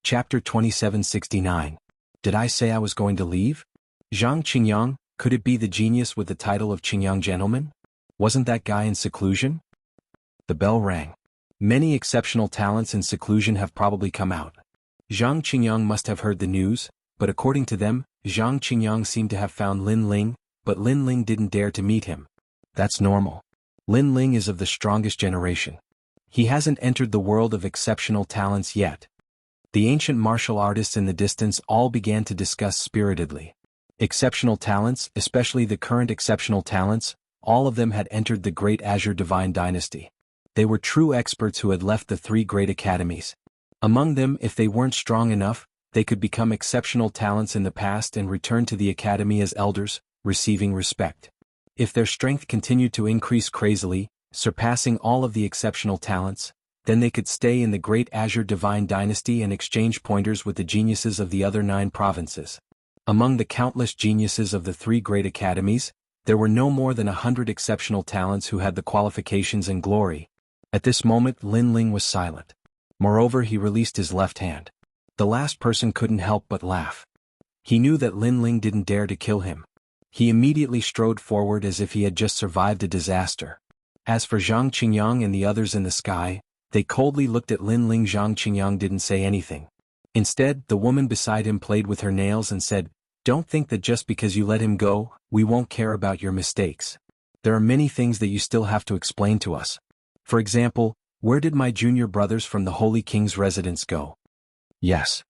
Chapter 2769. Did I say I was going to leave? Zhang Qingyang, could it be the genius with the title of Qingyang Gentleman? Wasn't that guy in seclusion? The bell rang. Many exceptional talents in seclusion have probably come out. Zhang Qingyang must have heard the news, but according to them, Zhang Qingyang seemed to have found Lin Ling, but Lin Ling didn't dare to meet him. That's normal. Lin Ling is of the strongest generation. He hasn't entered the world of exceptional talents yet. The ancient martial artists in the distance all began to discuss spiritedly. Exceptional talents, especially the current exceptional talents, all of them had entered the Great Azure Divine Dynasty. They were true experts who had left the three great academies. Among them, if they weren't strong enough, they could become exceptional talents in the past and return to the academy as elders, receiving respect. If their strength continued to increase crazily, surpassing all of the exceptional talents, then they could stay in the Great Azure Divine Dynasty and exchange pointers with the geniuses of the other 9 provinces. Among the countless geniuses of the 3 great academies, there were no more than 100 exceptional talents who had the qualifications and glory. At this moment Lin Ling was silent. Moreover, he released his left hand. The last person couldn't help but laugh. He knew that Lin Ling didn't dare to kill him. He immediately strode forward as if he had just survived a disaster. As for Zhang Qingyang and the others in the sky, they coldly looked at Lin Ling. Zhang Qingyang didn't say anything. Instead, the woman beside him played with her nails and said, "Don't think that just because you let him go, we won't care about your mistakes. There are many things that you still have to explain to us. For example, where did my junior brothers from the Holy King's residence go?" Yes.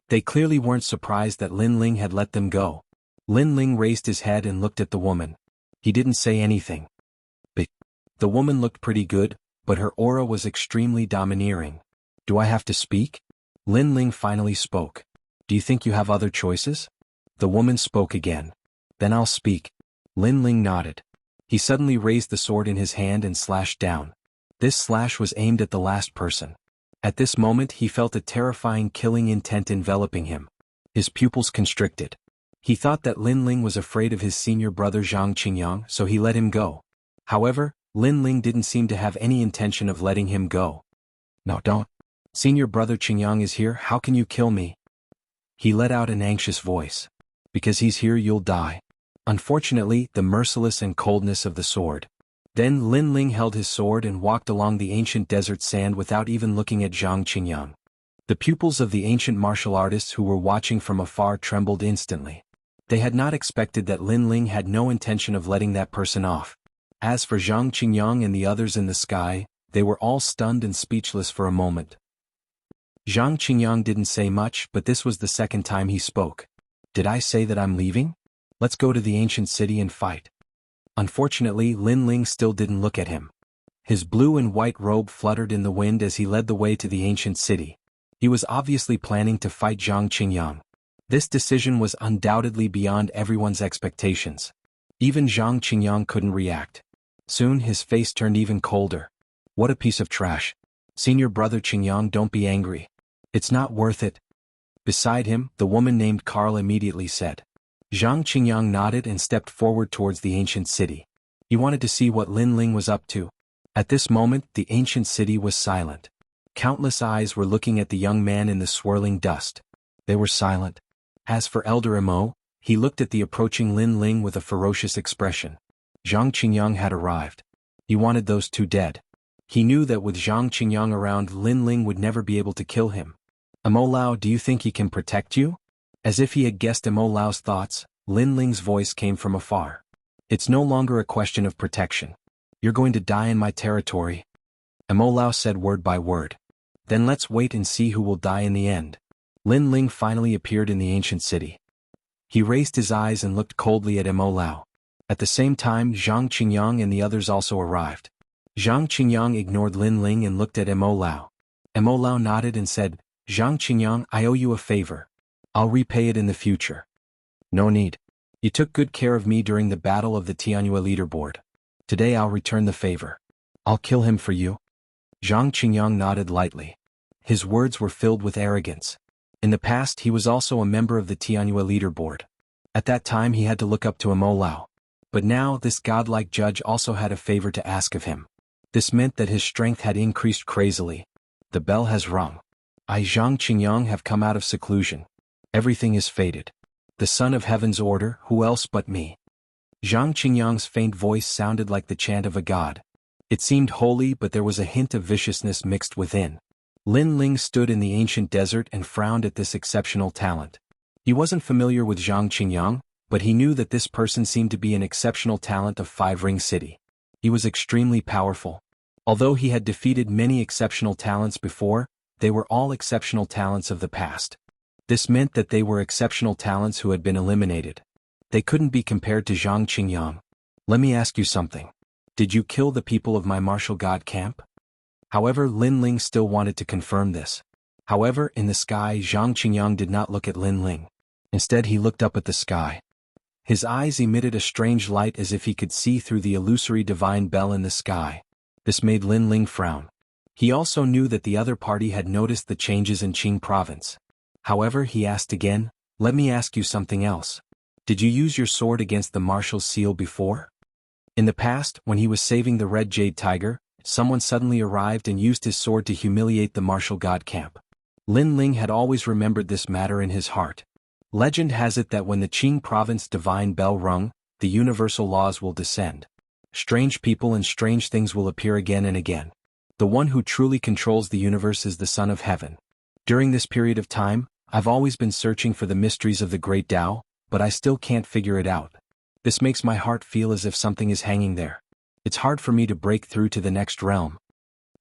They clearly weren't surprised that Lin Ling had let them go. Lin Ling raised his head and looked at the woman. He didn't say anything. But the woman looked pretty good, but her aura was extremely domineering. "Do I have to speak?" Lin Ling finally spoke. "Do you think you have other choices?" The woman spoke again. "Then I'll speak." Lin Ling nodded. He suddenly raised the sword in his hand and slashed down. This slash was aimed at the last person. At this moment he felt a terrifying killing intent enveloping him. His pupils constricted. He thought that Lin Ling was afraid of his senior brother Zhang Qingyang, so he let him go. However, Lin Ling didn't seem to have any intention of letting him go. "No, don't. Senior brother Qingyang is here, how can you kill me?" He let out an anxious voice. "Because he's here you'll die." Unfortunately, the merciless and coldness of the sword. Then Lin Ling held his sword and walked along the ancient desert sand without even looking at Zhang Qingyang. The pupils of the ancient martial artists who were watching from afar trembled instantly. They had not expected that Lin Ling had no intention of letting that person off. As for Zhang Qingyang and the others in the sky, they were all stunned and speechless for a moment. Zhang Qingyang didn't say much, but this was the second time he spoke. "Did I say that I'm leaving? Let's go to the ancient city and fight." Unfortunately, Lin Ling still didn't look at him. His blue and white robe fluttered in the wind as he led the way to the ancient city. He was obviously planning to fight Zhang Qingyang. This decision was undoubtedly beyond everyone's expectations. Even Zhang Qingyang couldn't react. Soon his face turned even colder. "What a piece of trash. Senior brother Qingyang, don't be angry. It's not worth it." Beside him, the woman named Carl immediately said. Zhang Qingyang nodded and stepped forward towards the ancient city. He wanted to see what Lin Ling was up to. At this moment, the ancient city was silent. Countless eyes were looking at the young man in the swirling dust. They were silent. As for Elder Mo, he looked at the approaching Lin Ling with a ferocious expression. Zhang Qingyang had arrived. He wanted those 2 dead. He knew that with Zhang Qingyang around, Lin Ling would never be able to kill him. "Mo Lao, do you think he can protect you?" As if he had guessed Mo Lao's thoughts, Lin Ling's voice came from afar. "It's no longer a question of protection. You're going to die in my territory." Mo Lao said word by word. "Then let's wait and see who will die in the end." Lin Ling finally appeared in the ancient city. He raised his eyes and looked coldly at Mo Lao. At the same time, Zhang Qingyang and the others also arrived. Zhang Qingyang ignored Lin Ling and looked at Mo Lao. Mo Lao nodded and said, "Zhang Qingyang, I owe you a favor. I'll repay it in the future." "No need. You took good care of me during the battle of the Tianhua leaderboard. Today I'll return the favor. I'll kill him for you." Zhang Qingyang nodded lightly. His words were filled with arrogance. In the past he was also a member of the Tianhua leaderboard. At that time he had to look up to Mo Lao. But now this godlike judge also had a favor to ask of him. This meant that his strength had increased crazily. The bell has rung. I Zhang Qingyang have come out of seclusion. Everything is fated. The son of heaven's order, who else but me? Zhang Qingyang's faint voice sounded like the chant of a god. It seemed holy, but there was a hint of viciousness mixed within. Lin Ling stood in the ancient desert and frowned at this exceptional talent. He wasn't familiar with Zhang Qingyang, but he knew that this person seemed to be an exceptional talent of Five Ring City. He was extremely powerful. Although he had defeated many exceptional talents before, they were all exceptional talents of the past. This meant that they were exceptional talents who had been eliminated. They couldn't be compared to Zhang Qingyang. Let me ask you something. Did you kill the people of my martial god camp? However, Lin Ling still wanted to confirm this. However, in the sky, Zhang Qingyang did not look at Lin Ling. Instead, he looked up at the sky. His eyes emitted a strange light as if he could see through the illusory divine bell in the sky. This made Lin Ling frown. He also knew that the other party had noticed the changes in Qing province. However, he asked again, let me ask you something else. Did you use your sword against the marshal's seal before? In the past, when he was saving the red jade tiger, someone suddenly arrived and used his sword to humiliate the martial god camp. Lin Ling had always remembered this matter in his heart. Legend has it that when the Qing province divine bell rung, the universal laws will descend. Strange people and strange things will appear again and again. The one who truly controls the universe is the Son of Heaven. During this period of time, I've always been searching for the mysteries of the Great Tao, but I still can't figure it out. This makes my heart feel as if something is hanging there. It's hard for me to break through to the next realm.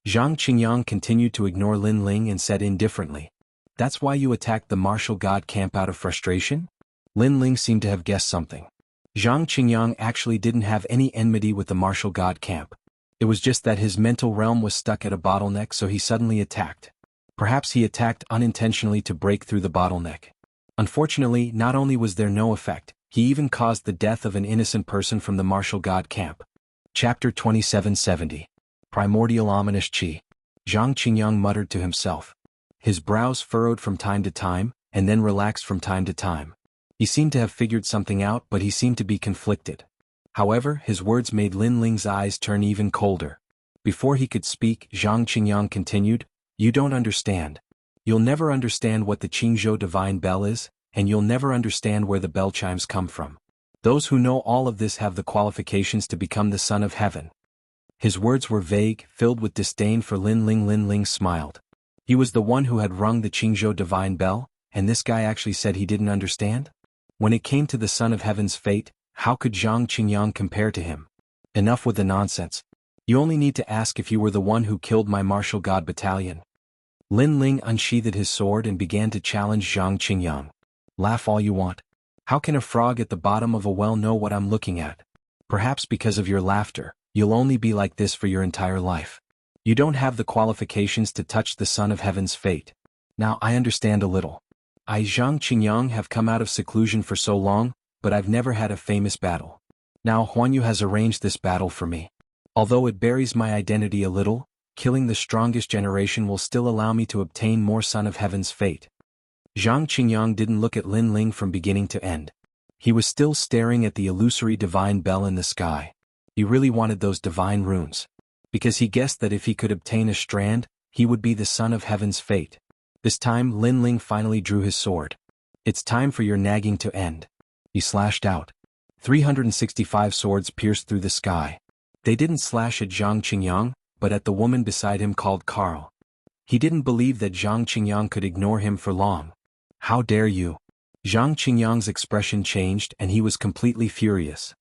Zhang Qingyang continued to ignore Lin Ling and said indifferently, that's why you attacked the martial god camp out of frustration? Lin Ling seemed to have guessed something. Zhang Qingyang actually didn't have any enmity with the martial god camp. It was just that his mental realm was stuck at a bottleneck, so he suddenly attacked. Perhaps he attacked unintentionally to break through the bottleneck. Unfortunately, not only was there no effect, he even caused the death of an innocent person from the martial god camp. Chapter 2770. Primordial Ominous Qi. Zhang Qingyang muttered to himself. His brows furrowed from time to time, and then relaxed from time to time. He seemed to have figured something out, but he seemed to be conflicted. However, his words made Lin Ling's eyes turn even colder. Before he could speak, Zhang Qingyang continued, you don't understand. You'll never understand what the Qingzhou divine bell is, and you'll never understand where the bell chimes come from. Those who know all of this have the qualifications to become the Son of Heaven. His words were vague, filled with disdain for Lin Ling. Lin Ling smiled. He was the one who had rung the Qingzhou divine bell, and this guy actually said he didn't understand? When it came to the Son of Heaven's fate, how could Zhang Qingyang compare to him? Enough with the nonsense. You only need to ask if you were the one who killed my martial god battalion. Lin Ling unsheathed his sword and began to challenge Zhang Qingyang. Laugh all you want. How can a frog at the bottom of a well know what I'm looking at? Perhaps because of your laughter, you'll only be like this for your entire life. You don't have the qualifications to touch the Son of Heaven's fate. Now I understand a little. I Zhang Qingyang have come out of seclusion for so long, but I've never had a famous battle. Now Huanyu has arranged this battle for me. Although it buries my identity a little, killing the strongest generation will still allow me to obtain more Son of Heaven's fate. Zhang Qingyang didn't look at Lin Ling from beginning to end. He was still staring at the illusory divine bell in the sky. He really wanted those divine runes. Because he guessed that if he could obtain a strand, he would be the Son of Heaven's fate. This time Lin Ling finally drew his sword. It's time for your nagging to end. He slashed out. 365 swords pierced through the sky. They didn't slash at Zhang Qingyang, but at the woman beside him called Carl. He didn't believe that Zhang Qingyang could ignore him for long. How dare you? Zhang Qingyang's expression changed and he was completely furious.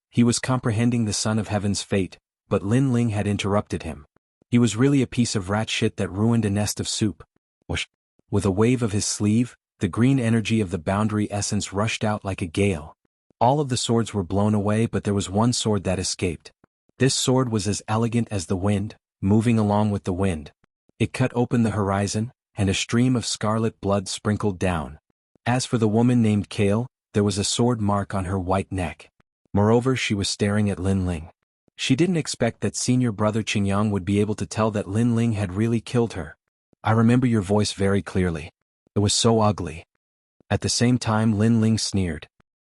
He was comprehending the Son of Heaven's fate, but Lin Ling had interrupted him. He was really a piece of rat shit that ruined a nest of soup. Whoosh. With a wave of his sleeve, the green energy of the boundary essence rushed out like a gale. All of the swords were blown away, but there was one sword that escaped. This sword was as elegant as the wind, moving along with the wind. It cut open the horizon, and a stream of scarlet blood sprinkled down. As for the woman named Kale, there was a sword mark on her white neck. Moreover, she was staring at Lin Ling. She didn't expect that senior brother Qingyang would be able to tell that Lin Ling had really killed her. I remember your voice very clearly. It was so ugly. At the same time Lin Ling sneered.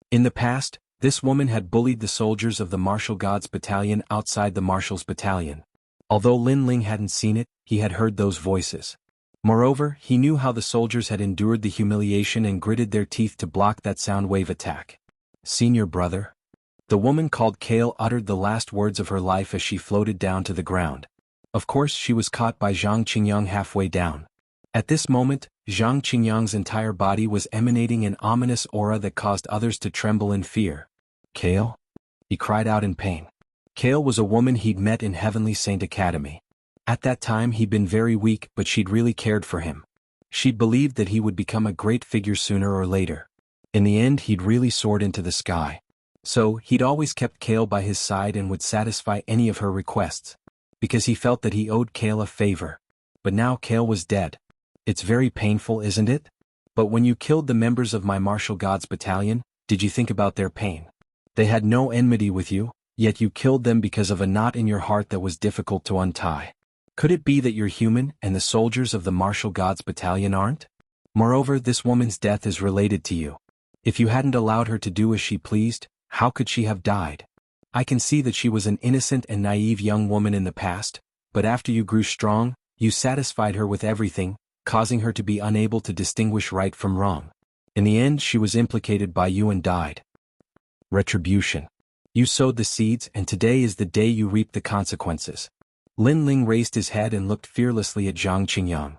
In the past, this woman had bullied the soldiers of the martial gods battalion outside the marshal's battalion. Although Lin Ling hadn't seen it, he had heard those voices. Moreover, he knew how the soldiers had endured the humiliation and gritted their teeth to block that sound wave attack. Senior brother? The woman called Kale uttered the last words of her life as she floated down to the ground. Of course she was caught by Zhang Qingyang halfway down. At this moment, Zhang Qingyang's entire body was emanating an ominous aura that caused others to tremble in fear. Kale? He cried out in pain. Kale was a woman he'd met in Heavenly Saint Academy. At that time he'd been very weak, but she'd really cared for him. She'd believed that he would become a great figure sooner or later. In the end he'd really soared into the sky. So, he'd always kept Kale by his side and would satisfy any of her requests. Because he felt that he owed Kale a favor. But now Kale was dead. It's very painful, isn't it? But when you killed the members of my martial gods battalion, did you think about their pain? They had no enmity with you, yet you killed them because of a knot in your heart that was difficult to untie. Could it be that you're human and the soldiers of the martial gods battalion aren't? Moreover, this woman's death is related to you. If you hadn't allowed her to do as she pleased, how could she have died? I can see that she was an innocent and naive young woman in the past, but after you grew strong, you satisfied her with everything, causing her to be unable to distinguish right from wrong. In the end she was implicated by you and died. Retribution. You sowed the seeds and today is the day you reap the consequences. Lin Ling raised his head and looked fearlessly at Zhang Qingyang.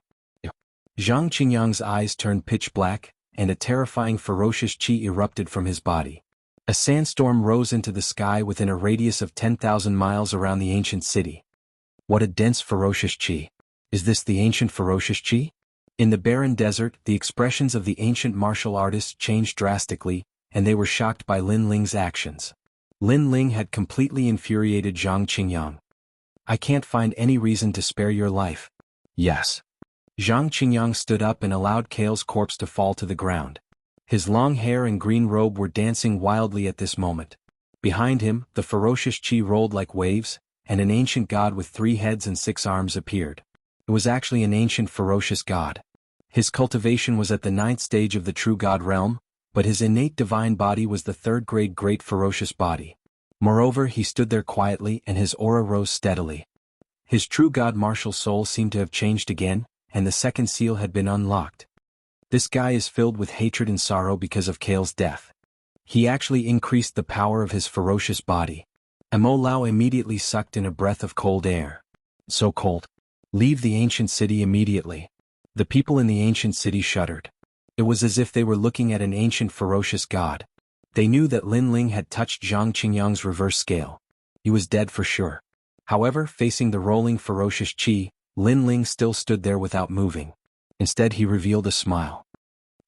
Zhang Qingyang's eyes turned pitch black, and a terrifying ferocious qi erupted from his body. A sandstorm rose into the sky within a radius of 10,000 miles around the ancient city. What a dense ferocious qi. Is this the ancient ferocious qi? In the barren desert, the expressions of the ancient martial artists changed drastically, and they were shocked by Lin Ling's actions. Lin Ling had completely infuriated Zhang Qingyang. I can't find any reason to spare your life. Yes. Zhang Qingyang stood up and allowed Kale's corpse to fall to the ground. His long hair and green robe were dancing wildly at this moment. Behind him, the ferocious qi rolled like waves, and an ancient god with 3 heads and 6 arms appeared. It was actually an ancient ferocious god. His cultivation was at the 9th stage of the true god realm, but his innate divine body was the 3rd grade great ferocious body. Moreover, he stood there quietly and his aura rose steadily. His true god martial soul seemed to have changed again, and the 2nd seal had been unlocked. This guy is filled with hatred and sorrow because of Kale's death. He actually increased the power of his ferocious body. Mo Lao immediately sucked in a breath of cold air. So cold. Leave the ancient city immediately. The people in the ancient city shuddered. It was as if they were looking at an ancient ferocious god. They knew that Lin Ling had touched Zhang Qingyang's reverse scale. He was dead for sure. However, facing the rolling ferocious qi, Lin Ling still stood there without moving. Instead he revealed a smile.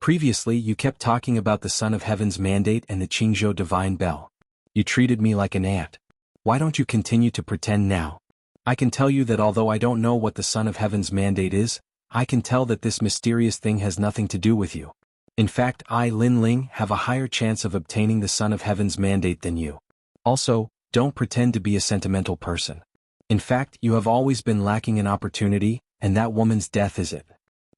Previously you kept talking about the Son of Heaven's mandate and the Qingzhou divine bell. You treated me like an ant. Why don't you continue to pretend now? I can tell you that although I don't know what the Son of Heaven's mandate is, I can tell that this mysterious thing has nothing to do with you. In fact, I, Lin Ling, have a higher chance of obtaining the Son of Heaven's mandate than you. Also, don't pretend to be a sentimental person. In fact, you have always been lacking an opportunity, and that woman's death is it.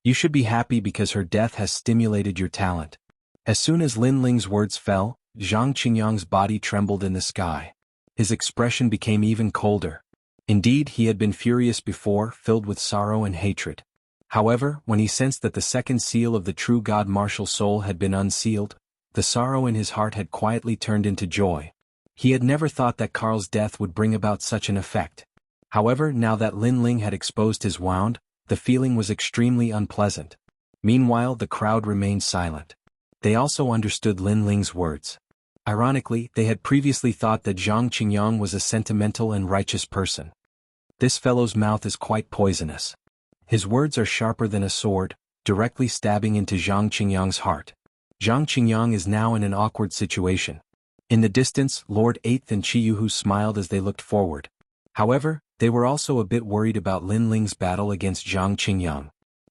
You should be happy because her death has stimulated your talent. As soon as Lin Ling's words fell, Zhang Qingyang's body trembled in the sky. His expression became even colder. Indeed, he had been furious before, filled with sorrow and hatred. However, when he sensed that the 2nd seal of the true god martial soul had been unsealed, the sorrow in his heart had quietly turned into joy. He had never thought that Karl's death would bring about such an effect. However, now that Lin Ling had exposed his wound, the feeling was extremely unpleasant. Meanwhile, the crowd remained silent. They also understood Lin Ling's words. Ironically, they had previously thought that Zhang Qingyang was a sentimental and righteous person. This fellow's mouth is quite poisonous. His words are sharper than a sword, directly stabbing into Zhang Qingyang's heart. Zhang Qingyang is now in an awkward situation. In the distance, Lord 8th and Qiyu smiled as they looked forward. However, they were also a bit worried about Lin Ling's battle against Zhang Qingyang.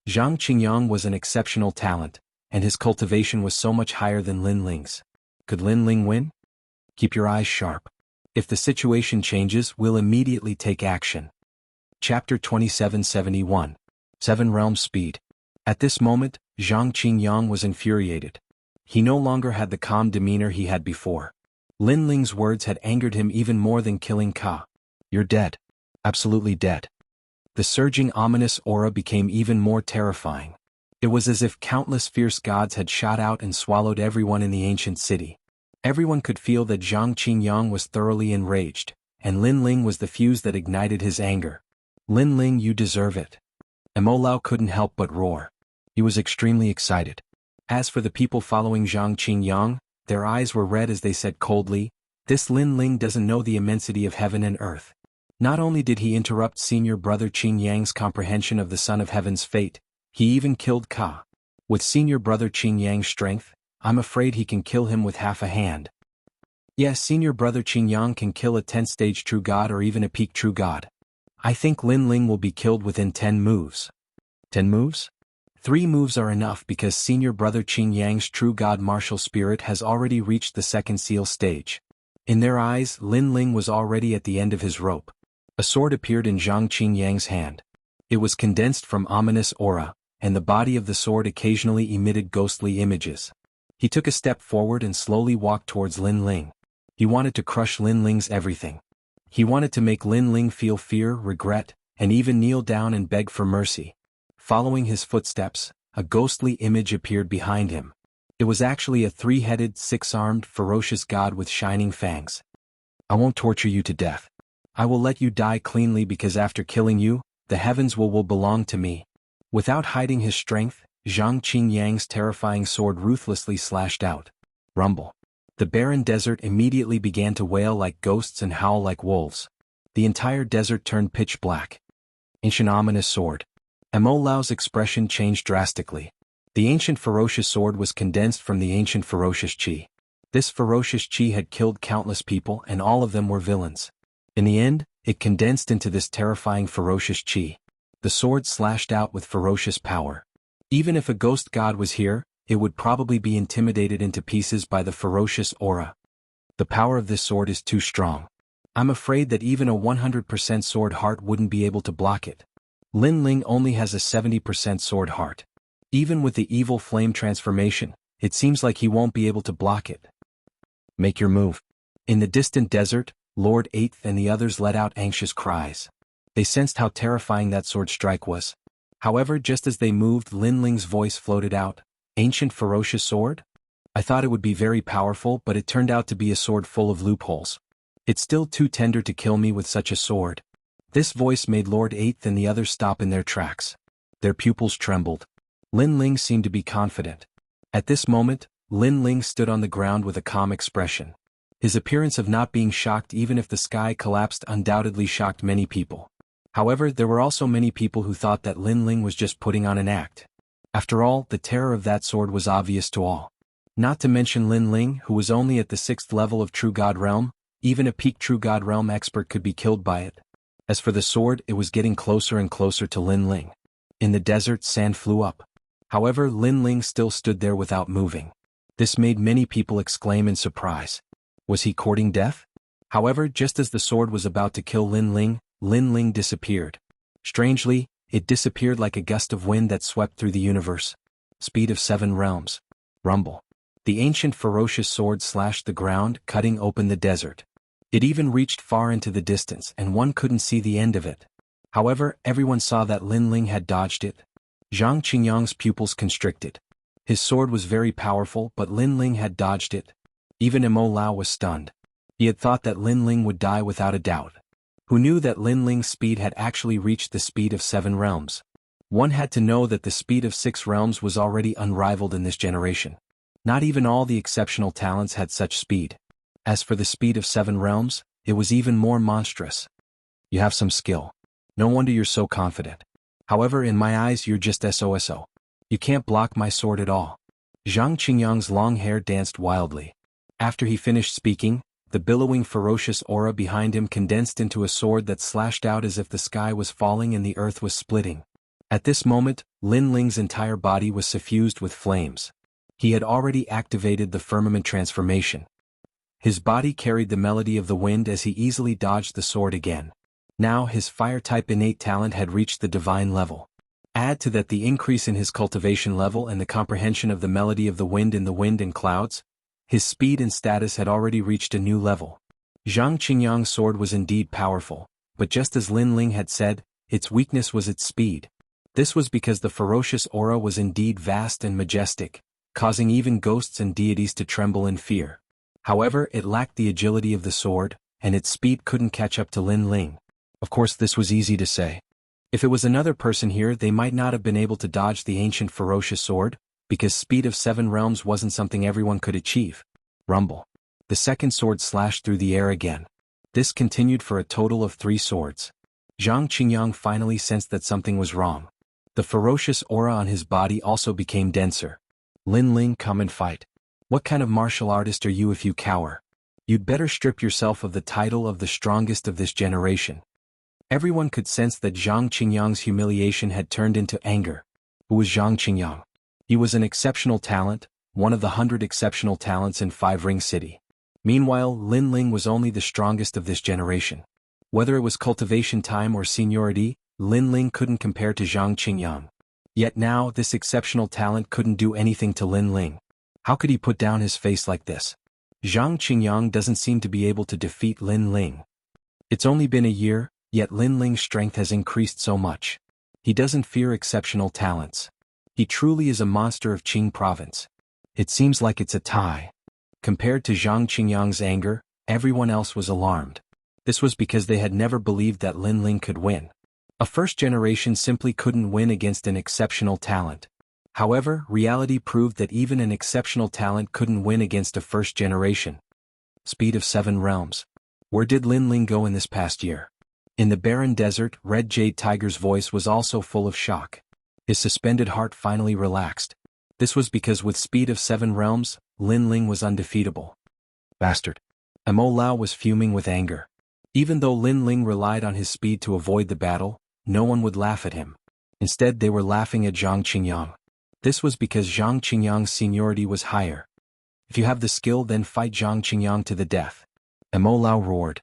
Zhang Qingyang was an exceptional talent, and his cultivation was so much higher than Lin Ling's. Could Lin Ling win? Keep your eyes sharp. If the situation changes, we'll immediately take action. Chapter 2771. 7 Realm Speed. At this moment, Zhang Qingyang was infuriated. He no longer had the calm demeanor he had before. Lin Ling's words had angered him even more than killing Ka. You're dead. Absolutely dead. The surging ominous aura became even more terrifying. It was as if countless fierce gods had shot out and swallowed everyone in the ancient city. Everyone could feel that Zhang Qingyang was thoroughly enraged, and Lin Ling was the fuse that ignited his anger. "Lin Ling, you deserve it." Immortal couldn't help but roar. He was extremely excited. As for the people following Zhang Qingyang, their eyes were red as they said coldly, "This Lin Ling doesn't know the immensity of heaven and earth." Not only did he interrupt senior brother Qin Yang's comprehension of the Son of Heaven's fate, he even killed Ka. With senior brother Qin Yang's strength, I'm afraid he can kill him with half a hand. Yes, senior brother Qin Yang can kill a 10th-stage true god or even a peak true god. I think Lin Ling will be killed within 10 moves. 10 moves? 3 moves are enough because senior brother Qin Yang's true god martial spirit has already reached the second seal stage. In their eyes, Lin Ling was already at the end of his rope. A sword appeared in Zhang Qingyang's hand. It was condensed from ominous aura, and the body of the sword occasionally emitted ghostly images. He took a step forward and slowly walked towards Lin Ling. He wanted to crush Lin Ling's everything. He wanted to make Lin Ling feel fear, regret, and even kneel down and beg for mercy. Following his footsteps, a ghostly image appeared behind him. It was actually a 3-headed, 6-armed, ferocious god with shining fangs. "I won't torture you to death. I will let you die cleanly because after killing you, the heavens will belong to me." Without hiding his strength, Zhang Qingyang's terrifying sword ruthlessly slashed out. Rumble. The barren desert immediately began to wail like ghosts and howl like wolves. The entire desert turned pitch black. Ancient ominous sword. Immortal's expression changed drastically. The ancient ferocious sword was condensed from the ancient ferocious chi. This ferocious chi had killed countless people and all of them were villains. In the end, it condensed into this terrifying ferocious chi. The sword slashed out with ferocious power. Even if a ghost god was here, it would probably be intimidated into pieces by the ferocious aura. The power of this sword is too strong. I'm afraid that even a 100% sword heart wouldn't be able to block it. Lin Ling only has a 70% sword heart. Even with the evil flame transformation, it seems like he won't be able to block it. Make your move. In the distant desert, Lord Eighth and the others let out anxious cries. They sensed how terrifying that sword strike was. However, just as they moved, Lin Ling's voice floated out. "Ancient ferocious sword? I thought it would be very powerful, but it turned out to be a sword full of loopholes. It's still too tender to kill me with such a sword." This voice made Lord Eighth and the others stop in their tracks. Their pupils trembled. Lin Ling seemed to be confident. At this moment, Lin Ling stood on the ground with a calm expression. His appearance of not being shocked even if the sky collapsed undoubtedly shocked many people. However, there were also many people who thought that Lin Ling was just putting on an act. After all, the terror of that sword was obvious to all. Not to mention Lin Ling, who was only at the 6th level of True God Realm, even a peak True God Realm expert could be killed by it. As for the sword, it was getting closer and closer to Lin Ling. In the desert, sand flew up. However, Lin Ling still stood there without moving. This made many people exclaim in surprise. Was he courting death? However, just as the sword was about to kill Lin Ling disappeared. Strangely, it disappeared like a gust of wind that swept through the universe. Speed of 7 realms. Rumble. The ancient ferocious sword slashed the ground, cutting open the desert. It even reached far into the distance and one couldn't see the end of it. However, everyone saw that Lin Ling had dodged it. Zhang Qingyang's pupils constricted. His sword was very powerful, but Lin Ling had dodged it. Even Immortal was stunned. He had thought that Lin Ling would die without a doubt. Who knew that Lin Ling's speed had actually reached the speed of 7 realms? One had to know that the speed of 6 realms was already unrivaled in this generation. Not even all the exceptional talents had such speed. As for the speed of 7 realms, it was even more monstrous. You have some skill. No wonder you're so confident. However, in my eyes you're just SOSO. You can't block my sword at all. Zhang Qingyang's long hair danced wildly. After he finished speaking, the billowing ferocious aura behind him condensed into a sword that slashed out as if the sky was falling and the earth was splitting. At this moment, Lin Ling's entire body was suffused with flames. He had already activated the firmament transformation. His body carried the melody of the wind as he easily dodged the sword again. Now his fire-type innate talent had reached the divine level. Add to that the increase in his cultivation level and the comprehension of the melody of the wind in the wind and clouds, his speed and status had already reached a new level. Zhang Qingyang's sword was indeed powerful, but just as Lin Ling had said, its weakness was its speed. This was because the ferocious aura was indeed vast and majestic, causing even ghosts and deities to tremble in fear. However, it lacked the agility of the sword, and its speed couldn't catch up to Lin Ling. Of course, this was easy to say. If it was another person here, they might not have been able to dodge the ancient ferocious sword, because speed of 7 realms wasn't something everyone could achieve. Rumble. The second sword slashed through the air again. This continued for a total of 3 swords. Zhang Qingyang finally sensed that something was wrong. The ferocious aura on his body also became denser. Lin Ling, come and fight. What kind of martial artist are you if you cower? You'd better strip yourself of the title of the strongest of this generation. Everyone could sense that Zhang Qingyang's humiliation had turned into anger. Who was Zhang Qingyang? He was an exceptional talent, one of the 100 exceptional talents in Five Ring City. Meanwhile, Lin Ling was only the strongest of this generation. Whether it was cultivation time or seniority, Lin Ling couldn't compare to Zhang Qingyang. Yet now, this exceptional talent couldn't do anything to Lin Ling. How could he put down his face like this? Zhang Qingyang doesn't seem to be able to defeat Lin Ling. It's only been a year, yet Lin Ling's strength has increased so much. He doesn't fear exceptional talents. He truly is a monster of Qing province. It seems like it's a tie. Compared to Zhang Qingyang's anger, everyone else was alarmed. This was because they had never believed that Lin Ling could win. A first generation simply couldn't win against an exceptional talent. However, reality proved that even an exceptional talent couldn't win against a first generation. Speed of 7 realms. Where did Lin Ling go in this past year? In the barren desert, Red Jade Tiger's voice was also full of shock. His suspended heart finally relaxed. This was because with speed of 7 realms, Lin Ling was undefeatable. Bastard. Mo Lao was fuming with anger. Even though Lin Ling relied on his speed to avoid the battle, no one would laugh at him. Instead, they were laughing at Zhang Qingyang. This was because Zhang Qingyang's seniority was higher. If you have the skill, then fight Zhang Qingyang to the death. Mo Lao roared.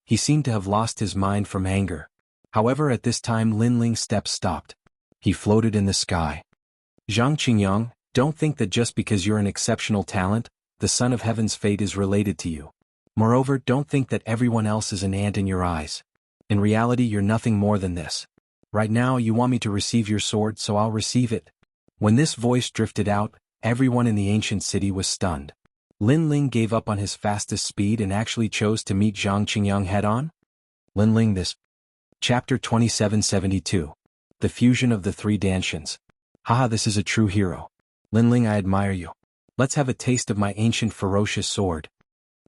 He seemed to have lost his mind from anger. However, at this time Lin Ling's steps stopped. He floated in the sky. Zhang Qingyang, don't think that just because you're an exceptional talent, the Son of Heaven's fate is related to you. Moreover, don't think that everyone else is an ant in your eyes. In reality, you're nothing more than this. Right now, you want me to receive your sword, so I'll receive it. When this voice drifted out, everyone in the ancient city was stunned. Lin Ling gave up on his fastest speed and actually chose to meet Zhang Qingyang head-on? Lin Ling this. Chapter 2772. The Fusion of the 3 Danshians. Haha, this is a true hero. Lin Ling, I admire you. Let's have a taste of my ancient ferocious sword.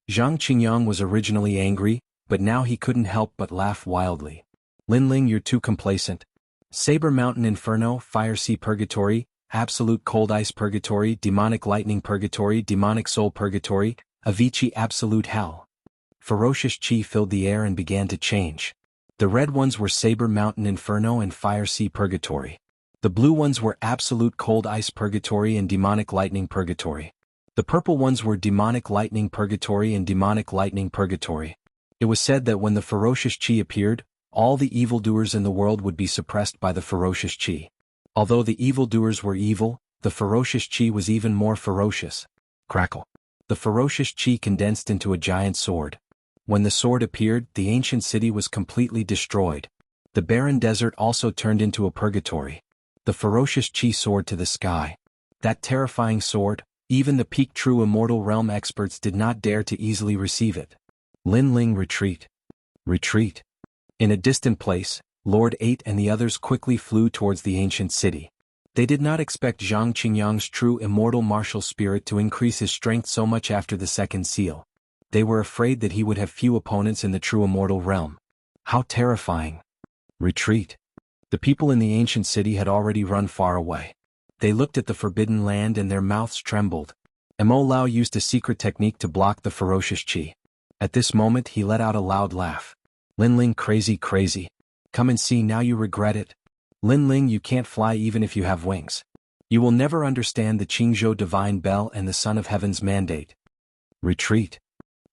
Zhang Qingyang was originally angry, but now he couldn't help but laugh wildly. Lin Ling, you're too complacent. Saber Mountain Inferno, Fire Sea Purgatory, Absolute Cold Ice Purgatory, Demonic Lightning Purgatory, Demonic Soul Purgatory, Avicii Absolute Hell. Ferocious chi filled the air and began to change. The red ones were Saber Mountain Inferno and Fire Sea Purgatory. The blue ones were Absolute Cold Ice Purgatory and Demonic Lightning Purgatory. The purple ones were Demonic Lightning Purgatory and Demonic Lightning Purgatory. It was said that when the ferocious chi appeared, all the evildoers in the world would be suppressed by the ferocious chi. Although the evildoers were evil, the ferocious chi was even more ferocious. Crackle. The ferocious chi condensed into a giant sword. When the sword appeared, the ancient city was completely destroyed. The barren desert also turned into a purgatory. The ferocious chi soared to the sky. That terrifying sword, even the peak true immortal realm experts did not dare to easily receive it. Lin Ling, retreat. Retreat. In a distant place, Lord 8 and the others quickly flew towards the ancient city. They did not expect Zhang Qingyang's true immortal martial spirit to increase his strength so much after the second seal. They were afraid that he would have few opponents in the true immortal realm. How terrifying. Retreat. The people in the ancient city had already run far away. They looked at the forbidden land and their mouths trembled. Mo Lao used a secret technique to block the ferocious chi. At this moment he let out a loud laugh. Lin Ling, crazy. Come and see, now you regret it. Lin Ling, you can't fly even if you have wings. You will never understand the Qingzhou divine bell and the Son of Heaven's mandate. Retreat.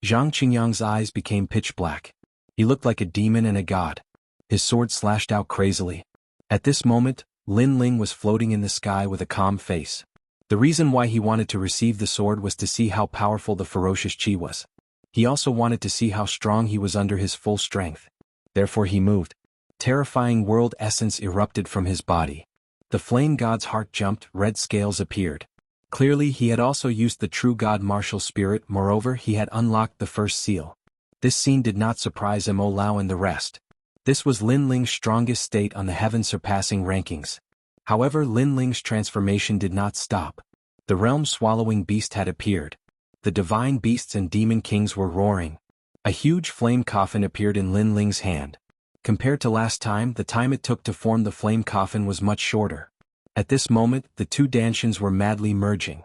Zhang Qingyang's eyes became pitch black. He looked like a demon and a god. His sword slashed out crazily. At this moment, Lin Ling was floating in the sky with a calm face. The reason why he wanted to receive the sword was to see how powerful the ferocious chi was. He also wanted to see how strong he was under his full strength. Therefore he moved. Terrifying world essence erupted from his body. The flame god's heart jumped, red scales appeared. Clearly he had also used the true god martial spirit, moreover he had unlocked the first seal. This scene did not surprise Mo Lao and the rest. This was Lin Ling's strongest state on the heaven-surpassing rankings. However, Lin Ling's transformation did not stop. The realm-swallowing beast had appeared. The divine beasts and demon kings were roaring. A huge flame coffin appeared in Lin Ling's hand. Compared to last time, the time it took to form the flame coffin was much shorter. At this moment, the two Danshians were madly merging.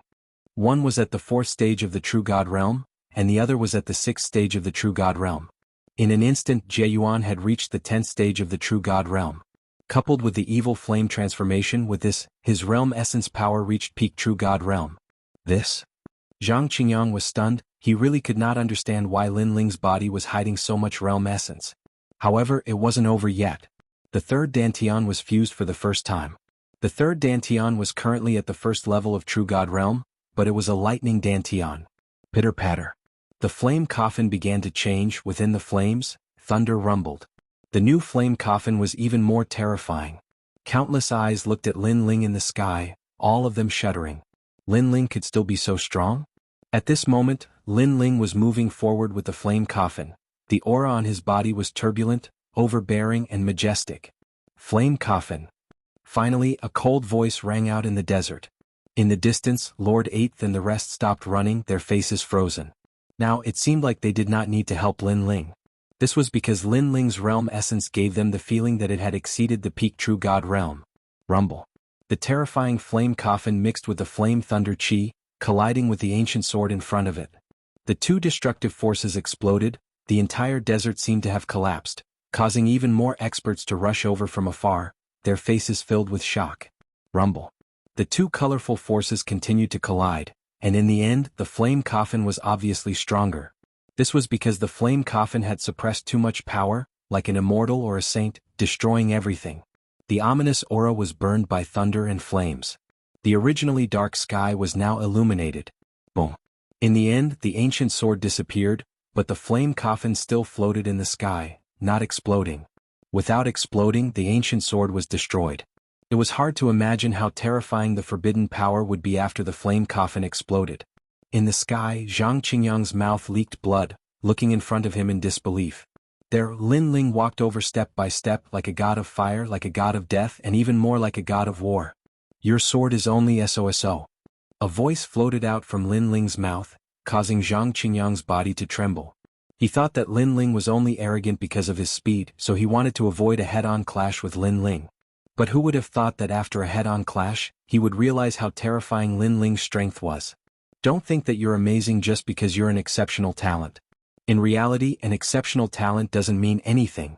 One was at the 4th stage of the True God realm, and the other was at the 6th stage of the True God realm. In an instant, Jie Yuan had reached the 10th stage of the True God realm. Coupled with the evil flame transformation, with this, his realm essence power reached peak True God realm. This? Zhang Qingyang was stunned. He really could not understand why Lin Ling's body was hiding so much realm essence. However, it wasn't over yet. The third Dantian was fused for the first time. The third Dantian was currently at the 1st level of True God realm, but it was a lightning Dantian. Pitter-patter. The flame coffin began to change. Within the flames, thunder rumbled. The new flame coffin was even more terrifying. Countless eyes looked at Lin Ling in the sky, all of them shuddering. Lin Ling could still be so strong? At this moment, Lin Ling was moving forward with the flame coffin. The aura on his body was turbulent, overbearing and majestic. Flame coffin. Finally, a cold voice rang out in the desert. In the distance, Lord Eighth and the rest stopped running, their faces frozen. Now, it seemed like they did not need to help Lin Ling. This was because Lin Ling's realm essence gave them the feeling that it had exceeded the peak True God realm. Rumble. The terrifying flame coffin mixed with the flame thunder chi, colliding with the ancient sword in front of it. The two destructive forces exploded. The entire desert seemed to have collapsed, causing even more experts to rush over from afar, their faces filled with shock. Rumble. The two colorful forces continued to collide, and in the end, the flame coffin was obviously stronger. This was because the flame coffin had suppressed too much power, like an immortal or a saint, destroying everything. The ominous aura was burned by thunder and flames. The originally dark sky was now illuminated. Boom. In the end, the ancient sword disappeared, but the flame coffin still floated in the sky, not exploding. Without exploding, the ancient sword was destroyed. It was hard to imagine how terrifying the forbidden power would be after the flame coffin exploded. In the sky, Zhang Qingyang's mouth leaked blood, looking in front of him in disbelief. There, Lin Ling walked over step by step like a god of fire, like a god of death, and even more like a god of war. Your sword is only SOSO. A voice floated out from Lin Ling's mouth, causing Zhang Qingyang's body to tremble. He thought that Lin Ling was only arrogant because of his speed, so he wanted to avoid a head-on clash with Lin Ling. But who would have thought that after a head-on clash, he would realize how terrifying Lin Ling's strength was? Don't think that you're amazing just because you're an exceptional talent. In reality, an exceptional talent doesn't mean anything.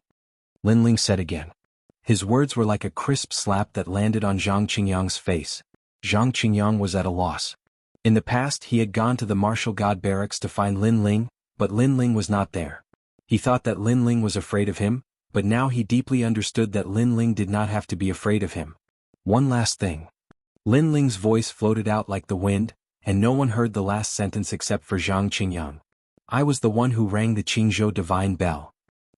Lin Ling said again. His words were like a crisp slap that landed on Zhang Qingyang's face. Zhang Qingyang was at a loss. In the past, he had gone to the martial god barracks to find Lin Ling, but Lin Ling was not there. He thought that Lin Ling was afraid of him, but now he deeply understood that Lin Ling did not have to be afraid of him. One last thing. Lin Ling's voice floated out like the wind, and no one heard the last sentence except for Zhang Qingyang. I was the one who rang the Qingzhou divine bell.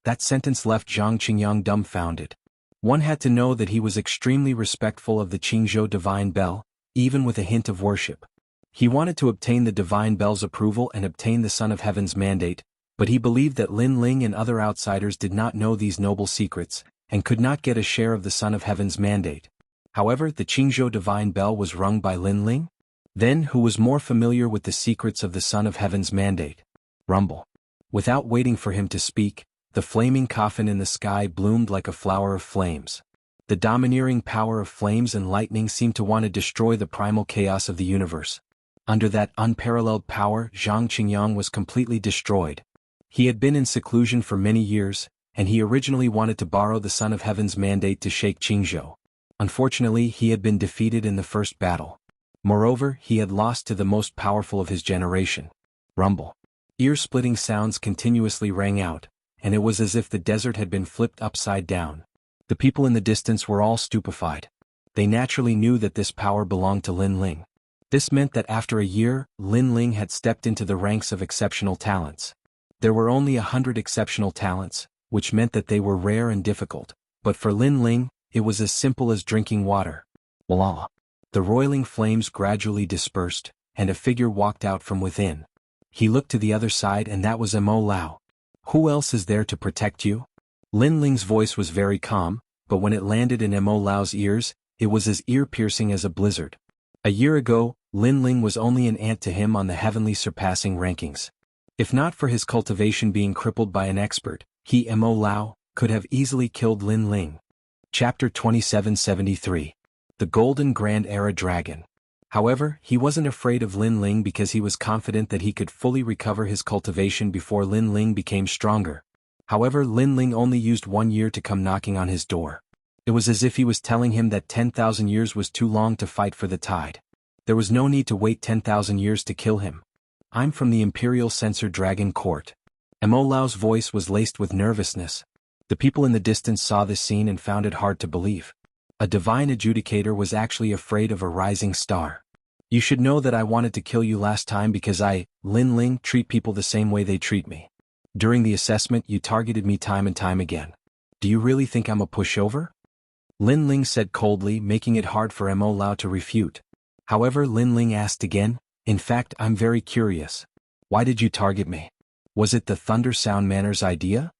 That sentence left Zhang Qingyang dumbfounded. One had to know that he was extremely respectful of the Qingzhou divine bell, even with a hint of worship. He wanted to obtain the divine bell's approval and obtain the Son of Heaven's mandate, but he believed that Lin Ling and other outsiders did not know these noble secrets, and could not get a share of the Son of Heaven's mandate. However, the Qingzhou divine bell was rung by Lin Ling? Then who was more familiar with the secrets of the Son of Heaven's mandate? Rumble. Without waiting for him to speak, the flaming coffin in the sky bloomed like a flower of flames. The domineering power of flames and lightning seemed to want to destroy the primal chaos of the universe. Under that unparalleled power, Zhang Qingyang was completely destroyed. He had been in seclusion for many years, and he originally wanted to borrow the Son of Heaven's mandate to shake Qingzhou. Unfortunately, he had been defeated in the first battle. Moreover, he had lost to the most powerful of his generation. Rumble. Ear-splitting sounds continuously rang out, and it was as if the desert had been flipped upside down. The people in the distance were all stupefied. They naturally knew that this power belonged to Lin Ling. This meant that after a year, Lin Ling had stepped into the ranks of exceptional talents. There were only 100 exceptional talents, which meant that they were rare and difficult. but for Lin Ling, it was as simple as drinking water. Voila! The roiling flames gradually dispersed, and a figure walked out from within. He looked to the other side and that was Mo Lao. Who else is there to protect you? Lin Ling's voice was very calm, but when it landed in Mo Lao's ears, it was as ear-piercing as a blizzard. A year ago, Lin Ling was only an ant to him on the heavenly surpassing rankings. If not for his cultivation being crippled by an expert, he Mo Lao could have easily killed Lin Ling. Chapter 2773. The Golden Grand Era Dragon. However, he wasn't afraid of Lin Ling because he was confident that he could fully recover his cultivation before Lin Ling became stronger. However, Lin Ling only used 1 year to come knocking on his door. It was as if he was telling him that 10,000 years was too long to fight for the tide. There was no need to wait 10,000 years to kill him. I'm from the Imperial Censor Dragon Court. Mo Lao's voice was laced with nervousness. The people in the distance saw this scene and found it hard to believe. A divine adjudicator was actually afraid of a rising star. You should know that I wanted to kill you last time because I, Lin Ling, treat people the same way they treat me. During the assessment you targeted me time and time again. Do you really think I'm a pushover? Lin Ling said coldly, making it hard for Mo Lao to refute. However, Lin Ling asked again, in fact I'm very curious. Why did you target me? Was it the Thunder Sound Manor's idea?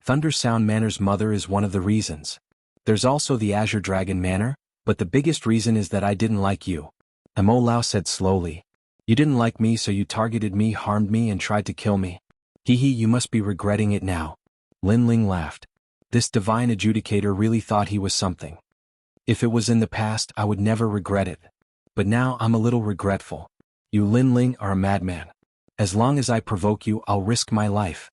Thunder Sound Manor's mother is one of the reasons. There's also the Azure Dragon Manor, but the biggest reason is that I didn't like you. Mo Lao said slowly. You didn't like me so you targeted me, harmed me and tried to kill me. Hee hee, you must be regretting it now. Lin Ling laughed. This divine adjudicator really thought he was something. If it was in the past I would never regret it. But now I'm a little regretful. You Lin Ling are a madman. As long as I provoke you I'll risk my life.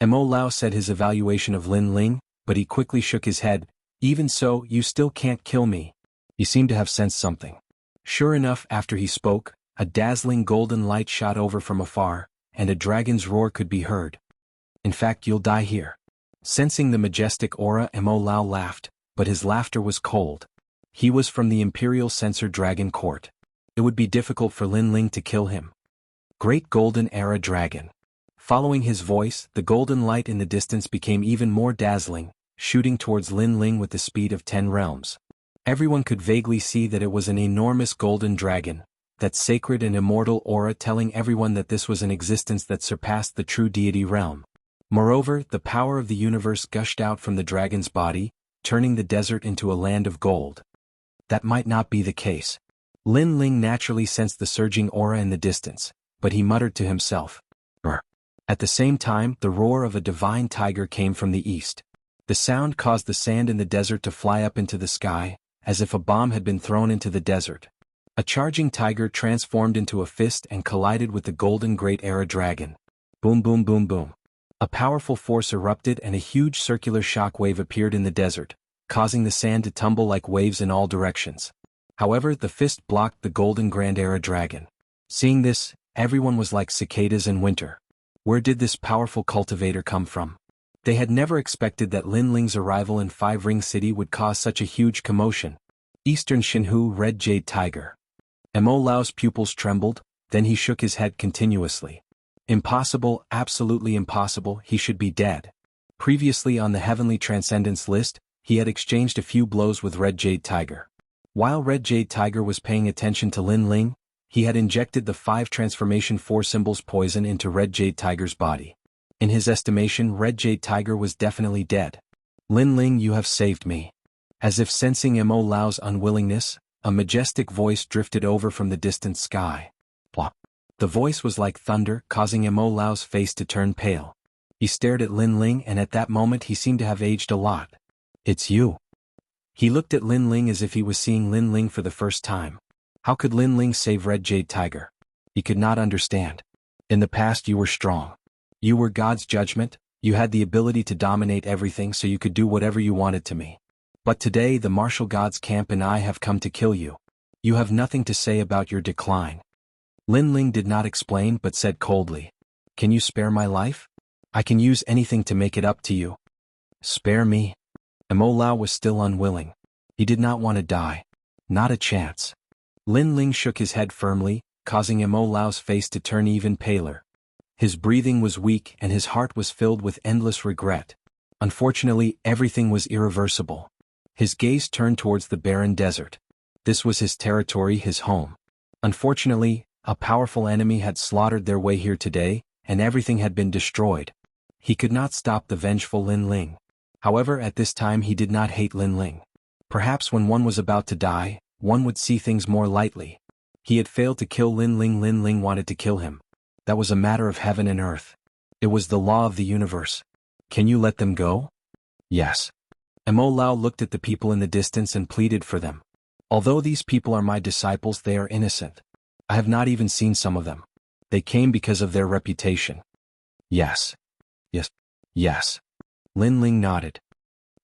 Mo Lao said his evaluation of Lin Ling, but he quickly shook his head. Even so, you still can't kill me. You seem to have sensed something. Sure enough, after he spoke, a dazzling golden light shot over from afar, and a dragon's roar could be heard. In fact, you'll die here. Sensing the majestic aura, Mo Lao laughed, but his laughter was cold. He was from the Imperial Censor Dragon Court. It would be difficult for Lin Ling to kill him. Great Golden Era Dragon. Following his voice, the golden light in the distance became even more dazzling, shooting towards Lin Ling with the speed of 10 realms. Everyone could vaguely see that it was an enormous golden dragon, that sacred and immortal aura telling everyone that this was an existence that surpassed the true deity realm. Moreover, the power of the universe gushed out from the dragon's body, turning the desert into a land of gold. That might not be the case. Lin Ling naturally sensed the surging aura in the distance, but he muttered to himself, "Brr." At the same time, the roar of a divine tiger came from the east. The sound caused the sand in the desert to fly up into the sky, as if a bomb had been thrown into the desert. A charging tiger transformed into a fist and collided with the golden Great Era Dragon. Boom boom boom boom. A powerful force erupted and a huge circular shock wave appeared in the desert, causing the sand to tumble like waves in all directions. However, the fist blocked the golden Grand Era Dragon. Seeing this, everyone was like cicadas in winter. Where did this powerful cultivator come from? They had never expected that Lin Ling's arrival in Five Ring City would cause such a huge commotion. Eastern Jianghu Red Jade Tiger. Mo Lao's pupils trembled, then he shook his head continuously. Impossible, absolutely impossible, he should be dead. Previously on the Heavenly Transcendence list, he had exchanged a few blows with Red Jade Tiger. While Red Jade Tiger was paying attention to Lin Ling, he had injected the 5 transformation 4 symbols poison into Red Jade Tiger's body. In his estimation, Red Jade Tiger was definitely dead. Lin Ling, you have saved me. As if sensing Mo Lao's unwillingness, a majestic voice drifted over from the distant sky. Plop. The voice was like thunder, causing Mo Lao's face to turn pale. He stared at Lin Ling and at that moment he seemed to have aged a lot. It's you. He looked at Lin Ling as if he was seeing Lin Ling for the first time. How could Lin Ling save Red Jade Tiger? He could not understand. In the past you were strong. You were God's judgment, you had the ability to dominate everything so you could do whatever you wanted to me. But today the martial gods camp and I have come to kill you. You have nothing to say about your decline. Lin Ling did not explain but said coldly, "Can you spare my life? I can use anything to make it up to you." Spare me? Mo Lao was still unwilling. He did not want to die. Not a chance. Lin Ling shook his head firmly, causing Mo Lao's face to turn even paler. His breathing was weak and his heart was filled with endless regret. Unfortunately, everything was irreversible. His gaze turned towards the barren desert. This was his territory, his home. Unfortunately, a powerful enemy had slaughtered their way here today, and everything had been destroyed. He could not stop the vengeful Lin Ling. However, at this time he did not hate Lin Ling. Perhaps when one was about to die, one would see things more lightly. He had failed to kill Lin Ling wanted to kill him. That was a matter of heaven and earth. It was the law of the universe. Can you let them go? Yes. Mo Lao looked at the people in the distance and pleaded for them. Although these people are my disciples, they are innocent. I have not even seen some of them. They came because of their reputation. Yes. Yes. Yes. Lin Ling nodded.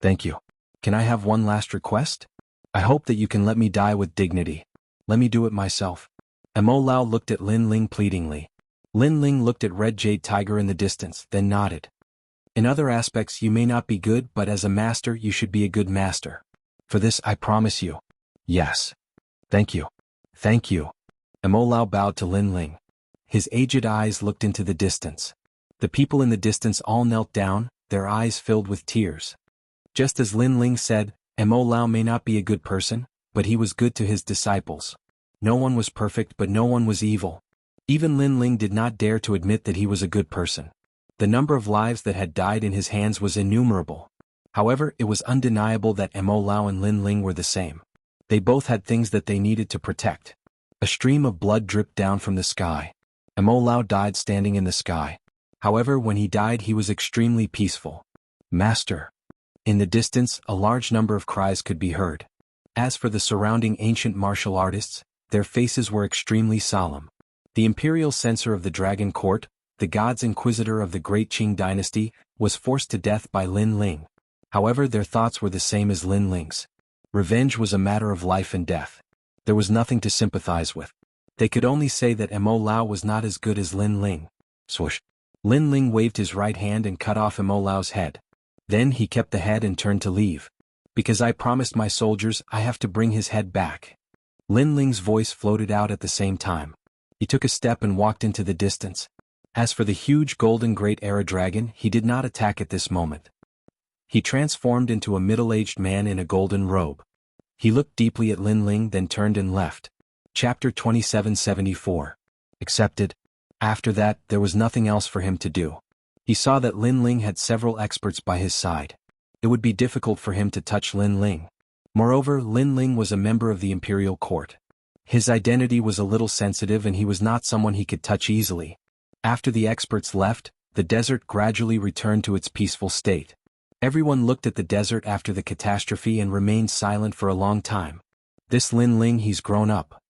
Thank you. Can I have one last request? I hope that you can let me die with dignity. Let me do it myself. Mo Lao looked at Lin Ling pleadingly. Lin Ling looked at Red Jade Tiger in the distance, then nodded. In other aspects you may not be good, but as a master you should be a good master. For this I promise you. Yes. Thank you. Thank you. Mo Lao bowed to Lin Ling. His aged eyes looked into the distance. The people in the distance all knelt down, their eyes filled with tears. Just as Lin Ling said, Mo Lao may not be a good person, but he was good to his disciples. No one was perfect, but no one was evil. Even Lin Ling did not dare to admit that he was a good person. The number of lives that had died in his hands was innumerable. However, it was undeniable that Mo Lao and Lin Ling were the same. They both had things that they needed to protect. A stream of blood dripped down from the sky. Mo Lao died standing in the sky. However, when he died he was extremely peaceful. Master. In the distance, a large number of cries could be heard. As for the surrounding ancient martial artists, their faces were extremely solemn. The imperial censor of the Dragon Court, the God's Inquisitor of the Great Qing dynasty, was forced to death by Lin Ling. However, their thoughts were the same as Lin Ling's. Revenge was a matter of life and death. There was nothing to sympathize with. They could only say that Mo Lao was not as good as Lin Ling. Swoosh. Lin Ling waved his right hand and cut off Mo Lao's head. Then he kept the head and turned to leave. Because I promised my soldiers, I have to bring his head back. Lin Ling's voice floated out at the same time. He took a step and walked into the distance. As for the huge golden Great Era Dragon, he did not attack at this moment. He transformed into a middle-aged man in a golden robe. He looked deeply at Lin Ling, then turned and left. Chapter 2774. Accepted. After that, there was nothing else for him to do. He saw that Lin Ling had several experts by his side. It would be difficult for him to touch Lin Ling. Moreover, Lin Ling was a member of the imperial court. His identity was a little sensitive and he was not someone he could touch easily. After the experts left, the desert gradually returned to its peaceful state. Everyone looked at the desert after the catastrophe and remained silent for a long time. This Lin Ling, he's grown up.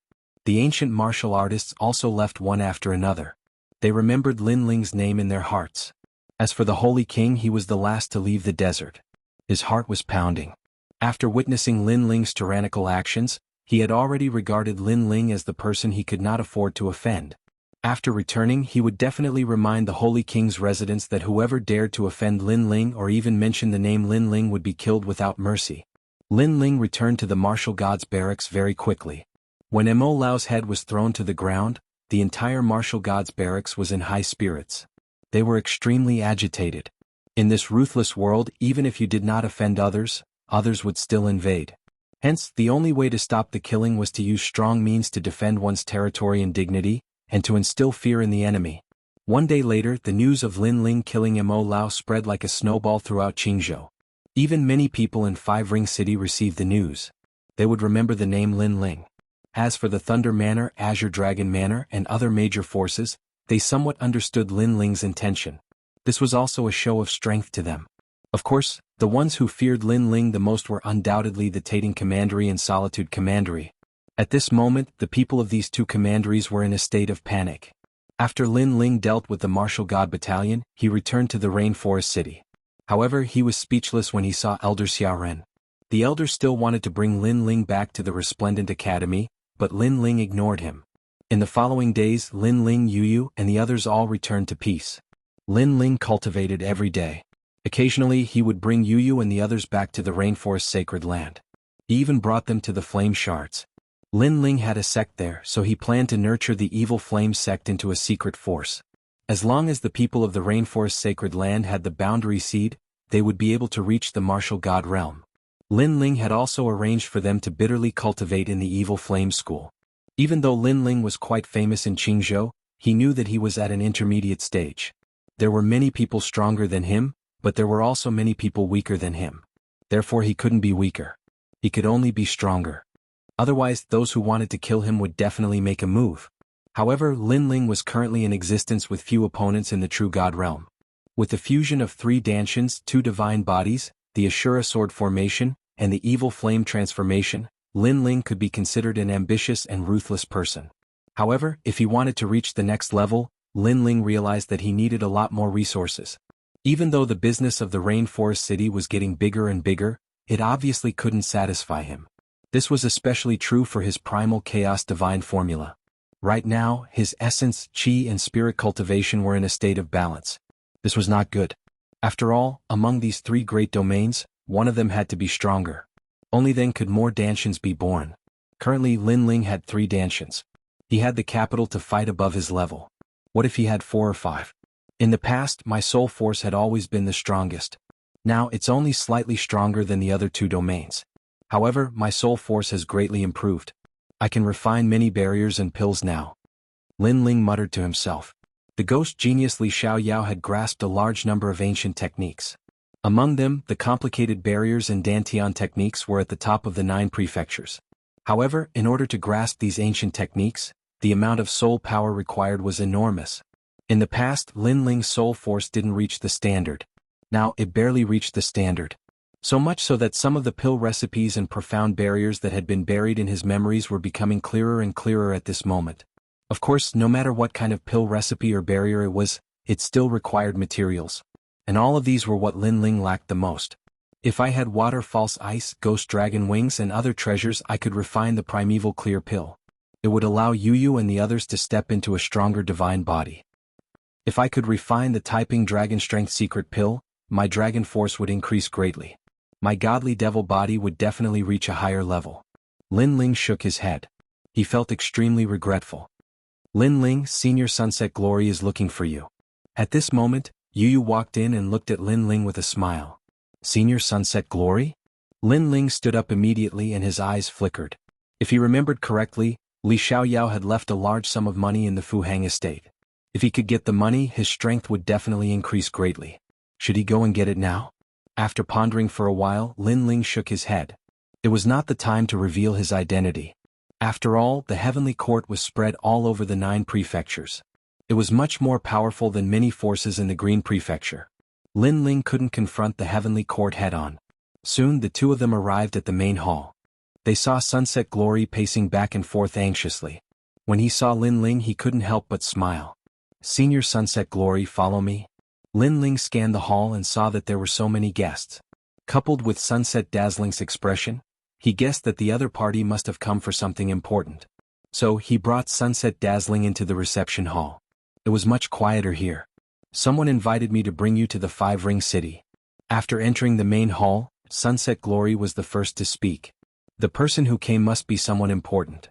The ancient martial artists also left one after another. They remembered Lin Ling's name in their hearts. As for the Holy King, he was the last to leave the desert. His heart was pounding. After witnessing Lin Ling's tyrannical actions, he had already regarded Lin Ling as the person he could not afford to offend. After returning, he would definitely remind the Holy King's residents that whoever dared to offend Lin Ling or even mention the name Lin Ling would be killed without mercy. Lin Ling returned to the martial gods' barracks very quickly. When Mo Lao's head was thrown to the ground, the entire martial gods' barracks was in high spirits. They were extremely agitated. In this ruthless world, even if you did not offend others, others would still invade. Hence, the only way to stop the killing was to use strong means to defend one's territory and dignity, and to instill fear in the enemy. One day later, the news of Lin Ling killing Mo Lao spread like a snowball throughout Jianghu. Even many people in Five Ring City received the news. They would remember the name Lin Ling. As for the Thunder Manor, Azure Dragon Manor, and other major forces, they somewhat understood Lin Ling's intention. This was also a show of strength to them. Of course, the ones who feared Lin Ling the most were undoubtedly the Tating Commandery and Solitude Commandery. At this moment, the people of these two commanderies were in a state of panic. After Lin Ling dealt with the Martial God Battalion, he returned to the Rainforest City. However, he was speechless when he saw Elder Xiaoren. The Elder still wanted to bring Lin Ling back to the Resplendent Academy, but Lin Ling ignored him. In the following days, Lin Ling, Yu, and the others all returned to peace. Lin Ling cultivated every day. Occasionally, he would bring Yu and the others back to the Rainforest Sacred Land. He even brought them to the Flame Shards. Lin Ling had a sect there, so he planned to nurture the evil Flame sect into a secret force. As long as the people of the Rainforest Sacred Land had the boundary seed, they would be able to reach the martial god realm. Lin Ling had also arranged for them to bitterly cultivate in the evil flame school. Even though Lin Ling was quite famous in Qingzhou, he knew that he was at an intermediate stage. There were many people stronger than him, but there were also many people weaker than him. Therefore he couldn't be weaker. He could only be stronger. Otherwise, those who wanted to kill him would definitely make a move. However, Lin Ling was currently in existence with few opponents in the true god realm. With the fusion of 3 Danshians, 2 divine bodies, the Ashura sword formation, and the evil flame transformation, Lin Ling could be considered an ambitious and ruthless person. However, if he wanted to reach the next level, Lin Ling realized that he needed a lot more resources. Even though the business of the Rainforest City was getting bigger and bigger, it obviously couldn't satisfy him. This was especially true for his primal chaos divine formula. Right now, his essence, chi and spirit cultivation were in a state of balance. This was not good. After all, among these 3 great domains, one of them had to be stronger. Only then could more Danshians be born. Currently Lin Ling had 3 Danshians. He had the capital to fight above his level. What if he had 4 or 5? In the past, my soul force had always been the strongest. Now it's only slightly stronger than the other 2 domains. However, my soul force has greatly improved. I can refine many barriers and pills now. Lin Ling muttered to himself. The ghost genius Li Xiaoyao had grasped a large number of ancient techniques. Among them, the complicated barriers and Dantian techniques were at the top of the 9 prefectures. However, in order to grasp these ancient techniques, the amount of soul power required was enormous. In the past, Lin Ling's soul force didn't reach the standard. Now, it barely reached the standard. So much so that some of the pill recipes and profound barriers that had been buried in his memories were becoming clearer and clearer at this moment. Of course, no matter what kind of pill recipe or barrier it was, it still required materials. And all of these were what Lin Ling lacked the most. If I had water, false ice, ghost dragon wings and other treasures, I could refine the primeval clear pill. It would allow Yu and the others to step into a stronger divine body. If I could refine the typing dragon strength secret pill, my dragon force would increase greatly. My godly devil body would definitely reach a higher level. Lin Ling shook his head. He felt extremely regretful. Lin Ling, Senior Sunset Glory is looking for you. At this moment, Yu walked in and looked at Lin Ling with a smile. Senior Sunset Glory? Lin Ling stood up immediately and his eyes flickered. If he remembered correctly, Li Xiaoyao had left a large sum of money in the Fuhang estate. If he could get the money, his strength would definitely increase greatly. Should he go and get it now? After pondering for a while, Lin Ling shook his head. It was not the time to reveal his identity. After all, the heavenly court was spread all over the 9 prefectures. It was much more powerful than many forces in the Green Prefecture. Lin Ling couldn't confront the heavenly court head-on. Soon the 2 of them arrived at the main hall. They saw Sunset Glory pacing back and forth anxiously. When he saw Lin Ling, he couldn't help but smile. Senior Sunset Glory, follow me. Lin Ling scanned the hall and saw that there were so many guests. Coupled with Sunset Dazzling's expression, he guessed that the other party must have come for something important. So he brought Sunset Dazzling into the reception hall. It was much quieter here. Someone invited me to bring you to the 5-ring city. After entering the main hall, Sunset Glory was the first to speak. The person who came must be someone important.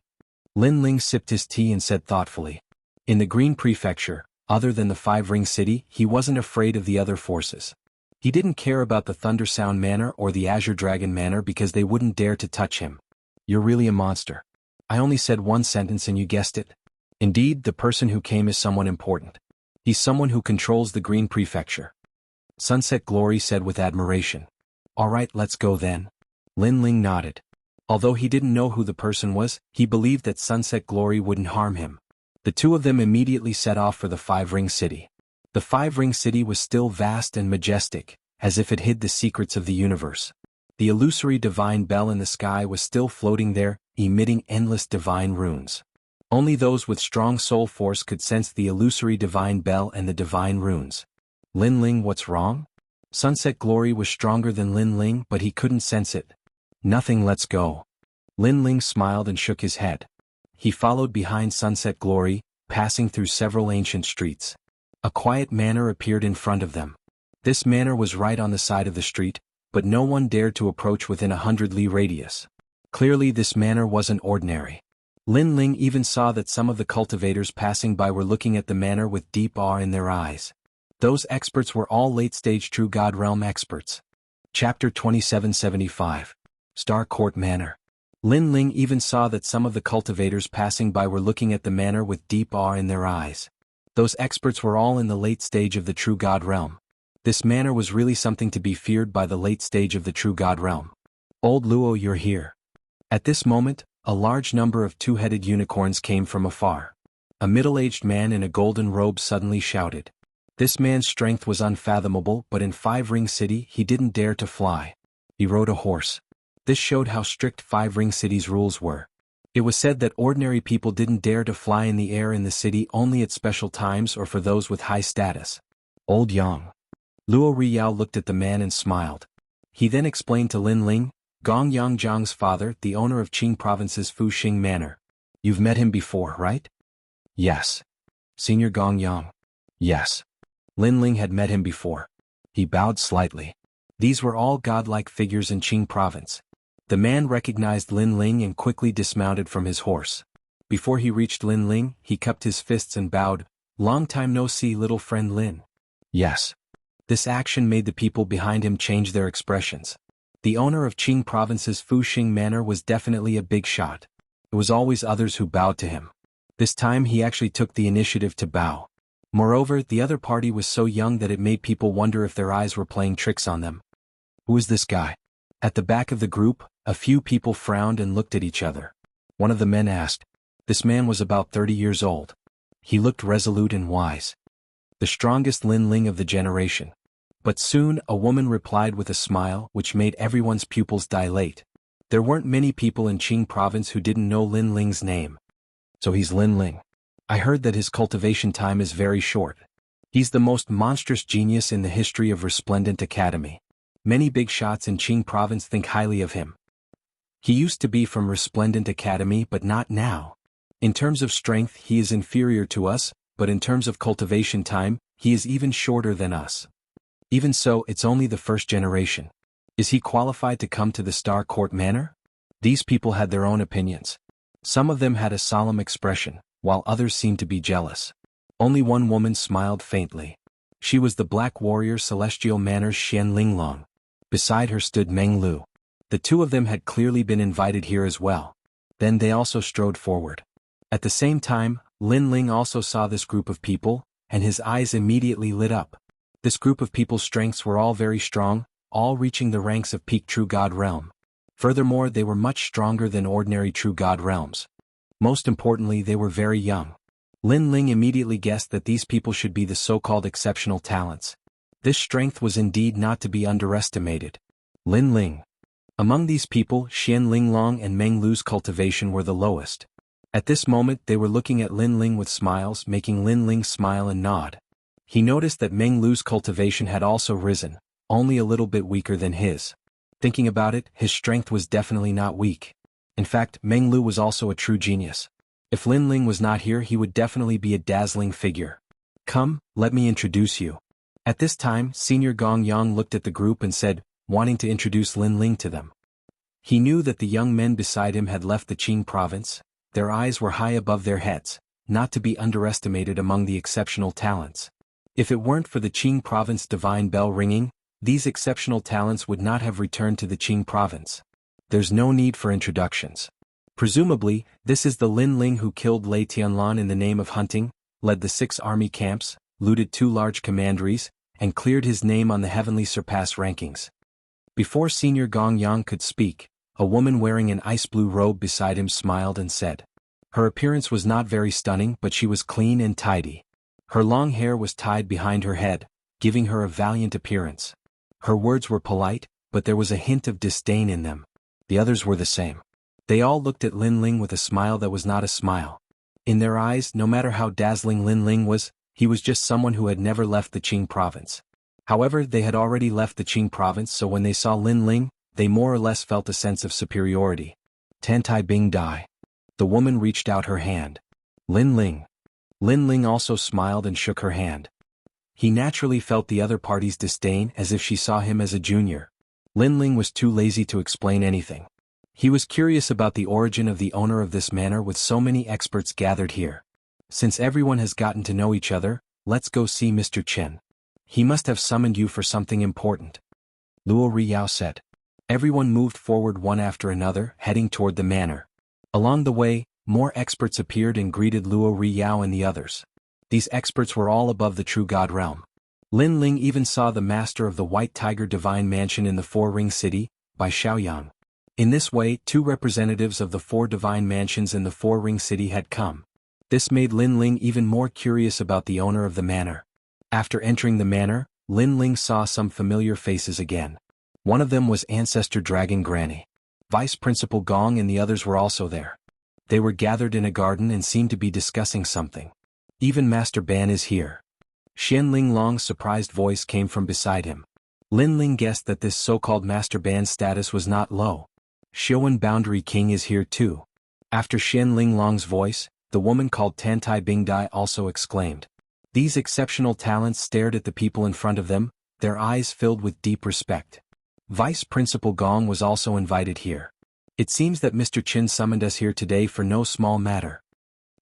Lin Ling sipped his tea and said thoughtfully. In the Green Prefecture, other than the 5-ring city, he wasn't afraid of the other forces. He didn't care about the Thunder Sound Manor or the Azure Dragon Manor because they wouldn't dare to touch him. You're really a monster. I only said one sentence and you guessed it. Indeed, the person who came is someone important. He's someone who controls the Green Prefecture. Sunset Glory said with admiration. All right, let's go then. Lin Ling nodded. Although he didn't know who the person was, he believed that Sunset Glory wouldn't harm him. The 2 of them immediately set off for the 5-ring city. The 5-ring city was still vast and majestic, as if it hid the secrets of the universe. The illusory divine bell in the sky was still floating there, emitting endless divine runes. Only those with strong soul force could sense the illusory divine bell and the divine runes. Lin Ling, what's wrong? Sunset Glory was stronger than Lin Ling, but he couldn't sense it. Nothing, let's go. Lin Ling smiled and shook his head. He followed behind Sunset Glory, passing through several ancient streets. A quiet manor appeared in front of them. This manor was right on the side of the street, but no one dared to approach within 100 li radius. Clearly this manor wasn't ordinary. Lin Ling even saw that some of the cultivators passing by were looking at the manor with deep awe in their eyes. Those experts were all late-stage True God Realm experts. Chapter 2775. Star Court Manor. Lin Ling even saw that some of the cultivators passing by were looking at the manor with deep awe in their eyes. Those experts were all in the late stage of the True God Realm. This manor was really something to be feared by the late stage of the True God Realm. Old Luo, you're here. At this moment, a large number of two-headed unicorns came from afar. A middle-aged man in a golden robe suddenly shouted. This man's strength was unfathomable, but in Five Ring City he didn't dare to fly. He rode a horse. This showed how strict Five Ring City's rules were. It was said that ordinary people didn't dare to fly in the air in the city only at special times or for those with high status. Old Yang. Luo Riyao looked at the man and smiled. He then explained to Lin Ling, Gong Yang Zhang's father, the owner of Qing Province's Fuxing Manor. You've met him before, right? Yes. Senior Gong Yang. Yes. Lin Ling had met him before. He bowed slightly. These were all godlike figures in Qing Province. The man recognized Lin Ling and quickly dismounted from his horse. Before he reached Lin Ling, he cupped his fists and bowed, Long time no see, little friend Lin. Yes. This action made the people behind him change their expressions. The owner of Qing Province's Fuxing Manor was definitely a big shot. It was always others who bowed to him. This time he actually took the initiative to bow. Moreover, the other party was so young that it made people wonder if their eyes were playing tricks on them. Who is this guy? At the back of the group, a few people frowned and looked at each other. One of the men asked. This man was about 30 years old. He looked resolute and wise. The strongest Lin Ling of the generation. But soon a woman replied with a smile which made everyone's pupils dilate. There weren't many people in Qing Province who didn't know Lin Ling's name. So he's Lin Ling. I heard that his cultivation time is very short. He's the most monstrous genius in the history of Resplendent Academy. Many big shots in Qing Province think highly of him. He used to be from Resplendent Academy but not now. In terms of strength he is inferior to us, but in terms of cultivation time, he is even shorter than us. Even so, it's only the first generation. Is he qualified to come to the Star Court Manor? These people had their own opinions. Some of them had a solemn expression, while others seemed to be jealous. Only one woman smiled faintly. She was the Black Warrior Celestial Manor's Xian Linglong. Beside her stood Meng Lu. The two of them had clearly been invited here as well. Then they also strode forward. At the same time, Lin Ling also saw this group of people, and his eyes immediately lit up. This group of people's strengths were all very strong, all reaching the ranks of peak True God Realm. Furthermore, they were much stronger than ordinary True God Realms. Most importantly, they were very young. Lin Ling immediately guessed that these people should be the so-called exceptional talents. This strength was indeed not to be underestimated. Lin Ling. Among these people, Xian Linglong and Meng Lu's cultivation were the lowest. At this moment they were looking at Lin Ling with smiles, making Lin Ling smile and nod. He noticed that Meng Lu's cultivation had also risen, only a little bit weaker than his. Thinking about it, his strength was definitely not weak. In fact, Meng Lu was also a true genius. If Lin Ling was not here, he would definitely be a dazzling figure. Come, let me introduce you. At this time, Senior Gong Yang looked at the group and said, wanting to introduce Lin Ling to them. He knew that the young men beside him had left the Qing province. Their eyes were high above their heads, not to be underestimated among the exceptional talents. If it weren't for the Qing province divine bell ringing, these exceptional talents would not have returned to the Qing province. There's no need for introductions. Presumably, this is the Lin Ling who killed Lei Tianlan in the name of hunting, led the 6 army camps, looted 2 large commanderies, and cleared his name on the heavenly surpass rankings. Before Senior Gong Yang could speak, a woman wearing an ice blue robe beside him smiled and said. Her appearance was not very stunning, but she was clean and tidy. Her long hair was tied behind her head, giving her a valiant appearance. Her words were polite, but there was a hint of disdain in them. The others were the same. They all looked at Lin Ling with a smile that was not a smile. In their eyes, no matter how dazzling Lin Ling was, he was just someone who had never left the Qing province. However, they had already left the Qing province, so when they saw Lin Ling, they more or less felt a sense of superiority. Tantai Bing Dai. The woman reached out her hand. Lin Ling. Lin Ling also smiled and shook her hand. He naturally felt the other party's disdain as if she saw him as a junior. Lin Ling was too lazy to explain anything. He was curious about the origin of the owner of this manor with so many experts gathered here. Since everyone has gotten to know each other, let's go see Mr. Chen. He must have summoned you for something important. Luo Riyao said. Everyone moved forward one after another, heading toward the manor. Along the way, more experts appeared and greeted Luo Riyao and the others. These experts were all above the true God realm. Lin Ling even saw the master of the White Tiger Divine Mansion in the Four-Ring City, by Xiaoyang. In this way, 2 representatives of the 4 divine mansions in the Four-Ring City had come. This made Lin Ling even more curious about the owner of the manor. After entering the manor, Lin Ling saw some familiar faces again. One of them was Ancestor Dragon Granny. Vice Principal Gong and the others were also there. They were gathered in a garden and seemed to be discussing something. Even Master Ban is here. Xian Ling Long's surprised voice came from beside him. Lin Ling guessed that this so-called Master Ban's status was not low. Xiuan Boundary King is here too. After Xian Ling Long's voice, the woman called Tantai Bingdai also exclaimed. These exceptional talents stared at the people in front of them, their eyes filled with deep respect. Vice Principal Gong was also invited here. It seems that Mr. Qin summoned us here today for no small matter.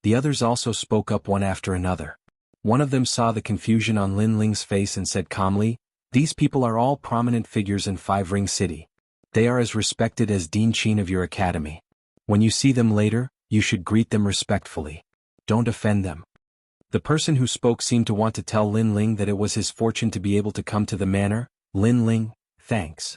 The others also spoke up one after another. One of them saw the confusion on Lin Ling's face and said calmly, "These people are all prominent figures in Five-Ring City. They are as respected as Dean Qin of your academy. When you see them later, you should greet them respectfully. Don't offend them." The person who spoke seemed to want to tell Lin Ling that it was his fortune to be able to come to the manor. Lin Ling, thanks.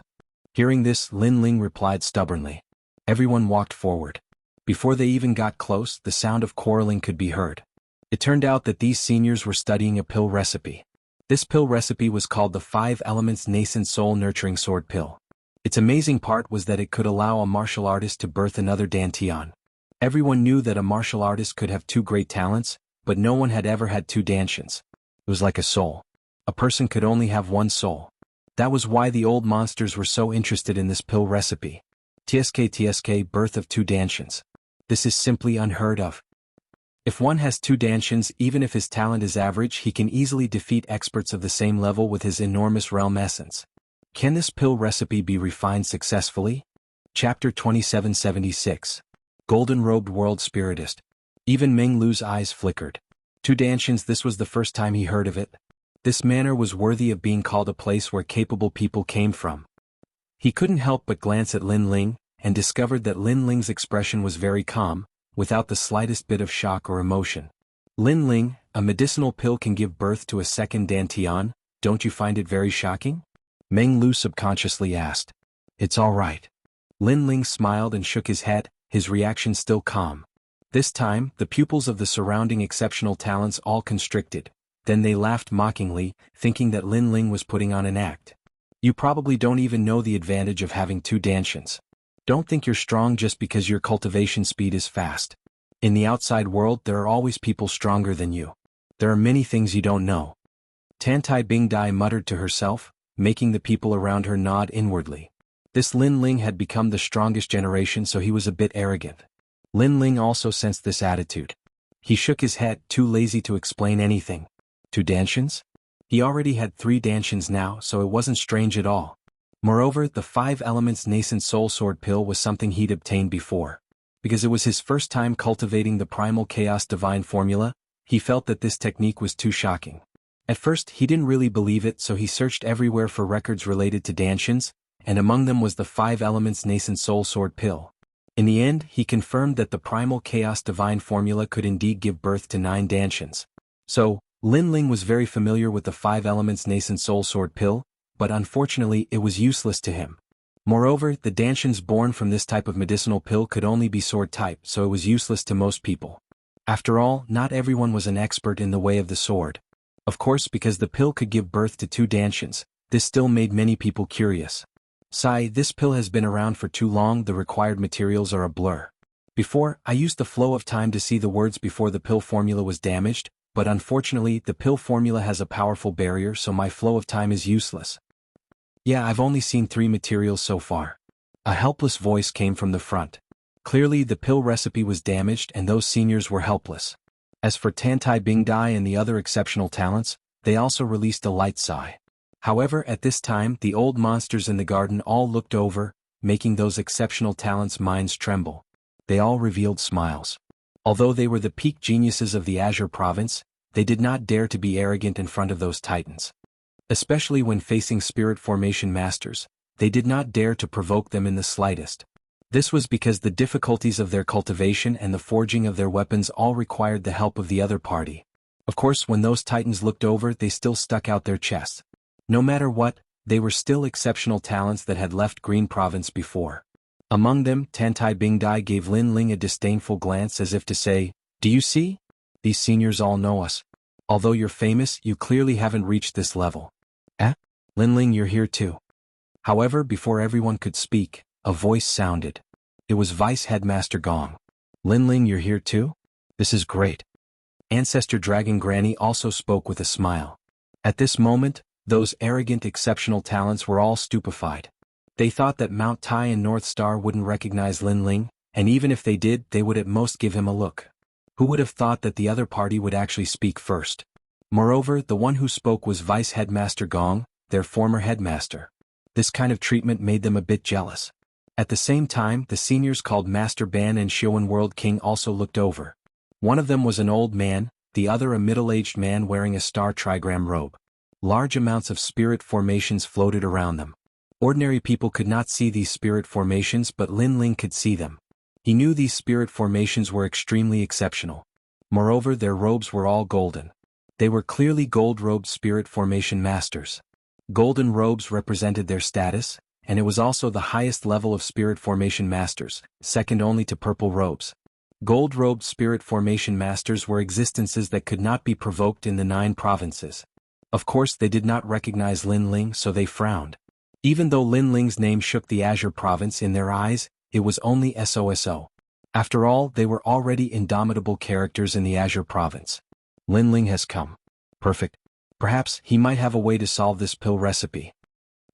Hearing this, Lin Ling replied stubbornly. Everyone walked forward. Before they even got close, the sound of quarreling could be heard. It turned out that these seniors were studying a pill recipe. This pill recipe was called the 5 Elements Nascent Soul Nurturing Sword Pill. Its amazing part was that it could allow a martial artist to birth another Dantian. Everyone knew that a martial artist could have 2 great talents, but no one had ever had 2 Dantians. It was like a soul. A person could only have 1 soul. That was why the old monsters were so interested in this pill recipe. TSK birth of 2 Dantians. This is simply unheard of. If one has 2 Dantians, even if his talent is average, he can easily defeat experts of the same level with his enormous realm essence. Can this pill recipe be refined successfully? Chapter 2776. Golden-robed world spiritist. Even Meng Lu's eyes flickered. 2 Dantians, this was the first time he heard of it. This manor was worthy of being called a place where capable people came from. He couldn't help but glance at Lin Ling, and discovered that Lin Ling's expression was very calm, without the slightest bit of shock or emotion. Lin Ling, a medicinal pill can give birth to a second Dantian, don't you find it very shocking? Meng Lu subconsciously asked. It's all right. Lin Ling smiled and shook his head, his reaction still calm. This time, the pupils of the surrounding exceptional talents all constricted. Then they laughed mockingly, thinking that Lin Ling was putting on an act. You probably don't even know the advantage of having 2 Dantians. Don't think you're strong just because your cultivation speed is fast. In the outside world, there are always people stronger than you. There are many things you don't know. Tantai Bingdai muttered to herself, making the people around her nod inwardly. This Lin Ling had become the strongest generation, so he was a bit arrogant. Lin Ling also sensed this attitude. He shook his head, too lazy to explain anything. 2 Dantians? He already had 3 Dantians now, so it wasn't strange at all. Moreover, the 5 Elements Nascent Soul Sword Pill was something he'd obtained before. Because it was his first time cultivating the Primal Chaos Divine Formula, he felt that this technique was too shocking. At first, he didn't really believe it, so he searched everywhere for records related to Dantians, and among them was the 5 Elements Nascent Soul Sword Pill. In the end, he confirmed that the Primal Chaos Divine Formula could indeed give birth to 9 Dantians. So, Lin Ling was very familiar with the 5 Elements Nascent Soul Sword Pill, but unfortunately it was useless to him. Moreover, the Dantians born from this type of medicinal pill could only be sword type, so it was useless to most people. After all, not everyone was an expert in the way of the sword. Of course, because the pill could give birth to 2 Dantians, this still made many people curious. This pill has been around for too long, the required materials are a blur. Before, I used the flow of time to see the words before the pill formula was damaged, but unfortunately the pill formula has a powerful barrier, so my flow of time is useless. Yeah, I've only seen 3 materials so far. A helpless voice came from the front. Clearly the pill recipe was damaged and those seniors were helpless. As for Tantai Bingdai and the other exceptional talents, they also released a light sigh. However, at this time the old monsters in the garden all looked over, making those exceptional talents' minds tremble. They all revealed smiles. Although they were the peak geniuses of the Azure province, they did not dare to be arrogant in front of those titans. Especially when facing spirit formation masters, they did not dare to provoke them in the slightest. This was because the difficulties of their cultivation and the forging of their weapons all required the help of the other party. Of course, when those titans looked over, they still stuck out their chests. No matter what, they were still exceptional talents that had left Green Province before. Among them, Tantai Bingdai gave Lin Ling a disdainful glance as if to say, "Do you see? These seniors all know us. Although you're famous, you clearly haven't reached this level." "Eh? Lin Ling, you're here too." However, before everyone could speak, a voice sounded. It was Vice Headmaster Gong. "Lin Ling, you're here too? This is great." Ancestor Dragon Granny also spoke with a smile. At this moment, those arrogant exceptional talents were all stupefied. They thought that Mount Tai and North Star wouldn't recognize Lin Ling, and even if they did, they would at most give him a look. Who would have thought that the other party would actually speak first? Moreover, the one who spoke was Vice Headmaster Gong, their former headmaster. This kind of treatment made them a bit jealous. At the same time, the seniors called Master Ban and Xiaowen World King also looked over. One of them was an old man, the other a middle-aged man wearing a star trigram robe. Large amounts of spirit formations floated around them. Ordinary people could not see these spirit formations, but Lin Ling could see them. He knew these spirit formations were extremely exceptional. Moreover, their robes were all golden. They were clearly gold-robed spirit formation masters. Golden robes represented their status, and it was also the highest level of spirit formation masters, second only to purple robes. Gold-robed spirit formation masters were existences that could not be provoked in the 9 provinces. Of course, they did not recognize Lin Ling, so they frowned. Even though Lin Ling's name shook the Azure Province in their eyes, it was only SOSO. After all, they were already indomitable characters in the Azure Province. Lin Ling has come. Perfect. Perhaps he might have a way to solve this pill recipe.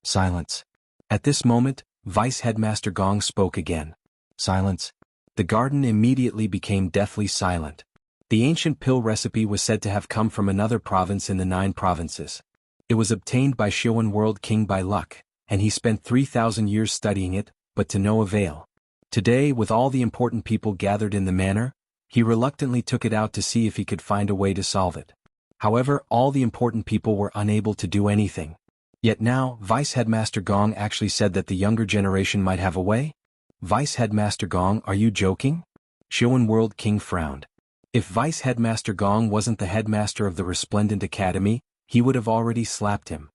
Silence. At this moment, Vice Headmaster Gong spoke again. Silence. The garden immediately became deathly silent. The ancient pill recipe was said to have come from another province in the 9 provinces. It was obtained by Xiaowen World King by luck, and he spent 3,000 years studying it, but to no avail. Today, with all the important people gathered in the manor, he reluctantly took it out to see if he could find a way to solve it. However, all the important people were unable to do anything. Yet now, Vice Headmaster Gong actually said that the younger generation might have a way? Vice Headmaster Gong, are you joking? Xiaowen World King frowned. If Vice Headmaster Gong wasn't the headmaster of the Resplendent Academy, he would have already slapped him.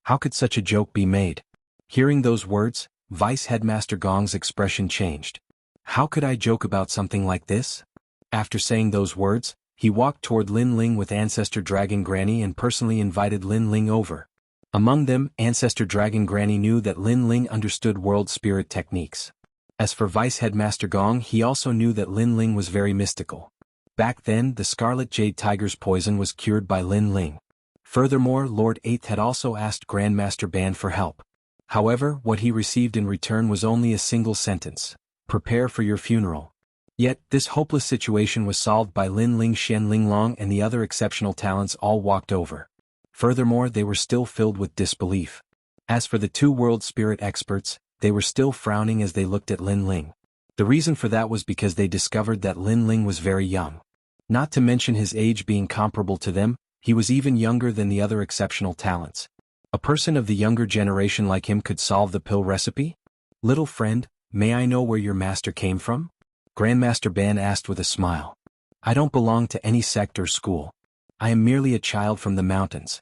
How could such a joke be made? Hearing those words, Vice Headmaster Gong's expression changed. How could I joke about something like this? After saying those words, he walked toward Lin Ling with Ancestor Dragon Granny and personally invited Lin Ling over. Among them, Ancestor Dragon Granny knew that Lin Ling understood world spirit techniques. As for Vice Headmaster Gong, he also knew that Lin Ling was very mystical. Back then, the Scarlet Jade Tiger's poison was cured by Lin Ling. Furthermore, Lord Eighth had also asked Grandmaster Ban for help. However, what he received in return was only a single sentence: prepare for your funeral. Yet, this hopeless situation was solved by Lin Ling, Xian Linglong and the other exceptional talents all walked over. Furthermore, they were still filled with disbelief. As for the 2 world spirit experts, they were still frowning as they looked at Lin Ling. The reason for that was because they discovered that Lin Ling was very young. Not to mention his age being comparable to them, he was even younger than the other exceptional talents. A person of the younger generation like him could solve the pill recipe? Little friend, may I know where your master came from? Grandmaster Ban asked with a smile. I don't belong to any sect or school. I am merely a child from the mountains.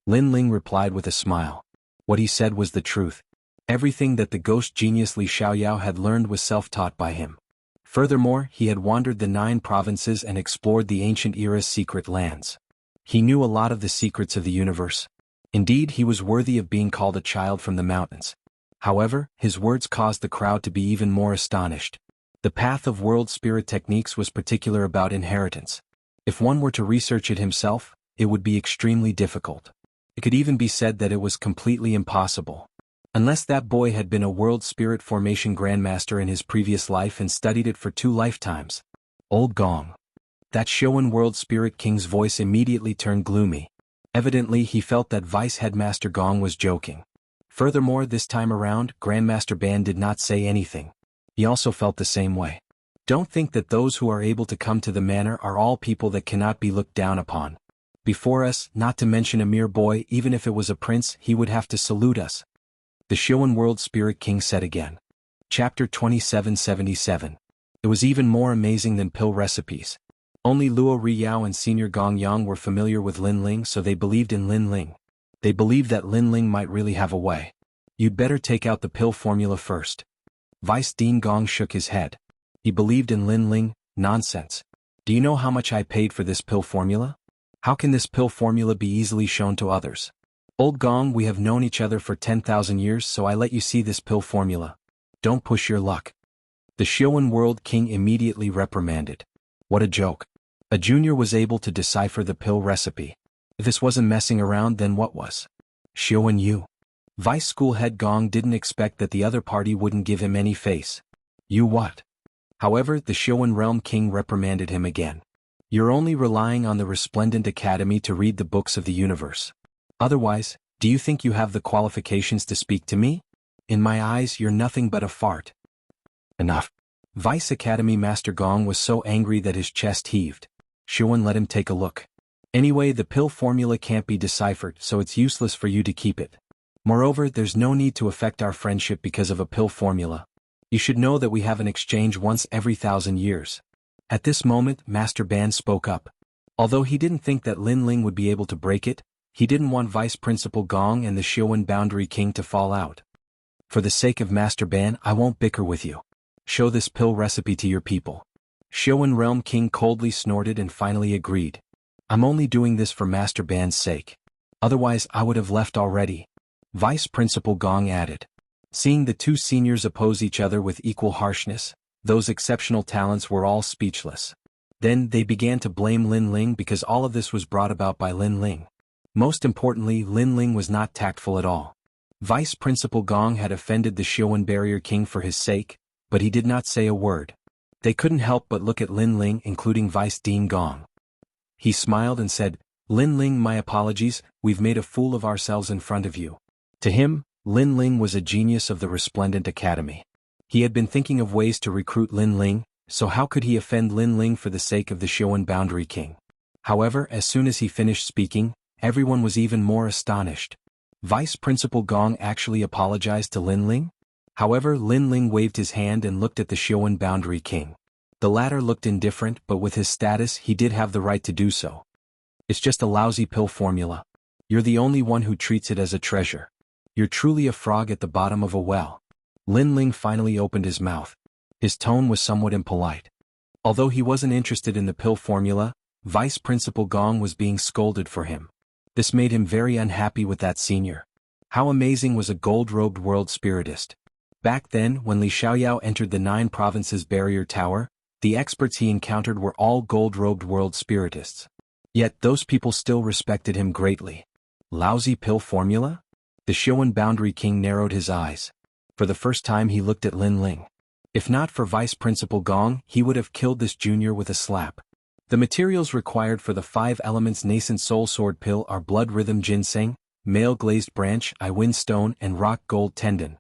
Lin Ling replied with a smile. What he said was the truth. Everything that the ghost genius Li Xiaoyao had learned was self-taught by him. Furthermore, he had wandered the 9 provinces and explored the ancient era's secret lands. He knew a lot of the secrets of the universe. Indeed, he was worthy of being called a child from the mountains. However, his words caused the crowd to be even more astonished. The path of world spirit techniques was particular about inheritance. If one were to research it himself, it would be extremely difficult. It could even be said that it was completely impossible. Unless that boy had been a world spirit formation grandmaster in his previous life and studied it for 2 lifetimes. Old Gong. That Xiaowen World Spirit King's voice immediately turned gloomy. Evidently, he felt that Vice Headmaster Gong was joking. Furthermore, this time around, Grandmaster Ban did not say anything. He also felt the same way. Don't think that those who are able to come to the manor are all people that cannot be looked down upon. Before us, not to mention a mere boy, even if it was a prince, he would have to salute us. The Xiuan World Spirit King said again. Chapter 2777. It was even more amazing than pill recipes. Only Luo Riyao and Senior Gong Yang were familiar with Lin Ling, so they believed in Lin Ling. They believed that Lin Ling might really have a way. You'd better take out the pill formula first. Vice Dean Gong shook his head. He believed in Lin Ling. Nonsense. Do you know how much I paid for this pill formula? How can this pill formula be easily shown to others? Old Gong, we have known each other for 10,000 years, so I let you see this pill formula. Don't push your luck. The Xiuan World King immediately reprimanded. What a joke. A junior was able to decipher the pill recipe. If this wasn't messing around, then what was? Xiuan Yu. Vice School Head Gong didn't expect that the other party wouldn't give him any face. You what? However, the Xiuan Realm King reprimanded him again. You're only relying on the Resplendent Academy to read the books of the universe. Otherwise, do you think you have the qualifications to speak to me? In my eyes, you're nothing but a fart. Enough. Vice Academy Master Gong was so angry that his chest heaved. Xiuan let him take a look. Anyway, the pill formula can't be deciphered, so it's useless for you to keep it. Moreover, there's no need to affect our friendship because of a pill formula. You should know that we have an exchange once every 1,000 years. At this moment, Master Ban spoke up. Although he didn't think that Lin Ling would be able to break it, he didn't want Vice Principal Gong and the Xiuan Boundary King to fall out. For the sake of Master Ban, I won't bicker with you. Show this pill recipe to your people. Xiuan Realm King coldly snorted and finally agreed. I'm only doing this for Master Ban's sake. Otherwise I would have left already. Vice Principal Gong added. Seeing the two seniors oppose each other with equal harshness, those exceptional talents were all speechless. Then they began to blame Lin Ling because all of this was brought about by Lin Ling. Most importantly, Lin Ling was not tactful at all. Vice Principal Gong had offended the Xiuan Barrier King for his sake, but he did not say a word. They couldn't help but look at Lin Ling, including Vice Dean Gong. He smiled and said, Lin Ling, my apologies, we've made a fool of ourselves in front of you. To him, Lin Ling was a genius of the Resplendent Academy. He had been thinking of ways to recruit Lin Ling, so how could he offend Lin Ling for the sake of the Xiuan Boundary King? However, as soon as he finished speaking, everyone was even more astonished. Vice Principal Gong actually apologized to Lin Ling? However, Lin Ling waved his hand and looked at the Xiuan Boundary King. The latter looked indifferent, but with his status he did have the right to do so. It's just a lousy pill formula. You're the only one who treats it as a treasure. You're truly a frog at the bottom of a well. Lin Ling finally opened his mouth. His tone was somewhat impolite. Although he wasn't interested in the pill formula, Vice Principal Gong was being scolded for him. This made him very unhappy with that senior. How amazing was a gold-robed world spiritist. Back then, when Li Xiaoyao entered the 9 provinces barrier tower, the experts he encountered were all gold-robed world spiritists. Yet those people still respected him greatly. Lousy pill formula? The Xiuan Boundary King narrowed his eyes. For the first time he looked at Lin Ling. If not for Vice Principal Gong, he would have killed this junior with a slap. The materials required for the 5 elements nascent soul sword pill are blood rhythm ginseng, male glazed branch, I-wind stone, and rock gold tendon.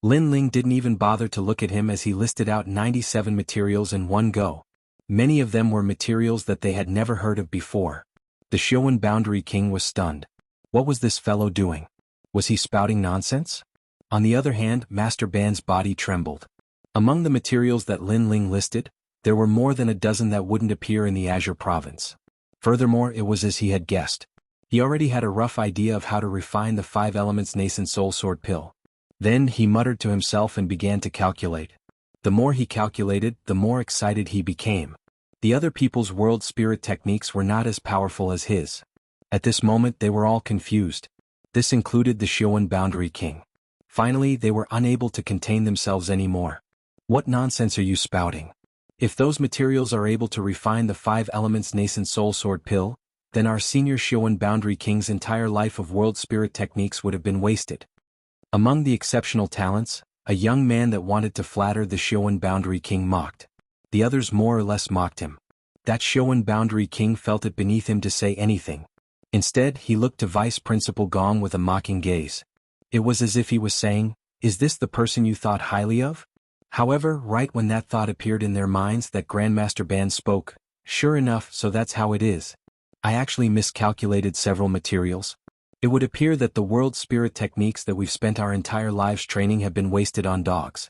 Lin Ling didn't even bother to look at him as he listed out 97 materials in one go. Many of them were materials that they had never heard of before. The Xiuan Boundary King was stunned. What was this fellow doing? Was he spouting nonsense? On the other hand, Master Ban's body trembled. Among the materials that Lin Ling listed, there were more than a dozen that wouldn't appear in the Azure Province. Furthermore, it was as he had guessed. He already had a rough idea of how to refine the 5 elements nascent soul sword pill. Then he muttered to himself and began to calculate. The more he calculated, the more excited he became. The other people's world spirit techniques were not as powerful as his. At this moment they were all confused. This included the Xiuan Boundary King. Finally, they were unable to contain themselves anymore. What nonsense are you spouting? If those materials are able to refine the 5 elements nascent soul sword pill, then our senior Xiuan Boundary King's entire life of world spirit techniques would have been wasted. Among the exceptional talents, a young man that wanted to flatter the Xiuan Boundary King mocked. The others more or less mocked him. That Xiuan Boundary King felt it beneath him to say anything. Instead, he looked to Vice Principal Gong with a mocking gaze. It was as if he was saying, "Is this the person you thought highly of?" However, right when that thought appeared in their minds, that Grandmaster Ban spoke. Sure enough, so that's how it is. I actually miscalculated several materials. It would appear that the world spirit techniques that we've spent our entire lives training have been wasted on dogs.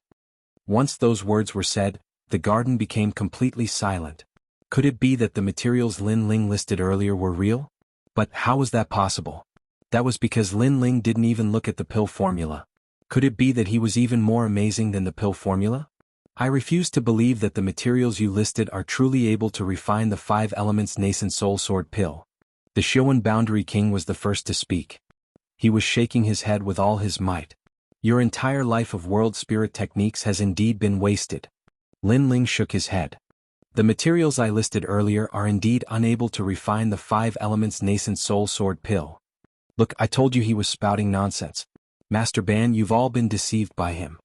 Once those words were said, the garden became completely silent. Could it be that the materials Lin Ling listed earlier were real? But how was that possible? That was because Lin Ling didn't even look at the pill formula. Could it be that he was even more amazing than the pill formula? I refuse to believe that the materials you listed are truly able to refine the 5 elements nascent soul sword pill. The Xiuan Boundary King was the first to speak. He was shaking his head with all his might. Your entire life of world spirit techniques has indeed been wasted. Lin Ling shook his head. The materials I listed earlier are indeed unable to refine the 5 elements nascent soul sword pill. Look, I told you he was spouting nonsense. Master Ban, you've all been deceived by him.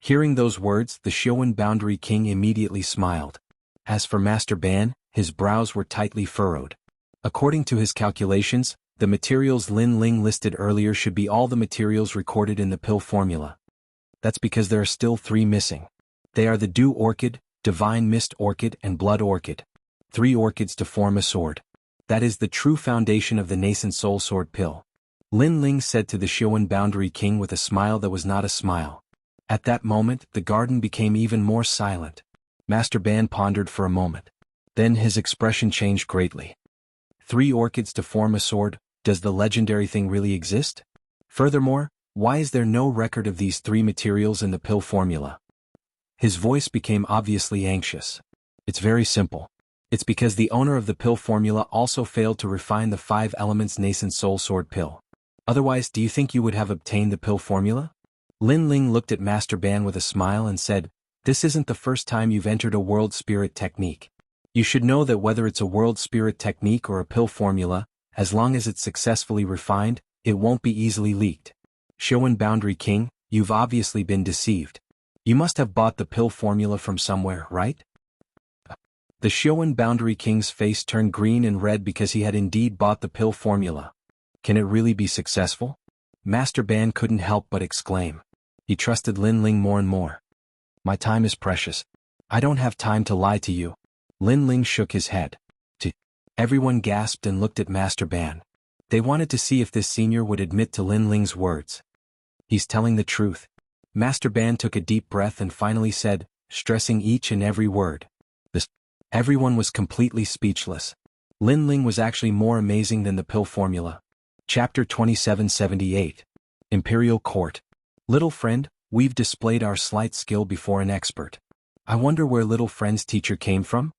Hearing those words, the Xiuan Boundary King immediately smiled. As for Master Ban, his brows were tightly furrowed. According to his calculations, the materials Lin Ling listed earlier should be all the materials recorded in the pill formula. That's because there are still 3 missing. They are the Dew Orchid, Divine Mist Orchid and Blood Orchid. 3 orchids to form a sword. That is the true foundation of the nascent soul sword pill. Lin Ling said to the Xiuan Boundary King with a smile that was not a smile. At that moment, the garden became even more silent. Master Ban pondered for a moment. Then his expression changed greatly. 3 orchids to form a sword, does the legendary thing really exist? Furthermore, why is there no record of these 3 materials in the pill formula? His voice became obviously anxious. It's very simple. It's because the owner of the pill formula also failed to refine the 5 elements nascent soul sword pill. Otherwise, do you think you would have obtained the pill formula? Lin Ling looked at Master Ban with a smile and said, "This isn't the first time you've entered a world spirit technique. You should know that whether it's a world spirit technique or a pill formula, as long as it's successfully refined, it won't be easily leaked. Xiuan Boundary King, you've obviously been deceived. You must have bought the pill formula from somewhere, right?" The Xiuan Boundary King's face turned green and red because he had indeed bought the pill formula. Can it really be successful? Master Ban couldn't help but exclaim. He trusted Lin Ling more and more. My time is precious. I don't have time to lie to you. Lin Ling shook his head. Everyone gasped and looked at Master Ban. They wanted to see if this senior would admit to Lin Ling's words. He's telling the truth. Master Ban took a deep breath and finally said, stressing each and every word. Everyone was completely speechless. Lin Ling was actually more amazing than the pill formula. Chapter 2778. Imperial Court. Little friend, we've displayed our slight skill before an expert. I wonder where little friend's teacher came from?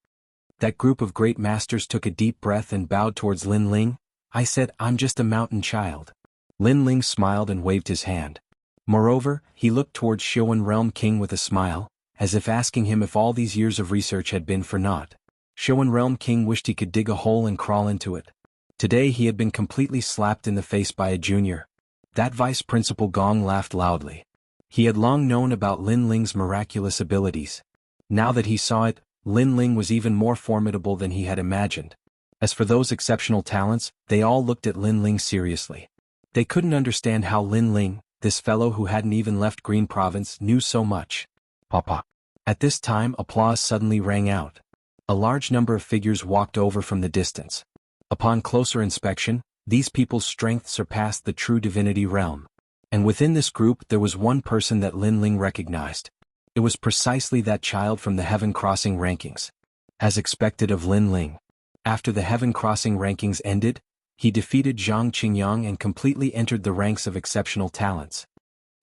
That group of great masters took a deep breath and bowed towards Lin Ling. I said, I'm just a mountain child. Lin Ling smiled and waved his hand. Moreover, he looked towards Xiuan Realm King with a smile, as if asking him if all these years of research had been for naught. Xiuan Realm King wished he could dig a hole and crawl into it. Today he had been completely slapped in the face by a junior. That Vice Principal Gong laughed loudly. He had long known about Lin Ling's miraculous abilities. Now that he saw it, Lin Ling was even more formidable than he had imagined. As for those exceptional talents, they all looked at Lin Ling seriously. They couldn't understand how Lin Ling, this fellow who hadn't even left Green Province, knew so much. Papa. At this time, applause suddenly rang out. A large number of figures walked over from the distance. Upon closer inspection, these people's strength surpassed the true divinity realm. And within this group there was one person that Lin Ling recognized. It was precisely that child from the Heaven Crossing rankings. As expected of Lin Ling. After the Heaven Crossing rankings ended, he defeated Zhang Qingyang and completely entered the ranks of exceptional talents.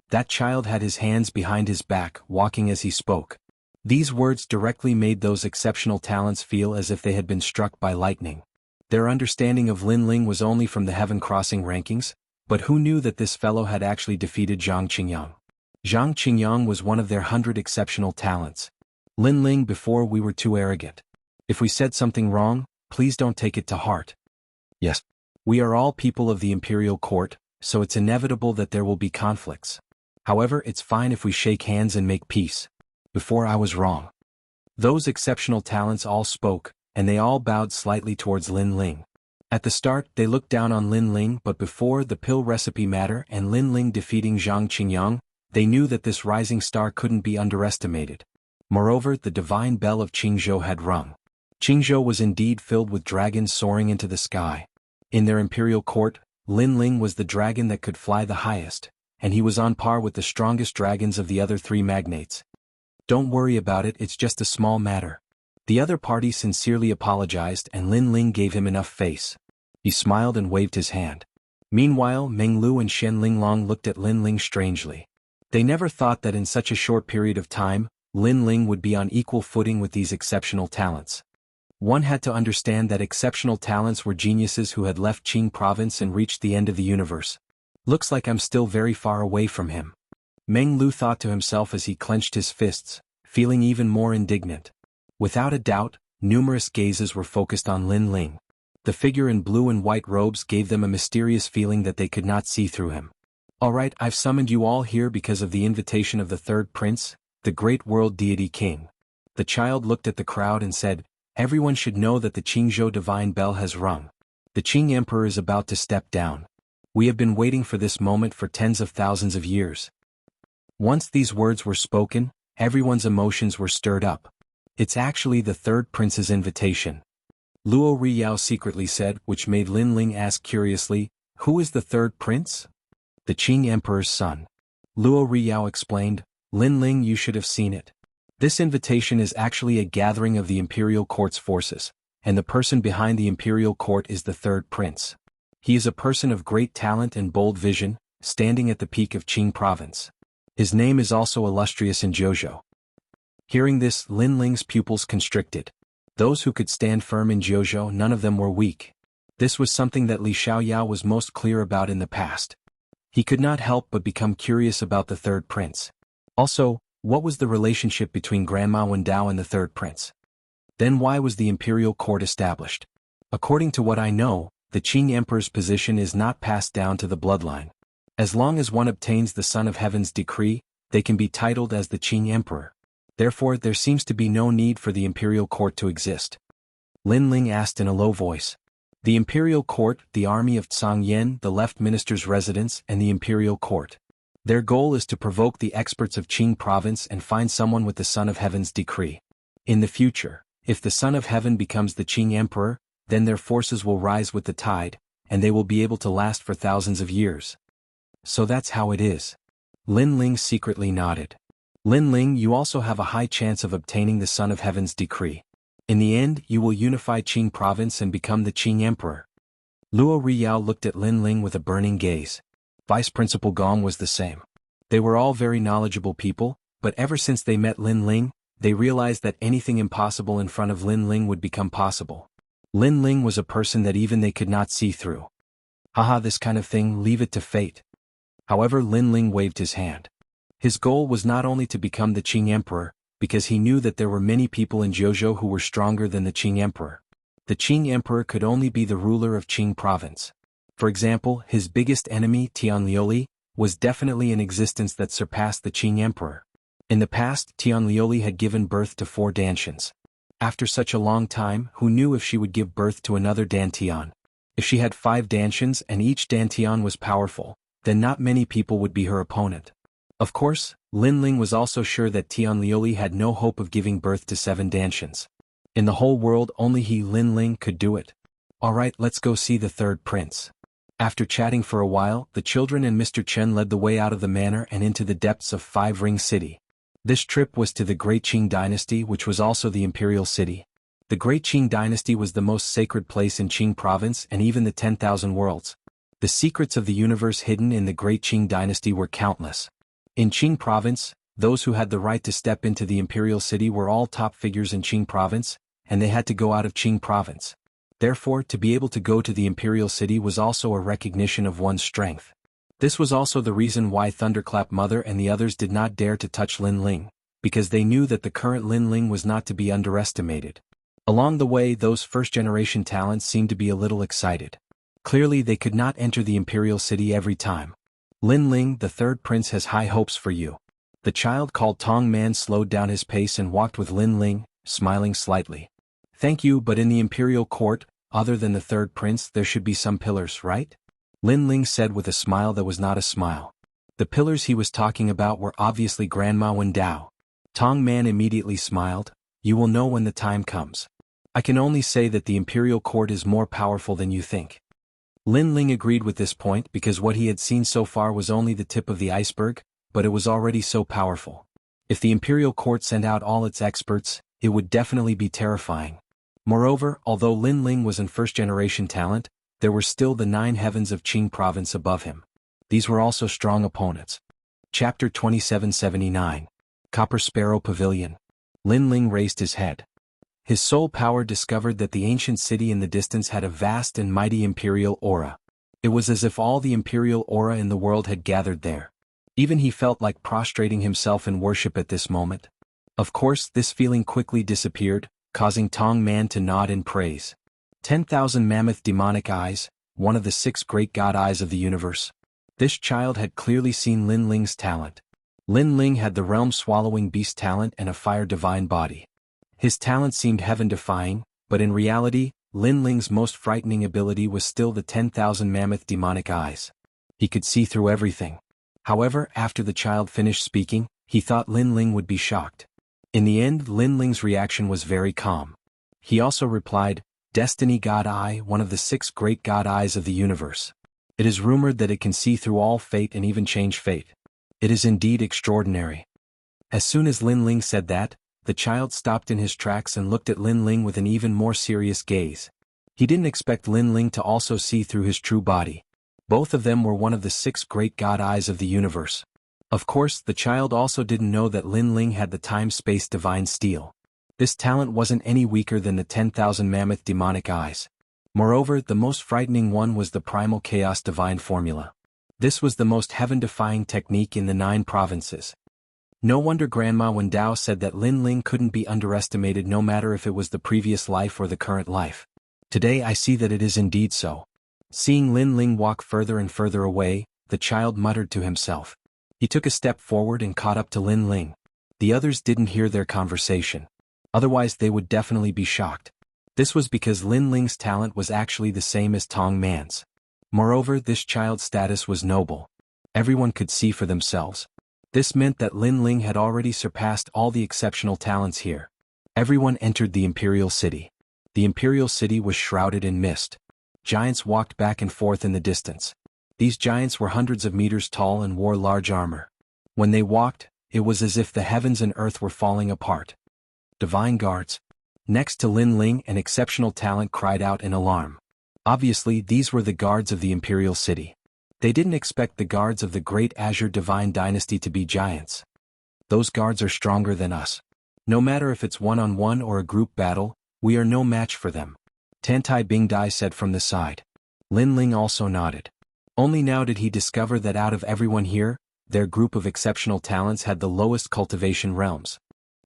That child had his hands behind his back, walking as he spoke. These words directly made those exceptional talents feel as if they had been struck by lightning. Their understanding of Lin Ling was only from the Heaven Crossing rankings, but who knew that this fellow had actually defeated Zhang Qingyang? Zhang Qingyang was one of their 100 exceptional talents. Lin Ling, before we were too arrogant. If we said something wrong, please don't take it to heart. Yes. We are all people of the Imperial Court, so it's inevitable that there will be conflicts. However, it's fine if we shake hands and make peace. Before I was wrong. Those exceptional talents all spoke, and they all bowed slightly towards Lin Ling. At the start, they looked down on Lin Ling, but before the pill recipe matter and Lin Ling defeating Zhang Qingyang, they knew that this rising star couldn't be underestimated. Moreover, the divine bell of Qingzhou had rung. Qingzhou was indeed filled with dragons soaring into the sky. In their imperial court, Lin Ling was the dragon that could fly the highest, and he was on par with the strongest dragons of the other three magnates. Don't worry about it, it's just a small matter. The other party sincerely apologized and Lin Ling gave him enough face. He smiled and waved his hand. Meanwhile, Meng Lu and Shen Linglong looked at Lin Ling strangely. They never thought that in such a short period of time, Lin Ling would be on equal footing with these exceptional talents. One had to understand that exceptional talents were geniuses who had left Qing province and reached the end of the universe. Looks like I'm still very far away from him. Meng Lu thought to himself as he clenched his fists, feeling even more indignant. Without a doubt, numerous gazes were focused on Lin Ling. The figure in blue and white robes gave them a mysterious feeling that they could not see through him. Alright, I've summoned you all here because of the invitation of the third prince, the great world deity king. The child looked at the crowd and said, everyone should know that the Qingzhou divine bell has rung. The Qing emperor is about to step down. We have been waiting for this moment for tens of thousands of years. Once these words were spoken, everyone's emotions were stirred up. It's actually the third prince's invitation. Luo Riyao secretly said, which made Lin Ling ask curiously, who is the third prince? The Qing emperor's son. Luo Riyao explained, Lin Ling, you should have seen it. This invitation is actually a gathering of the imperial court's forces, and the person behind the imperial court is the third prince. He is a person of great talent and bold vision, standing at the peak of Qing province. His name is also illustrious in Jiuzhou. Hearing this, Lin Ling's pupils constricted. Those who could stand firm in Jiuzhou, none of them were weak. This was something that Li Xiaoyao was most clear about in the past. He could not help but become curious about the third prince. Also, what was the relationship between Grandma Wendao and the third prince? Then why was the imperial court established? According to what I know, the Qing emperor's position is not passed down to the bloodline. As long as one obtains the Son of Heaven's decree, they can be titled as the Qing emperor. Therefore, there seems to be no need for the imperial court to exist. Lin Ling asked in a low voice. The imperial court, the army of Tsang Yen, the left minister's residence, and the imperial court. Their goal is to provoke the experts of Qing province and find someone with the Son of Heaven's decree. In the future, if the Son of Heaven becomes the Qing emperor, then their forces will rise with the tide, and they will be able to last for thousands of years. So that's how it is. Lin Ling secretly nodded. Lin Ling, you also have a high chance of obtaining the Son of Heaven's decree. In the end, you will unify Qing province and become the Qing emperor. Luo Riyao looked at Lin Ling with a burning gaze. Vice Principal Gong was the same. They were all very knowledgeable people, but ever since they met Lin Ling, they realized that anything impossible in front of Lin Ling would become possible. Lin Ling was a person that even they could not see through. Haha, this kind of thing, leave it to fate. However, Lin Ling waved his hand. His goal was not only to become the Qing emperor, because he knew that there were many people in Jiuzhou who were stronger than the Qing emperor. The Qing emperor could only be the ruler of Qing province. For example, his biggest enemy, Tianliuli, was definitely an existence that surpassed the Qing emperor. In the past, Tianliuli had given birth to 4 Dantians. After such a long time, who knew if she would give birth to another Dantian? If she had 5 Dantians and each Dantian was powerful, then not many people would be her opponent. Of course, Lin Ling was also sure that Tianliuli had no hope of giving birth to 7 Dantians. In the whole world, only he, Lin Ling, could do it. Alright, let's go see the third prince. After chatting for a while, the children and Mr. Chen led the way out of the manor and into the depths of Five Ring City. This trip was to the Great Qing Dynasty, which was also the imperial city. The Great Qing Dynasty was the most sacred place in Qing province and even the 10,000 worlds. The secrets of the universe hidden in the Great Qing Dynasty were countless. In Qing province, those who had the right to step into the imperial city were all top figures in Qing province, and they had to go out of Qing province. Therefore, to be able to go to the imperial city was also a recognition of one's strength. This was also the reason why Thunderclap Mother and the others did not dare to touch Lin Ling, because they knew that the current Lin Ling was not to be underestimated. Along the way, those first-generation talents seemed to be a little excited. Clearly, they could not enter the imperial city every time. Lin Ling, the third prince, has high hopes for you. The child called Tong Man slowed down his pace and walked with Lin Ling, smiling slightly. Thank you, but in the imperial court, other than the third prince, there should be some pillars, right? Lin Ling said with a smile that was not a smile. The pillars he was talking about were obviously Grandma Wendao. Tong Man immediately smiled. You will know when the time comes. I can only say that the imperial court is more powerful than you think. Lin Ling agreed with this point because what he had seen so far was only the tip of the iceberg, but it was already so powerful. If the imperial court sent out all its experts, it would definitely be terrifying. Moreover, although Lin Ling was an first-generation talent, there were still the 9 heavens of Qing province above him. These were also strong opponents. Chapter 2779. Copper Sparrow Pavilion. Lin Ling raised his head. His soul power discovered that the ancient city in the distance had a vast and mighty imperial aura. It was as if all the imperial aura in the world had gathered there. Even he felt like prostrating himself in worship at this moment. Of course, this feeling quickly disappeared, causing Tong Man to nod in praise. 10,000 mammoth demonic eyes, one of the 6 great god eyes of the universe. This child had clearly seen Lin Ling's talent. Lin Ling had the realm-swallowing beast talent and a fire divine body. His talent seemed heaven-defying, but in reality, Lin Ling's most frightening ability was still the 10,000 mammoth demonic eyes. He could see through everything. However, after the child finished speaking, he thought Lin Ling would be shocked. In the end, Lin Ling's reaction was very calm. He also replied, Destiny God Eye, one of the 6 great god eyes of the universe. It is rumored that it can see through all fate and even change fate. It is indeed extraordinary. As soon as Lin Ling said that, the child stopped in his tracks and looked at Lin Ling with an even more serious gaze. He didn't expect Lin Ling to also see through his true body. Both of them were one of the 6 great god eyes of the universe. Of course, the child also didn't know that Lin Ling had the time-space divine steel. This talent wasn't any weaker than the 10,000 mammoth demonic eyes. Moreover, the most frightening one was the primal chaos divine formula. This was the most heaven-defying technique in the 9 provinces. No wonder Grandma Wendao said that Lin Ling couldn't be underestimated no matter if it was the previous life or the current life. Today I see that it is indeed so. Seeing Lin Ling walk further and further away, the child muttered to himself. He took a step forward and caught up to Lin Ling. The others didn't hear their conversation. Otherwise they would definitely be shocked. This was because Lin Ling's talent was actually the same as Tong Man's. Moreover, this child's status was noble. Everyone could see for themselves. This meant that Lin Ling had already surpassed all the exceptional talents here. Everyone entered the imperial city. The imperial city was shrouded in mist. Giants walked back and forth in the distance. These giants were hundreds of meters tall and wore large armor. When they walked, it was as if the heavens and earth were falling apart. Divine guards. Next to Lin Ling, an exceptional talent cried out in alarm. Obviously, these were the guards of the imperial city. They didn't expect the guards of the great Azure Divine Dynasty to be giants. Those guards are stronger than us. No matter if it's one-on-one or a group battle, we are no match for them. Tantai Bingdai said from the side. Lin Ling also nodded. Only now did he discover that out of everyone here, their group of exceptional talents had the lowest cultivation realms.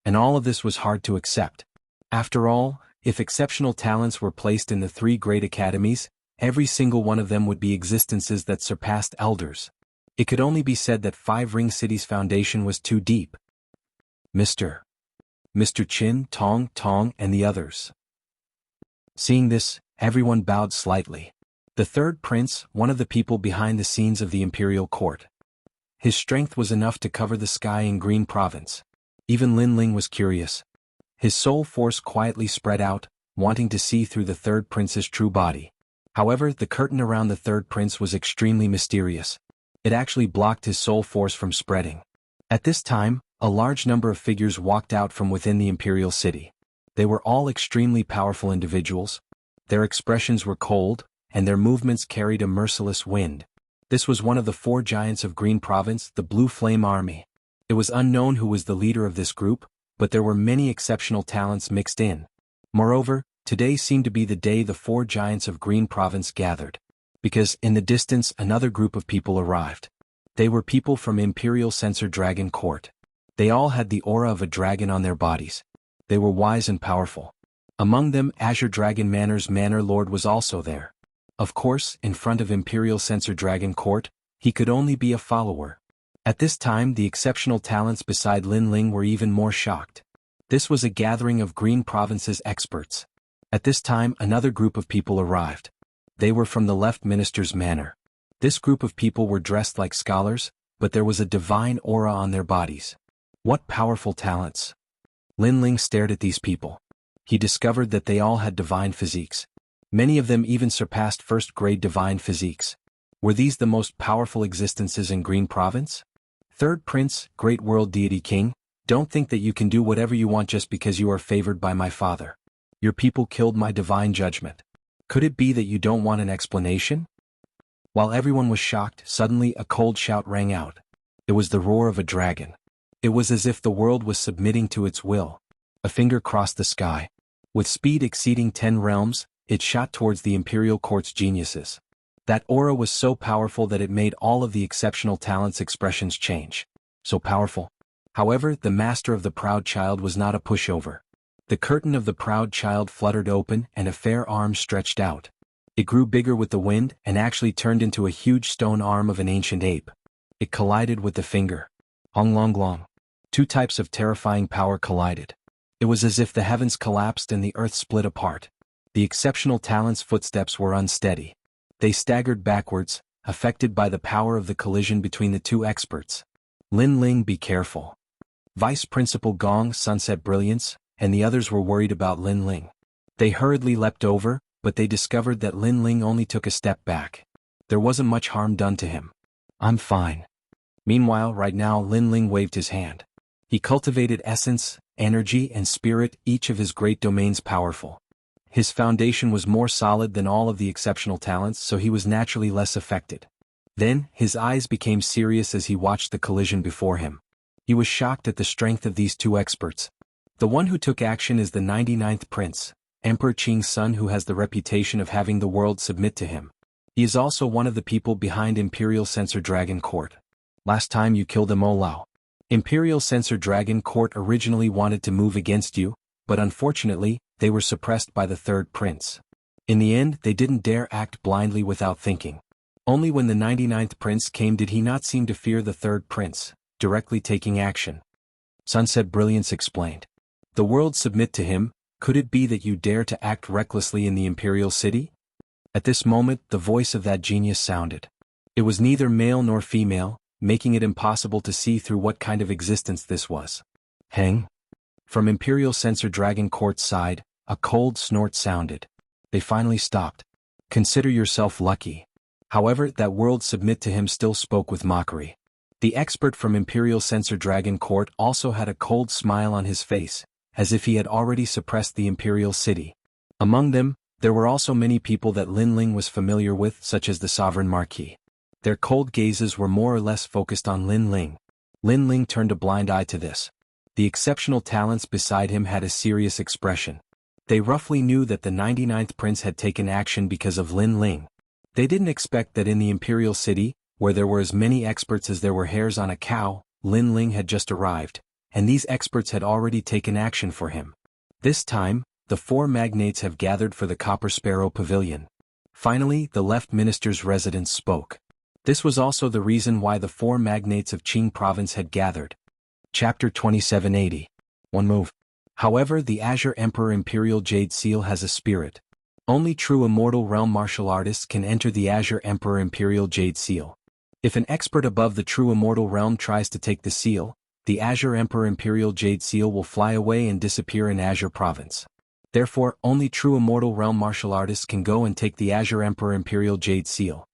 And all of this was hard to accept. After all, if exceptional talents were placed in the 3 great academies, every single one of them would be existences that surpassed elders. It could only be said that 5 Ring City's foundation was too deep. Mr. Qin, Tong, and the others. Seeing this, everyone bowed slightly. The 3rd prince, one of the people behind the scenes of the imperial court. His strength was enough to cover the sky in Green Province. Even Lin Ling was curious. His soul force quietly spread out, wanting to see through the 3rd prince's true body. However, the curtain around the 3rd prince was extremely mysterious. It actually blocked his soul force from spreading. At this time, a large number of figures walked out from within the imperial city. They were all extremely powerful individuals. Their expressions were cold, and their movements carried a merciless wind. This was one of the 4 giants of Green Province, the Blue Flame Army. It was unknown who was the leader of this group, but there were many exceptional talents mixed in. Moreover, today seemed to be the day the 4 giants of Green Province gathered. Because, in the distance, another group of people arrived. They were people from Imperial Censor Dragon Court. They all had the aura of a dragon on their bodies. They were wise and powerful. Among them, Azure Dragon Manor's Manor Lord was also there. Of course, in front of Imperial Censor Dragon Court, he could only be a follower. At this time, the exceptional talents beside Lin Ling were even more shocked. This was a gathering of Green Province's experts. At this time, another group of people arrived. They were from the Left Minister's Manor. This group of people were dressed like scholars, but there was a divine aura on their bodies. What powerful talents! Lin Ling stared at these people. he discovered that they all had divine physiques. Many of them even surpassed first-grade divine physiques. Were these the most powerful existences in Green Province? Third Prince, Great World Deity King, don't think that you can do whatever you want just because you are favored by my father. Your people killed my divine judgment. Could it be that you don't want an explanation? While everyone was shocked, suddenly a cold shout rang out. It was the roar of a dragon. It was as if the world was submitting to its will. A finger crossed the sky. With speed exceeding 10 realms, it shot towards the Imperial Court's geniuses. That aura was so powerful that it made all of the exceptional talents' expressions change. So powerful. However, the master of the proud child was not a pushover. The curtain of the proud child fluttered open and a fair arm stretched out. It grew bigger with the wind and actually turned into a huge stone arm of an ancient ape. It collided with the finger. Hong long long. Two types of terrifying power collided. It was as if the heavens collapsed and the earth split apart. The exceptional talents' footsteps were unsteady. They staggered backwards, affected by the power of the collision between the two experts. Lin Ling, be careful. Vice Principal Gong, Sunset Brilliance, and the others were worried about Lin Ling. They hurriedly leapt over, but they discovered that Lin Ling only took a step back. There wasn't much harm done to him. I'm fine. Meanwhile, right now Lin Ling waved his hand. He cultivated essence, energy and spirit, each of his great domains powerful. His foundation was more solid than all of the exceptional talents, so he was naturally less affected. Then, his eyes became serious as he watched the collision before him. He was shocked at the strength of these two experts. The one who took action is the 99th Prince, Emperor Qing's son, who has the reputation of having the world submit to him. He is also one of the people behind Imperial Censor Dragon Court. Last time you killed them, Olao. Imperial Censor Dragon Court originally wanted to move against you, but unfortunately, they were suppressed by the third prince. In the end, they didn't dare act blindly without thinking. Only when the 99th Prince came did he not seem to fear the third prince, directly taking action. Sunset Brilliance explained. The world submit to him. Could it be that you dare to act recklessly in the Imperial City? At this moment, the voice of that genius sounded. It was neither male nor female, making it impossible to see through what kind of existence this was. Heng? From Imperial Censor Dragon Court's side, a cold snort sounded. They finally stopped. Consider yourself lucky. However, that world submit to him still spoke with mockery. The expert from Imperial Censor Dragon Court also had a cold smile on his face, as if he had already suppressed the Imperial City. Among them, there were also many people that Lin Ling was familiar with, such as the Sovereign Marquis. Their cold gazes were more or less focused on Lin Ling. Lin Ling turned a blind eye to this. The exceptional talents beside him had a serious expression. They roughly knew that the 99th Prince had taken action because of Lin Ling. They didn't expect that in the Imperial City, where there were as many experts as there were hairs on a cow, Lin Ling had just arrived, and these experts had already taken action for him. This time, the four magnates have gathered for the Copper Sparrow Pavilion. Finally, the left minister's residence spoke. This was also the reason why the four magnates of Qing Province had gathered. Chapter 2780. One move. However, the Azure Emperor Imperial Jade Seal has a spirit. Only true Immortal Realm martial artists can enter the Azure Emperor Imperial Jade Seal. If an expert above the true Immortal Realm tries to take the seal, the Azure Emperor Imperial Jade Seal will fly away and disappear in Azure Province. Therefore, only true Immortal Realm martial artists can go and take the Azure Emperor Imperial Jade Seal.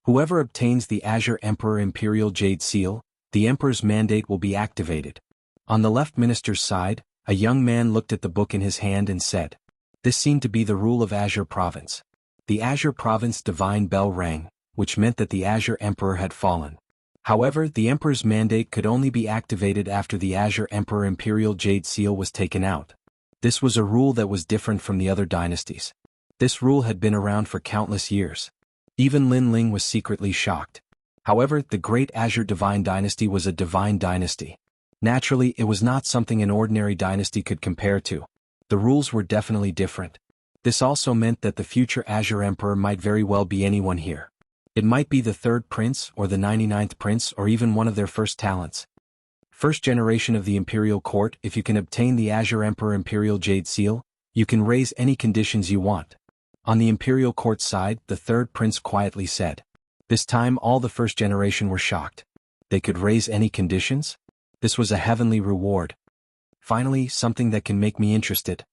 Whoever obtains the Azure Emperor Imperial Jade Seal, the Emperor's mandate will be activated. On the left minister's side, a young man looked at the book in his hand and said, "This seemed to be the rule of Azure Province." The Azure Province divine bell rang, which meant that the Azure Emperor had fallen. However, the Emperor's mandate could only be activated after the Azure Emperor Imperial Jade Seal was taken out. This was a rule that was different from the other dynasties. This rule had been around for countless years. Even Lin Ling was secretly shocked. However, the Great Azure Divine Dynasty was a divine dynasty. Naturally, it was not something an ordinary dynasty could compare to. The rules were definitely different. This also meant that the future Azure Emperor might very well be anyone here. It might be the third prince or the 99th prince or even one of their first talents. First generation of the Imperial Court. If you can obtain the Azure Emperor Imperial Jade Seal, you can raise any conditions you want. On the Imperial Court side, the third prince quietly said. This time all the first generation were shocked. They could raise any conditions? This was a heavenly reward. Finally, something that can make me interested.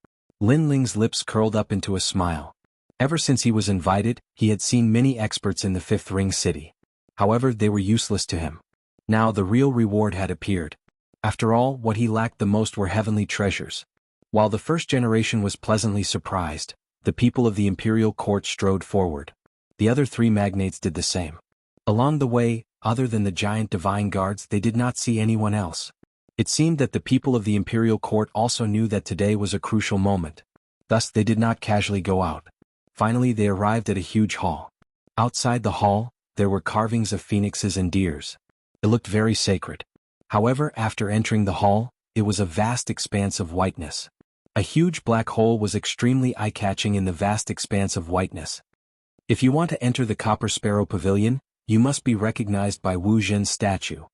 Lin Ling's lips curled up into a smile. Ever since he was invited, he had seen many experts in the Fifth Ring City. However, they were useless to him. Now the real reward had appeared. After all, what he lacked the most were heavenly treasures. While the first generation was pleasantly surprised, the people of the imperial court strode forward. The other three magnates did the same. Along the way, other than the giant divine guards, they did not see anyone else. It seemed that the people of the imperial court also knew that today was a crucial moment. Thus they did not casually go out. Finally they arrived at a huge hall. Outside the hall, there were carvings of phoenixes and deers. It looked very sacred. However, after entering the hall, it was a vast expanse of whiteness. A huge black hole was extremely eye-catching in the vast expanse of whiteness. If you want to enter the Copper Sparrow Pavilion, you must be recognized by Wu Zhen's statue.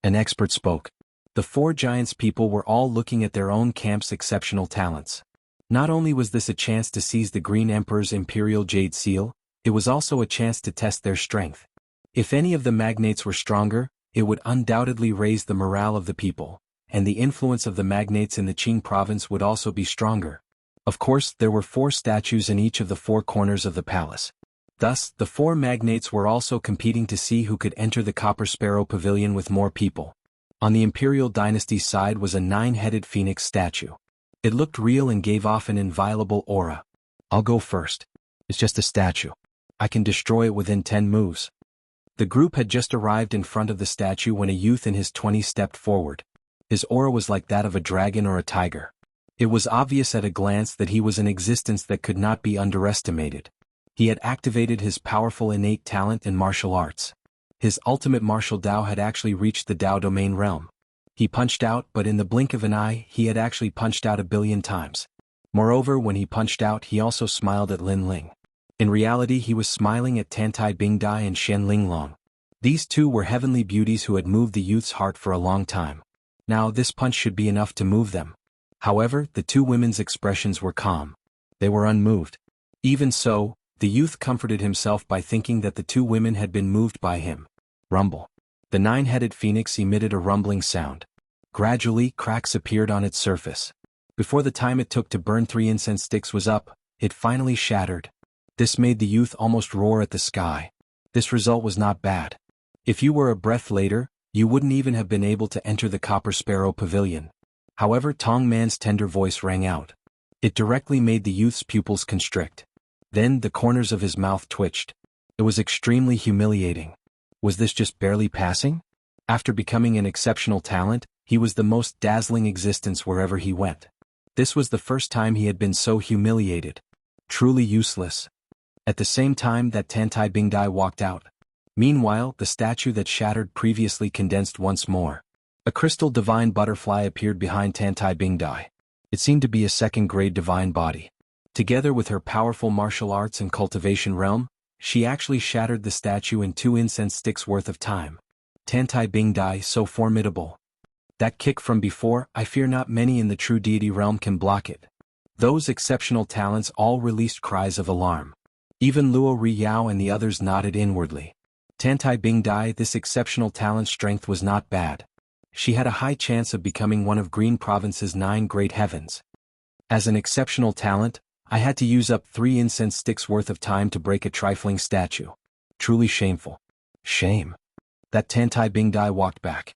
An expert spoke. The four giants people were all looking at their own camp's exceptional talents. Not only was this a chance to seize the Green Emperor's Imperial Jade Seal, it was also a chance to test their strength. If any of the magnates were stronger, it would undoubtedly raise the morale of the people, and the influence of the magnates in the Qing province would also be stronger. Of course, there were 4 statues in each of the 4 corners of the palace. Thus, the 4 magnates were also competing to see who could enter the Copper Sparrow Pavilion with more people. On the Imperial Dynasty's side was a 9-headed phoenix statue. It looked real and gave off an inviolable aura. I'll go first. It's just a statue. I can destroy it within 10 moves. The group had just arrived in front of the statue when a youth in his 20s stepped forward. His aura was like that of a dragon or a tiger. It was obvious at a glance that he was an existence that could not be underestimated. He had activated his powerful innate talent in martial arts. His ultimate martial Dao had actually reached the Dao domain realm. He punched out, but in the blink of an eye, he had actually punched out 1 billion times. Moreover, when he punched out, he also smiled at Lin Ling. In reality, he was smiling at Tantai Bingdai and Shen Linglong. These two were heavenly beauties who had moved the youth's heart for a long time. Now this punch should be enough to move them. However, the 2 women's expressions were calm. They were unmoved. Even so, the youth comforted himself by thinking that the 2 women had been moved by him. Rumble. The 9-headed phoenix emitted a rumbling sound. Gradually, cracks appeared on its surface. Before the time it took to burn 3 incense sticks was up, it finally shattered. This made the youth almost roar at the sky. This result was not bad. If you were a breath later, you wouldn't even have been able to enter the Copper Sparrow Pavilion. However, Tong Man's tender voice rang out. It directly made the youth's pupils constrict. Then the corners of his mouth twitched. It was extremely humiliating. Was this just barely passing? After becoming an exceptional talent, he was the most dazzling existence wherever he went. This was the first time he had been so humiliated. Truly useless. At the same time that Tantai Bingdai walked out. Meanwhile, the statue that shattered previously condensed once more. A crystal divine butterfly appeared behind Tantai Bingdai. It seemed to be a second-grade divine body. Together with her powerful martial arts and cultivation realm, she actually shattered the statue in 2 incense sticks worth of time. Tantai Bingdai, so formidable. That kick from before, I fear not many in the true deity realm can block it. Those exceptional talents all released cries of alarm. Even Luo Riyao and the others nodded inwardly. Tantai Bingdai, this exceptional talent strength was not bad. She had a high chance of becoming one of Green Province's 9 great heavens. As an exceptional talent, I had to use up 3 incense sticks worth of time to break a trifling statue. Truly shameful. Shame. That Tantai Bingdai walked back.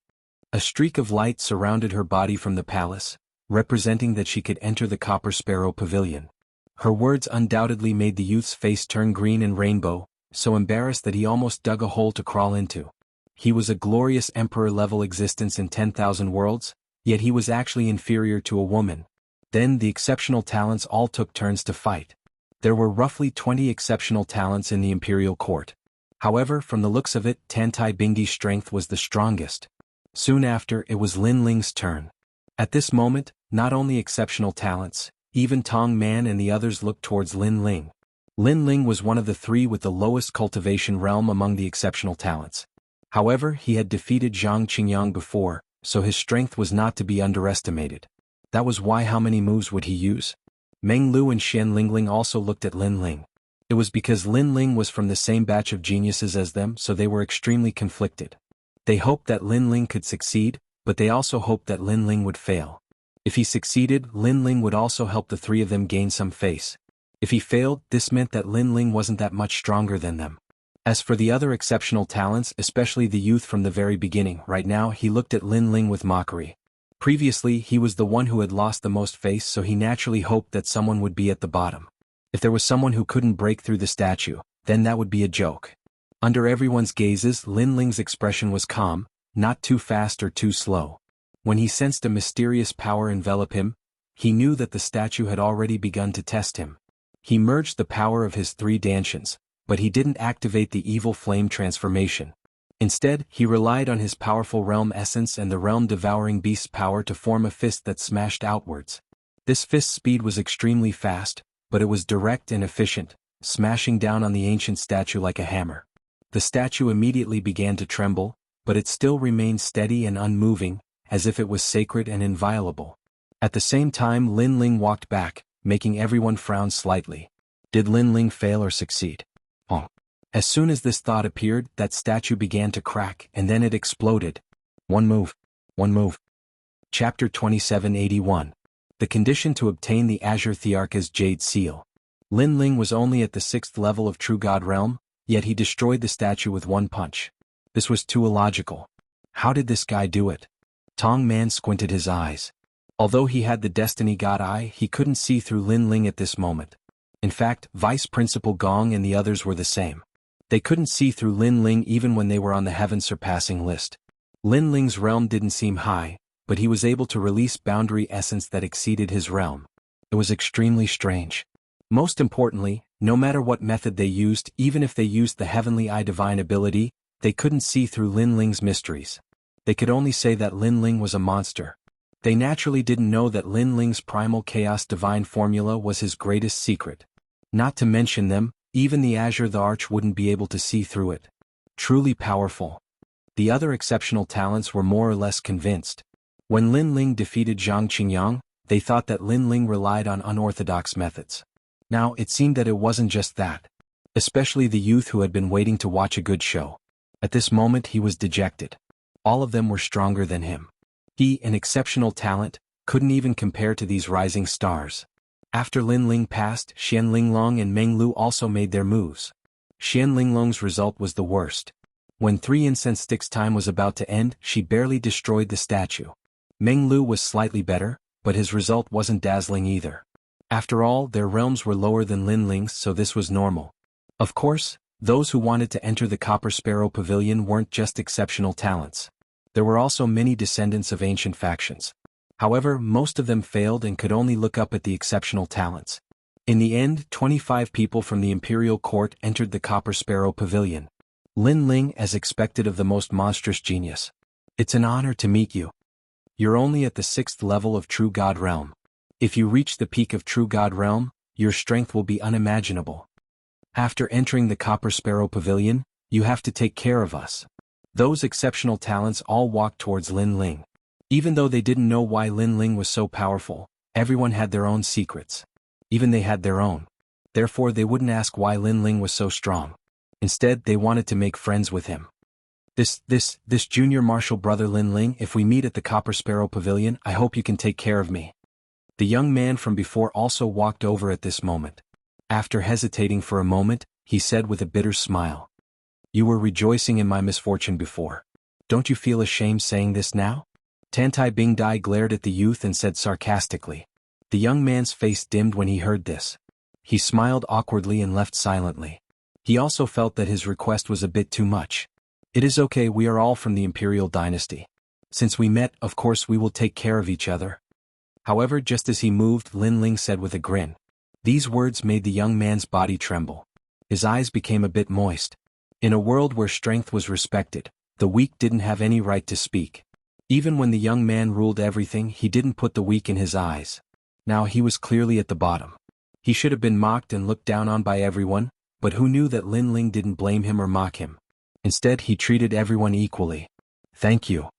A streak of light surrounded her body from the palace, representing that she could enter the Copper Sparrow Pavilion. Her words undoubtedly made the youth's face turn green and rainbow, so embarrassed that he almost dug a hole to crawl into. He was a glorious emperor-level existence in 10,000 worlds, yet he was actually inferior to a woman. Then the exceptional talents all took turns to fight. There were roughly 20 exceptional talents in the imperial court. However, from the looks of it, Tantai Bingdai's strength was the strongest. Soon after, it was Lin Ling's turn. At this moment, not only exceptional talents, even Tong Man and the others looked towards Lin Ling. Lin Ling was one of the 3 with the lowest cultivation realm among the exceptional talents. However, he had defeated Zhang Qingyang before, so his strength was not to be underestimated. That was why. How many moves would he use? Meng Lu and Shen Lingling also looked at Lin Ling. It was because Lin Ling was from the same batch of geniuses as them, so they were extremely conflicted. They hoped that Lin Ling could succeed, but they also hoped that Lin Ling would fail. If he succeeded, Lin Ling would also help the three of them gain some face. If he failed, this meant that Lin Ling wasn't that much stronger than them. As for the other exceptional talents, especially the youth from the very beginning, right now he looked at Lin Ling with mockery. Previously, he was the one who had lost the most face, so he naturally hoped that someone would be at the bottom. If there was someone who couldn't break through the statue, then that would be a joke. Under everyone's gazes, Lin Ling's expression was calm, not too fast or too slow. When he sensed a mysterious power envelop him, he knew that the statue had already begun to test him. He merged the power of his three dantians, but he didn't activate the evil flame transformation. Instead, he relied on his powerful realm essence and the realm-devouring beast's power to form a fist that smashed outwards. This fist's speed was extremely fast, but it was direct and efficient, smashing down on the ancient statue like a hammer. The statue immediately began to tremble, but it still remained steady and unmoving, as if it was sacred and inviolable. At the same time, Lin Ling walked back, making everyone frown slightly. Did Lin Ling fail or succeed? Oh. As soon as this thought appeared, that statue began to crack, and then it exploded. One move. Chapter 2781. The condition to obtain the Azure Thearka's Jade Seal. Lin Ling was only at the 6th level of True God Realm, yet he destroyed the statue with one punch. This was too illogical. How did this guy do it? Tong Man squinted his eyes. Although he had the Destiny God Eye, he couldn't see through Lin Ling at this moment. In fact, Vice Principal Gong and the others were the same. They couldn't see through Lin Ling even when they were on the heaven-surpassing list. Lin Ling's realm didn't seem high, but he was able to release boundary essence that exceeded his realm. It was extremely strange. Most importantly, no matter what method they used, even if they used the Heavenly Eye divine ability, they couldn't see through Lin Ling's mysteries. They could only say that Lin Ling was a monster. They naturally didn't know that Lin Ling's primal chaos divine formula was his greatest secret. Not to mention them, even the Azure the Arch wouldn't be able to see through it. Truly powerful. The other exceptional talents were more or less convinced. When Lin Ling defeated Zhang Qingyang, they thought that Lin Ling relied on unorthodox methods. Now it seemed that it wasn't just that. Especially the youth who had been waiting to watch a good show. At this moment he was dejected. All of them were stronger than him. He, an exceptional talent, couldn't even compare to these rising stars. After Lin Ling passed, Xian Linglong and Meng Lu also made their moves. Xian Linglong's result was the worst. When 3 incense sticks' time was about to end, she barely destroyed the statue. Meng Lu was slightly better, but his result wasn't dazzling either. After all, their realms were lower than Lin Ling's, so this was normal. Of course, those who wanted to enter the Copper Sparrow Pavilion weren't just exceptional talents. There were also many descendants of ancient factions. However, most of them failed and could only look up at the exceptional talents. In the end, 25 people from the Imperial Court entered the Copper Sparrow Pavilion. Lin Ling, as expected of the most monstrous genius. It's an honor to meet you. You're only at the 6th level of True God Realm. If you reach the peak of True God Realm, your strength will be unimaginable. After entering the Copper Sparrow Pavilion, you have to take care of us. Those exceptional talents all walked towards Lin Ling. Even though they didn't know why Lin Ling was so powerful, everyone had their own secrets. Even they had their own. Therefore they wouldn't ask why Lin Ling was so strong. Instead, they wanted to make friends with him. This junior martial brother Lin Ling, if we meet at the Copper Sparrow Pavilion, I hope you can take care of me. The young man from before also walked over at this moment. After hesitating for a moment, he said with a bitter smile. You were rejoicing in my misfortune before. Don't you feel ashamed saying this now? Tantai Bingdai glared at the youth and said sarcastically. The young man's face dimmed when he heard this. He smiled awkwardly and left silently. He also felt that his request was a bit too much. It is okay, we are all from the Imperial Dynasty. Since we met, of course we will take care of each other. However, just as he moved, Lin Ling said with a grin. These words made the young man's body tremble. His eyes became a bit moist. In a world where strength was respected, the weak didn't have any right to speak. Even when the young man ruled everything, he didn't put the weak in his eyes. Now he was clearly at the bottom. He should have been mocked and looked down on by everyone, but who knew that Lin Ling didn't blame him or mock him? Instead, he treated everyone equally. Thank you.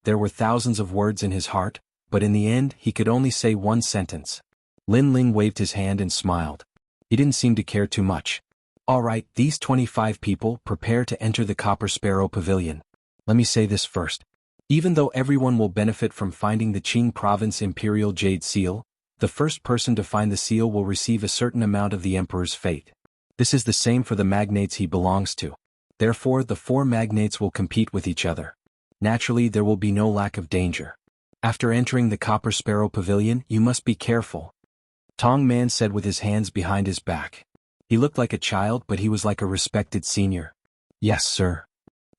There were thousands of words in his heart, but in the end, he could only say one sentence. Lin Ling waved his hand and smiled. He didn't seem to care too much. All right, these 25 people, prepare to enter the Copper Sparrow Pavilion. Let me say this first. Even though everyone will benefit from finding the Qing province imperial jade seal, the first person to find the seal will receive a certain amount of the emperor's fate. This is the same for the magnates he belongs to. Therefore, the 4 magnates will compete with each other. Naturally, there will be no lack of danger. After entering the Copper Sparrow Pavilion, you must be careful, Tong Man said with his hands behind his back. He looked like a child, but he was like a respected senior. Yes, sir.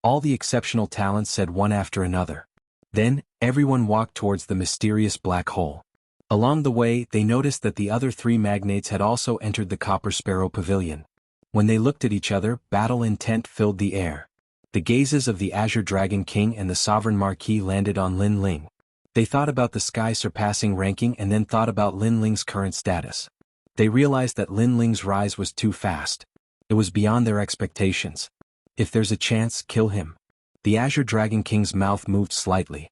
All the exceptional talents said one after another. Then, everyone walked towards the mysterious black hole. Along the way, they noticed that the other 3 magnates had also entered the Copper Sparrow Pavilion. When they looked at each other, battle intent filled the air. The gazes of the Azure Dragon King and the Sovereign Marquis landed on Lin Ling. They thought about the sky-surpassing ranking and then thought about Lin Ling's current status. They realized that Lin Ling's rise was too fast. It was beyond their expectations. If there's a chance, kill him. The Azure Dragon King's mouth moved slightly.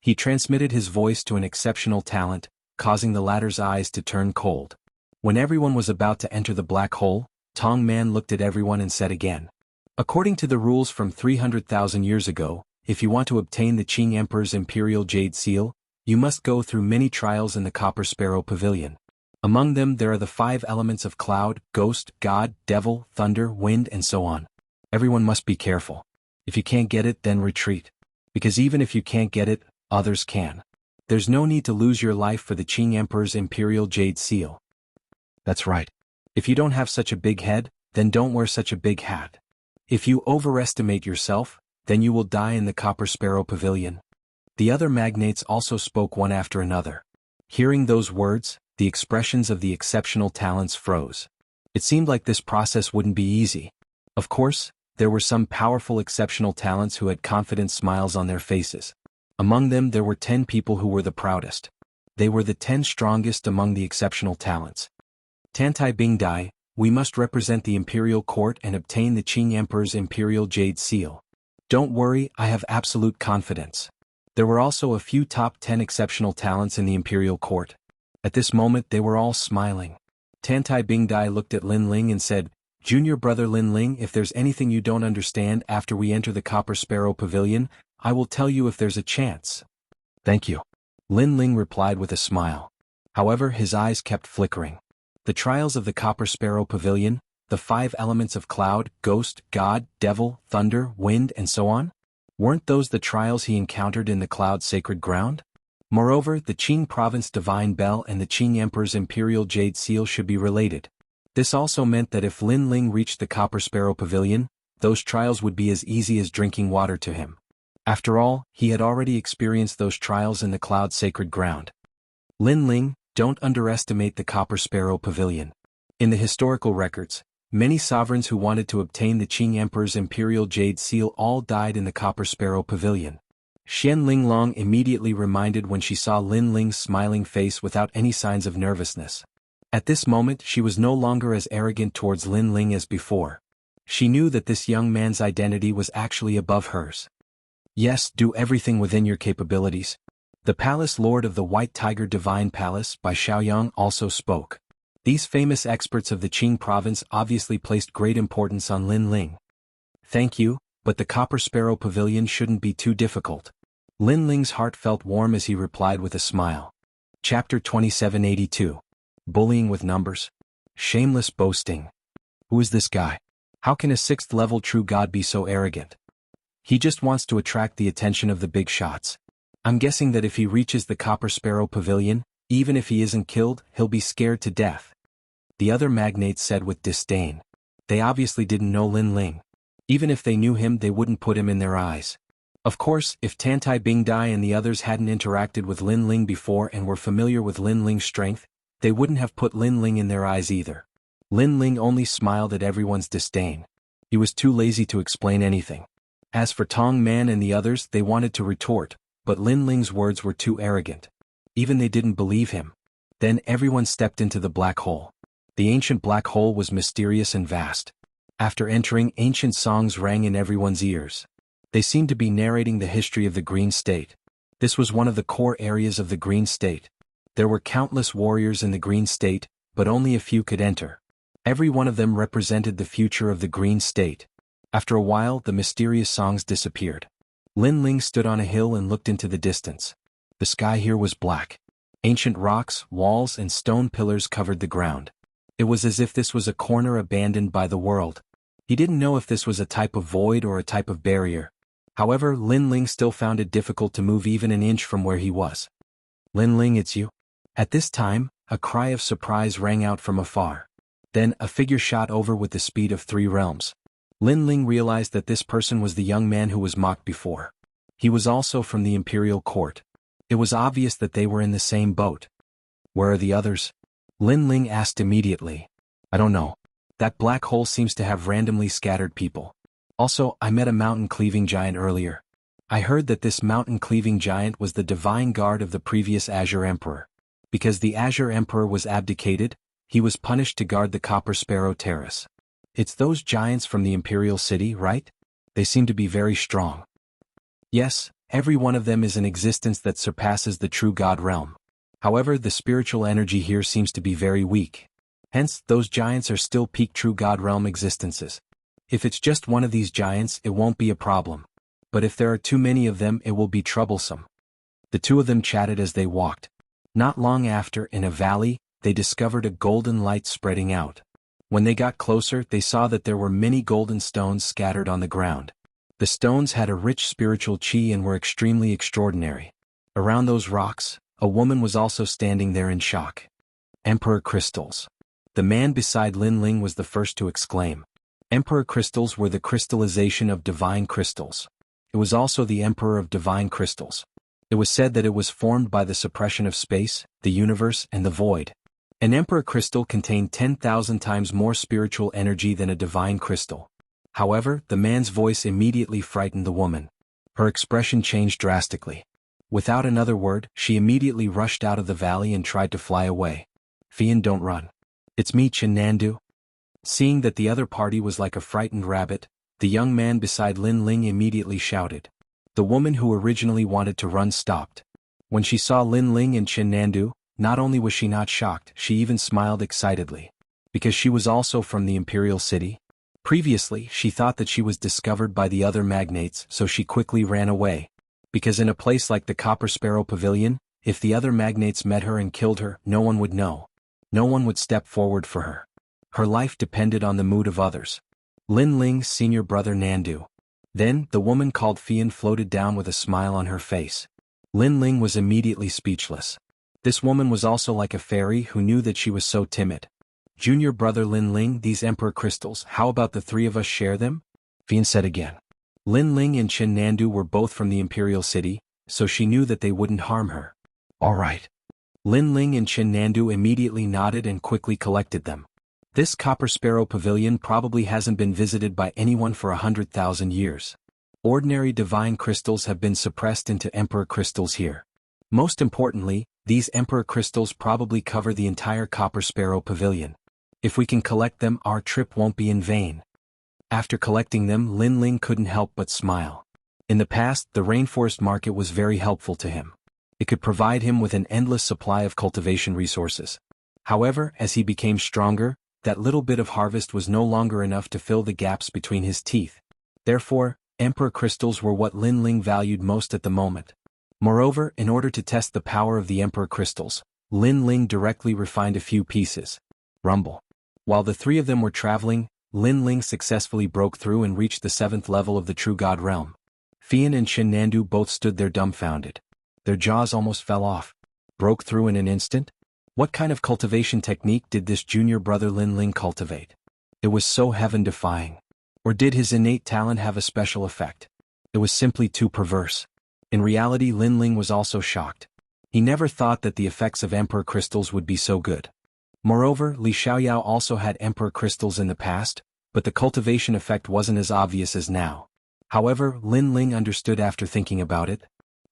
He transmitted his voice to an exceptional talent, causing the latter's eyes to turn cold. When everyone was about to enter the black hole, Tong Man looked at everyone and said again. According to the rules from 300,000 years ago, if you want to obtain the Qing Emperor's Imperial Jade Seal, you must go through many trials in the Copper Sparrow Pavilion. Among them there are the 5 elements of cloud, ghost, god, devil, thunder, wind, and so on. Everyone must be careful. If you can't get it, then retreat. Because even if you can't get it, others can. There's no need to lose your life for the Qing Emperor's Imperial Jade Seal. That's right. If you don't have such a big head, then don't wear such a big hat. If you overestimate yourself, then you will die in the Copper Sparrow Pavilion. The other magnates also spoke one after another. Hearing those words, the expressions of the exceptional talents froze. It seemed like this process wouldn't be easy. Of course, there were some powerful exceptional talents who had confident smiles on their faces. Among them there were 10 people who were the proudest. They were the 10 strongest among the exceptional talents. Tantai Bingdai, we must represent the imperial court and obtain the Qing Emperor's Imperial Jade Seal. Don't worry, I have absolute confidence. There were also a few top 10 exceptional talents in the imperial court. At this moment they were all smiling. Tantai Bingdai looked at Lin Ling and said, Junior brother Lin Ling, if there's anything you don't understand after we enter the Copper Sparrow Pavilion, I will tell you if there's a chance. Thank you. Lin Ling replied with a smile. However, his eyes kept flickering. The trials of the Copper Sparrow Pavilion, the 5 elements of cloud, ghost, god, devil, thunder, wind, and so on? Weren't those the trials he encountered in the cloud sacred ground? Moreover, the Qing province divine bell and the Qing Emperor's Imperial Jade Seal should be related. This also meant that if Lin Ling reached the Copper Sparrow Pavilion, those trials would be as easy as drinking water to him. After all, he had already experienced those trials in the cloud sacred ground. Lin Ling, don't underestimate the Copper Sparrow Pavilion. In the historical records, many sovereigns who wanted to obtain the Qing Emperor's Imperial Jade Seal all died in the Copper Sparrow Pavilion. Xian Linglong immediately reminded when she saw Lin Ling's smiling face without any signs of nervousness. At this moment she was no longer as arrogant towards Lin Ling as before. She knew that this young man's identity was actually above hers. Yes, do everything within your capabilities. The Palace Lord of the White Tiger Divine Palace by Xiaoyang also spoke. These famous experts of the Qing province obviously placed great importance on Lin Ling. Thank you, but the Copper Sparrow Pavilion shouldn't be too difficult. Lin Ling's heart felt warm as he replied with a smile. Chapter 2782. Bullying with numbers. Shameless boasting. Who is this guy? How can a 6th level true god be so arrogant? He just wants to attract the attention of the big shots. I'm guessing that if he reaches the Copper Sparrow Pavilion, even if he isn't killed, he'll be scared to death. The other magnates said with disdain. They obviously didn't know Lin Ling. Even if they knew him, they wouldn't put him in their eyes. Of course, if Tantai Bingdai and the others hadn't interacted with Lin Ling before and were familiar with Lin Ling's strength, they wouldn't have put Lin Ling in their eyes either. Lin Ling only smiled at everyone's disdain. He was too lazy to explain anything. As for Tong Man and the others, they wanted to retort, but Lin Ling's words were too arrogant. Even they didn't believe him. Then everyone stepped into the black hole. The ancient black hole was mysterious and vast. After entering, ancient songs rang in everyone's ears. They seemed to be narrating the history of the Green State. This was one of the core areas of the Green State. There were countless warriors in the Green State, but only a few could enter. Every one of them represented the future of the Green State. After a while, the mysterious songs disappeared. Lin Ling stood on a hill and looked into the distance. The sky here was black. Ancient rocks, walls, and stone pillars covered the ground. It was as if this was a corner abandoned by the world. He didn't know if this was a type of void or a type of barrier. However, Lin Ling still found it difficult to move even an inch from where he was. "Lin Ling, it's you?" At this time, a cry of surprise rang out from afar. Then, a figure shot over with the speed of 3 realms. Lin Ling realized that this person was the young man who was mocked before. He was also from the imperial court. It was obvious that they were in the same boat. "Where are the others?" Lin Ling asked immediately. "I don't know. That black hole seems to have randomly scattered people. Also, I met a mountain-cleaving giant earlier. I heard that this mountain-cleaving giant was the divine guard of the previous Azure Emperor. Because the Azure Emperor was abdicated, he was punished to guard the Copper Sparrow Terrace. It's those giants from the Imperial City, right? They seem to be very strong." "Yes, every one of them is an existence that surpasses the true God realm. However, the spiritual energy here seems to be very weak. Hence, those giants are still peak true God realm existences. If it's just one of these giants, it won't be a problem. But if there are too many of them, it will be troublesome." The two of them chatted as they walked. Not long after, in a valley, they discovered a golden light spreading out. When they got closer, they saw that there were many golden stones scattered on the ground. The stones had a rich spiritual chi and were extremely extraordinary. Around those rocks, a woman was also standing there in shock. "Emperor crystals." The man beside Lin Ling was the first to exclaim. Emperor crystals were the crystallization of divine crystals. It was also the Emperor of divine crystals. It was said that it was formed by the suppression of space, the universe, and the void. An Emperor crystal contained 10,000 times more spiritual energy than a divine crystal. However, the man's voice immediately frightened the woman. Her expression changed drastically. Without another word, she immediately rushed out of the valley and tried to fly away. "Fian, don't run. It's me, Nandu." Seeing that the other party was like a frightened rabbit, the young man beside Lin Ling immediately shouted. The woman who originally wanted to run stopped. When she saw Lin Ling and Nandu, not only was she not shocked, she even smiled excitedly. Because she was also from the Imperial City. Previously, she thought that she was discovered by the other magnates, so she quickly ran away. Because in a place like the Copper Sparrow Pavilion, if the other magnates met her and killed her, no one would know. No one would step forward for her. Her life depended on the mood of others. Lin Ling's senior brother Nandu. Then, the woman called Fian floated down with a smile on her face. Lin Ling was immediately speechless. This woman was also like a fairy who knew that she was so timid. "Junior brother Lin Ling, these Emperor crystals, how about the 3 of us share them?" Fian said again. Lin Ling and Nandu were both from the Imperial City, so she knew that they wouldn't harm her. "All right." Lin Ling and Nandu immediately nodded and quickly collected them. This Copper Sparrow Pavilion probably hasn't been visited by anyone for 100,000 years. Ordinary divine crystals have been suppressed into Emperor crystals here. Most importantly, these Emperor crystals probably cover the entire Copper Sparrow Pavilion. If we can collect them, our trip won't be in vain. After collecting them, Lin Ling couldn't help but smile. In the past, the rainforest market was very helpful to him. It could provide him with an endless supply of cultivation resources. However, as he became stronger, that little bit of harvest was no longer enough to fill the gaps between his teeth. Therefore, Emperor crystals were what Lin Ling valued most at the moment. Moreover, in order to test the power of the Emperor crystals, Lin Ling directly refined a few pieces. Rumble. While the 3 of them were traveling, Lin Ling successfully broke through and reached the 7th level of the True God realm. Fian and Nandu both stood there dumbfounded. Their jaws almost fell off. Broke through in an instant? What kind of cultivation technique did this junior brother Lin Ling cultivate? It was so heaven-defying. Or did his innate talent have a special effect? It was simply too perverse. In reality, Lin Ling was also shocked. He never thought that the effects of Emperor crystals would be so good. Moreover, Li Xiaoyao also had Emperor crystals in the past, but the cultivation effect wasn't as obvious as now. However, Lin Ling understood after thinking about it.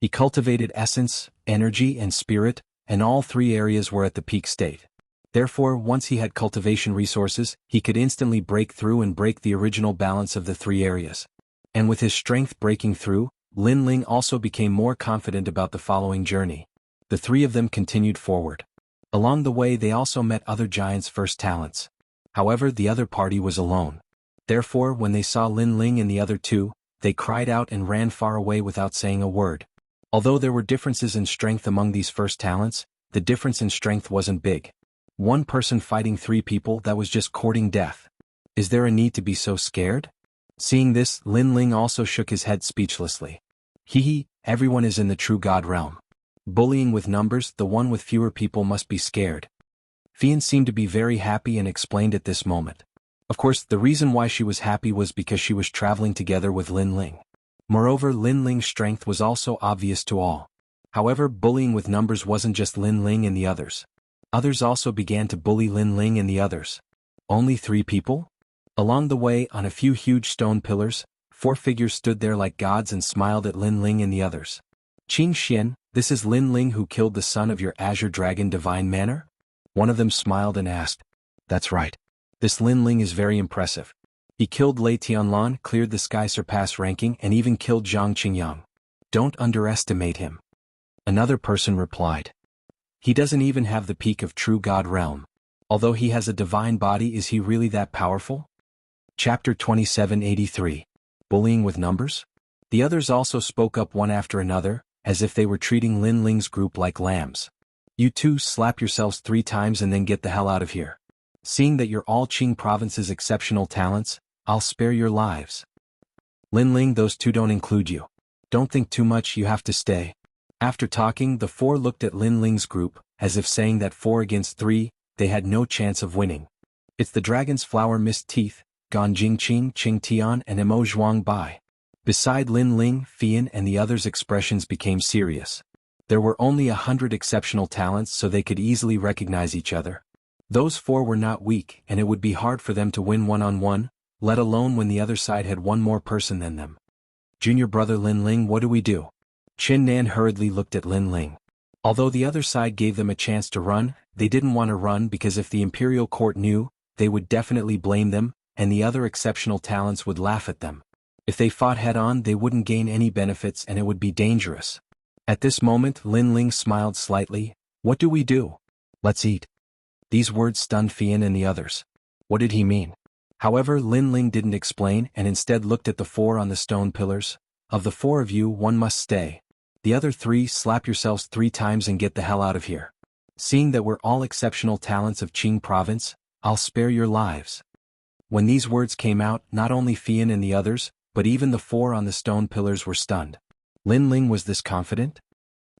He cultivated essence, energy, and spirit, and all 3 areas were at the peak state. Therefore, once he had cultivation resources, he could instantly break through and break the original balance of the 3 areas. And with his strength breaking through, Lin Ling also became more confident about the following journey. The 3 of them continued forward. Along the way they also met other giants' first talents. However, the other party was alone. Therefore, when they saw Lin Ling and the other 2, they cried out and ran far away without saying a word. Although there were differences in strength among these first talents, the difference in strength wasn't big. One person fighting 3 people, that was just courting death. Is there a need to be so scared? Seeing this, Lin Ling also shook his head speechlessly. Hee, everyone is in the true god realm. Bullying with numbers, the one with fewer people must be scared. Fian seemed to be very happy and explained at this moment. Of course, the reason why she was happy was because she was traveling together with Lin Ling. Moreover, Lin Ling's strength was also obvious to all. However, bullying with numbers wasn't just Lin Ling and the others. Others also began to bully Lin Ling and the others. Only 3 people? Along the way, on a few huge stone pillars, 4 figures stood there like gods and smiled at Lin Ling and the others. Qing Xian, this is Lin Ling who killed the son of your Azure Dragon Divine Manor? One of them smiled and asked. That's right. This Lin Ling is very impressive. He killed Lei Tianlan, cleared the Sky Surpass ranking, and even killed Zhang Qingyang. Don't underestimate him. Another person replied. He doesn't even have the peak of true god realm. Although he has a divine body, is he really that powerful? Chapter 2783. Bullying with numbers? The others also spoke up one after another, as if they were treating Lin Ling's group like lambs. You two slap yourselves 3 times and then get the hell out of here. Seeing that you're all Qing province's exceptional talents, I'll spare your lives. Lin Ling, those 2 don't include you. Don't think too much, you have to stay. After talking, the 4 looked at Lin Ling's group, as if saying that 4 against 3, they had no chance of winning. It's the Dragon's Flower Mist Teeth, Gan Jingqing, Qing Tian and Mo Zhuang Bai. Beside Lin Ling, Fian and the others' expressions became serious. There were only 100 exceptional talents, so they could easily recognize each other. Those 4 were not weak, and it would be hard for them to win one-on-one, let alone when the other side had one more person than them. Junior brother Lin Ling, what do we do? Qin Nan hurriedly looked at Lin Ling. Although the other side gave them a chance to run, they didn't want to run because if the imperial court knew, they would definitely blame them, and the other exceptional talents would laugh at them. If they fought head-on, they wouldn't gain any benefits and it would be dangerous. At this moment, Lin Ling smiled slightly. What do we do? Let's eat. These words stunned Fian and the others. What did he mean? However, Lin Ling didn't explain and instead looked at the 4 on the stone pillars. Of the 4 of you, 1 must stay. The other 3, slap yourselves 3 times and get the hell out of here. Seeing that we're all exceptional talents of Qing province, I'll spare your lives. When these words came out, not only Fian and the others, but even the 4 on the stone pillars were stunned. Lin Ling was this confident?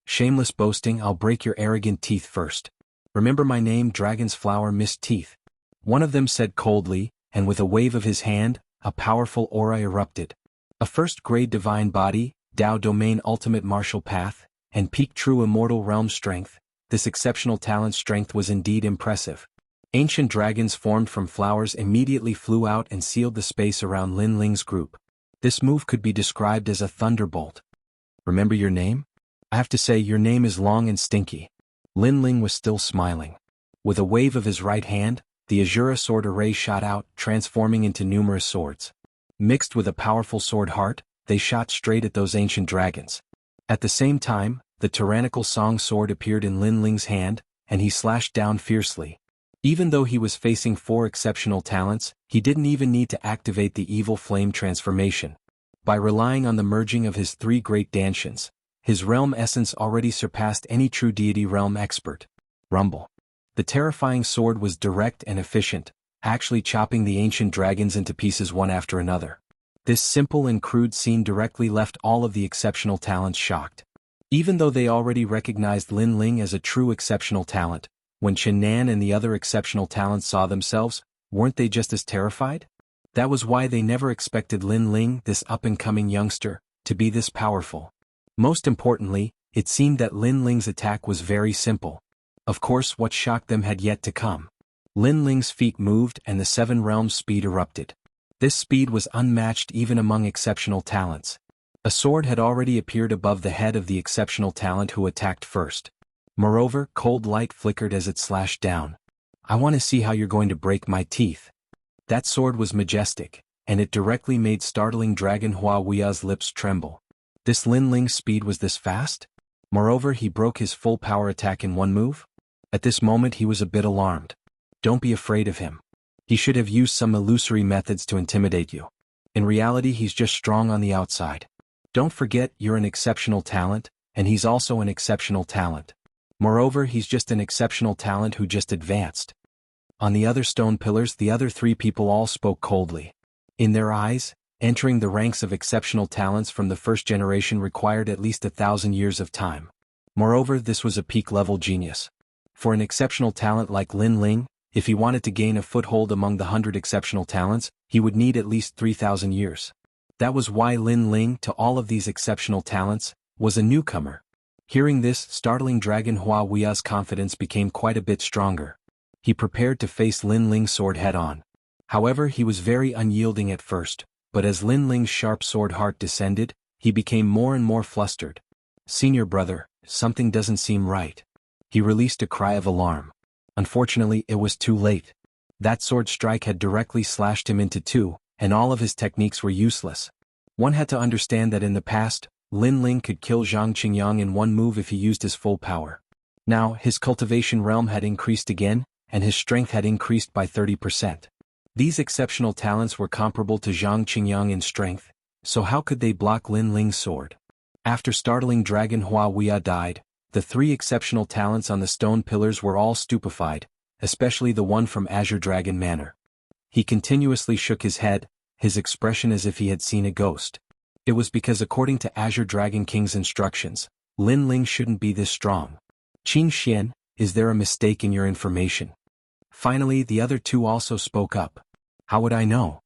Shameless boasting, I'll break your arrogant teeth first. Remember my name, Dragon's Flower Mist Teeth. One of them said coldly, and with a wave of his hand, a powerful aura erupted. A first-grade divine body, Dao Domain Ultimate Martial Path, and peak true immortal realm strength. This exceptional talent strength was indeed impressive. Ancient dragons formed from flowers immediately flew out and sealed the space around Lin Ling's group. This move could be described as a thunderbolt. Remember your name? I have to say your name is long and stinky. Lin Ling was still smiling. With a wave of his right hand, the Azura sword array shot out, transforming into numerous swords. Mixed with a powerful sword heart, they shot straight at those ancient dragons. At the same time, the tyrannical song sword appeared in Lin Ling's hand, and he slashed down fiercely. Even though he was facing 4 exceptional talents, he didn't even need to activate the evil flame transformation. By relying on the merging of his 3 great Danshians, his realm essence already surpassed any true deity realm expert. Rumble. The terrifying sword was direct and efficient, actually chopping the ancient dragons into pieces one after another. This simple and crude scene directly left all of the exceptional talents shocked. Even though they already recognized Lin Ling as a true exceptional talent, when Qin Nan and the other exceptional talents saw themselves, weren't they just as terrified? That was why they never expected Lin Ling, this up-and-coming youngster, to be this powerful. Most importantly, it seemed that Lin Ling's attack was very simple. Of course, what shocked them had yet to come. Lin Ling's feet moved and the 7 realms speed erupted. This speed was unmatched even among exceptional talents. A sword had already appeared above the head of the exceptional talent who attacked first. Moreover, cold light flickered as it slashed down. I want to see how you're going to break my teeth. That sword was majestic, and it directly made startling Dragon Huawia's lips tremble. This Lin Ling's speed was this fast? Moreover, he broke his full power attack in one move? At this moment he was a bit alarmed. Don't be afraid of him. He should have used some illusory methods to intimidate you. In reality he's just strong on the outside. Don't forget you're an exceptional talent, and he's also an exceptional talent. Moreover, he's just an exceptional talent who just advanced. On the other stone pillars the other three people all spoke coldly. In their eyes, entering the ranks of exceptional talents from the first generation required at least 1,000 years of time. Moreover, this was a peak-level genius. For an exceptional talent like Lin Ling, if he wanted to gain a foothold among the 100 exceptional talents, he would need at least 3,000 years. That was why Lin Ling, to all of these exceptional talents, was a newcomer. Hearing this startling dragon, Wuxia's confidence became quite a bit stronger. He prepared to face Lin Ling's sword head-on. However, he was very unyielding at first, but as Lin Ling's sharp sword heart descended, he became more and more flustered. "Senior brother, something doesn't seem right." He released a cry of alarm. Unfortunately, it was too late. That sword strike had directly slashed him into two, and all of his techniques were useless. One had to understand that in the past, Lin Ling could kill Zhang Qingyang in one move if he used his full power. Now, his cultivation realm had increased again, and his strength had increased by 30%. These exceptional talents were comparable to Zhang Qingyang in strength, so how could they block Lin Ling's sword? After startling Dragon Wuxia died, the three exceptional talents on the stone pillars were all stupefied, especially the one from Azure Dragon Manor. He continuously shook his head, his expression as if he had seen a ghost. It was because according to Azure Dragon King's instructions, Lin Ling shouldn't be this strong. "Qin Xian, is there a mistake in your information?" Finally, the other two also spoke up. "How would I know?"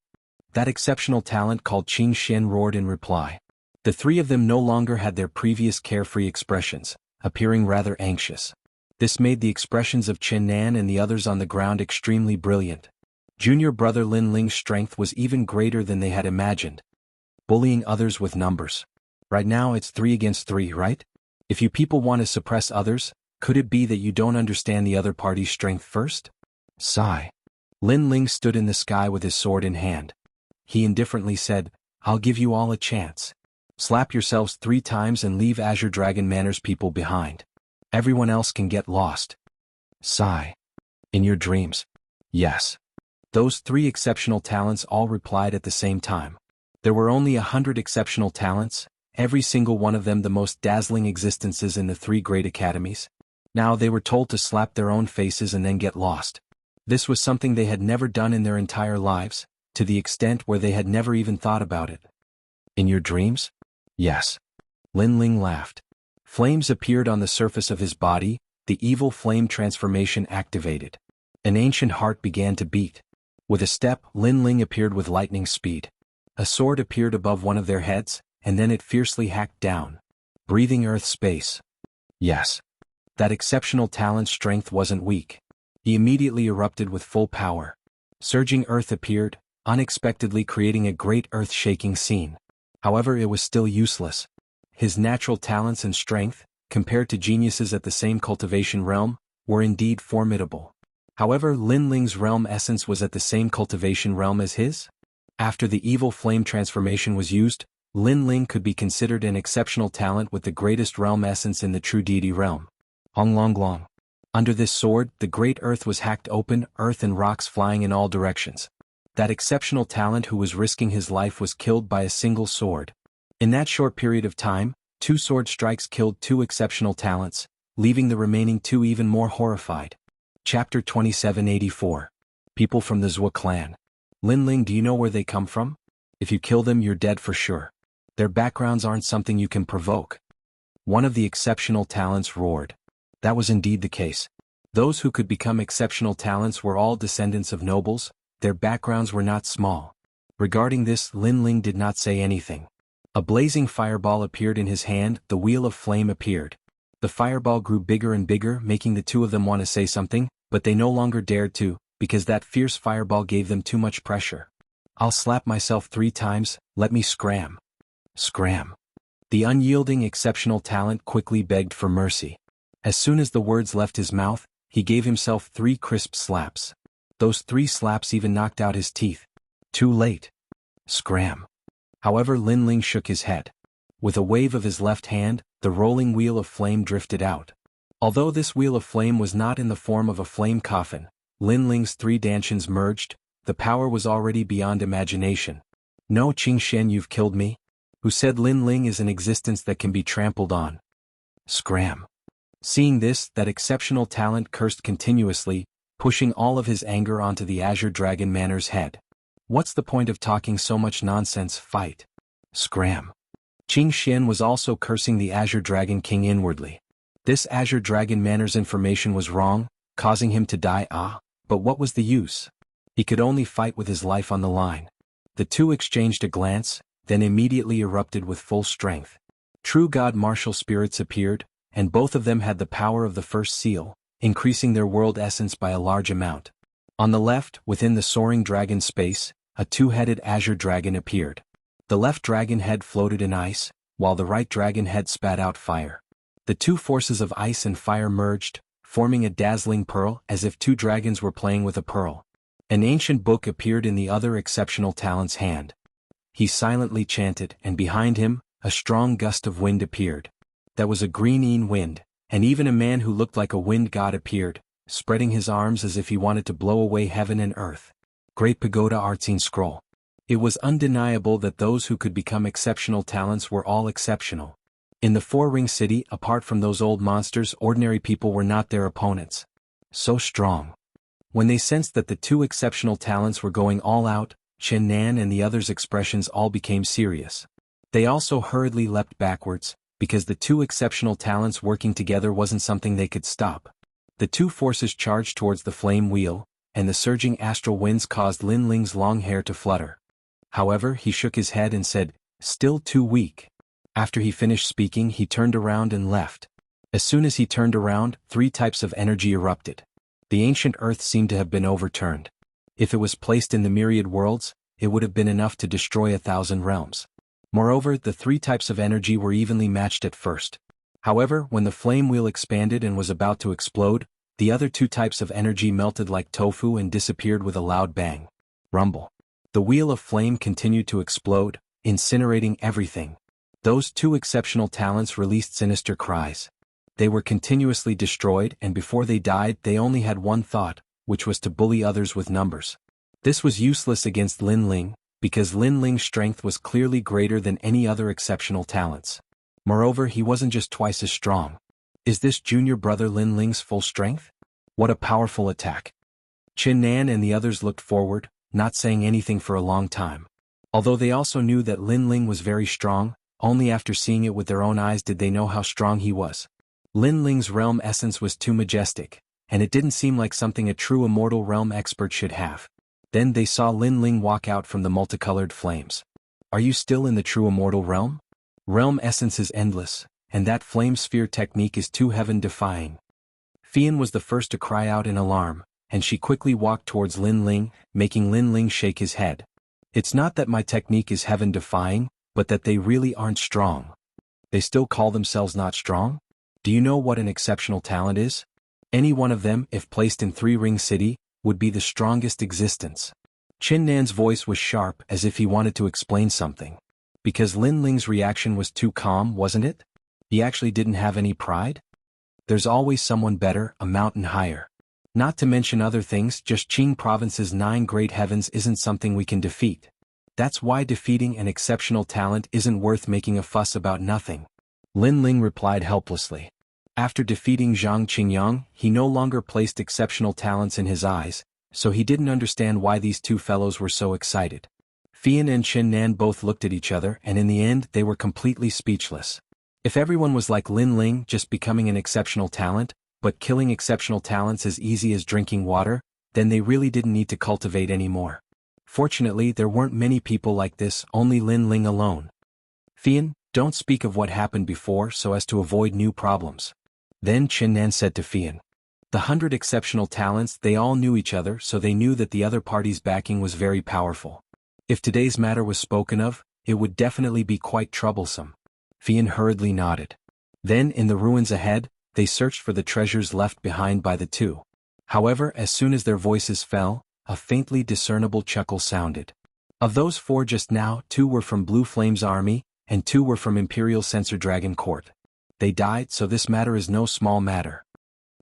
That exceptional talent called Qin Xian roared in reply. The three of them no longer had their previous carefree expressions, appearing rather anxious. This made the expressions of Chen Nan and the others on the ground extremely brilliant. Junior brother Lin Ling's strength was even greater than they had imagined. Bullying others with numbers. Right now it's 3 against 3, right? If you people want to suppress others, could it be that you don't understand the other party's strength first? Sigh. Lin Ling stood in the sky with his sword in hand. He indifferently said, "I'll give you all a chance. Slap yourselves 3 times and leave Azure Dragon Manor's people behind. Everyone else can get lost." Sigh. In your dreams. Yes. Those 3 exceptional talents all replied at the same time. There were only 100 exceptional talents, every single one of them the most dazzling existences in the 3 great academies. Now they were told to slap their own faces and then get lost. This was something they had never done in their entire lives, to the extent where they had never even thought about it. In your dreams? Yes. Lin Ling laughed. Flames appeared on the surface of his body, the evil flame transformation activated. An ancient heart began to beat. With a step, Lin Ling appeared with lightning speed. A sword appeared above one of their heads, and then it fiercely hacked down. Breathing earth space. Yes. That exceptional talent's strength wasn't weak. He immediately erupted with full power. Surging earth appeared, unexpectedly creating a great earth-shaking scene. However, it was still useless. His natural talents and strength, compared to geniuses at the same cultivation realm, were indeed formidable. However, Lin Ling's realm essence was at the same cultivation realm as his. After the evil flame transformation was used, Lin Ling could be considered an exceptional talent with the greatest realm essence in the true deity realm. Hong Long Long. Under this sword, the great earth was hacked open, earth and rocks flying in all directions. That exceptional talent who was risking his life was killed by a single sword. In that short period of time, 2 sword strikes killed 2 exceptional talents, leaving the remaining 2 even more horrified. Chapter 2784. People from the Zhou clan. Lin Ling, do you know where they come from? If you kill them, you're dead for sure. Their backgrounds aren't something you can provoke. One of the exceptional talents roared. That was indeed the case. Those who could become exceptional talents were all descendants of nobles. Their backgrounds were not small. Regarding this, Lin Ling did not say anything. A blazing fireball appeared in his hand, the wheel of flame appeared. The fireball grew bigger and bigger, making the 2 of them want to say something, but they no longer dared to, because that fierce fireball gave them too much pressure. "I'll slap myself 3 times, let me scram." Scram. The unyielding exceptional talent quickly begged for mercy. As soon as the words left his mouth, he gave himself 3 crisp slaps. Those 3 slaps even knocked out his teeth. Too late. Scram. However, Lin Ling shook his head. With a wave of his left hand, the rolling wheel of flame drifted out. Although this wheel of flame was not in the form of a flame coffin, Lin Ling's 3 dantians merged, the power was already beyond imagination. No, Xianxia, you've killed me? Who said Lin Ling is an existence that can be trampled on? Scram. Seeing this, that exceptional talent cursed continuously, pushing all of his anger onto the Azure Dragon Manor's head. What's the point of talking so much nonsense? Fight. Scram. Xianxia was also cursing the Azure Dragon King inwardly. This Azure Dragon Manor's information was wrong, causing him to die. But what was the use? He could only fight with his life on the line. The two exchanged a glance, then immediately erupted with full strength. True God martial spirits appeared, and both of them had the power of the first seal, increasing their world essence by a large amount. On the left, within the soaring dragon space, a two-headed Azure Dragon appeared. The left dragon head floated in ice, while the right dragon head spat out fire. The two forces of ice and fire merged, forming a dazzling pearl as if two dragons were playing with a pearl. An ancient book appeared in the other exceptional talent's hand. He silently chanted, and behind him, a strong gust of wind appeared. That was a green wind, and even a man who looked like a wind god appeared, spreading his arms as if he wanted to blow away heaven and earth. Great Pagoda Artsine Scroll. It was undeniable that those who could become exceptional talents were all exceptional. In the Four-Ring City, apart from those old monsters, ordinary people were not their opponents. So strong. When they sensed that the two exceptional talents were going all out, Chen Nan and the others' expressions all became serious. They also hurriedly leapt backwards, because the two exceptional talents working together wasn't something they could stop. The two forces charged towards the flame wheel, and the surging astral winds caused Lin Ling's long hair to flutter. However, he shook his head and said, "Still too weak." After he finished speaking, he turned around and left. As soon as he turned around, three types of energy erupted. The ancient earth seemed to have been overturned. If it was placed in the myriad worlds, it would have been enough to destroy 1,000 realms. Moreover, the three types of energy were evenly matched at first. However, when the flame wheel expanded and was about to explode, the other two types of energy melted like tofu and disappeared with a loud bang. Rumble. The wheel of flame continued to explode, incinerating everything. Those two exceptional talents released sinister cries. They were continuously destroyed, and before they died they only had one thought, which was to bully others with numbers. This was useless against Lin Ling, because Lin Ling's strength was clearly greater than any other exceptional talents. Moreover, he wasn't just twice as strong. Is this junior brother Lin Ling's full strength? What a powerful attack. Chen Nan and the others looked forward, not saying anything for a long time. Although they also knew that Lin Ling was very strong, only after seeing it with their own eyes did they know how strong he was. Lin Ling's realm essence was too majestic, and it didn't seem like something a true immortal realm expert should have. Then they saw Lin Ling walk out from the multicolored flames. Are you still in the true immortal realm? Realm essence is endless, and that flame sphere technique is too heaven-defying. Fian was the first to cry out in alarm, and she quickly walked towards Lin Ling, making Lin Ling shake his head. It's not that my technique is heaven-defying, but that they really aren't strong. They still call themselves not strong? Do you know what an exceptional talent is? Any one of them, if placed in Three-Ring City, would be the strongest existence. Chen Nan's voice was sharp as if he wanted to explain something. Because Lin Ling's reaction was too calm, wasn't it? He actually didn't have any pride? There's always someone better, a mountain higher. Not to mention other things, just Qing Province's 9 great heavens isn't something we can defeat. That's why defeating an exceptional talent isn't worth making a fuss about nothing. Lin Ling replied helplessly. After defeating Zhang Qingyang, he no longer placed exceptional talents in his eyes, so he didn't understand why these two fellows were so excited. Fian and Chen Nan both looked at each other, and in the end they were completely speechless. If everyone was like Lin Ling, just becoming an exceptional talent, but killing exceptional talents as easy as drinking water, then they really didn't need to cultivate anymore. Fortunately, there weren't many people like this, only Lin Ling alone. Fian, don't speak of what happened before so as to avoid new problems. Then Chen Nan said to Fian. The 100 exceptional talents, they all knew each other, so they knew that the other party's backing was very powerful. If today's matter was spoken of, it would definitely be quite troublesome. Fian hurriedly nodded. Then, in the ruins ahead, they searched for the treasures left behind by the two. However, as soon as their voices fell, a faintly discernible chuckle sounded. Of those 4 just now, 2 were from Blue Flame's army, and 2 were from Imperial Censor Dragon Court. They died, so this matter is no small matter.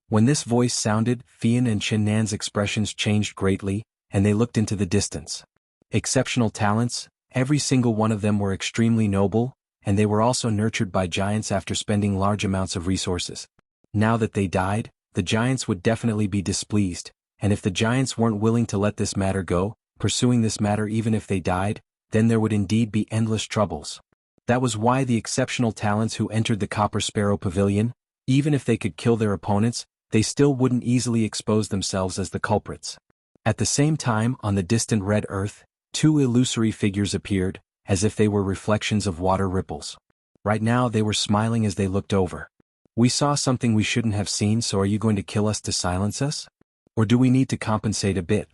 When this voice sounded, Fian and Chen Nan's expressions changed greatly, and they looked into the distance. Exceptional talents, Every single one of them were extremely noble, and they were also nurtured by giants after spending large amounts of resources. Now that they died, the giants would definitely be displeased, and if the giants weren't willing to let this matter go, pursuing this matter even if they died, then there would indeed be endless troubles. That was why the exceptional talents who entered the Copper Sparrow Pavilion, even if they could kill their opponents, they still wouldn't easily expose themselves as the culprits. At the same time, on the distant red earth, two illusory figures appeared, as if they were reflections of water ripples. Right now they were smiling as they looked over. We saw something we shouldn't have seen, so are you going to kill us to silence us? Or do we need to compensate a bit?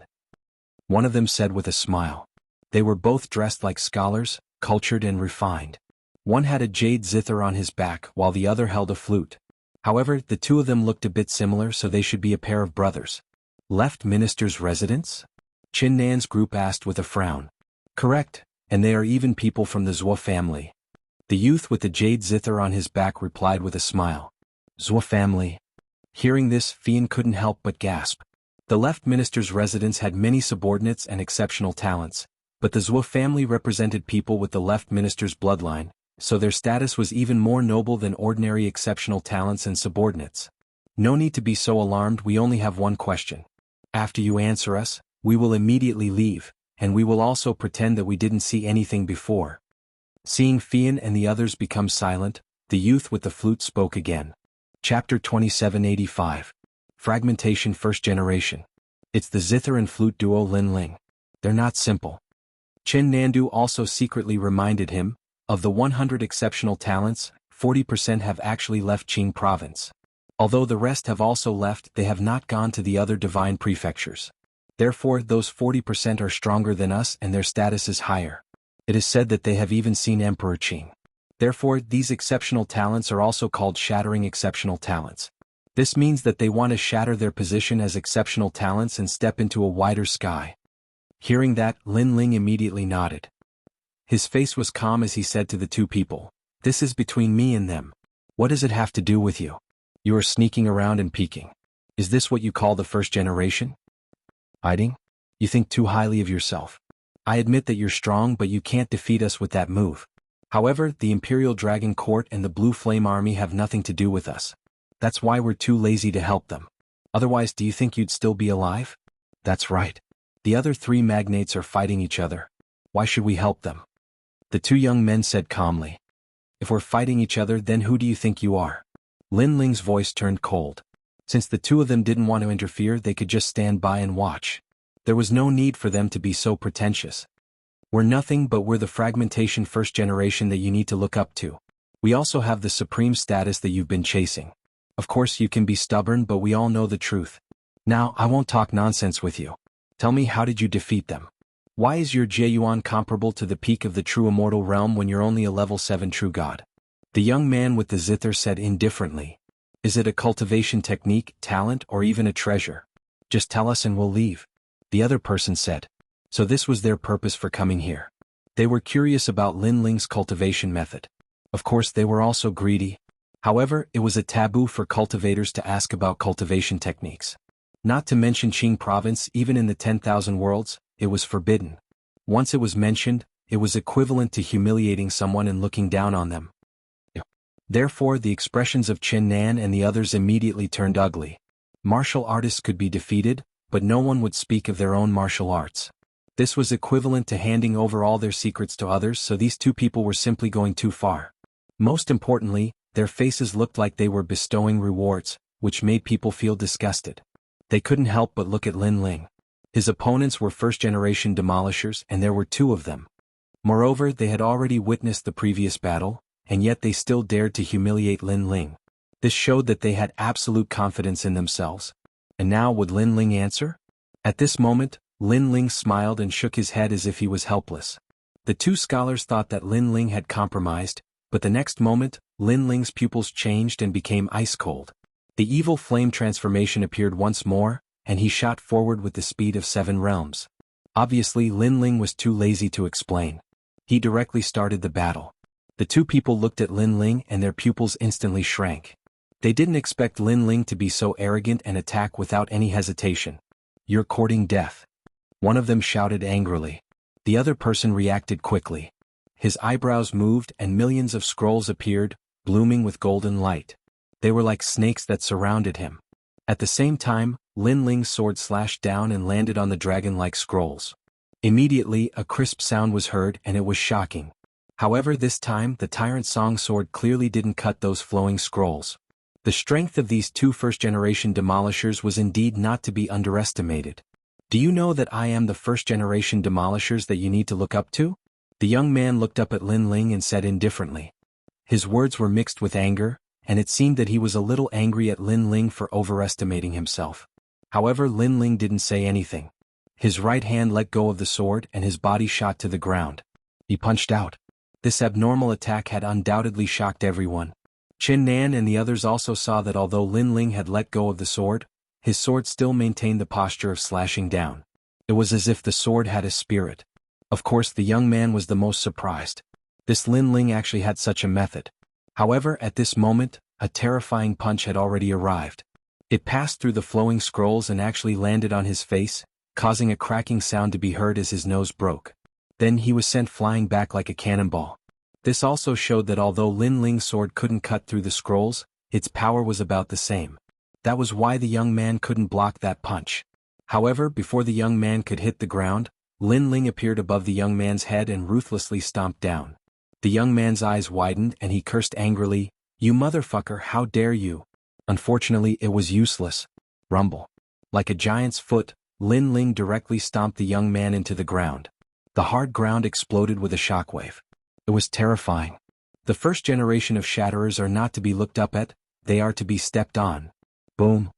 One of them said with a smile. They were both dressed like scholars, cultured and refined. One had a jade zither on his back while the other held a flute. However, the two of them looked a bit similar, so they should be a pair of brothers. Left Minister's residents? Qin Nan's group asked with a frown. Correct, and they are even people from the Zhuo family. The youth with the jade zither on his back replied with a smile. Zhuo family. Hearing this, Fian couldn't help but gasp. The left minister's residents had many subordinates and exceptional talents, but the Zhuo family represented people with the left minister's bloodline, so their status was even more noble than ordinary exceptional talents and subordinates. No need to be so alarmed, we only have one question. After you answer us, we will immediately leave, and we will also pretend that we didn't see anything before. Seeing Fian and the others become silent, the youth with the flute spoke again. Chapter 2785. Fragmentation First Generation. It's the zither and flute duo Lin Ling. They're not simple. Chen Nandu also secretly reminded him, of the 100 exceptional talents, 40% have actually left Qing province. Although the rest have also left, they have not gone to the other divine prefectures. Therefore, those 40% are stronger than us and their status is higher. It is said that they have even seen Emperor Qing. Therefore, these exceptional talents are also called shattering exceptional talents. This means that they want to shatter their position as exceptional talents and step into a wider sky. Hearing that, Lin Ling immediately nodded. His face was calm as he said to the two people, "This is between me and them. What does it have to do with you? You are sneaking around and peeking. Is this what you call the first generation? Hiding? You think too highly of yourself. I admit that you're strong, but you can't defeat us with that move. However, the Imperial Dragon Court and the Blue Flame Army have nothing to do with us. That's why we're too lazy to help them. Otherwise, do you think you'd still be alive?" "That's right. The other three magnates are fighting each other. Why should we help them?" The two young men said calmly. "If we're fighting each other, then who do you think you are?" Lin Ling's voice turned cold. Since the two of them didn't want to interfere, they could just stand by and watch. There was no need for them to be so pretentious. "We're nothing, but we're the fragmentation first generation that you need to look up to. We also have the supreme status that you've been chasing. Of course you can be stubborn, but we all know the truth. Now, I won't talk nonsense with you. Tell me, how did you defeat them? Why is your Jieyuan comparable to the peak of the true immortal realm when you're only a level 7 true god?" The young man with the zither said indifferently. "Is it a cultivation technique, talent, or even a treasure? Just tell us and we'll leave." The other person said. So this was their purpose for coming here. They were curious about Lin Ling's cultivation method. Of course they were also greedy. However, it was a taboo for cultivators to ask about cultivation techniques. Not to mention Qing province, even in the 10,000 worlds, it was forbidden. Once it was mentioned, it was equivalent to humiliating someone and looking down on them. Therefore, the expressions of Chen Nan and the others immediately turned ugly. Martial artists could be defeated, but no one would speak of their own martial arts. This was equivalent to handing over all their secrets to others, so these two people were simply going too far. Most importantly, their faces looked like they were bestowing rewards, which made people feel disgusted. They couldn't help but look at Lin Ling. His opponents were first-generation demolishers, and there were two of them. Moreover, they had already witnessed the previous battle, and yet they still dared to humiliate Lin Ling. This showed that they had absolute confidence in themselves. And now would Lin Ling answer? At this moment, Lin Ling smiled and shook his head as if he was helpless. The two scholars thought that Lin Ling had compromised, but the next moment, Lin Ling's pupils changed and became ice-cold. The evil flame transformation appeared once more, and he shot forward with the speed of 7 realms. Obviously, Lin Ling was too lazy to explain. He directly started the battle. The two people looked at Lin Ling and their pupils instantly shrank. They didn't expect Lin Ling to be so arrogant and attack without any hesitation. "You're courting death." One of them shouted angrily. The other person reacted quickly. His eyebrows moved and millions of scrolls appeared, blooming with golden light. They were like snakes that surrounded him. At the same time, Lin Ling's sword slashed down and landed on the dragon-like scrolls. Immediately, a crisp sound was heard and it was shocking. However, this time, the Tyrant Song sword clearly didn't cut those flowing scrolls. The strength of these two first-generation demolishers was indeed not to be underestimated. Do you know that I am the first-generation demolishers that you need to look up to? The young man looked up at Lin Ling and said indifferently. His words were mixed with anger, and it seemed that he was a little angry at Lin Ling for overestimating himself. However, Lin Ling didn't say anything. His right hand let go of the sword and his body shot to the ground. He punched out. This abnormal attack had undoubtedly shocked everyone. Qin Nan and the others also saw that although Lin Ling had let go of the sword, his sword still maintained the posture of slashing down. It was as if the sword had a spirit. Of course, the young man was the most surprised. This Lin Ling actually had such a method. However, at this moment, a terrifying punch had already arrived. It passed through the flowing scrolls and actually landed on his face, causing a cracking sound to be heard as his nose broke. Then he was sent flying back like a cannonball. This also showed that although Lin Ling's sword couldn't cut through the scrolls, its power was about the same. That was why the young man couldn't block that punch. However, before the young man could hit the ground, Lin Ling appeared above the young man's head and ruthlessly stomped down. The young man's eyes widened and he cursed angrily, "You motherfucker, how dare you!" Unfortunately, it was useless. Rumble. Like a giant's foot, Lin Ling directly stomped the young man into the ground. The hard ground exploded with a shockwave. It was terrifying. The first generation of Shatterers are not to be looked up at, they are to be stepped on. Boom.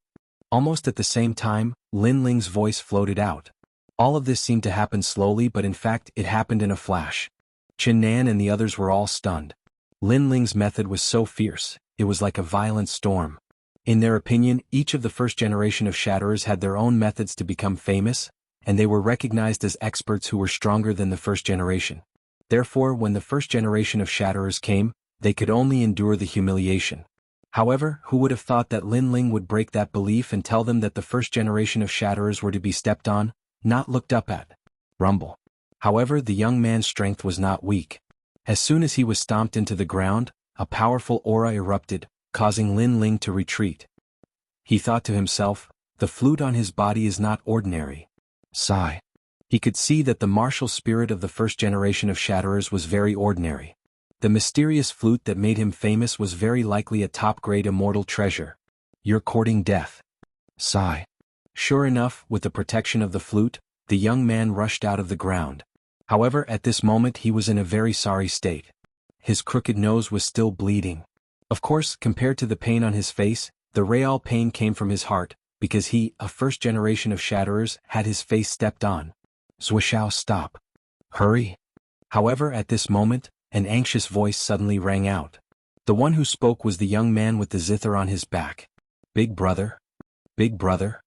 Almost at the same time, Lin Ling's voice floated out. All of this seemed to happen slowly, but in fact it happened in a flash. Qin Nan and the others were all stunned. Lin Ling's method was so fierce, it was like a violent storm. In their opinion, each of the first generation of Shatterers had their own methods to become famous, and they were recognized as experts who were stronger than the first generation. Therefore, when the first generation of Shatterers came, they could only endure the humiliation. However, who would have thought that Lin Ling would break that belief and tell them that the first generation of Shatterers were to be stepped on, not looked up at? Rumble. However, the young man's strength was not weak. As soon as he was stomped into the ground, a powerful aura erupted, causing Lin Ling to retreat. He thought to himself, the flute on his body is not ordinary. Sigh. He could see that the martial spirit of the first generation of Shatterers was very ordinary. The mysterious flute that made him famous was very likely a top-grade immortal treasure. You're courting death. Sigh. Sure enough, with the protection of the flute, the young man rushed out of the ground. However, at this moment he was in a very sorry state. His crooked nose was still bleeding. Of course, compared to the pain on his face, the real pain came from his heart, because he, a first generation of Shatterers, had his face stepped on. Zhuoxiao, stop. Hurry. However, at this moment, an anxious voice suddenly rang out. The one who spoke was the young man with the zither on his back. Big brother? Big brother?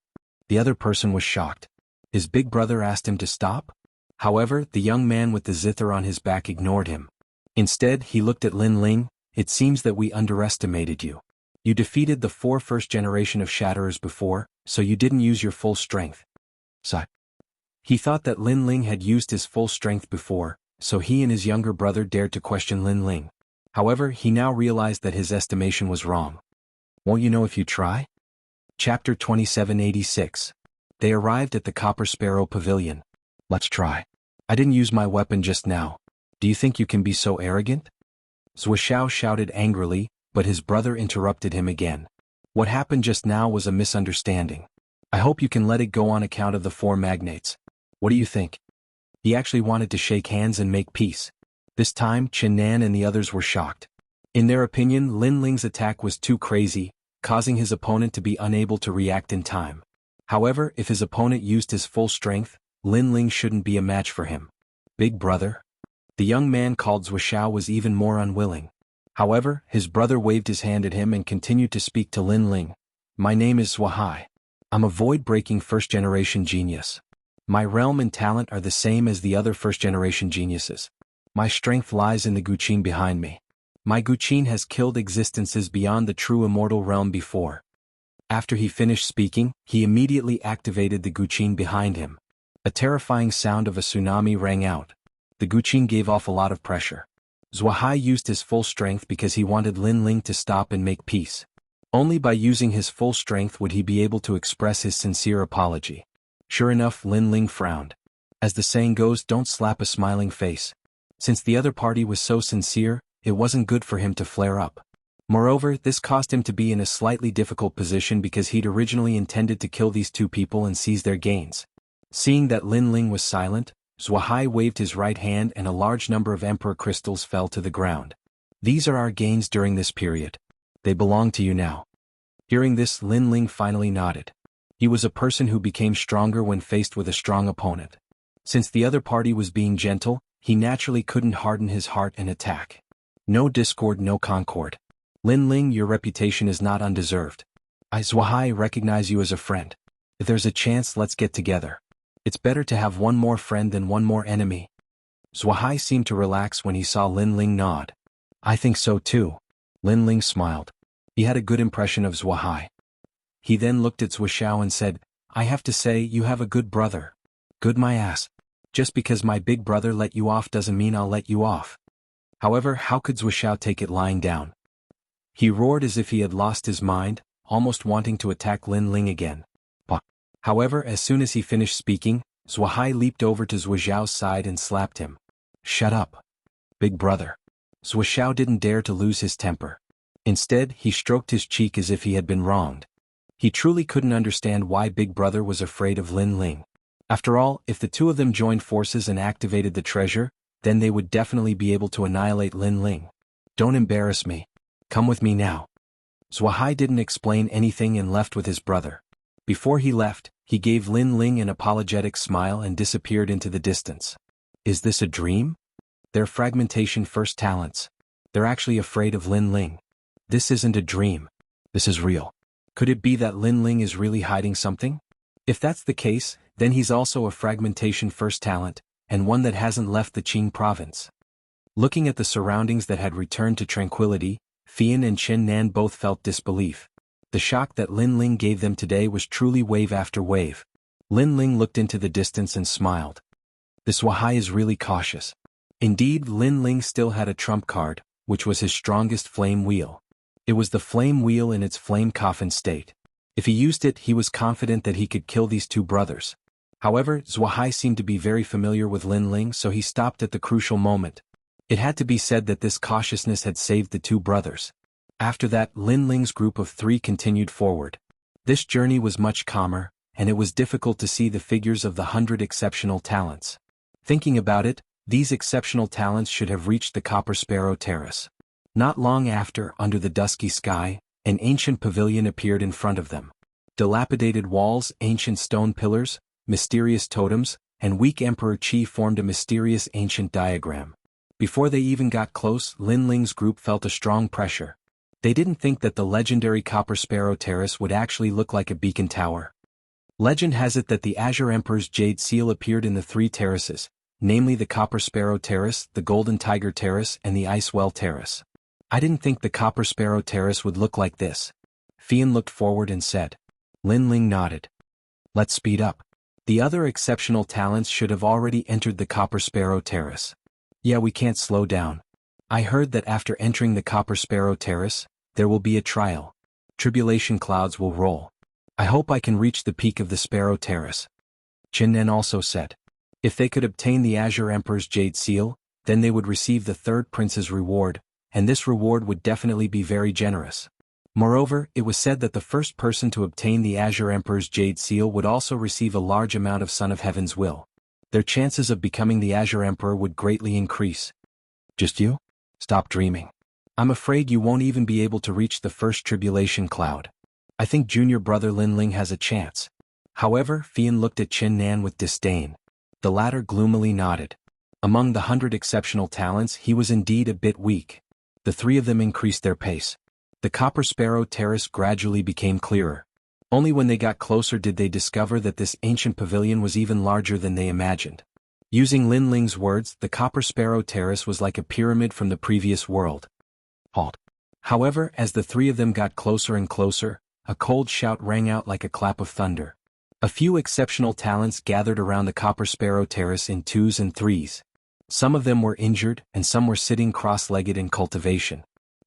The other person was shocked. His big brother asked him to stop? However, the young man with the zither on his back ignored him. Instead, he looked at Lin Ling. It seems that we underestimated you. You defeated the 4 first generation of Shatterers before, so you didn't use your full strength. Sigh. He thought that Lin Ling had used his full strength before, so he and his younger brother dared to question Lin Ling. However, he now realized that his estimation was wrong. Won't you know if you try? Chapter 2786. They arrived at the Copper Sparrow Pavilion. Let's try. I didn't use my weapon just now. Do you think you can be so arrogant? Zhuoxiao shouted angrily, but his brother interrupted him again. What happened just now was a misunderstanding. I hope you can let it go on account of the 4 magnates. What do you think? He actually wanted to shake hands and make peace. This time, Qin Nan and the others were shocked. In their opinion, Lin Ling's attack was too crazy, causing his opponent to be unable to react in time. However, if his opponent used his full strength, Lin Ling shouldn't be a match for him. Big brother? The young man called Zhuoxiao was even more unwilling. However, his brother waved his hand at him and continued to speak to Lin Ling. My name is Zhuohai. I'm a void-breaking first-generation genius. My realm and talent are the same as the other first-generation geniuses. My strength lies in the Guqin behind me. My Guqin has killed existences beyond the true immortal realm before. After he finished speaking, he immediately activated the Guqin behind him. A terrifying sound of a tsunami rang out. The Guqing gave off a lot of pressure. Zuohai used his full strength because he wanted Lin Ling to stop and make peace. Only by using his full strength would he be able to express his sincere apology. Sure enough, Lin Ling frowned. As the saying goes, don't slap a smiling face. Since the other party was so sincere, it wasn't good for him to flare up. Moreover, this caused him to be in a slightly difficult position because he'd originally intended to kill these two people and seize their gains. Seeing that Lin Ling was silent, Zuohai waved his right hand and a large number of emperor crystals fell to the ground. These are our gains during this period. They belong to you now. Hearing this, Lin Ling finally nodded. He was a person who became stronger when faced with a strong opponent. Since the other party was being gentle, he naturally couldn't harden his heart and attack. No discord, no concord. Lin Ling, your reputation is not undeserved. I, Zuohai, recognize you as a friend. If there's a chance, let's get together. It's better to have one more friend than one more enemy. Zuohai seemed to relax when he saw Lin Ling nod. I think so too. Lin Ling smiled. He had a good impression of Zuohai. He then looked at Zuoxiao and said, I have to say, you have a good brother. Good my ass. Just because my big brother let you off doesn't mean I'll let you off. However, how could Zuoxiao take it lying down? He roared as if he had lost his mind, almost wanting to attack Lin Ling again. However, as soon as he finished speaking, Zuohai leaped over to Zuoxiao's side and slapped him. Shut up. Big brother. Zuoxiao didn't dare to lose his temper. Instead, he stroked his cheek as if he had been wronged. He truly couldn't understand why Big Brother was afraid of Lin Ling. After all, if the two of them joined forces and activated the treasure, then they would definitely be able to annihilate Lin Ling. Don't embarrass me. Come with me now. Zuohai didn't explain anything and left with his brother. Before he left, he gave Lin Ling an apologetic smile and disappeared into the distance. Is this a dream? They're fragmentation first talents. They're actually afraid of Lin Ling. This isn't a dream. This is real. Could it be that Lin Ling is really hiding something? If that's the case, then he's also a fragmentation first talent, and one that hasn't left the Qing province. Looking at the surroundings that had returned to tranquility, Fian and Chen Nan both felt disbelief. The shock that Lin Ling gave them today was truly wave after wave. Lin Ling looked into the distance and smiled. This Zuohai is really cautious. Indeed, Lin Ling still had a trump card, which was his strongest flame wheel. It was the flame wheel in its flame coffin state. If he used it, he was confident that he could kill these two brothers. However, Zuohai seemed to be very familiar with Lin Ling, so he stopped at the crucial moment. It had to be said that this cautiousness had saved the two brothers. After that, Lin Ling's group of three continued forward. This journey was much calmer, and it was difficult to see the figures of the 100 exceptional talents. Thinking about it, these exceptional talents should have reached the Copper Sparrow Terrace. Not long after, under the dusky sky, an ancient pavilion appeared in front of them. Dilapidated walls, ancient stone pillars, mysterious totems, and weak Emperor Qi formed a mysterious ancient diagram. Before they even got close, Lin Ling's group felt a strong pressure. They didn't think that the legendary Copper Sparrow Terrace would actually look like a beacon tower. Legend has it that the Azure Emperor's Jade Seal appeared in the three terraces, namely the Copper Sparrow Terrace, the Golden Tiger Terrace, and the Ice Well Terrace. I didn't think the Copper Sparrow Terrace would look like this. Fian looked forward and said. Lin Ling nodded. Let's speed up. The other exceptional talents should have already entered the Copper Sparrow Terrace. Yeah, we can't slow down. I heard that after entering the Copper Sparrow Terrace, there will be a trial. Tribulation clouds will roll. I hope I can reach the peak of the Sparrow Terrace. Chen Nen also said. If they could obtain the Azure Emperor's Jade Seal, then they would receive the third prince's reward, and this reward would definitely be very generous. Moreover, it was said that the first person to obtain the Azure Emperor's Jade Seal would also receive a large amount of Son of Heaven's will. Their chances of becoming the Azure Emperor would greatly increase. Just you? Stop dreaming. I'm afraid you won't even be able to reach the first tribulation cloud. I think junior brother Lin Ling has a chance. However, Fian looked at Chen Nan with disdain. The latter gloomily nodded. Among the 100 exceptional talents, he was indeed a bit weak. The three of them increased their pace. The Copper Sparrow Terrace gradually became clearer. Only when they got closer did they discover that this ancient pavilion was even larger than they imagined. Using Lin Ling's words, the Copper Sparrow Terrace was like a pyramid from the previous world. Halt. However, as the three of them got closer and closer, a cold shout rang out like a clap of thunder. A few exceptional talents gathered around the Copper Sparrow Terrace in twos and threes. Some of them were injured and some were sitting cross-legged in cultivation.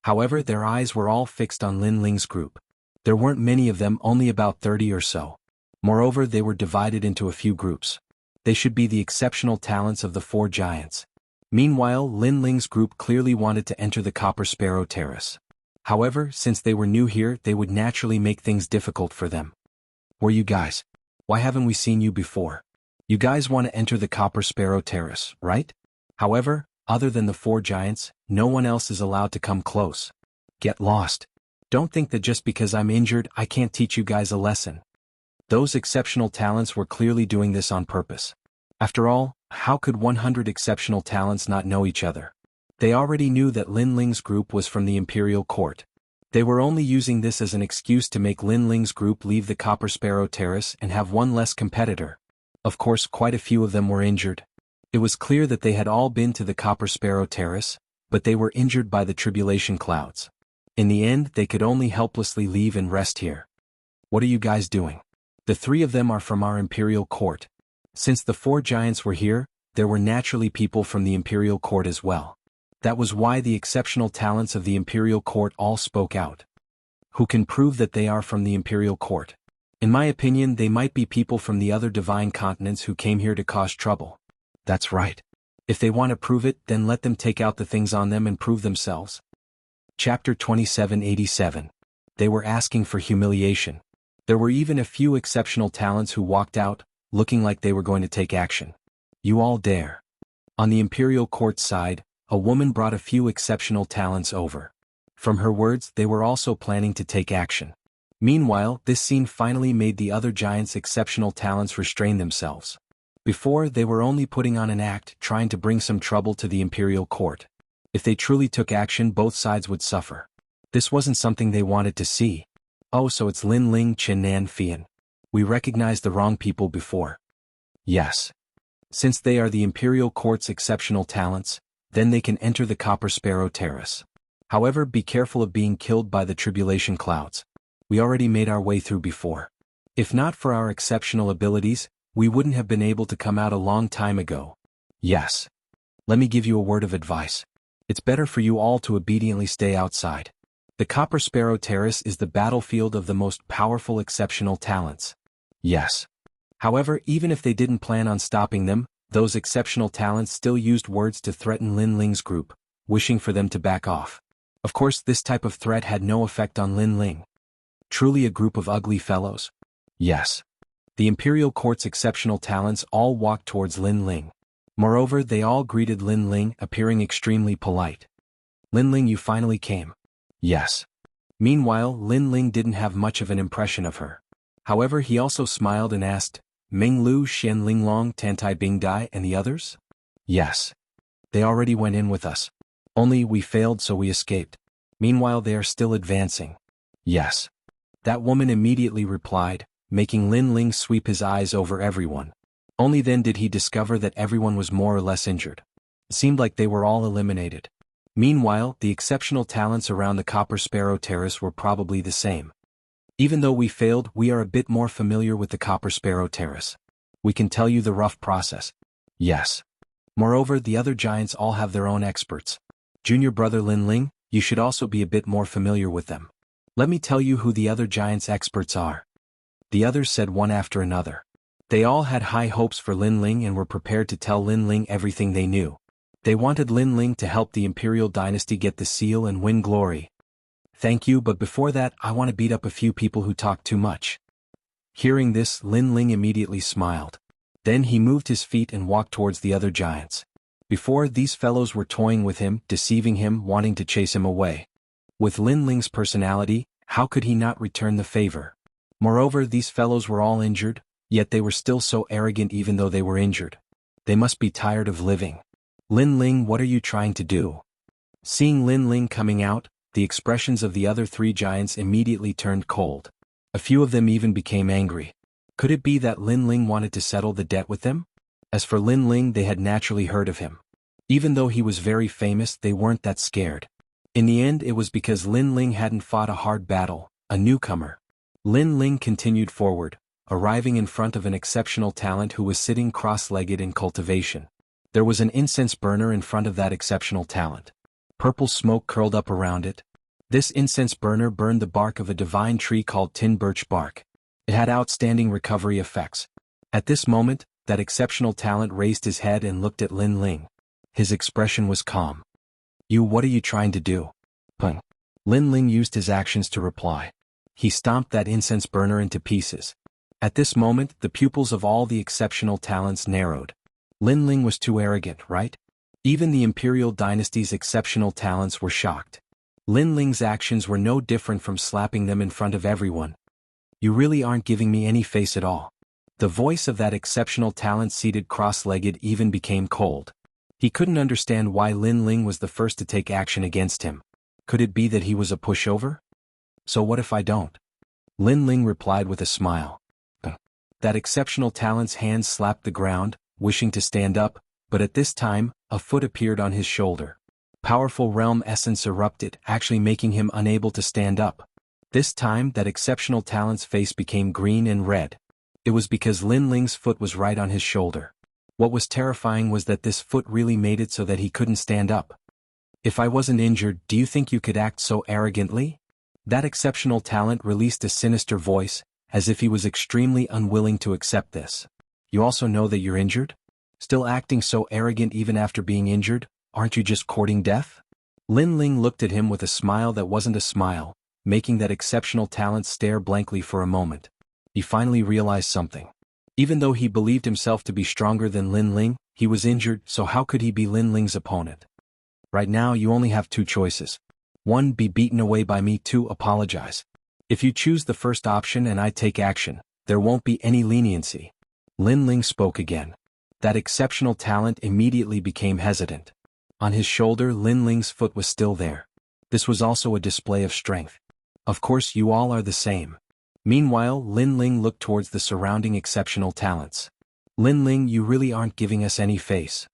However, their eyes were all fixed on Lin Ling's group. There weren't many of them, only about 30 or so. Moreover, they were divided into a few groups. They should be the exceptional talents of the four giants. Meanwhile, Lin Ling's group clearly wanted to enter the Copper Sparrow Terrace. However, since they were new here, they would naturally make things difficult for them. Were you guys? Why haven't we seen you before? You guys want to enter the Copper Sparrow Terrace, right? However, other than the four giants, no one else is allowed to come close. Get lost. Don't think that just because I'm injured I can't teach you guys a lesson. Those exceptional talents were clearly doing this on purpose. After all, how could 100 exceptional talents not know each other? They already knew that Lin Ling's group was from the Imperial Court. They were only using this as an excuse to make Lin Ling's group leave the Copper Sparrow Terrace and have one less competitor. Of course, quite a few of them were injured. It was clear that they had all been to the Copper Sparrow Terrace, but they were injured by the tribulation clouds. In the end, they could only helplessly leave and rest here. What are you guys doing? The three of them are from our Imperial Court. Since the four giants were here, there were naturally people from the Imperial Court as well. That was why the exceptional talents of the Imperial Court all spoke out. Who can prove that they are from the Imperial Court? In my opinion, they might be people from the other divine continents who came here to cause trouble. That's right. If they want to prove it, then let them take out the things on them and prove themselves. Chapter 2787. They were asking for humiliation. There were even a few exceptional talents who walked out, looking like they were going to take action. You all dare. On the Imperial Court side, a woman brought a few exceptional talents over. From her words, they were also planning to take action. Meanwhile, this scene finally made the other giants' exceptional talents restrain themselves. Before, they were only putting on an act, trying to bring some trouble to the Imperial Court. If they truly took action, both sides would suffer. This wasn't something they wanted to see. Oh, so it's Lin Ling, Qin Nan Fian. We recognized the wrong people before. Yes. Since they are the Imperial Court's exceptional talents, then they can enter the Copper Sparrow Terrace. However, be careful of being killed by the tribulation clouds. We already made our way through before. If not for our exceptional abilities, we wouldn't have been able to come out a long time ago. Yes. Let me give you a word of advice. It's better for you all to obediently stay outside. The Copper Sparrow Terrace is the battlefield of the most powerful exceptional talents. Yes. However, even if they didn't plan on stopping them, those exceptional talents still used words to threaten Lin Ling's group, wishing for them to back off. Of course, this type of threat had no effect on Lin Ling. Truly a group of ugly fellows? Yes. The Imperial Court's exceptional talents all walked towards Lin Ling. Moreover, they all greeted Lin Ling, appearing extremely polite. Lin Ling, you finally came. Yes. Meanwhile, Lin Ling didn't have much of an impression of her. However, he also smiled and asked, Ming Lu, Xian Linglong, Tantai Bing Dai, and the others? Yes. They already went in with us. Only we failed, so we escaped. Meanwhile, they are still advancing. Yes. That woman immediately replied, making Lin Ling sweep his eyes over everyone. Only then did he discover that everyone was more or less injured. It seemed like they were all eliminated. Meanwhile, the exceptional talents around the Copper Sparrow Terrace were probably the same. Even though we failed, we are a bit more familiar with the Copper Sparrow Terrace. We can tell you the rough process. Yes. Moreover, the other giants all have their own experts. Junior brother Lin Ling, you should also be a bit more familiar with them. Let me tell you who the other giants' experts are. The others said one after another. They all had high hopes for Lin Ling and were prepared to tell Lin Ling everything they knew. They wanted Lin Ling to help the Imperial Dynasty get the seal and win glory. Thank you, but before that, I want to beat up a few people who talk too much. Hearing this, Lin Ling immediately smiled. Then he moved his feet and walked towards the other giants. Before, these fellows were toying with him, deceiving him, wanting to chase him away. With Lin Ling's personality, how could he not return the favor? Moreover, these fellows were all injured, yet they were still so arrogant even though they were injured. They must be tired of living. Lin Ling, what are you trying to do? Seeing Lin Ling coming out, the expressions of the other three giants immediately turned cold. A few of them even became angry. Could it be that Lin Ling wanted to settle the debt with them? As for Lin Ling, they had naturally heard of him. Even though he was very famous, they weren't that scared. In the end, it was because Lin Ling hadn't fought a hard battle, a newcomer. Lin Ling continued forward, arriving in front of an exceptional talent who was sitting cross-legged in cultivation. There was an incense burner in front of that exceptional talent. Purple smoke curled up around it. This incense burner burned the bark of a divine tree called tin birch bark. It had outstanding recovery effects. At this moment, that exceptional talent raised his head and looked at Lin Ling. His expression was calm. What are you trying to do? Pung. Lin Ling used his actions to reply. He stomped that incense burner into pieces. At this moment, the pupils of all the exceptional talents narrowed. Lin Ling was too arrogant, right? Even the Imperial Dynasty's exceptional talents were shocked. Lin Ling's actions were no different from slapping them in front of everyone. You really aren't giving me any face at all. The voice of that exceptional talent seated cross-legged even became cold. He couldn't understand why Lin Ling was the first to take action against him. Could it be that he was a pushover? So what if I don't? Lin Ling replied with a smile. That exceptional talent's hands slapped the ground, wishing to stand up, but at this time, a foot appeared on his shoulder. Powerful realm essence erupted, actually making him unable to stand up. This time, that exceptional talent's face became green and red. It was because Lin Ling's foot was right on his shoulder. What was terrifying was that this foot really made it so that he couldn't stand up. If I wasn't injured, do you think you could act so arrogantly? That exceptional talent released a sinister voice, as if he was extremely unwilling to accept this. You also know that you're injured? Still acting so arrogant even after being injured? Aren't you just courting death? Lin Ling looked at him with a smile that wasn't a smile, making that exceptional talent stare blankly for a moment. He finally realized something. Even though he believed himself to be stronger than Lin Ling, he was injured, so how could he be Lin Ling's opponent? Right now you only have two choices. 1. Be beaten away by me. 2. Apologize. If you choose the first option and I take action, there won't be any leniency. Lin Ling spoke again. That exceptional talent immediately became hesitant. On his shoulder, Lin Ling's foot was still there. This was also a display of strength. Of course you all are the same. Meanwhile, Lin Ling looked towards the surrounding exceptional talents. Lin Ling, you really aren't giving us any face.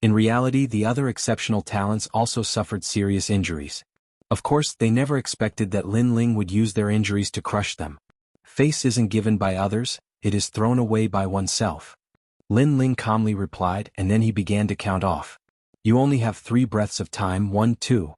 In reality, the other exceptional talents also suffered serious injuries. Of course, they never expected that Lin Ling would use their injuries to crush them. Face isn't given by others, it is thrown away by oneself. Lin Ling calmly replied, and then he began to count off. You only have 3 breaths of time. 1, 2.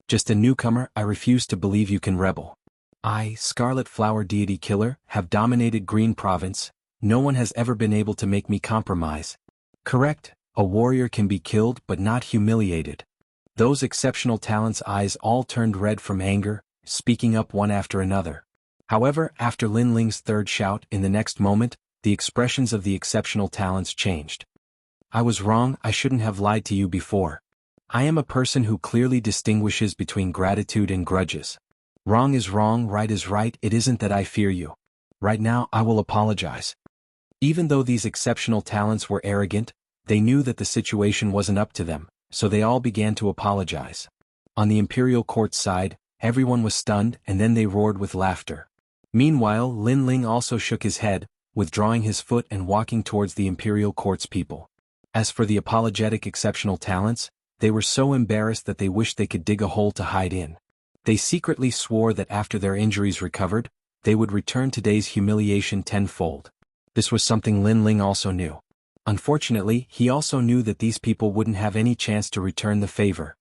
Just a newcomer, I refuse to believe you can rebel. I, Scarlet Flower Deity Killer, have dominated Green Province. No one has ever been able to make me compromise. Correct, a warrior can be killed but not humiliated. Those exceptional talents' eyes all turned red from anger, speaking up one after another. However, after Lin Ling's third shout, in the next moment, the expressions of the exceptional talents changed. I was wrong, I shouldn't have lied to you before. I am a person who clearly distinguishes between gratitude and grudges. Wrong is wrong, right is right, it isn't that I fear you. Right now, I will apologize. Even though these exceptional talents were arrogant, they knew that the situation wasn't up to them, so they all began to apologize. On the Imperial Court's side, everyone was stunned and then they roared with laughter. Meanwhile, Lin Ling also shook his head, withdrawing his foot and walking towards the Imperial Court's people. As for the apologetic exceptional talents, they were so embarrassed that they wished they could dig a hole to hide in. They secretly swore that after their injuries recovered, they would return today's humiliation tenfold. This was something Lin Ling also knew. Unfortunately, he also knew that these people wouldn't have any chance to return the favor.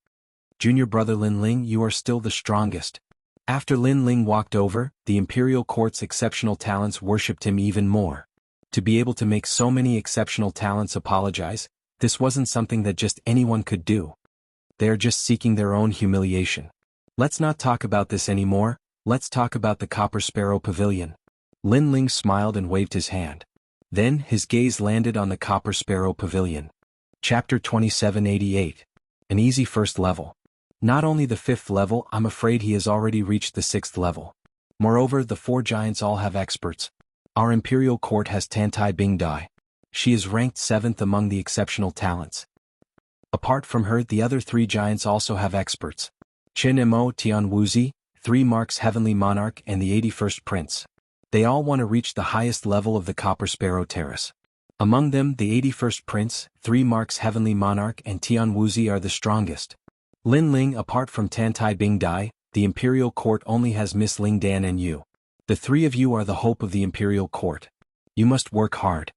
Junior brother Lin Ling, you are still the strongest. After Lin Ling walked over, the Imperial Court's exceptional talents worshipped him even more. To be able to make so many exceptional talents apologize, this wasn't something that just anyone could do. They are just seeking their own humiliation. Let's not talk about this anymore, let's talk about the Copper Sparrow Pavilion. Lin Ling smiled and waved his hand. Then, his gaze landed on the Copper Sparrow Pavilion. Chapter 2788. An easy first level. Not only the 5th level, I'm afraid he has already reached the 6th level. Moreover, the 4 giants all have experts. Our Imperial Court has Tantai Bingdai. She is ranked 7th among the exceptional talents. Apart from her, the other 3 giants also have experts. Chen Mo Tian Wuzi, 3 marks Heavenly Monarch and the 81st Prince. They all want to reach the highest level of the Copper Sparrow Terrace. Among them, the 81st Prince, 3 marks Heavenly Monarch and Tian Wuzi are the strongest. Lin Ling, apart from Tantai Bingdai, the Imperial Court only has Miss Ling Dan and you. The 3 of you are the hope of the Imperial Court. You must work hard.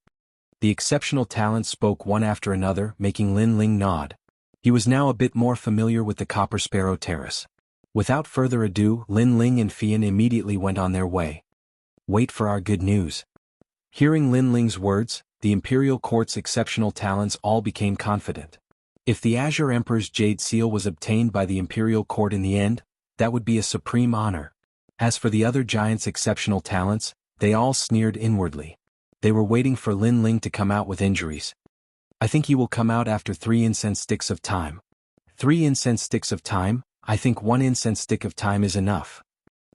The exceptional talents spoke one after another, making Lin Ling nod. He was now a bit more familiar with the Copper Sparrow Terrace. Without further ado, Lin Ling and Fian immediately went on their way. Wait for our good news. Hearing Lin Ling's words, the Imperial Court's exceptional talents all became confident. If the Azure Emperor's Jade Seal was obtained by the Imperial Court in the end, that would be a supreme honor. As for the other giants' exceptional talents, they all sneered inwardly. They were waiting for Lin Ling to come out with injuries. I think he will come out after 3 incense sticks of time. 3 incense sticks of time? I think 1 incense stick of time is enough.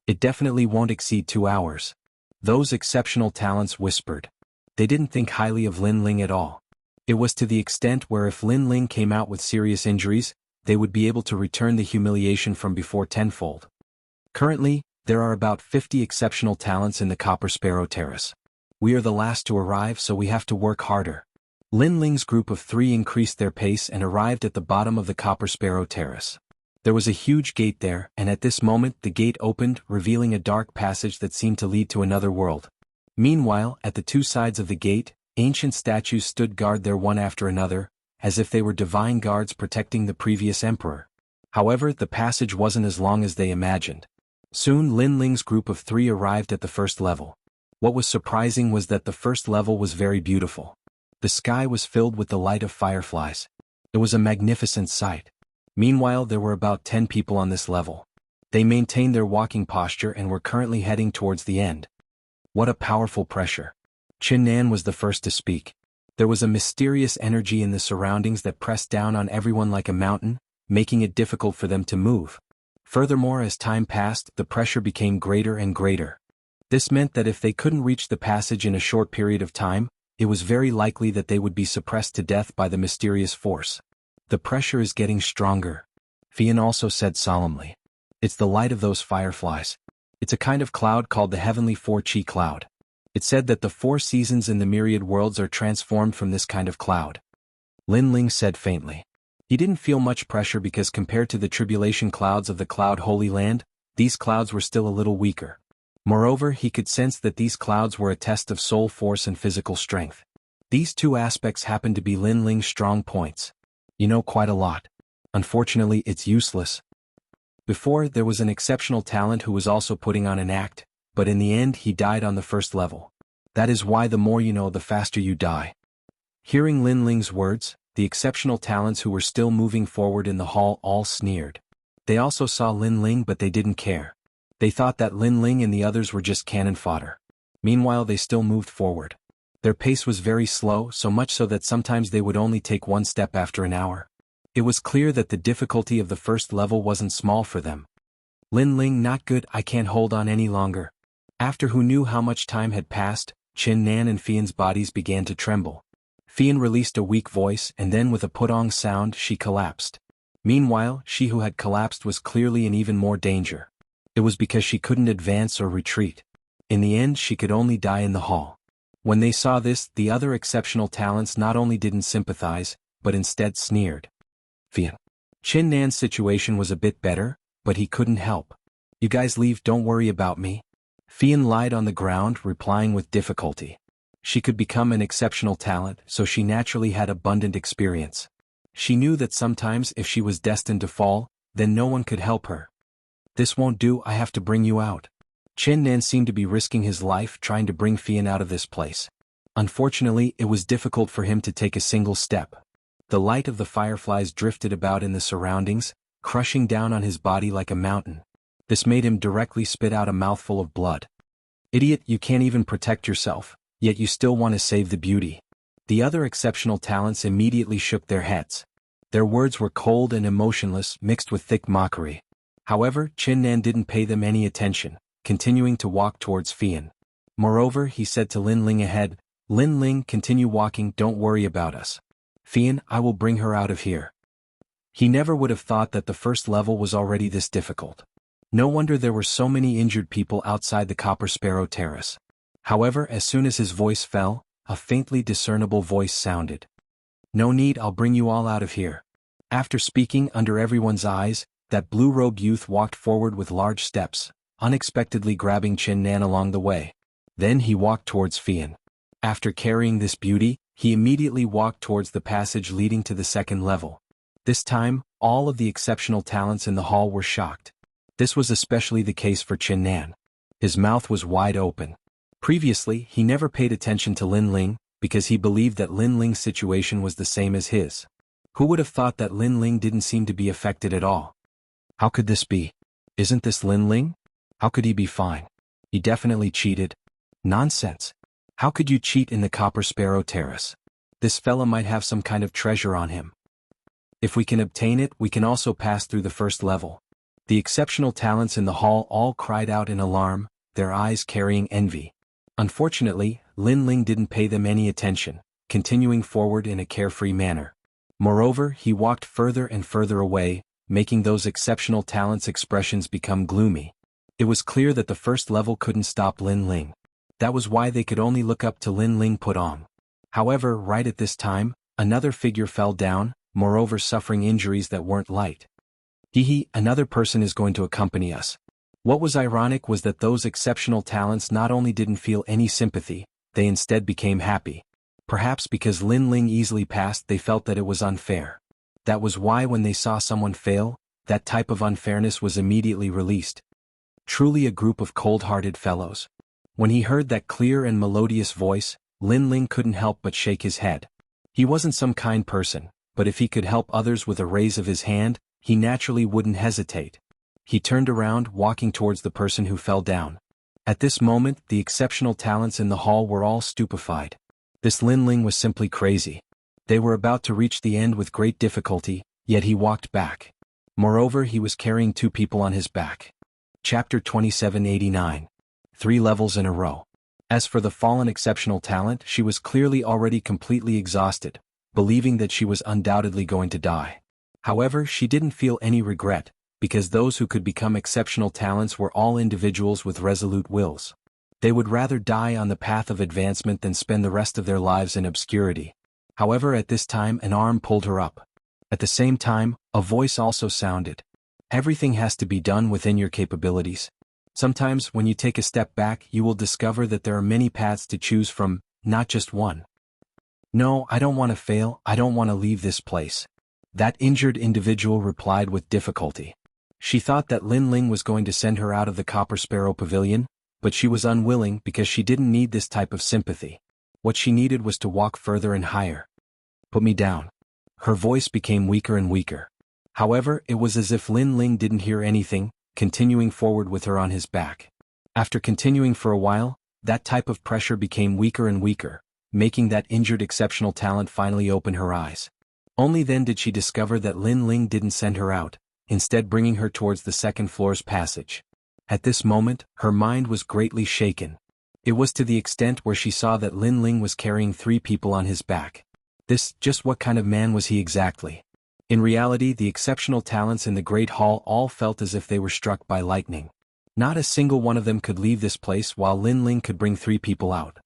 It definitely won't exceed 2 hours. Those exceptional talents whispered. They didn't think highly of Lin Ling at all. It was to the extent where if Lin Ling came out with serious injuries, they would be able to return the humiliation from before tenfold. Currently, there are about 50 exceptional talents in the Copper Sparrow Terrace. We are the last to arrive, so we have to work harder. Lin Ling's group of 3 increased their pace and arrived at the bottom of the Copper Sparrow Terrace. There was a huge gate there, and at this moment the gate opened, revealing a dark passage that seemed to lead to another world. Meanwhile, at the 2 sides of the gate, ancient statues stood guard there one after another, as if they were divine guards protecting the previous emperor. However, the passage wasn't as long as they imagined. Soon Lin Ling's group of 3 arrived at the first level. What was surprising was that the first level was very beautiful. The sky was filled with the light of fireflies. It was a magnificent sight. Meanwhile, there were about 10 people on this level. They maintained their walking posture and were currently heading towards the end. What a powerful pressure. Qin Nan was the first to speak. There was a mysterious energy in the surroundings that pressed down on everyone like a mountain, making it difficult for them to move. Furthermore, as time passed, the pressure became greater and greater. This meant that if they couldn't reach the passage in a short period of time, it was very likely that they would be suppressed to death by the mysterious force. The pressure is getting stronger. Fian also said solemnly. It's the light of those fireflies. It's a kind of cloud called the Heavenly 4-Chi Cloud. It said that the 4 seasons in the myriad worlds are transformed from this kind of cloud. Lin Ling said faintly. He didn't feel much pressure because compared to the tribulation clouds of the Cloud Holy Land, these clouds were still a little weaker. Moreover, he could sense that these clouds were a test of soul force and physical strength. These 2 aspects happened to be Lin Ling's strong points. You know quite a lot. Unfortunately, it's useless. Before, there was an exceptional talent who was also putting on an act, but in the end he died on the first level. That is why the more you know, the faster you die. Hearing Lin Ling's words, the exceptional talents who were still moving forward in the hall all sneered. They also saw Lin Ling, but they didn't care. They thought that Lin Ling and the others were just cannon fodder. Meanwhile, they still moved forward. Their pace was very slow, so much so that sometimes they would only take 1 step after an hour. It was clear that the difficulty of the first level wasn't small for them. Lin Ling, not good, I can't hold on any longer. After who knew how much time had passed, Qin Nan and Fian's bodies began to tremble. Fian released a weak voice, and then with a putong sound she collapsed. Meanwhile, she who had collapsed was clearly in even more danger. It was because she couldn't advance or retreat. In the end, she could only die in the hall. When they saw this, the other exceptional talents not only didn't sympathize, but instead sneered. Fian. Qin Nan's situation was a bit better, but he couldn't help. You guys leave, don't worry about me. Fian lied on the ground, replying with difficulty. She could become an exceptional talent, so she naturally had abundant experience. She knew that sometimes if she was destined to fall, then no one could help her. This won't do, I have to bring you out. Qin Nan seemed to be risking his life trying to bring Fian out of this place. Unfortunately, it was difficult for him to take a single step. The light of the fireflies drifted about in the surroundings, crushing down on his body like a mountain. This made him directly spit out a mouthful of blood. Idiot, you can't even protect yourself, yet you still want to save the beauty. The other exceptional talents immediately shook their heads. Their words were cold and emotionless, mixed with thick mockery. However, Qin Nan didn't pay them any attention, continuing to walk towards Fian. Moreover, he said to Lin Ling ahead, Lin Ling, continue walking, don't worry about us. Fian, I will bring her out of here. He never would have thought that the first level was already this difficult. No wonder there were so many injured people outside the Copper Sparrow Terrace. However, as soon as his voice fell, a faintly discernible voice sounded. No need, I'll bring you all out of here. After speaking under everyone's eyes, that blue-robed youth walked forward with large steps, unexpectedly grabbing Qin Nan along the way. Then he walked towards Fian. After carrying this beauty, he immediately walked towards the passage leading to the second level. This time, all of the exceptional talents in the hall were shocked. This was especially the case for Qin Nan. His mouth was wide open. Previously, he never paid attention to Lin Ling, because he believed that Lin Ling's situation was the same as his. Who would have thought that Lin Ling didn't seem to be affected at all? How could this be? Isn't this Lin Ling? How could he be fine? He definitely cheated. Nonsense. How could you cheat in the Copper Sparrow Terrace? This fella might have some kind of treasure on him. If we can obtain it, we can also pass through the first level. The exceptional talents in the hall all cried out in alarm, their eyes carrying envy. Unfortunately, Lin Ling didn't pay them any attention, continuing forward in a carefree manner. Moreover, he walked further and further away, making those exceptional talents' expressions become gloomy. It was clear that the first level couldn't stop Lin Ling. That was why they could only look up to Lin Ling put on. However, right at this time, another figure fell down, moreover suffering injuries that weren't light. Another person is going to accompany us. What was ironic was that those exceptional talents not only didn't feel any sympathy, they instead became happy. Perhaps because Lin Ling easily passed, they felt that it was unfair. That was why when they saw someone fail, that type of unfairness was immediately released. Truly a group of cold-hearted fellows. When he heard that clear and melodious voice, Lin Ling couldn't help but shake his head. He wasn't some kind person, but if he could help others with a raise of his hand, he naturally wouldn't hesitate. He turned around, walking towards the person who fell down. At this moment, the exceptional talents in the hall were all stupefied. This Lin Ling was simply crazy. They were about to reach the end with great difficulty, yet he walked back. Moreover, he was carrying 2 people on his back. Chapter 2789. 3 levels in a row. As for the fallen exceptional talent, she was clearly already completely exhausted, believing that she was undoubtedly going to die. However, she didn't feel any regret, because those who could become exceptional talents were all individuals with resolute wills. They would rather die on the path of advancement than spend the rest of their lives in obscurity. However, at this time an arm pulled her up. At the same time, a voice also sounded. Everything has to be done within your capabilities. Sometimes when you take a step back, you will discover that there are many paths to choose from, not just one. No, I don't want to fail, I don't want to leave this place. That injured individual replied with difficulty. She thought that Lin Ling was going to send her out of the Copper Sparrow Pavilion, but she was unwilling because she didn't need this type of sympathy. What she needed was to walk further and higher. Put me down. Her voice became weaker and weaker. However, it was as if Lin Ling didn't hear anything, continuing forward with her on his back. After continuing for a while, that type of pressure became weaker and weaker, making that injured exceptional talent finally open her eyes. Only then did she discover that Lin Ling didn't send her out, instead bringing her towards the second floor's passage. At this moment, her mind was greatly shaken. It was to the extent where she saw that Lin Ling was carrying 3 people on his back. Just what kind of man was he exactly? In reality, the exceptional talents in the Great Hall all felt as if they were struck by lightning. Not a single one of them could leave this place while Lin Ling could bring 3 people out.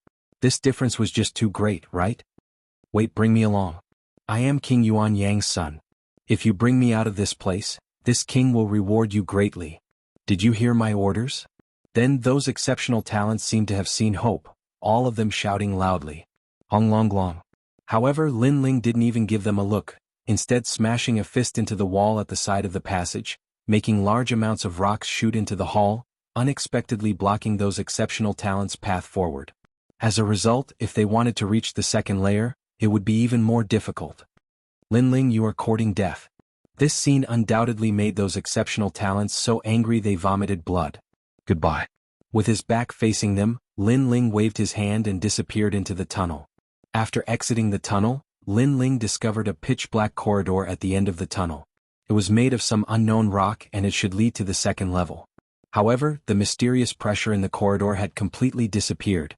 This difference was just too great, right? Wait, bring me along. I am King Yuan Yang's son. If you bring me out of this place, this king will reward you greatly. Did you hear my orders? Then those exceptional talents seemed to have seen hope, all of them shouting loudly. Hong Long Long. However, Lin Ling didn't even give them a look, instead smashing a fist into the wall at the side of the passage, making large amounts of rocks shoot into the hall, unexpectedly blocking those exceptional talents' path forward. As a result, if they wanted to reach the second layer, it would be even more difficult. Lin Ling, you are courting death. This scene undoubtedly made those exceptional talents so angry they vomited blood. Goodbye. With his back facing them, Lin Ling waved his hand and disappeared into the tunnel. After exiting the tunnel, Lin Ling discovered a pitch-black corridor at the end of the tunnel. It was made of some unknown rock and it should lead to the second level. However, the mysterious pressure in the corridor had completely disappeared.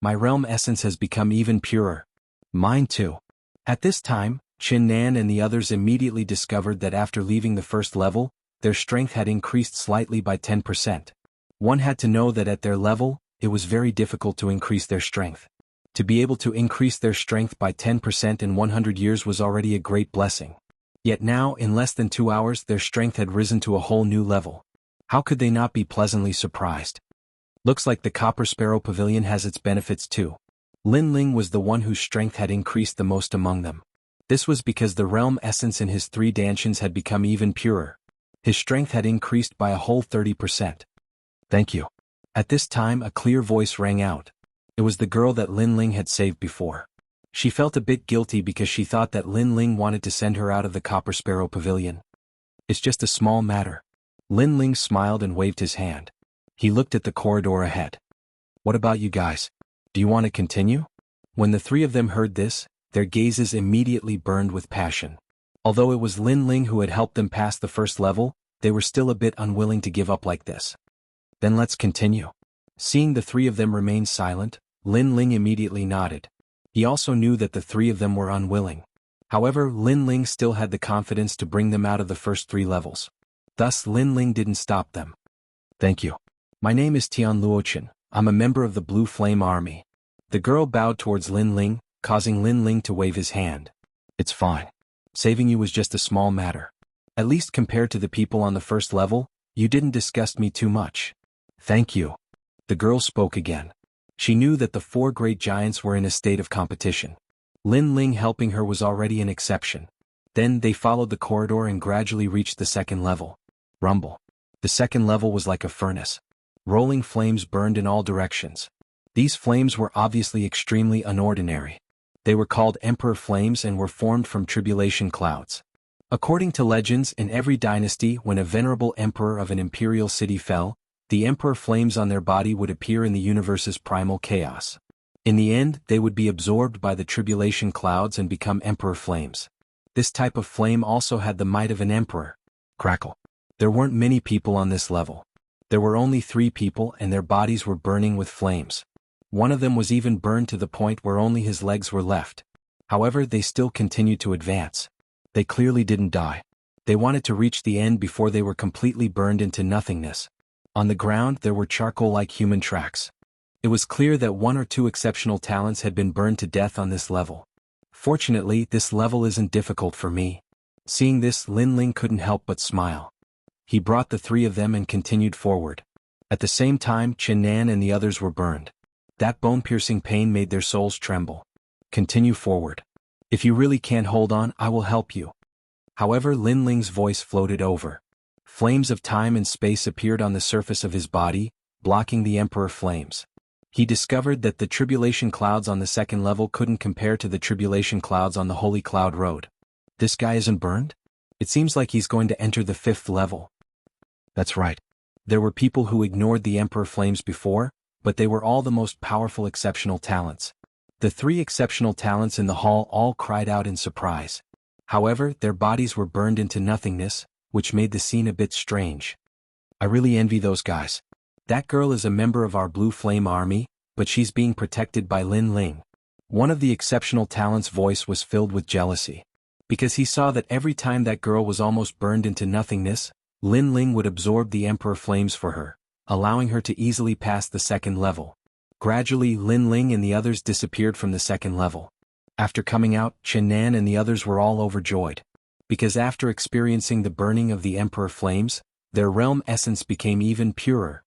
My realm essence has become even purer. Mine too. At this time, Qin Nan and the others immediately discovered that after leaving the first level, their strength had increased slightly by 10%. One had to know that at their level, it was very difficult to increase their strength. To be able to increase their strength by 10% in 100 years was already a great blessing. Yet now, in less than 2 hours, their strength had risen to a whole new level. How could they not be pleasantly surprised? Looks like the Copper Sparrow Pavilion has its benefits too. Lin Ling was the one whose strength had increased the most among them. This was because the realm essence in his 3 dantians had become even purer. His strength had increased by a whole 30%. Thank you. At this time a clear voice rang out. It was the girl that Lin Ling had saved before. She felt a bit guilty because she thought that Lin Ling wanted to send her out of the Copper Sparrow Pavilion. It's just a small matter. Lin Ling smiled and waved his hand. He looked at the corridor ahead. What about you guys? Do you want to continue? When the 3 of them heard this, their gazes immediately burned with passion. Although it was Lin Ling who had helped them pass the first level, they were still a bit unwilling to give up like this. Then let's continue. Seeing the 3 of them remain silent, Lin Ling immediately nodded. He also knew that the 3 of them were unwilling. However, Lin Ling still had the confidence to bring them out of the first 3 levels. Thus Lin Ling didn't stop them. Thank you. My name is Tian Luochen. I'm a member of the Blue Flame Army. The girl bowed towards Lin Ling, causing Lin Ling to wave his hand. It's fine. Saving you was just a small matter. At least compared to the people on the first level, you didn't disgust me too much. Thank you. The girl spoke again. She knew that the 4 great giants were in a state of competition. Lin Ling helping her was already an exception. Then they followed the corridor and gradually reached the 2nd level. Rumble. The 2nd level was like a furnace. Rolling flames burned in all directions. These flames were obviously extremely unordinary. They were called Emperor Flames and were formed from tribulation clouds. According to legends, in every dynasty when a venerable emperor of an imperial city fell, the Emperor Flames on their body would appear in the universe's primal chaos. In the end, they would be absorbed by the tribulation clouds and become Emperor Flames. This type of flame also had the might of an emperor. Crackle. There weren't many people on this level. There were only 3 people and their bodies were burning with flames. One of them was even burned to the point where only his legs were left. However, they still continued to advance. They clearly didn't die. They wanted to reach the end before they were completely burned into nothingness. On the ground there were charcoal-like human tracks. It was clear that 1 or 2 exceptional talents had been burned to death on this level. Fortunately, this level isn't difficult for me. Seeing this, Lin Ling couldn't help but smile. He brought the 3 of them and continued forward. At the same time, Chen Nan and the others were burned. That bone-piercing pain made their souls tremble. Continue forward. If you really can't hold on, I will help you. However, Lin Ling's voice floated over. Flames of time and space appeared on the surface of his body, blocking the Emperor Flames. He discovered that the tribulation clouds on the 2nd level couldn't compare to the tribulation clouds on the Holy Cloud Road. This guy isn't burned? It seems like he's going to enter the 5th level. That's right. There were people who ignored the Emperor Flames before, but they were all the most powerful exceptional talents. The 3 exceptional talents in the hall all cried out in surprise. However, their bodies were burned into nothingness, which made the scene a bit strange. I really envy those guys. That girl is a member of our Blue Flame Army, but she's being protected by Lin Ling. One of the exceptional talents' voice was filled with jealousy. Because he saw that every time that girl was almost burned into nothingness, Lin Ling would absorb the Emperor Flames for her, allowing her to easily pass the 2nd level. Gradually, Lin Ling and the others disappeared from the 2nd level. After coming out, Chen Nan and the others were all overjoyed. Because after experiencing the burning of the Emperor Flames, their realm essence became even purer.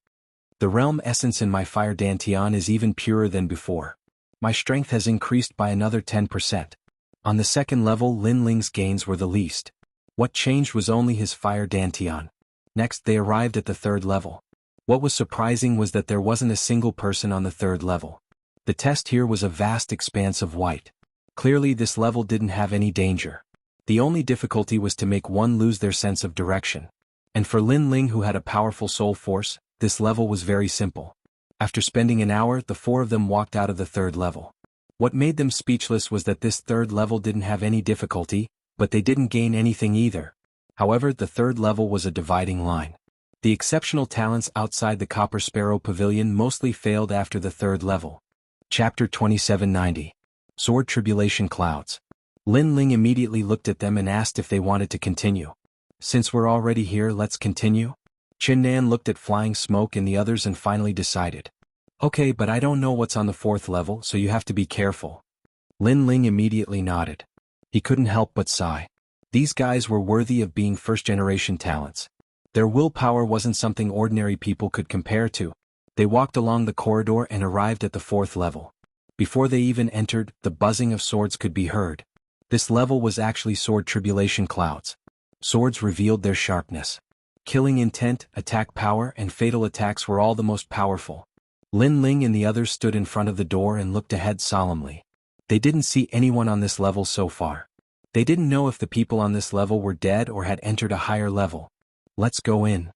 The realm essence in my fire dantian is even purer than before. My strength has increased by another 10%. On the 2nd level, Lin Ling's gains were the least. What changed was only his fire dantian. Next they arrived at the 3rd level. What was surprising was that there wasn't a single person on the 3rd level. The test here was a vast expanse of white. Clearly this level didn't have any danger. The only difficulty was to make one lose their sense of direction. And for Lin Ling, who had a powerful soul force, this level was very simple. After spending an hour, the 4 of them walked out of the 3rd level. What made them speechless was that this 3rd level didn't have any difficulty, but they didn't gain anything either. However, the 3rd level was a dividing line. The exceptional talents outside the Copper Sparrow Pavilion mostly failed after the 3rd level. Chapter 2790. Sword Tribulation Clouds. Lin Ling immediately looked at them and asked if they wanted to continue. Since we're already here, let's continue? Chen Nan looked at flying smoke and the others and finally decided. Okay, but I don't know what's on the 4th level, so you have to be careful. Lin Ling immediately nodded. He couldn't help but sigh. These guys were worthy of being first-generation talents. Their willpower wasn't something ordinary people could compare to. They walked along the corridor and arrived at the 4th level. Before they even entered, the buzzing of swords could be heard. This level was actually sword tribulation clouds. Swords revealed their sharpness. Killing intent, attack power, and fatal attacks were all the most powerful. Lin Ling and the others stood in front of the door and looked ahead solemnly. They didn't see anyone on this level so far. They didn't know if the people on this level were dead or had entered a higher level. Let's go in.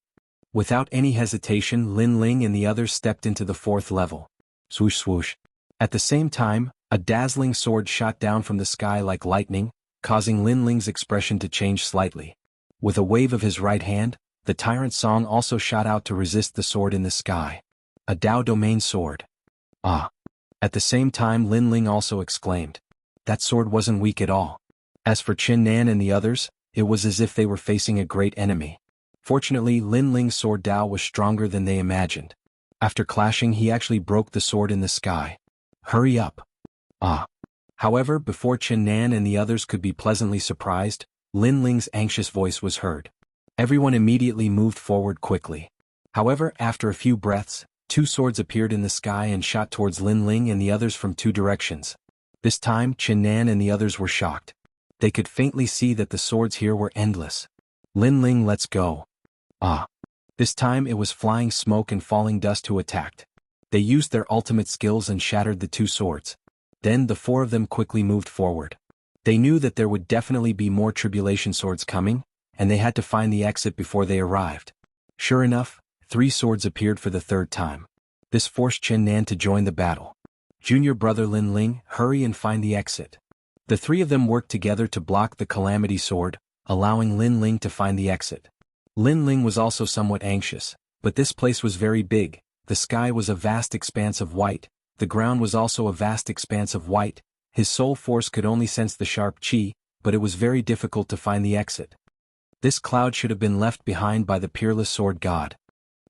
Without any hesitation, Lin Ling and the others stepped into the 4th level. Swoosh swoosh. At the same time, a dazzling sword shot down from the sky like lightning, causing Lin Ling's expression to change slightly. With a wave of his right hand, the tyrant song also shot out to resist the sword in the sky. A Dao domain sword. Ah. At the same time, Lin Ling also exclaimed. That sword wasn't weak at all. As for Qin Nan and the others, it was as if they were facing a great enemy. Fortunately, Lin Ling's sword Dao was stronger than they imagined. After clashing, he actually broke the sword in the sky. Hurry up. Ah. However, before Qin Nan and the others could be pleasantly surprised, Lin Ling's anxious voice was heard. Everyone immediately moved forward quickly. However, after a few breaths, 2 swords appeared in the sky and shot towards Lin Ling and the others from 2 directions. This time, Qin Nan and the others were shocked. They could faintly see that the swords here were endless. Lin Ling, let's go. Ah. This time it was flying smoke and falling dust who attacked. They used their ultimate skills and shattered the 2 swords. Then the 4 of them quickly moved forward. They knew that there would definitely be more tribulation swords coming, and they had to find the exit before they arrived. Sure enough, 3 swords appeared for the 3rd time. This forced Qin Nan to join the battle. Junior brother Lin Ling, hurry and find the exit. The 3 of them worked together to block the calamity sword, allowing Lin Ling to find the exit. Lin Ling was also somewhat anxious, but this place was very big. The sky was a vast expanse of white, the ground was also a vast expanse of white. His soul force could only sense the sharp qi, but it was very difficult to find the exit. This cloud should have been left behind by the peerless sword god.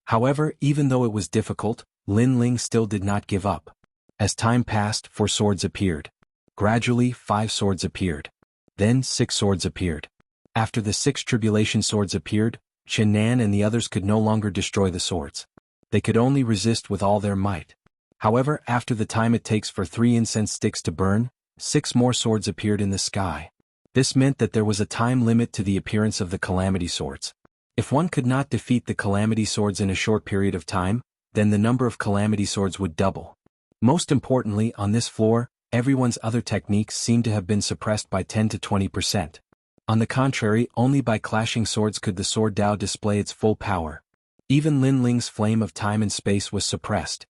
However, even though it was difficult, Lin Ling still did not give up. As time passed, 4 swords appeared. Gradually, 5 swords appeared. Then 6 swords appeared. After the 6 tribulation swords appeared, Qin Nan and the others could no longer destroy the swords. They could only resist with all their might. However, after the time it takes for 3 incense sticks to burn, 6 more swords appeared in the sky. This meant that there was a time limit to the appearance of the calamity swords. If one could not defeat the calamity swords in a short period of time, then the number of calamity swords would double. Most importantly, on this floor, everyone's other techniques seemed to have been suppressed by 10 to 20%. On the contrary, only by clashing swords could the sword Dao display its full power. Even Lin Ling's flame of time and space was suppressed.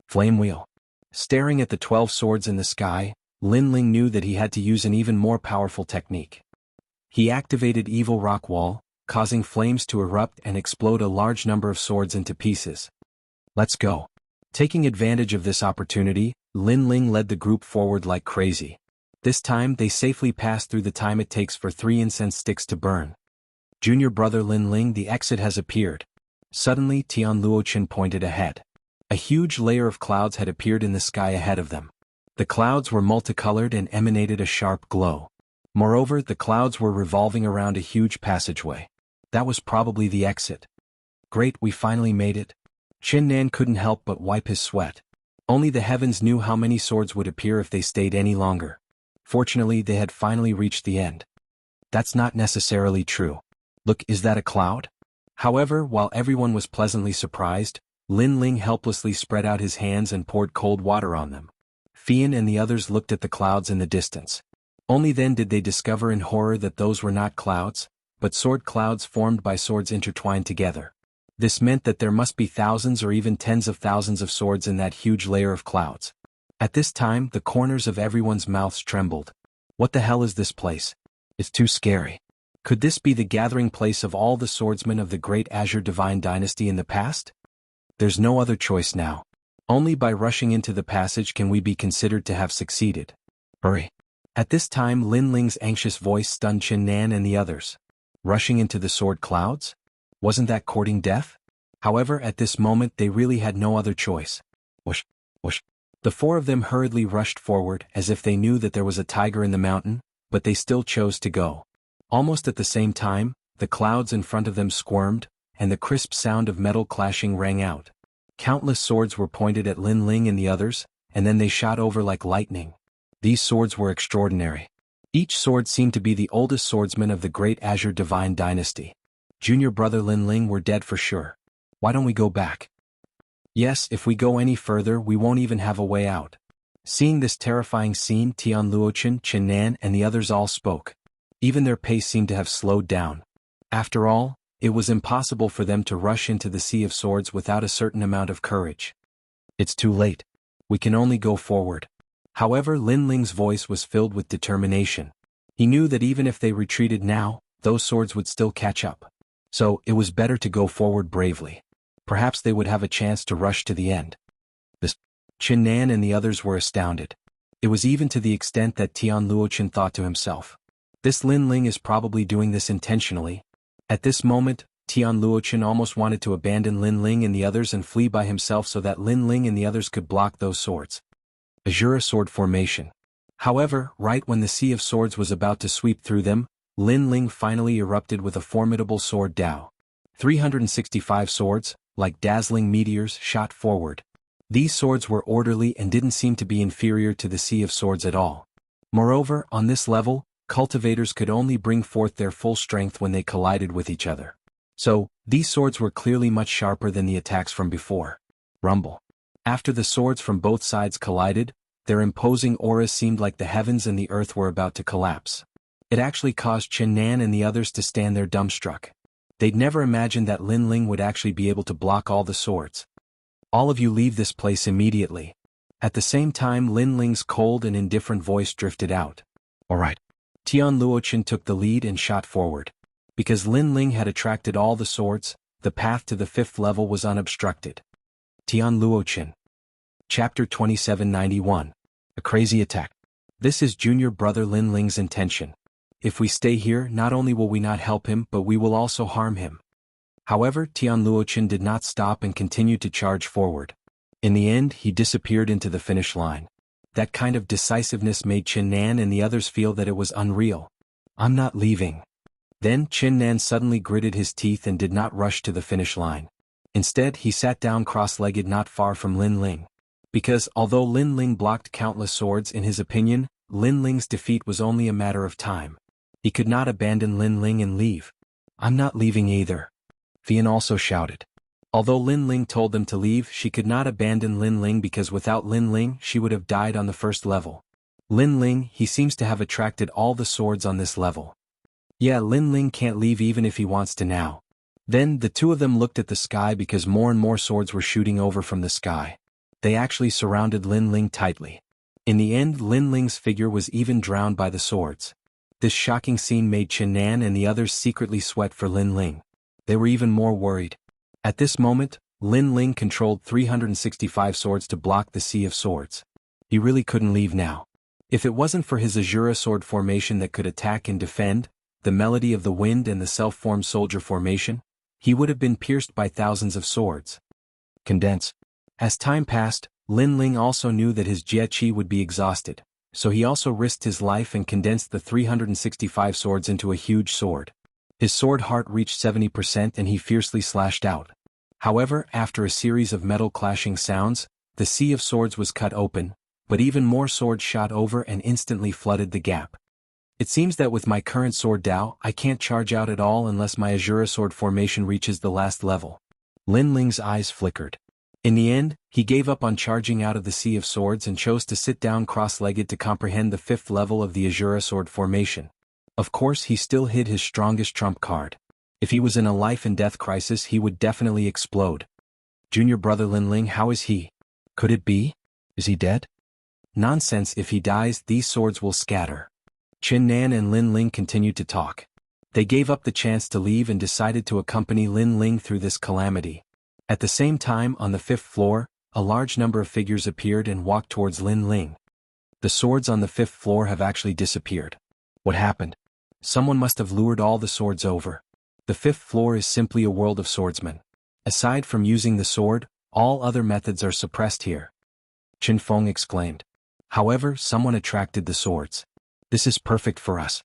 Flame wheel. Staring at the 12 swords in the sky, Lin Ling knew that he had to use an even more powerful technique. He activated Evil Rock Wall, causing flames to erupt and explode a large number of swords into pieces. Let's go. Taking advantage of this opportunity, Lin Ling led the group forward like crazy. This time they safely passed through the time it takes for 3 incense sticks to burn. Junior brother Lin Ling, the exit has appeared. Suddenly Tian Luochen pointed ahead. A huge layer of clouds had appeared in the sky ahead of them. The clouds were multicolored and emanated a sharp glow. Moreover, the clouds were revolving around a huge passageway. That was probably the exit. Great, we finally made it. Qin Nan couldn't help but wipe his sweat. Only the heavens knew how many swords would appear if they stayed any longer. Fortunately, they had finally reached the end. That's not necessarily true. Look, is that a cloud? However, while everyone was pleasantly surprised, Lin Ling helplessly spread out his hands and poured cold water on them. Fian and the others looked at the clouds in the distance. Only then did they discover in horror that those were not clouds, but sword clouds formed by swords intertwined together. This meant that there must be thousands or even tens of thousands of swords in that huge layer of clouds. At this time, the corners of everyone's mouths trembled. What the hell is this place? It's too scary. Could this be the gathering place of all the swordsmen of the great Azure Divine Dynasty in the past? There's no other choice now. Only by rushing into the passage can we be considered to have succeeded. Hurry. At this time, Lin Ling's anxious voice stunned Qin Nan and the others. Rushing into the sword clouds? Wasn't that courting death? However, at this moment they really had no other choice. Whoosh, whoosh. The 4 of them hurriedly rushed forward as if they knew that there was a tiger in the mountain, but they still chose to go. Almost at the same time, the clouds in front of them squirmed, and the crisp sound of metal clashing rang out. Countless swords were pointed at Lin Ling and the others, and then they shot over like lightning. These swords were extraordinary. Each sword seemed to be the oldest swordsman of the great Azure Divine Dynasty. Junior brother Lin Ling were dead for sure. Why don't we go back? Yes, if we go any further we won't even have a way out. Seeing this terrifying scene, Tian Luochen, Chen Nan and the others all spoke. Even their pace seemed to have slowed down. After all, it was impossible for them to rush into the Sea of Swords without a certain amount of courage. It's too late. We can only go forward. However, Lin Ling's voice was filled with determination. He knew that even if they retreated now, those swords would still catch up. So, it was better to go forward bravely. Perhaps they would have a chance to rush to the end. Chen Nan and the others were astounded. It was even to the extent that Tian Luochen thought to himself, this Lin Ling is probably doing this intentionally. At this moment, Tian Luochen almost wanted to abandon Lin Ling and the others and flee by himself so that Lin Ling and the others could block those swords. Azure Sword Formation. However, right when the Sea of Swords was about to sweep through them, Lin Ling finally erupted with a formidable sword Dao. 365 swords, like dazzling meteors, shot forward. These swords were orderly and didn't seem to be inferior to the Sea of Swords at all. Moreover, on this level, cultivators could only bring forth their full strength when they collided with each other. So, these swords were clearly much sharper than the attacks from before. Rumble. After the swords from both sides collided, their imposing auras seemed like the heavens and the earth were about to collapse. It actually caused Chen Nan and the others to stand there dumbstruck. They'd never imagined that Lin Ling would actually be able to block all the swords. All of you leave this place immediately. At the same time Lin Ling's cold and indifferent voice drifted out. Alright. Tian Luochen took the lead and shot forward. Because Lin Ling had attracted all the swords, the path to the 5th level was unobstructed. Tian Luochen. Chapter 2791. A Crazy Attack. This is junior brother Lin Ling's intention. If we stay here, not only will we not help him but we will also harm him. However, Tian Luochen did not stop and continued to charge forward. In the end, he disappeared into the finish line. That kind of decisiveness made Chen Nan and the others feel that it was unreal. I'm not leaving. Then Chen Nan suddenly gritted his teeth and did not rush to the finish line. Instead, he sat down cross-legged not far from Lin Ling. Because, although Lin Ling blocked countless swords in his opinion, Lin Ling's defeat was only a matter of time. He could not abandon Lin Ling and leave. I'm not leaving either. Fian also shouted. Although Lin Ling told them to leave, she could not abandon Lin Ling because without Lin Ling she would have died on the 1st level. Lin Ling, he seems to have attracted all the swords on this level. Yeah, Lin Ling can't leave even if he wants to now. Then, the two of them looked at the sky because more and more swords were shooting over from the sky. They actually surrounded Lin Ling tightly. In the end, Lin Ling's figure was even drowned by the swords. This shocking scene made Chen Nan and the others secretly sweat for Lin Ling. They were even more worried. At this moment, Lin Ling controlled 365 swords to block the Sea of Swords. He really couldn't leave now. If it wasn't for his Azure Sword Formation that could attack and defend, the Melody of the Wind and the Self-Formed Soldier Formation, he would have been pierced by thousands of swords. Condense. As time passed, Lin Ling also knew that his Jie Qi would be exhausted, so he also risked his life and condensed the 365 swords into a huge sword. His sword heart reached 70% and he fiercely slashed out. However, after a series of metal clashing sounds, the Sea of Swords was cut open, but even more swords shot over and instantly flooded the gap. It seems that with my current sword Dao, I can't charge out at all unless my Azure Sword Formation reaches the last level. Lin Ling's eyes flickered. In the end, he gave up on charging out of the Sea of Swords and chose to sit down cross-legged to comprehend the 5th level of the Azure Sword Formation. Of course, he still hid his strongest trump card. If he was in a life-and-death crisis, he would definitely explode. Junior brother Lin Ling, how is he? Could it be? Is he dead? Nonsense, if he dies, these swords will scatter. Chen Nan and Lin Ling continued to talk. They gave up the chance to leave and decided to accompany Lin Ling through this calamity. At the same time, on the 5th floor, a large number of figures appeared and walked towards Lin Ling. The swords on the 5th floor have actually disappeared. What happened? Someone must have lured all the swords over. The 5th floor is simply a world of swordsmen. Aside from using the sword, all other methods are suppressed here. Qin Feng exclaimed. However, someone attracted the swords. This is perfect for us.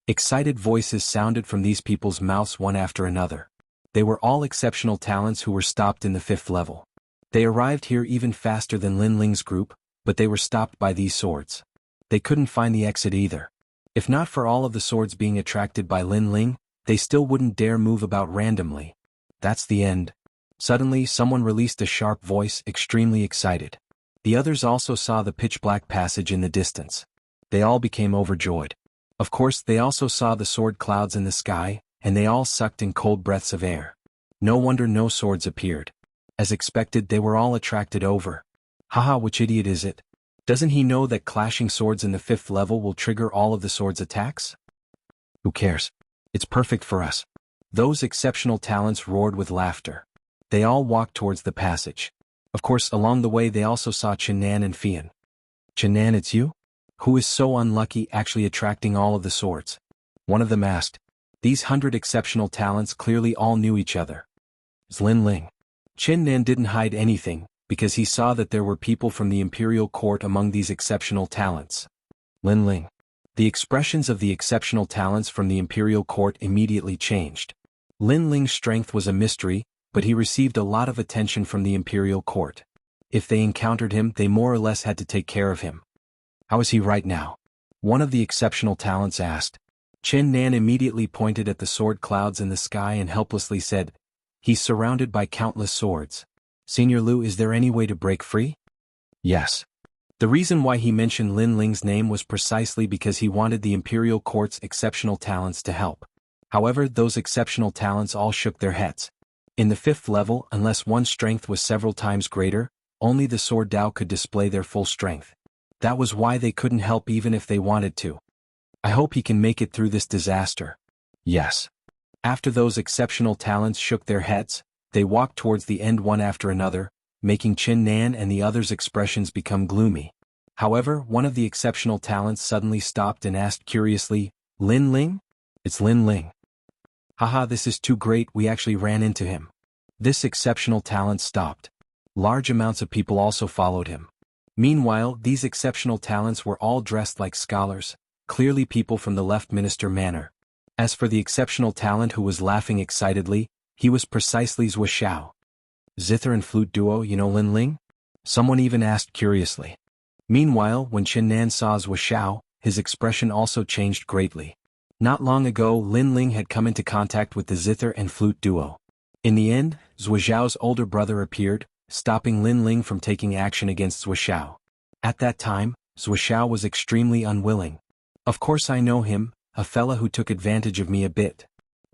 Excited voices sounded from these people's mouths one after another. They were all exceptional talents who were stopped in the 5th level. They arrived here even faster than Lin Ling's group, but they were stopped by these swords. They couldn't find the exit either. If not for all of the swords being attracted by Lin Ling, they still wouldn't dare move about randomly. That's the end. Suddenly, someone released a sharp voice, extremely excited. The others also saw the pitch-black passage in the distance. They all became overjoyed. Of course, they also saw the sword clouds in the sky, and they all sucked in cold breaths of air. No wonder no swords appeared. As expected, they were all attracted over. Haha, which idiot is it? Doesn't he know that clashing swords in the 5th level will trigger all of the sword's attacks? Who cares? It's perfect for us. Those exceptional talents roared with laughter. They all walked towards the passage. Of course, along the way they also saw Qiannan and Fian. Qiannan, it's you? Who is so unlucky actually attracting all of the swords? One of them asked. These 100 exceptional talents clearly all knew each other. It's Lin Ling. Qiannan didn't hide anything, because he saw that there were people from the imperial court among these exceptional talents. Lin Ling. The expressions of the exceptional talents from the imperial court immediately changed. Lin Ling's strength was a mystery, but he received a lot of attention from the imperial court. If they encountered him, they more or less had to take care of him. How is he right now? One of the exceptional talents asked. Qiannan immediately pointed at the sword clouds in the sky and helplessly said, "He's surrounded by countless swords. Senior Liu, is there any way to break free?" Yes. The reason why he mentioned Lin Ling's name was precisely because he wanted the imperial court's exceptional talents to help. However, those exceptional talents all shook their heads. In the 5th level, unless one's strength was several times greater, only the sword Dao could display their full strength. That was why they couldn't help even if they wanted to. I hope he can make it through this disaster. Yes. After those exceptional talents shook their heads, they walked towards the end one after another, making Qiannan and the others' expressions become gloomy. However, one of the exceptional talents suddenly stopped and asked curiously, "Lin Ling?" "It's Lin Ling." Haha, this is too great, we actually ran into him. This exceptional talent stopped. Large amounts of people also followed him. Meanwhile, these exceptional talents were all dressed like scholars, clearly people from the Left Minister Manor. As for the exceptional talent who was laughing excitedly, he was precisely Wuxia. Zither and flute duo, you know Lin Ling? Someone even asked curiously. Meanwhile, when Qiannan saw Wuxia, his expression also changed greatly. Not long ago, Lin Ling had come into contact with the zither and flute duo. In the end, Wuxiao's older brother appeared, stopping Lin Ling from taking action against Wuxiao. At that time, Wuxiao was extremely unwilling. "Of course I know him, a fella who took advantage of me a bit,"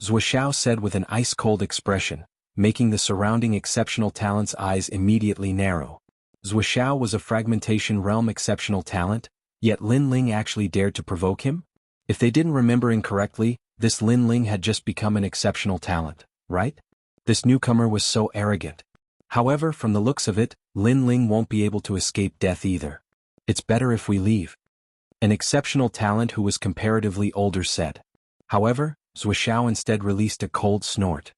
Wuxiao said with an ice-cold expression, making the surrounding exceptional talent's eyes immediately narrow. Wuxiao was a fragmentation realm exceptional talent, yet Lin Ling actually dared to provoke him? If they didn't remember incorrectly, this Lin Ling had just become an exceptional talent, right? This newcomer was so arrogant. However, from the looks of it, Lin Ling won't be able to escape death either. It's better if we leave. An exceptional talent who was comparatively older said. However, Wuxiao instead released a cold snort.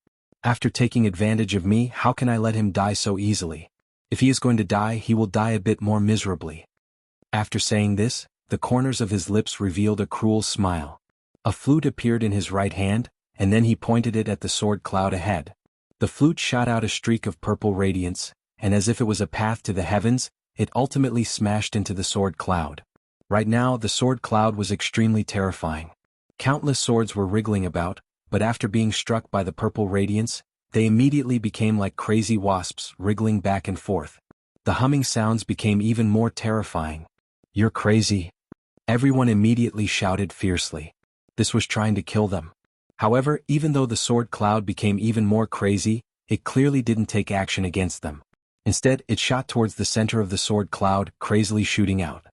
"After taking advantage of me, how can I let him die so easily? If he is going to die, he will die a bit more miserably." After saying this, the corners of his lips revealed a cruel smile. A flute appeared in his right hand, and then he pointed it at the sword cloud ahead. The flute shot out a streak of purple radiance, and as if it was a path to the heavens, it ultimately smashed into the sword cloud. Right now, the sword cloud was extremely terrifying. Countless swords were wriggling about, but after being struck by the purple radiance, they immediately became like crazy wasps wriggling back and forth. The humming sounds became even more terrifying. "You're crazy." Everyone immediately shouted fiercely. This was trying to kill them. However, even though the sword cloud became even more crazy, it clearly didn't take action against them. Instead, it shot towards the center of the sword cloud, crazily shooting out.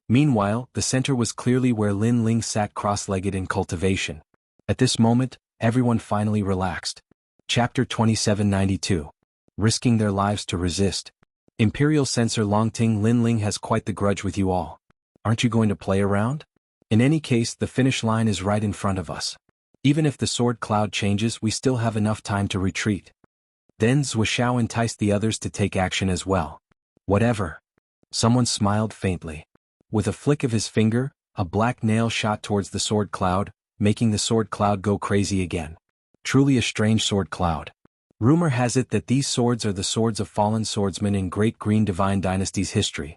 Meanwhile, the center was clearly where Lin Ling sat cross-legged in cultivation. At this moment, everyone finally relaxed. Chapter 2792. Risking their lives to resist. Imperial Censor Longting Lin Ling has quite the grudge with you all. Aren't you going to play around? In any case, the finish line is right in front of us. Even if the sword cloud changes, we still have enough time to retreat. Then Wuxiao enticed the others to take action as well. Whatever. Someone smiled faintly. With a flick of his finger, a black nail shot towards the sword cloud, making the sword cloud go crazy again. Truly a strange sword cloud. Rumor has it that these swords are the swords of fallen swordsmen in Great Green Divine Dynasty's history.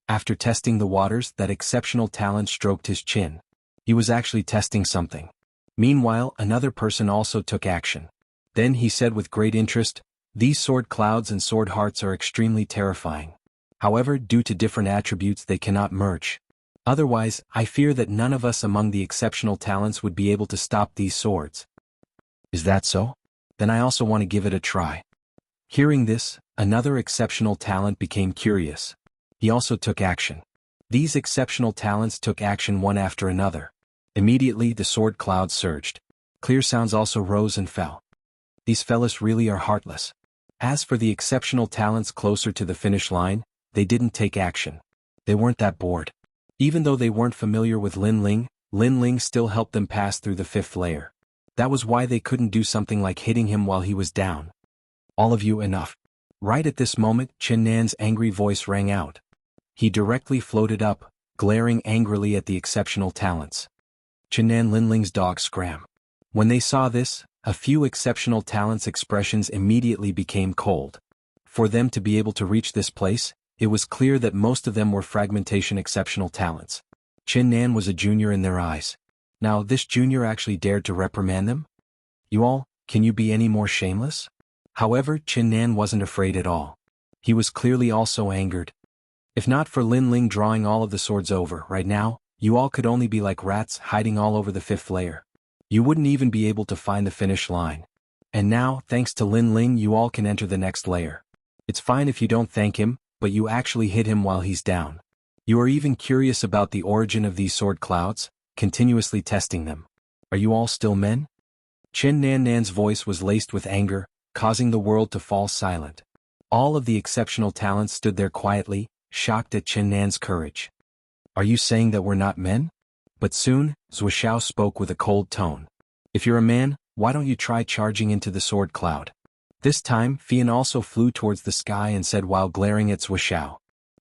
After testing the waters, that exceptional talent stroked his chin. He was actually testing something. Meanwhile, another person also took action. Then he said with great interest, "These sword clouds and sword hearts are extremely terrifying. However, due to different attributes they cannot merge. Otherwise, I fear that none of us among the exceptional talents would be able to stop these swords." Is that so? Then I also want to give it a try. Hearing this, another exceptional talent became curious. He also took action. These exceptional talents took action one after another. Immediately the sword cloud surged. Clear sounds also rose and fell. These fellas really are heartless. As for the exceptional talents closer to the finish line, they didn't take action. They weren't that bored. Even though they weren't familiar with Lin Ling still helped them pass through the 5th layer. That was why they couldn't do something like hitting him while he was down. "All of you, enough." Right at this moment, Chen Nan's angry voice rang out. He directly floated up, glaring angrily at the exceptional talents. Chen Nan Lin Ling's dog scram. When they saw this, a few exceptional talents' expressions immediately became cold. For them to be able to reach this place, it was clear that most of them were fragmentation exceptional talents. Chen Nan was a junior in their eyes. Now this junior actually dared to reprimand them? "You all, can you be any more shameless?" However, Chen Nan wasn't afraid at all. He was clearly also angered. If not for Lin Ling drawing all of the swords over right now, you all could only be like rats hiding all over the 5th layer. You wouldn't even be able to find the finish line. And now, thanks to Lin Ling, you all can enter the next layer. It's fine if you don't thank him, but you actually hit him while he's down. You are even curious about the origin of these sword clouds, continuously testing them. Are you all still men? Chen Nan's voice was laced with anger, causing the world to fall silent. All of the exceptional talents stood there quietly, shocked at Chen Nan's courage. "Are you saying that we're not men?" But soon, Zuoxiao spoke with a cold tone. "If you're a man, why don't you try charging into the sword cloud?" This time, Fian also flew towards the sky and said while glaring at Zuoxiao.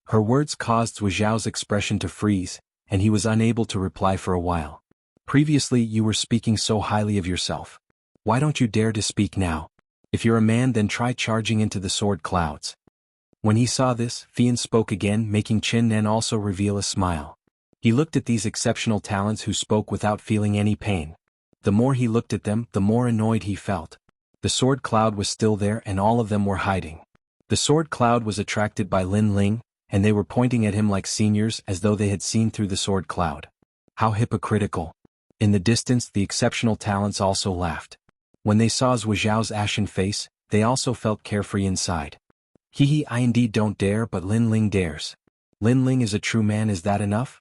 Her words caused Zuoxiao's expression to freeze, and he was unable to reply for a while. "Previously you were speaking so highly of yourself. Why don't you dare to speak now? If you're a man, then try charging into the sword clouds." When he saw this, Fian spoke again, making Chen Nan also reveal a smile. He looked at these exceptional talents who spoke without feeling any pain. The more he looked at them, the more annoyed he felt. The sword cloud was still there and all of them were hiding. The sword cloud was attracted by Lin Ling, and they were pointing at him like seniors as though they had seen through the sword cloud. How hypocritical. In the distance, the exceptional talents also laughed. When they saw Zuoxiao's ashen face, they also felt carefree inside. "Hehe, I indeed don't dare, but Lin Ling dares. Lin Ling is a true man, is that enough?"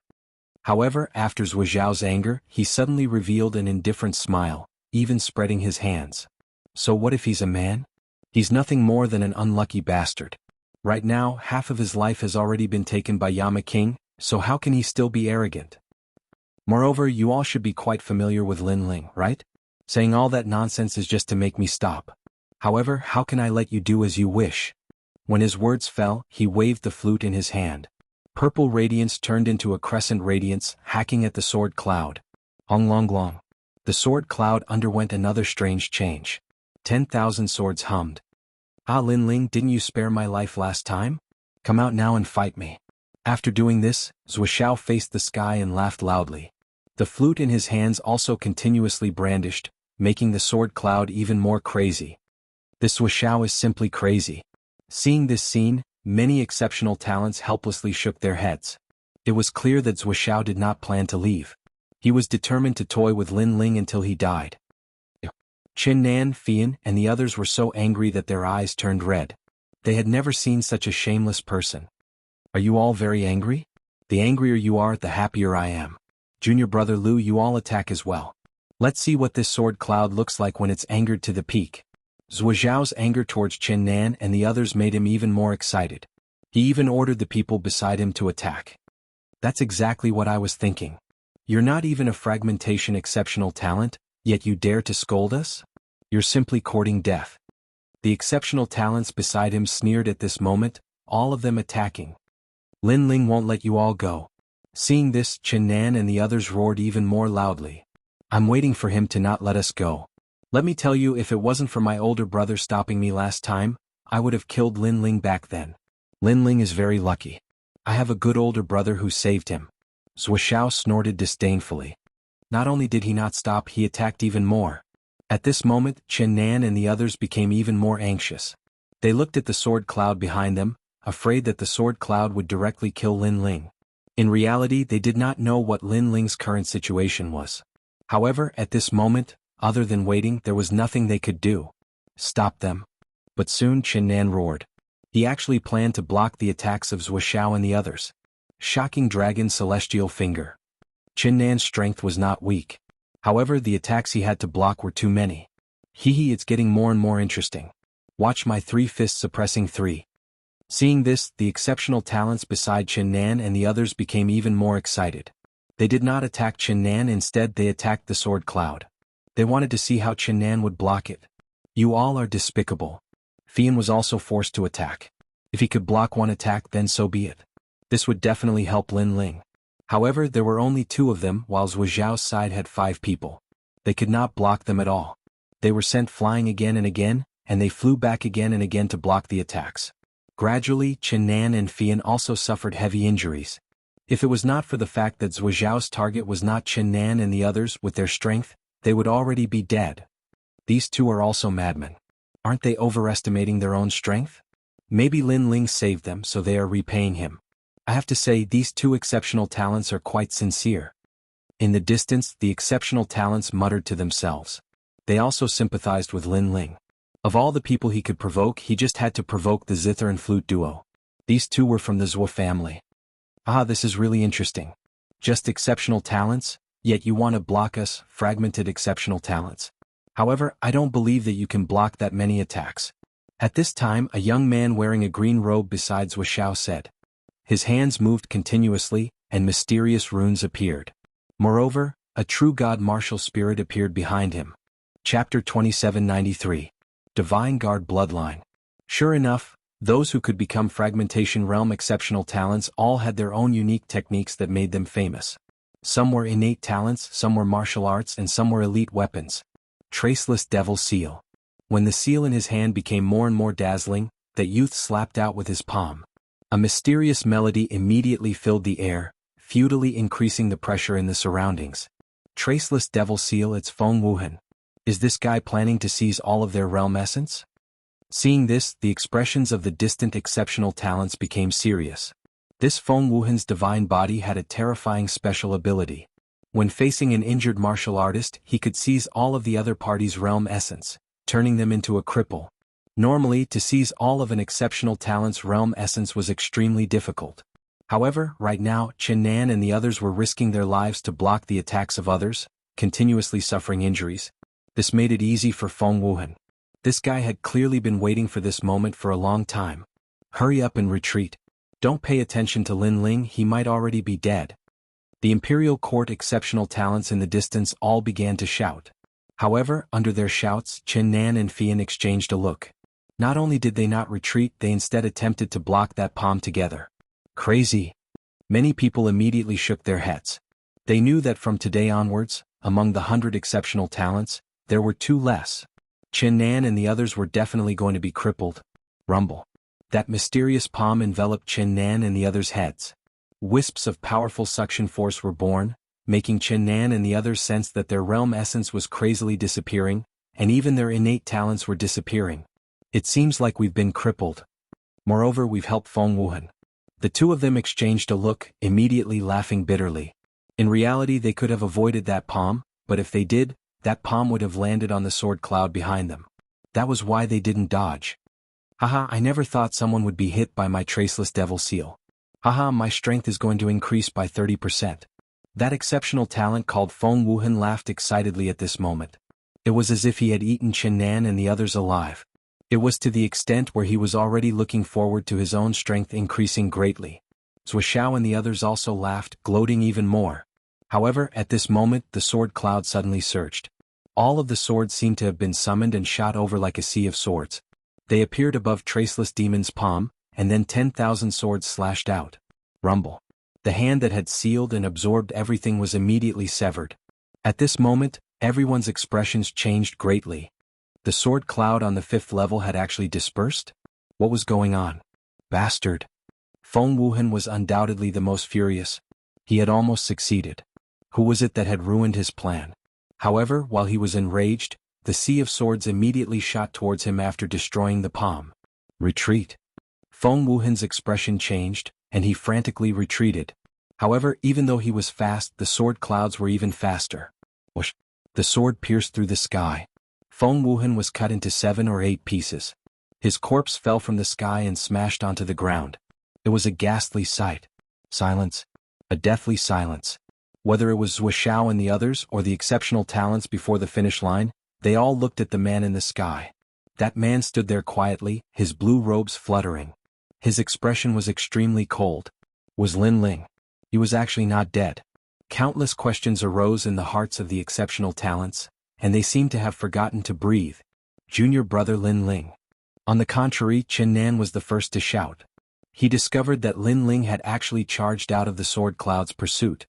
However, after Zuoxiao's anger, he suddenly revealed an indifferent smile, even spreading his hands. "So what if he's a man? He's nothing more than an unlucky bastard. Right now, half of his life has already been taken by Yama King, so how can he still be arrogant? Moreover, you all should be quite familiar with Lin Ling, right? Saying all that nonsense is just to make me stop. However, how can I let you do as you wish?" When his words fell, he waved the flute in his hand. Purple radiance turned into a crescent radiance, hacking at the sword cloud. Hong long long. The sword cloud underwent another strange change. 10,000 swords hummed. "Ah, Lin Ling, didn't you spare my life last time? Come out now and fight me." After doing this, Zuoxiao faced the sky and laughed loudly. The flute in his hands also continuously brandished, making the sword cloud even more crazy. This Zuoxiao is simply crazy. Seeing this scene, many exceptional talents helplessly shook their heads. It was clear that Zuoxiao did not plan to leave. He was determined to toy with Lin Ling until he died. Chen Nan, Fian, and the others were so angry that their eyes turned red. They had never seen such a shameless person. "Are you all very angry? The angrier you are, the happier I am. Junior brother Lu, you all attack as well. Let's see what this sword cloud looks like when it's angered to the peak." Zuoxiao's anger towards Chen Nan and the others made him even more excited. He even ordered the people beside him to attack. "That's exactly what I was thinking. You're not even a fragmentation exceptional talent, yet you dare to scold us? You're simply courting death." The exceptional talents beside him sneered at this moment, all of them attacking. "Lin Ling won't let you all go." Seeing this, Chen Nan and the others roared even more loudly. "I'm waiting for him to not let us go. Let me tell you, if it wasn't for my older brother stopping me last time, I would have killed Lin Ling back then. Lin Ling is very lucky. I have a good older brother who saved him. Zuo snorted disdainfully. Not only did he not stop, he attacked even more. At this moment, Chen Nan and the others became even more anxious. They looked at the sword cloud behind them, afraid that the sword cloud would directly kill Lin Ling. In reality, they did not know what Lin Ling's current situation was. However, at this moment, other than waiting, there was nothing they could do. Stop them. But soon Chen Nan roared. He actually planned to block the attacks of Zuo and the others. Shocking Dragon Celestial Finger. Chen Nan's strength was not weak. However, the attacks he had to block were too many. It's getting more and more interesting. Watch my 3 fists suppressing 3. Seeing this, the exceptional talents beside Chen Nan and the others became even more excited. They did not attack Chen Nan, instead they attacked the sword cloud. They wanted to see how Chen Nan would block it. You all are despicable. Fian was also forced to attack. If he could block one attack, then so be it. This would definitely help Lin Ling. However, there were only 2 of them, while Zuo side had 5 people. They could not block them at all. They were sent flying again and again, and they flew back again and again to block the attacks. Gradually, Chen Nan and Fian also suffered heavy injuries. If it was not for the fact that Zuo's target was not Chen Nan and the others with their strength, they would already be dead. These 2 are also madmen. Aren't they overestimating their own strength? Maybe Lin Ling saved them, so they are repaying him. I have to say, these 2 exceptional talents are quite sincere. In the distance, the exceptional talents muttered to themselves. They also sympathized with Lin Ling. Of all the people he could provoke, he just had to provoke the zither and flute duo. These 2 were from the Zuo family. This is really interesting. Just exceptional talents, yet you want to block us, fragmented exceptional talents. However, I don't believe that you can block that many attacks. At this time, a young man wearing a green robe beside Zuo said. His hands moved continuously, and mysterious runes appeared. Moreover, a true god martial spirit appeared behind him. Chapter 2793. Divine Guard Bloodline. Sure enough, those who could become Fragmentation Realm exceptional talents all had their own unique techniques that made them famous. Some were innate talents, some were martial arts, and some were elite weapons. Traceless Devil Seal. When the seal in his hand became more and more dazzling, that youth slapped out with his palm. A mysterious melody immediately filled the air, futilely increasing the pressure in the surroundings. Traceless Devil Seal, it's Feng Wuhan. Is this guy planning to seize all of their realm essence? Seeing this, the expressions of the distant exceptional talents became serious. This Feng Wuhan's divine body had a terrifying special ability. When facing an injured martial artist, he could seize all of the other party's realm essence, turning them into a cripple. Normally, to seize all of an exceptional talent's realm essence was extremely difficult. However, right now, Chen Nan and the others were risking their lives to block the attacks of others, continuously suffering injuries. This made it easy for Feng Wuhan. This guy had clearly been waiting for this moment for a long time. Hurry up and retreat. Don't pay attention to Lin Ling, he might already be dead. The Imperial Court exceptional talents in the distance all began to shout. However, under their shouts, Chen Nan and Fian exchanged a look. Not only did they not retreat, they instead attempted to block that palm together. Crazy. Many people immediately shook their heads. They knew that from today onwards, among the 100 exceptional talents, there were 2 less. Chen Nan and the others were definitely going to be crippled. Rumble. That mysterious palm enveloped Chen Nan and the others' heads. Wisps of powerful suction force were born, making Chen Nan and the others sense that their realm essence was crazily disappearing, and even their innate talents were disappearing. It seems like we've been crippled. Moreover, we've helped Feng Wuhan. The 2 of them exchanged a look, immediately laughing bitterly. In reality, they could have avoided that palm, but if they did, that palm would have landed on the sword cloud behind them. That was why they didn't dodge. Haha, I never thought someone would be hit by my Traceless Devil Seal. Haha, my strength is going to increase by 30%. That exceptional talent called Feng Wuhan laughed excitedly at this moment. It was as if he had eaten Chen Nan and the others alive. It was to the extent where he was already looking forward to his own strength increasing greatly. Zuo and the others also laughed, gloating even more. However, at this moment, the sword cloud suddenly surged. All of the swords seemed to have been summoned and shot over like a sea of swords. They appeared above Traceless Demon's palm, and then 10,000 swords slashed out. Rumble. The hand that had sealed and absorbed everything was immediately severed. At this moment, everyone's expressions changed greatly. The sword cloud on the 5th level had actually dispersed? What was going on? Bastard. Feng Wuhan was undoubtedly the most furious. He had almost succeeded. Who was it that had ruined his plan? However, while he was enraged, the sea of swords immediately shot towards him after destroying the palm. Retreat. Feng Wuhan's expression changed, and he frantically retreated. However, even though he was fast, the sword clouds were even faster. Whoosh! The sword pierced through the sky. Feng Wuhan was cut into 7 or 8 pieces. His corpse fell from the sky and smashed onto the ground. It was a ghastly sight. Silence. A deathly silence. Whether it was Wuxia and the others or the exceptional talents before the finish line, they all looked at the man in the sky. That man stood there quietly, his blue robes fluttering. His expression was extremely cold. Was Lin Ling? He was actually not dead. Countless questions arose in the hearts of the exceptional talents, and they seemed to have forgotten to breathe. Junior brother Lin Ling. On the contrary, Chen Nan was the first to shout. He discovered that Lin Ling had actually charged out of the sword cloud's pursuit.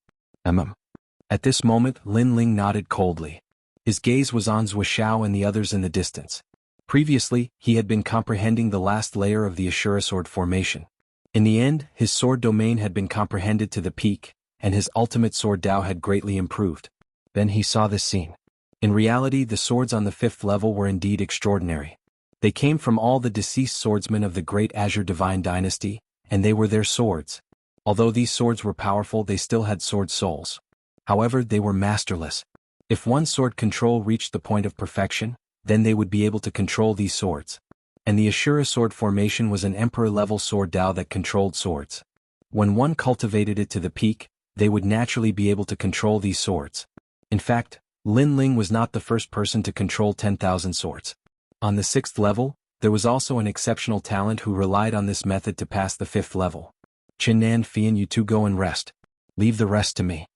At this moment, Lin Ling nodded coldly. His gaze was on Zhuo Xiao and the others in the distance. Previously, he had been comprehending the last layer of the Ashura sword formation. In the end, his sword domain had been comprehended to the peak, and his ultimate sword Dao had greatly improved. Then he saw this scene. In reality, the swords on the 5th level were indeed extraordinary. They came from all the deceased swordsmen of the great Azure Divine Dynasty, and they were their swords. Although these swords were powerful, they still had sword souls. However, they were masterless. If one sword control reached the point of perfection, then they would be able to control these swords. And the Ashura sword formation was an emperor-level sword Dao that controlled swords. When one cultivated it to the peak, they would naturally be able to control these swords. In fact, Lin Ling was not the first person to control 10,000 swords. On the 6th level, there was also an exceptional talent who relied on this method to pass the 5th level. Chen Nan, Fian, you two go and rest. Leave the rest to me.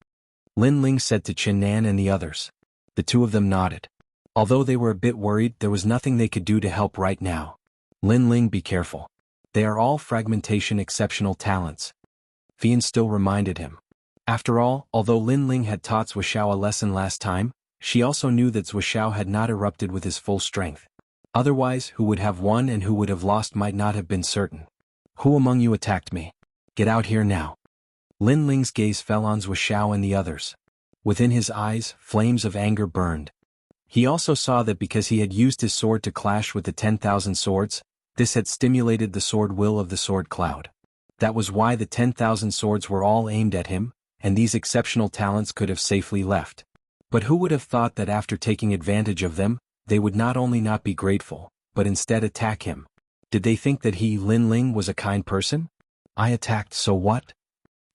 Lin Ling said to Chen Nan and the others. The two of them nodded. Although they were a bit worried, there was nothing they could do to help right now. Lin Ling, be careful. They are all fragmentation exceptional talents. Fian still reminded him. After all, although Lin Ling had taught Zhuo Xiao a lesson last time, she also knew that Zhuo Xiao had not erupted with his full strength. Otherwise, who would have won and who would have lost might not have been certain. Who among you attacked me? Get out here now. Lin Ling's gaze fell on Zhuo Xiao and the others. Within his eyes, flames of anger burned. He also saw that because he had used his sword to clash with the 10,000 swords, this had stimulated the sword will of the sword cloud. That was why the 10,000 swords were all aimed at him, and these exceptional talents could have safely left. But who would have thought that after taking advantage of them, they would not only not be grateful, but instead attack him? Did they think that he, Lin Ling, was a kind person? I attacked, so what?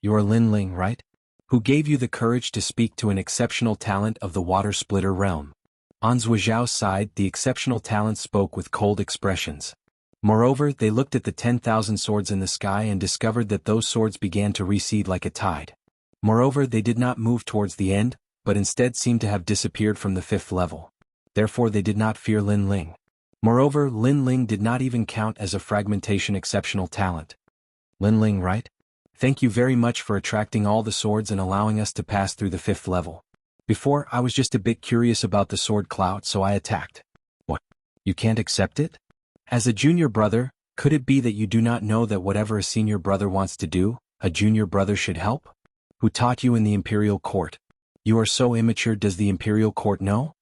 You're Lin Ling, right? Who gave you the courage to speak to an exceptional talent of the water splitter realm? On Zhuo Xiao's side, the exceptional talent spoke with cold expressions. Moreover, they looked at the 10,000 swords in the sky and discovered that those swords began to recede like a tide. Moreover, they did not move towards the end, but instead seemed to have disappeared from the 5th level. Therefore they did not fear Lin Ling. Moreover, Lin Ling did not even count as a fragmentation exceptional talent. Lin Ling, right? Thank you very much for attracting all the swords and allowing us to pass through the 5th level. Before, I was just a bit curious about the sword cloud, so I attacked. What? You can't accept it? As a junior brother, could it be that you do not know that whatever a senior brother wants to do, a junior brother should help? Who taught you in the imperial court? You are so immature. Does the imperial court know?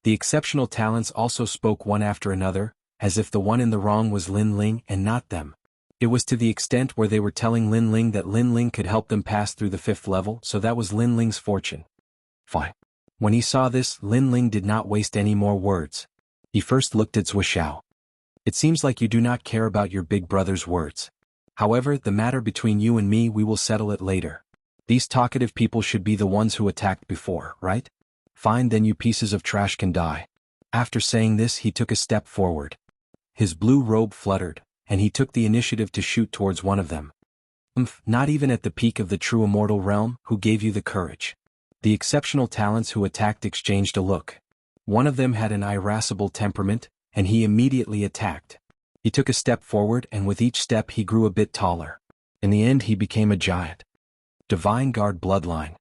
The exceptional talents also spoke one after another, as if the one in the wrong was Lin Ling and not them. It was to the extent where they were telling Lin Ling that Lin Ling could help them pass through the 5th level, so that was Lin Ling's fortune. Fine. When he saw this, Lin Ling did not waste any more words. He first looked at Zhuo Xiao. It seems like you do not care about your big brother's words. However, the matter between you and me, we will settle it later. These talkative people should be the ones who attacked before, right? Fine, then you pieces of trash can die. After saying this, he took a step forward. His blue robe fluttered, and he took the initiative to shoot towards one of them. Not even at the peak of the true immortal realm, who gave you the courage? The exceptional talents who attacked exchanged a look. One of them had an irascible temperament, and he immediately attacked. He took a step forward, and with each step he grew a bit taller. In the end he became a giant. Divine Guard Bloodline.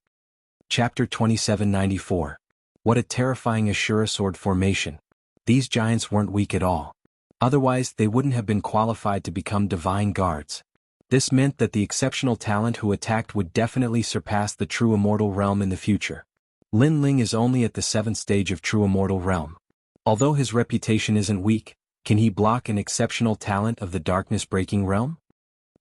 Chapter 2794. What a terrifying Ashura sword formation. These giants weren't weak at all. Otherwise they wouldn't have been qualified to become Divine Guards. This meant that the exceptional talent who attacked would definitely surpass the true immortal realm in the future. Lin Ling is only at the 7th stage of true immortal realm. Although his reputation isn't weak, can he block an exceptional talent of the darkness-breaking realm?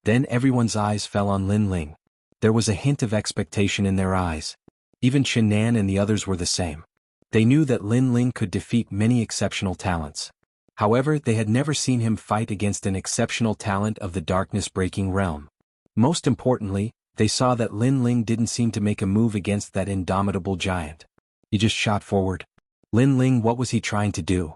Then everyone's eyes fell on Lin Ling. There was a hint of expectation in their eyes. Even Chen Nan and the others were the same. They knew that Lin Ling could defeat many exceptional talents. However, they had never seen him fight against an exceptional talent of the darkness-breaking realm. Most importantly, they saw that Lin Ling didn't seem to make a move against that indomitable giant. He just shot forward. Lin Ling, what was he trying to do?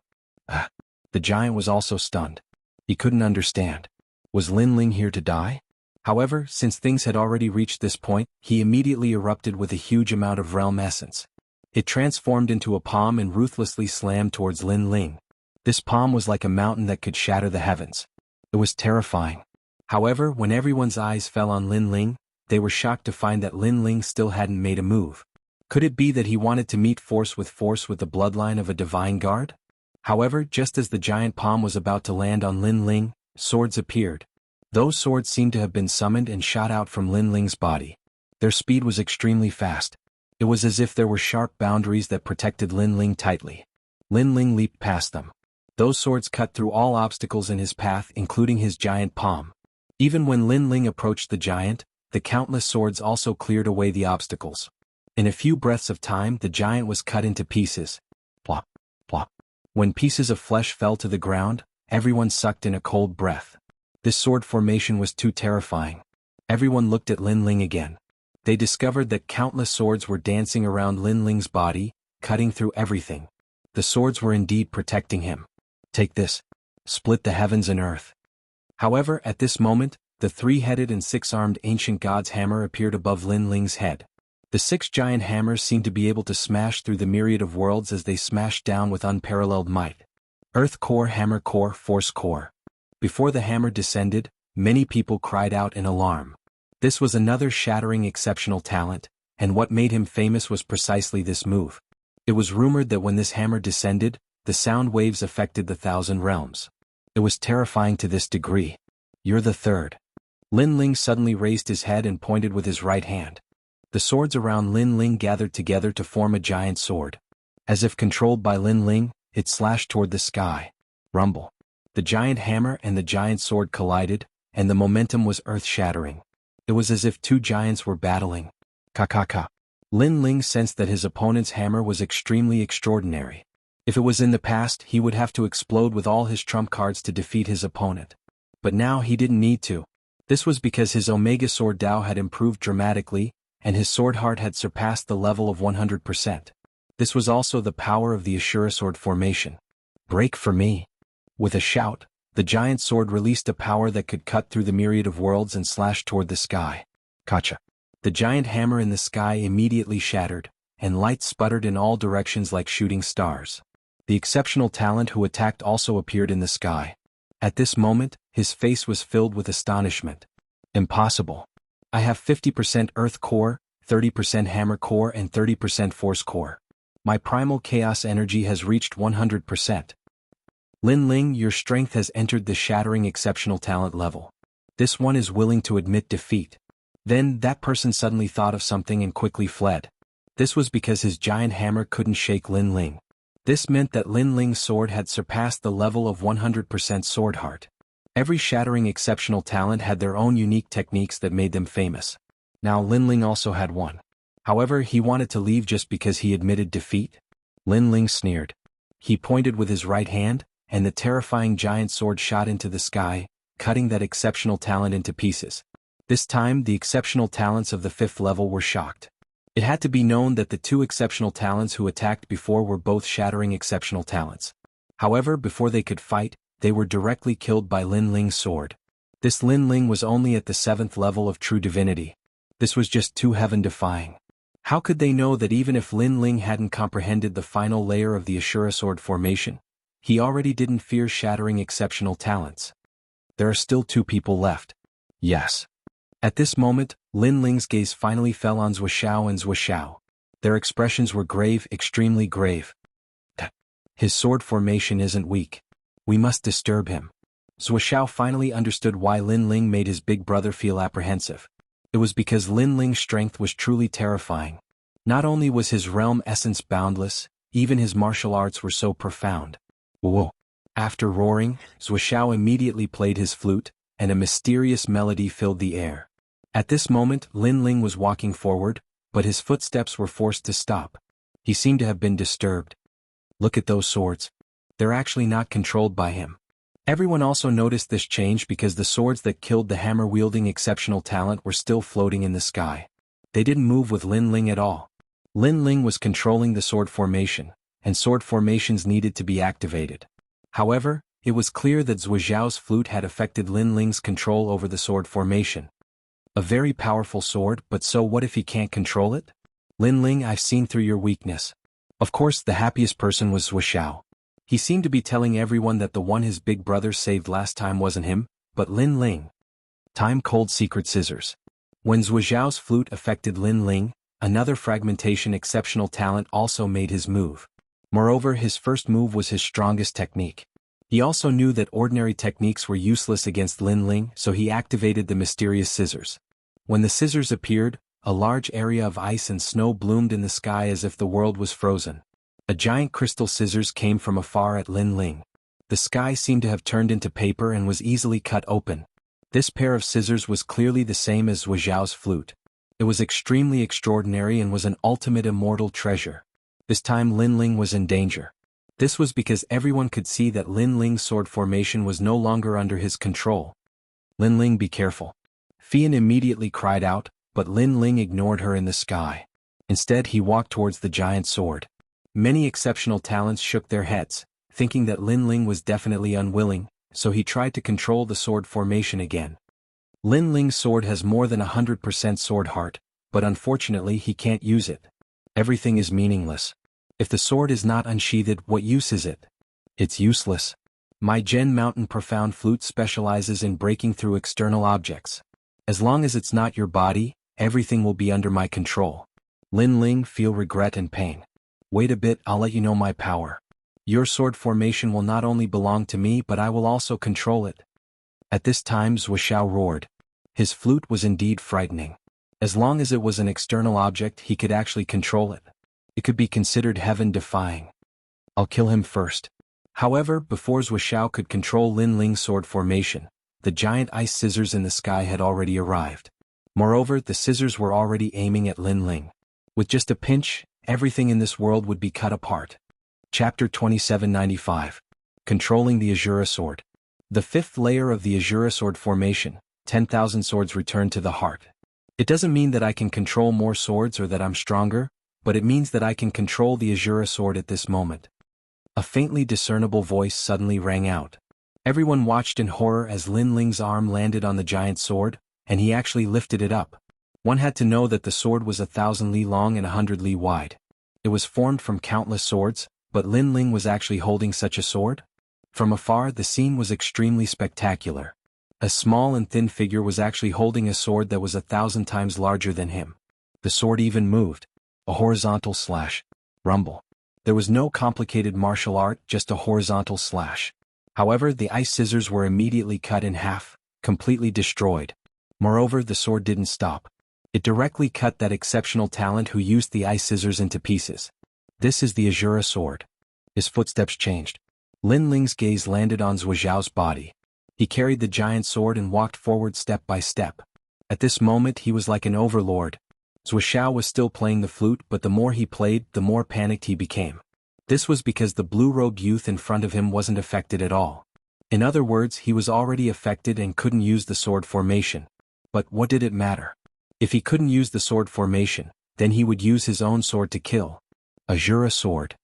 The giant was also stunned. He couldn't understand. Was Lin Ling here to die? However, since things had already reached this point, he immediately erupted with a huge amount of realm essence. It transformed into a palm and ruthlessly slammed towards Lin Ling. This palm was like a mountain that could shatter the heavens. It was terrifying. However, when everyone's eyes fell on Lin Ling, they were shocked to find that Lin Ling still hadn't made a move. Could it be that he wanted to meet force with the bloodline of a divine guard? However, just as the giant palm was about to land on Lin Ling, swords appeared. Those swords seemed to have been summoned and shot out from Lin Ling's body. Their speed was extremely fast. It was as if there were sharp boundaries that protected Lin Ling tightly. Lin Ling leaped past them. Those swords cut through all obstacles in his path, including his giant palm. Even when Lin Ling approached the giant, the countless swords also cleared away the obstacles. In a few breaths of time, the giant was cut into pieces. Plop, plop. When pieces of flesh fell to the ground, everyone sucked in a cold breath. This sword formation was too terrifying. Everyone looked at Lin Ling again. They discovered that countless swords were dancing around Lin Ling's body, cutting through everything. The swords were indeed protecting him. Take this. Split the heavens and earth. However, at this moment, the 3-headed and 6-armed ancient god's hammer appeared above Lin Ling's head. The 6 giant hammers seemed to be able to smash through the myriad of worlds as they smashed down with unparalleled might. Earth core, hammer core, force core. Before the hammer descended, many people cried out in alarm. This was another shattering exceptional talent, and what made him famous was precisely this move. It was rumored that when this hammer descended, the sound waves affected the 1,000 realms. It was terrifying to this degree. You're the 3rd. Lin Ling suddenly raised his head and pointed with his right hand. The swords around Lin Ling gathered together to form a giant sword. As if controlled by Lin Ling, it slashed toward the sky. Rumble. The giant hammer and the giant sword collided, and the momentum was earth-shattering. It was as if 2 giants were battling. Ka. Lin Ling sensed that his opponent's hammer was extremely extraordinary. If it was in the past, he would have to explode with all his trump cards to defeat his opponent. But now he didn't need to. This was because his Omega Sword Dao had improved dramatically, and his sword heart had surpassed the level of 100%. This was also the power of the Ashura sword formation. Break for me. With a shout, the giant sword released a power that could cut through the myriad of worlds and slash toward the sky. Kacha. The giant hammer in the sky immediately shattered, and light sputtered in all directions like shooting stars. The exceptional talent who attacked also appeared in the sky. At this moment, his face was filled with astonishment. Impossible. I have 50% Earth Core, 30% Hammer Core and 30% Force Core. My primal chaos energy has reached 100%. Lin Ling, your strength has entered the shattering exceptional talent level. This one is willing to admit defeat. Then, that person suddenly thought of something and quickly fled. This was because his giant hammer couldn't shake Lin Ling. This meant that Lin Ling's sword had surpassed the level of 100% sword heart. Every shattering exceptional talent had their own unique techniques that made them famous. Now Lin Ling also had one. However, he wanted to leave just because he admitted defeat? Lin Ling sneered. He pointed with his right hand, and the terrifying giant sword shot into the sky, cutting that exceptional talent into pieces. This time, the exceptional talents of the 5th level were shocked. It had to be known that the 2 exceptional talents who attacked before were both shattering exceptional talents. However, before they could fight, they were directly killed by Lin Ling's sword. This Lin Ling was only at the 7th level of true divinity. This was just too heaven-defying. How could they know that even if Lin Ling hadn't comprehended the final layer of the Ashura sword formation, he already didn't fear shattering exceptional talents? There are still 2 people left. Yes. At this moment, Lin Ling's gaze finally fell on Zuoxiao and Zuoxiao. Their expressions were grave, extremely grave. His sword formation isn't weak. We must disturb him. Zuoxiao finally understood why Lin Ling made his big brother feel apprehensive. It was because Lin Ling's strength was truly terrifying. Not only was his realm essence boundless, even his martial arts were so profound. Whoa! After roaring, Zuoxiao immediately played his flute, and a mysterious melody filled the air. At this moment, Lin Ling was walking forward, but his footsteps were forced to stop. He seemed to have been disturbed. Look at those swords. They're actually not controlled by him. Everyone also noticed this change because the swords that killed the hammer-wielding exceptional talent were still floating in the sky. They didn't move with Lin Ling at all. Lin Ling was controlling the sword formation, and sword formations needed to be activated. However, it was clear that Zuoxiao's flute had affected Lin Ling's control over the sword formation. A very powerful sword, but so what if he can't control it? Lin Ling, I've seen through your weakness. Of course, the happiest person was Zuoxiao. He seemed to be telling everyone that the one his big brother saved last time wasn't him, but Lin Ling. Time cold secret scissors. When Zuoxiao's flute affected Lin Ling, another fragmentation exceptional talent also made his move. Moreover, his first move was his strongest technique. He also knew that ordinary techniques were useless against Lin Ling, so he activated the mysterious scissors. When the scissors appeared, a large area of ice and snow bloomed in the sky as if the world was frozen. A giant crystal scissors came from afar at Lin Ling. The sky seemed to have turned into paper and was easily cut open. This pair of scissors was clearly the same as Zuoxiao's flute. It was extremely extraordinary and was an ultimate immortal treasure. This time Lin Ling was in danger. This was because everyone could see that Lin Ling's sword formation was no longer under his control. Lin Ling, be careful. Fian immediately cried out, but Lin Ling ignored her in the sky. Instead, he walked towards the giant sword. Many exceptional talents shook their heads, thinking that Lin Ling was definitely unwilling, so he tried to control the sword formation again. Lin Ling's sword has more than 100% sword heart, but unfortunately he can't use it. Everything is meaningless. If the sword is not unsheathed, what use is it? It's useless. My Gen Mountain Profound Flute specializes in breaking through external objects. As long as it's not your body, everything will be under my control. Lin Ling, feel regret and pain. Wait a bit, I'll let you know my power. Your sword formation will not only belong to me but I will also control it. At this time Zuoxiao roared. His flute was indeed frightening. As long as it was an external object he could actually control it. It could be considered heaven-defying. I'll kill him first. However, before Zuoxiao could control Lin Ling's sword formation, the giant ice scissors in the sky had already arrived. Moreover, the scissors were already aiming at Lin Ling. With just a pinch, everything in this world would be cut apart. Chapter 2795. Controlling the Azura Sword. The fifth layer of the Azura Sword formation, 10,000 swords return to the heart. It doesn't mean that I can control more swords or that I'm stronger, but it means that I can control the Azura Sword at this moment. A faintly discernible voice suddenly rang out. Everyone watched in horror as Lin Ling's arm landed on the giant sword, and he actually lifted it up. One had to know that the sword was 1,000 li long and 100 li wide. It was formed from countless swords, but Lin Ling was actually holding such a sword? From afar, the scene was extremely spectacular. A small and thin figure was actually holding a sword that was 1,000 times larger than him. The sword even moved. A horizontal slash. Rumble. There was no complicated martial art, just a horizontal slash. However, the ice scissors were immediately cut in half, completely destroyed. Moreover, the sword didn't stop. It directly cut that exceptional talent who used the ice scissors into pieces. This is the Azura Sword. His footsteps changed. Lin Ling's gaze landed on Zuoxiao's body. He carried the giant sword and walked forward step by step. At this moment he was like an overlord. Zuoxiao was still playing the flute, but the more he played, the more panicked he became. This was because the blue-robed youth in front of him wasn't affected at all. In other words, he was already affected and couldn't use the sword formation. But what did it matter? If he couldn't use the sword formation, then he would use his own sword to kill. Azura Sword.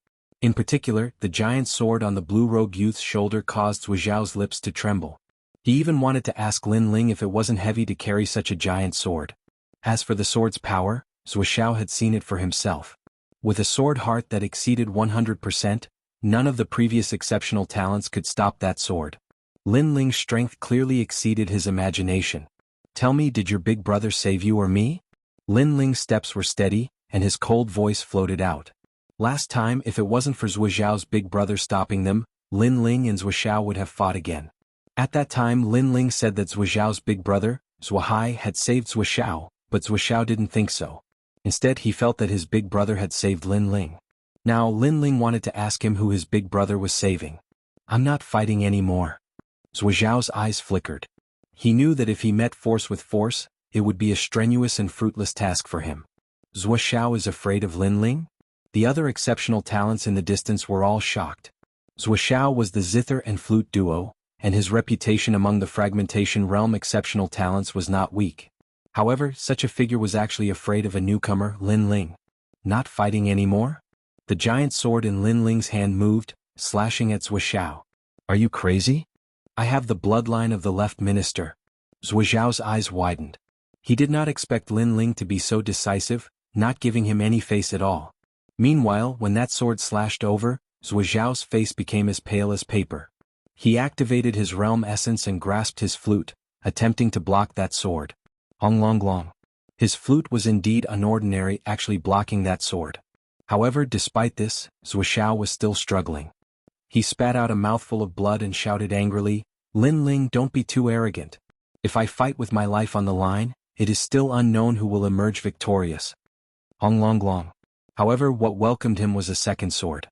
In particular, the giant sword on the blue-robed youth's shoulder caused Zuoxiao's lips to tremble. He even wanted to ask Lin Ling if it wasn't heavy to carry such a giant sword. As for the sword's power, Zuoxiao had seen it for himself. With a sword heart that exceeded 100%, none of the previous exceptional talents could stop that sword. Lin Ling's strength clearly exceeded his imagination. Tell me, did your big brother save you or me? Lin Ling's steps were steady, and his cold voice floated out. Last time, if it wasn't for Zuoxiao's big brother stopping them, Lin Ling and Zuoxiao would have fought again. At that time Lin Ling said that Zhuozhao's big brother, Zhuohai, had saved Zhuozhao, but Zhuozhao didn't think so. Instead he felt that his big brother had saved Lin Ling. Now Lin Ling wanted to ask him who his big brother was saving. I'm not fighting anymore. Zhuozhao's eyes flickered. He knew that if he met force with force, it would be a strenuous and fruitless task for him. Zhuozhao is afraid of Lin Ling? The other exceptional talents in the distance were all shocked. Zhuozhao was the zither and flute duo, and his reputation among the fragmentation realm exceptional talents was not weak. However, such a figure was actually afraid of a newcomer, Lin Ling. Not fighting anymore? The giant sword in Lin Ling's hand moved, slashing at Zhuozhao. Are you crazy? I have the bloodline of the left minister. Zhuozhao's eyes widened. He did not expect Lin Ling to be so decisive, not giving him any face at all. Meanwhile, when that sword slashed over, Zhuozhao's face became as pale as paper. He activated his realm essence and grasped his flute, attempting to block that sword. Ong long long. His flute was indeed unordinary, actually blocking that sword. However, despite this, Zhuozhao was still struggling. He spat out a mouthful of blood and shouted angrily, Lin Ling, don't be too arrogant. If I fight with my life on the line, it is still unknown who will emerge victorious. Ong long long. However, what welcomed him was a second sword.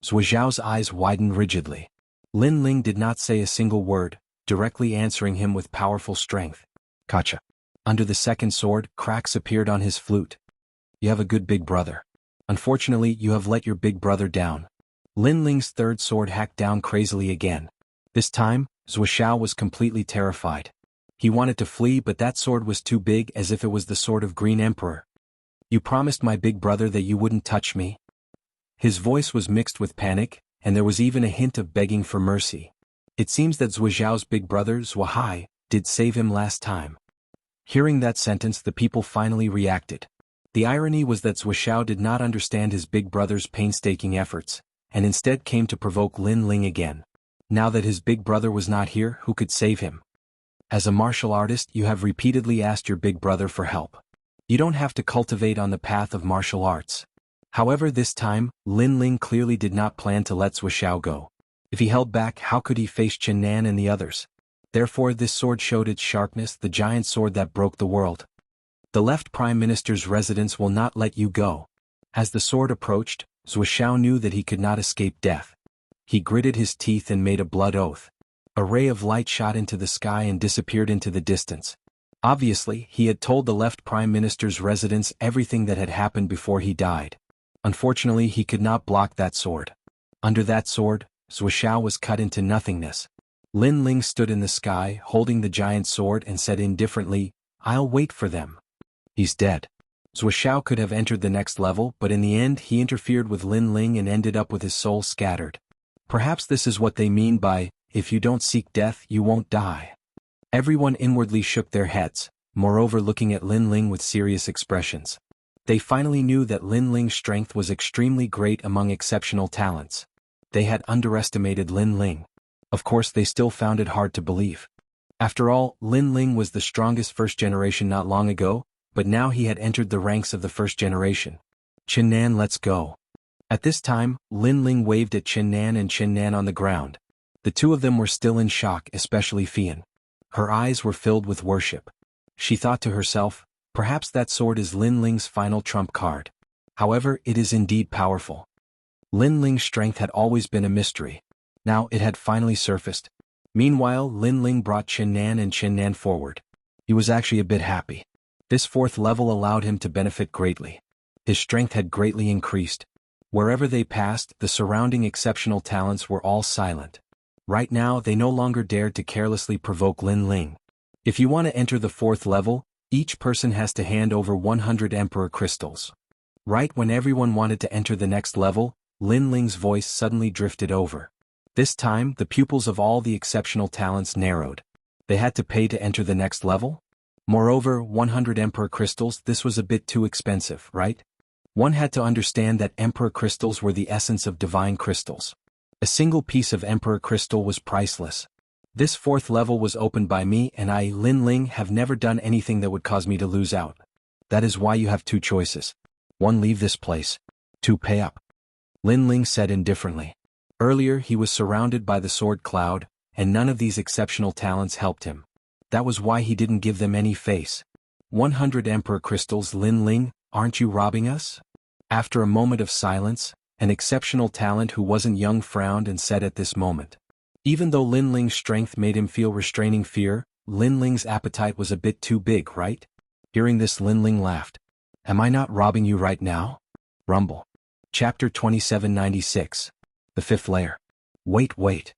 Zhuozhao's eyes widened rigidly. Lin Ling did not say a single word, directly answering him with powerful strength. Kacha. Under the second sword, cracks appeared on his flute. You have a good big brother. Unfortunately, you have let your big brother down. Lin Ling's third sword hacked down crazily again. This time, Zhuozhao was completely terrified. He wanted to flee, but that sword was too big, as if it was the sword of Green Emperor. You promised my big brother that you wouldn't touch me. His voice was mixed with panic, and there was even a hint of begging for mercy. It seems that Zhuozhao's big brother, Zhuohai, did save him last time. Hearing that sentence, the people finally reacted. The irony was that Zhuozhao did not understand his big brother's painstaking efforts, and instead came to provoke Lin Ling again. Now that his big brother was not here, who could save him? As a martial artist, you have repeatedly asked your big brother for help. You don't have to cultivate on the path of martial arts. However, this time, Lin Ling clearly did not plan to let Zhuozhao go. If he held back, how could he face Chen Nan and the others? Therefore, this sword showed its sharpness, the giant sword that broke the world. The left Prime Minister's residence will not let you go. As the sword approached, Zhuozhao knew that he could not escape death. He gritted his teeth and made a blood oath. A ray of light shot into the sky and disappeared into the distance. Obviously, he had told the left Prime Minister's residence everything that had happened before he died. Unfortunately, he could not block that sword. Under that sword, Zhuozhao was cut into nothingness. Lin Ling stood in the sky, holding the giant sword, and said indifferently, I'll wait for them. He's dead. Zhuozhao could have entered the next level, but in the end he interfered with Lin Ling and ended up with his soul scattered. Perhaps this is what they mean by, if you don't seek death, you won't die. Everyone inwardly shook their heads, moreover looking at Lin Ling with serious expressions. They finally knew that Lin Ling's strength was extremely great among exceptional talents. They had underestimated Lin Ling. Of course, they still found it hard to believe. After all, Lin Ling was the strongest first generation not long ago, but now he had entered the ranks of the first generation. Chen Nan, let's go. At this time, Lin Ling waved at Chen Nan and Chen Nan on the ground. The two of them were still in shock, especially Fian. Her eyes were filled with worship. She thought to herself, perhaps that sword is Lin Ling's final trump card. However, it is indeed powerful. Lin Ling's strength had always been a mystery. Now it had finally surfaced. Meanwhile, Lin Ling brought Chen Nan and Chen Nan forward. He was actually a bit happy. This fourth level allowed him to benefit greatly. His strength had greatly increased. Wherever they passed, the surrounding exceptional talents were all silent. Right now, they no longer dared to carelessly provoke Lin Ling. If you want to enter the fourth level, each person has to hand over 100 Emperor Crystals. Right when everyone wanted to enter the next level, Lin Ling's voice suddenly drifted over. This time, the pupils of all the exceptional talents narrowed. They had to pay to enter the next level? Moreover, 100 Emperor Crystals, this was a bit too expensive, right? One had to understand that Emperor Crystals were the essence of divine crystals. A single piece of Emperor Crystal was priceless. This fourth level was opened by me, and I, Lin Ling, have never done anything that would cause me to lose out. That is why you have two choices. 1. Leave this place. 2. Pay up. Lin Ling said indifferently. Earlier he was surrounded by the sword cloud, and none of these exceptional talents helped him. That was why he didn't give them any face. 100 Emperor Crystals. Lin Ling, aren't you robbing us? After a moment of silence, an exceptional talent who wasn't young frowned and said at this moment. Even though Lin Ling's strength made him feel restraining fear, Lin Ling's appetite was a bit too big, right? Hearing this, Lin Ling laughed. Am I not robbing you right now? Rumble. Chapter 2796. The Fifth Layer. Wait.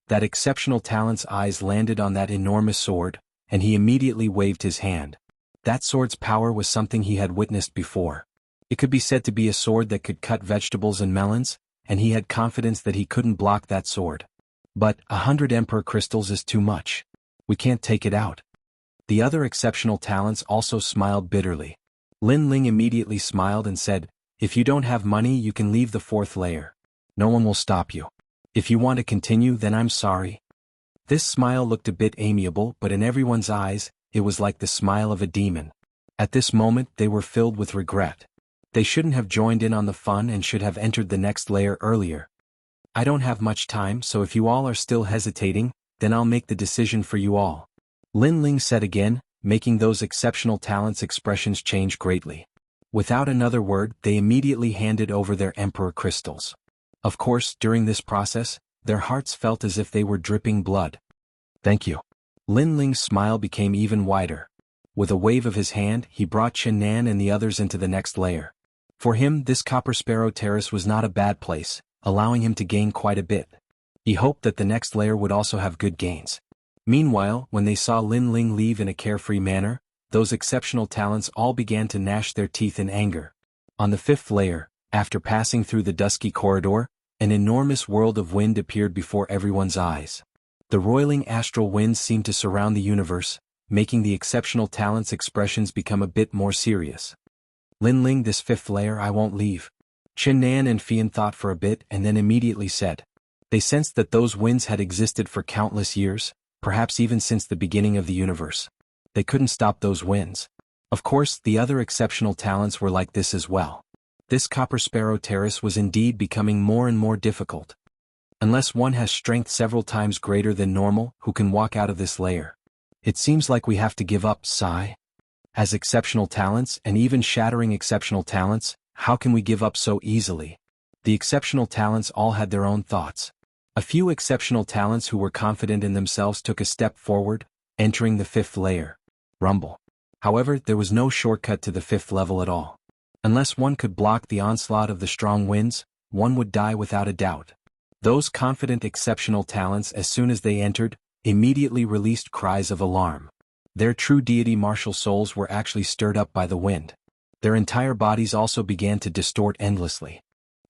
That exceptional talent's eyes landed on that enormous sword, and he immediately waved his hand. That sword's power was something he had witnessed before. It could be said to be a sword that could cut vegetables and melons, and he had confidence that he couldn't block that sword. But 100 Emperor Crystals is too much. We can't take it out. The other exceptional talents also smiled bitterly. Lin Ling immediately smiled and said, if you don't have money, you can leave the fourth layer. No one will stop you. If you want to continue, then I'm sorry. This smile looked a bit amiable, but in everyone's eyes, it was like the smile of a demon. At this moment, they were filled with regret. They shouldn't have joined in on the fun and should have entered the next layer earlier. I don't have much time, so if you all are still hesitating, then I'll make the decision for you all. Lin Ling said again, making those exceptional talents' expressions change greatly. Without another word, they immediately handed over their Emperor Crystals. Of course, during this process, their hearts felt as if they were dripping blood. Thank you. Lin Ling's smile became even wider. With a wave of his hand, he brought Chen Nan and the others into the next layer. For him, this Copper Sparrow Terrace was not a bad place, allowing him to gain quite a bit. He hoped that the next layer would also have good gains. Meanwhile, when they saw Lin Ling leave in a carefree manner, those exceptional talents all began to gnash their teeth in anger. On the fifth layer, after passing through the dusky corridor, an enormous world of wind appeared before everyone's eyes. The roiling astral winds seemed to surround the universe, making the exceptional talents' expressions become a bit more serious. Lin Ling, this fifth layer I won't leave. Chen Nan and Fian thought for a bit and then immediately said. They sensed that those winds had existed for countless years, perhaps even since the beginning of the universe. They couldn't stop those winds. Of course, the other exceptional talents were like this as well. This Copper Sparrow Terrace was indeed becoming more and more difficult. Unless one has strength several times greater than normal, who can walk out of this layer? It seems like we have to give up, Sai. As exceptional talents, and even shattering exceptional talents, how can we give up so easily? The exceptional talents all had their own thoughts. A few exceptional talents who were confident in themselves took a step forward, entering the fifth layer. Rumble. However, there was no shortcut to the fifth level at all. Unless one could block the onslaught of the strong winds, one would die without a doubt. Those confident exceptional talents, as soon as they entered, immediately released cries of alarm. Their true deity martial souls were actually stirred up by the wind. Their entire bodies also began to distort endlessly.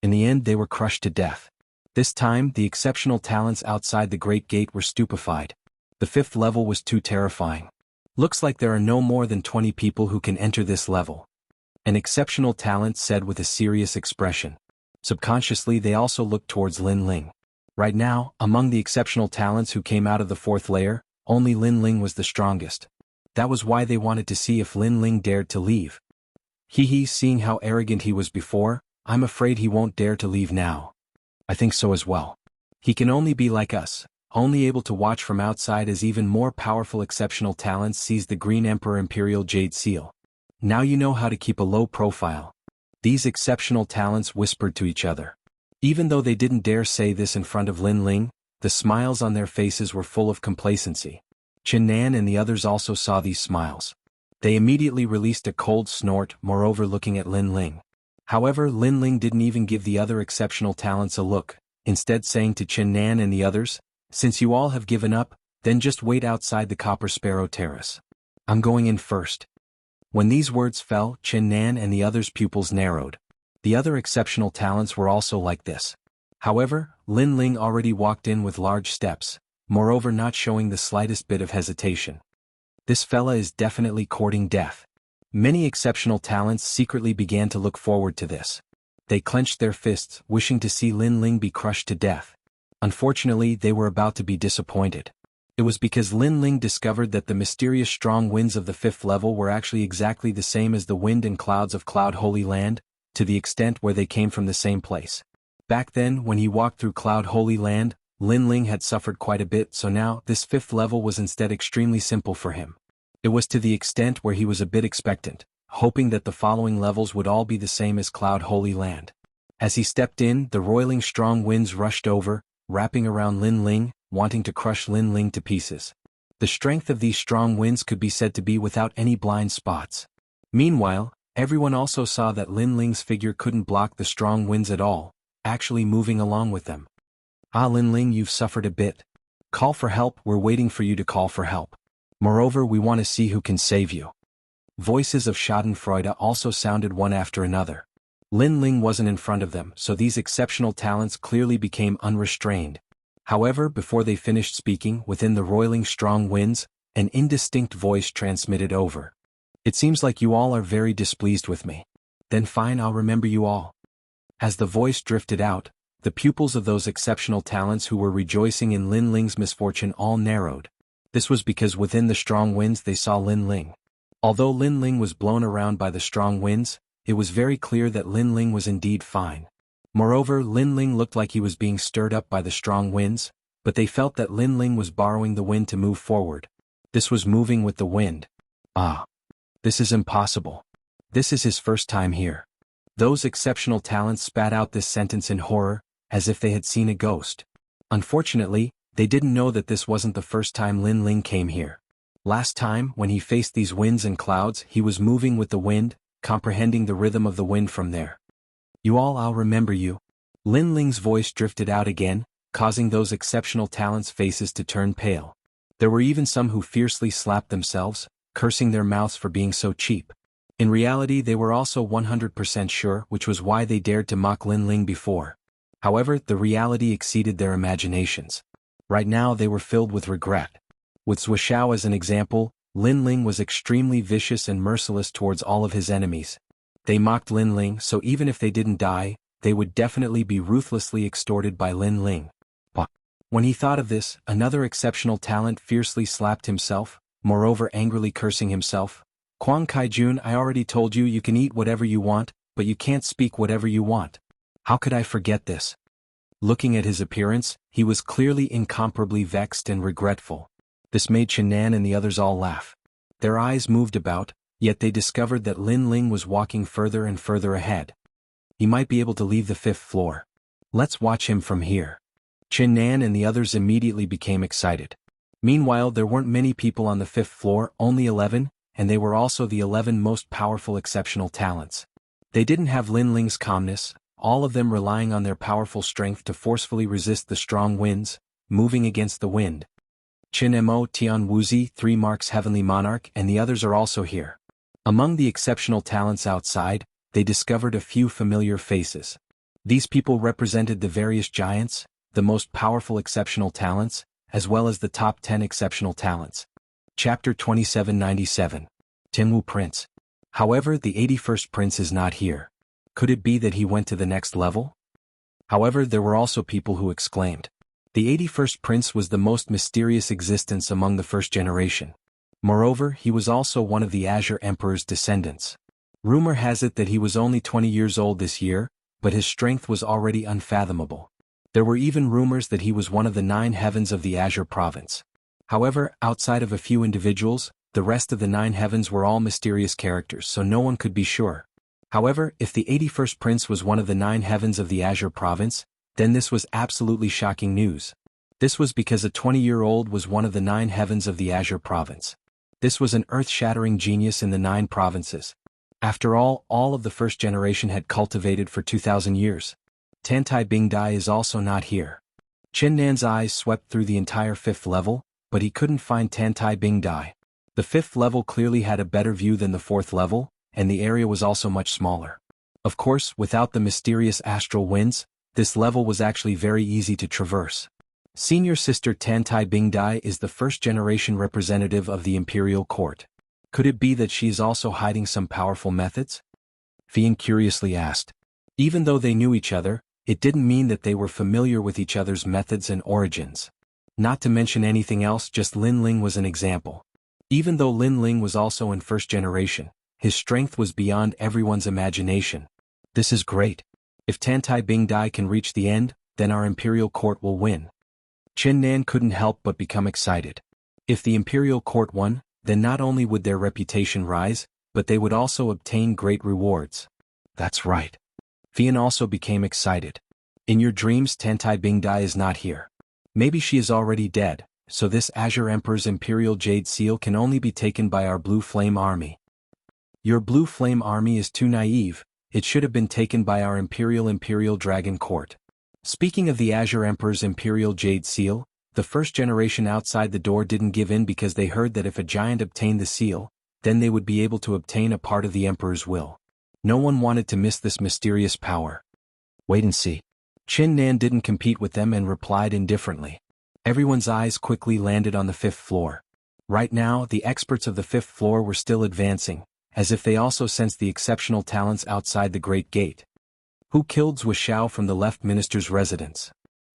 In the end, they were crushed to death. This time, the exceptional talents outside the Great Gate were stupefied. The fifth level was too terrifying. Looks like there are no more than 20 people who can enter this level. An exceptional talent said with a serious expression. Subconsciously, they also looked towards Lin Ling. Right now, among the exceptional talents who came out of the fourth layer, only Lin Ling was the strongest. That was why they wanted to see if Lin Ling dared to leave. Seeing how arrogant he was before, I'm afraid he won't dare to leave now. I think so as well. He can only be like us, only able to watch from outside as even more powerful exceptional talents seize the Green Emperor Imperial Jade Seal. Now you know how to keep a low profile. These exceptional talents whispered to each other. Even though they didn't dare say this in front of Lin Ling, the smiles on their faces were full of complacency. Chen Nan and the others also saw these smiles. They immediately released a cold snort, moreover looking at Lin Ling. However, Lin Ling didn't even give the other exceptional talents a look, instead saying to Chen Nan and the others, since you all have given up, then just wait outside the Copper Sparrow Terrace. I'm going in first. When these words fell, Chen Nan and the others' pupils narrowed. The other exceptional talents were also like this. However, Lin Ling already walked in with large steps, moreover not showing the slightest bit of hesitation. This fella is definitely courting death. Many exceptional talents secretly began to look forward to this. They clenched their fists, wishing to see Lin Ling be crushed to death. Unfortunately, they were about to be disappointed. It was because Lin Ling discovered that the mysterious strong winds of the fifth level were actually exactly the same as the wind and clouds of Cloud Holy Land, to the extent where they came from the same place. Back then, when he walked through Cloud Holy Land, Lin Ling had suffered quite a bit, so now this 5th level was instead extremely simple for him. It was to the extent where he was a bit expectant, hoping that the following levels would all be the same as Cloud Holy Land. As he stepped in, the roiling strong winds rushed over, wrapping around Lin Ling, wanting to crush Lin Ling to pieces. The strength of these strong winds could be said to be without any blind spots. Meanwhile, everyone also saw that Lin Ling's figure couldn't block the strong winds at all, actually moving along with them. Ah, Lin Ling, you've suffered a bit. Call for help, we're waiting for you to call for help. Moreover, we want to see who can save you. Voices of Schadenfreude also sounded one after another. Lin Ling wasn't in front of them, so these exceptional talents clearly became unrestrained. However, before they finished speaking, within the roiling strong winds, an indistinct voice transmitted over. It seems like you all are very displeased with me. Then fine, I'll remember you all. As the voice drifted out, the pupils of those exceptional talents who were rejoicing in Lin Ling's misfortune all narrowed. This was because within the strong winds they saw Lin Ling. Although Lin Ling was blown around by the strong winds, it was very clear that Lin Ling was indeed fine. Moreover, Lin Ling looked like he was being stirred up by the strong winds, but they felt that Lin Ling was borrowing the wind to move forward. This was moving with the wind. Ah. This is impossible. This is his first time here. Those exceptional talents spat out this sentence in horror, as if they had seen a ghost. Unfortunately, they didn't know that this wasn't the first time Lin Ling came here. Last time, when he faced these winds and clouds, he was moving with the wind, comprehending the rhythm of the wind from there. You all, I'll remember you. Lin Ling's voice drifted out again, causing those exceptional talents' faces to turn pale. There were even some who fiercely slapped themselves, cursing their mouths for being so cheap. In reality, they were also 100% sure, which was why they dared to mock Lin Ling before. However, the reality exceeded their imaginations. Right now they were filled with regret. With Zuoxiao as an example, Lin Ling was extremely vicious and merciless towards all of his enemies. They mocked Lin Ling, so even if they didn't die, they would definitely be ruthlessly extorted by Lin Ling. When he thought of this, another exceptional talent fiercely slapped himself, moreover angrily cursing himself. Huang Kaijun, I already told you can eat whatever you want, but you can't speak whatever you want. How could I forget this? Looking at his appearance, he was clearly incomparably vexed and regretful. This made Qiannan and the others all laugh. Their eyes moved about, yet they discovered that Lin Ling was walking further and further ahead. He might be able to leave the 5th floor. Let's watch him from here. Qiannan and the others immediately became excited. Meanwhile, there weren't many people on the 5th floor, only 11, and they were also the 11 most powerful exceptional talents. They didn't have Lin Ling's calmness, all of them relying on their powerful strength to forcefully resist the strong winds, moving against the wind. Qin Mo, Tian Wuzi, 3 Marks Heavenly Monarch, and the others are also here. Among the exceptional talents outside, they discovered a few familiar faces. These people represented the various giants, the most powerful exceptional talents, as well as the top 10 exceptional talents. Chapter 2797. Tingwu Prince. However, the 81st Prince is not here. Could it be that he went to the next level? However, there were also people who exclaimed. The 81st Prince was the most mysterious existence among the first generation. Moreover, he was also one of the Azure Emperor's descendants. Rumor has it that he was only 20 years old this year, but his strength was already unfathomable. There were even rumors that he was one of the 9 heavens of the Azure province. However, outside of a few individuals, the rest of the 9 heavens were all mysterious characters, so no one could be sure. However, if the 81st Prince was one of the 9 heavens of the Azure province, then this was absolutely shocking news. This was because a 20-year-old was one of the 9 heavens of the Azure province. This was an earth-shattering genius in the 9 provinces. After all of the first generation had cultivated for 2,000 years. Tantai Bingdai is also not here. Qiannan's eyes swept through the entire 5th level, but he couldn't find Tantai Bingdai. The 5th level clearly had a better view than the 4th level, and the area was also much smaller. Of course, without the mysterious astral winds, this level was actually very easy to traverse. Senior sister Tantai Bingdai is the first-generation representative of the imperial court. Could it be that she is also hiding some powerful methods? Fian curiously asked. Even though they knew each other, it didn't mean that they were familiar with each other's methods and origins. Not to mention anything else, just Lin Ling was an example. Even though Lin Ling was also in first generation, his strength was beyond everyone's imagination. This is great. If Tantai Bingdai can reach the end, then our imperial court will win. Qin Nan couldn't help but become excited. If the imperial court won, then not only would their reputation rise, but they would also obtain great rewards. That's right. Fian also became excited. In your dreams Tantai Bingdai is not here. Maybe she is already dead, so this Azure Emperor's Imperial Jade Seal can only be taken by our Blue Flame Army. Your Blue Flame Army is too naive, it should have been taken by our Imperial Dragon Court. Speaking of the Azure Emperor's Imperial Jade Seal, the first generation outside the door didn't give in because they heard that if a giant obtained the seal, then they would be able to obtain a part of the Emperor's will. No one wanted to miss this mysterious power. Wait and see. Qin Nan didn't compete with them and replied indifferently. Everyone's eyes quickly landed on the 5th floor. Right now, the experts of the 5th floor were still advancing, as if they also sensed the exceptional talents outside the Great Gate. Who killed Zhuo Xiao from the left minister's residence?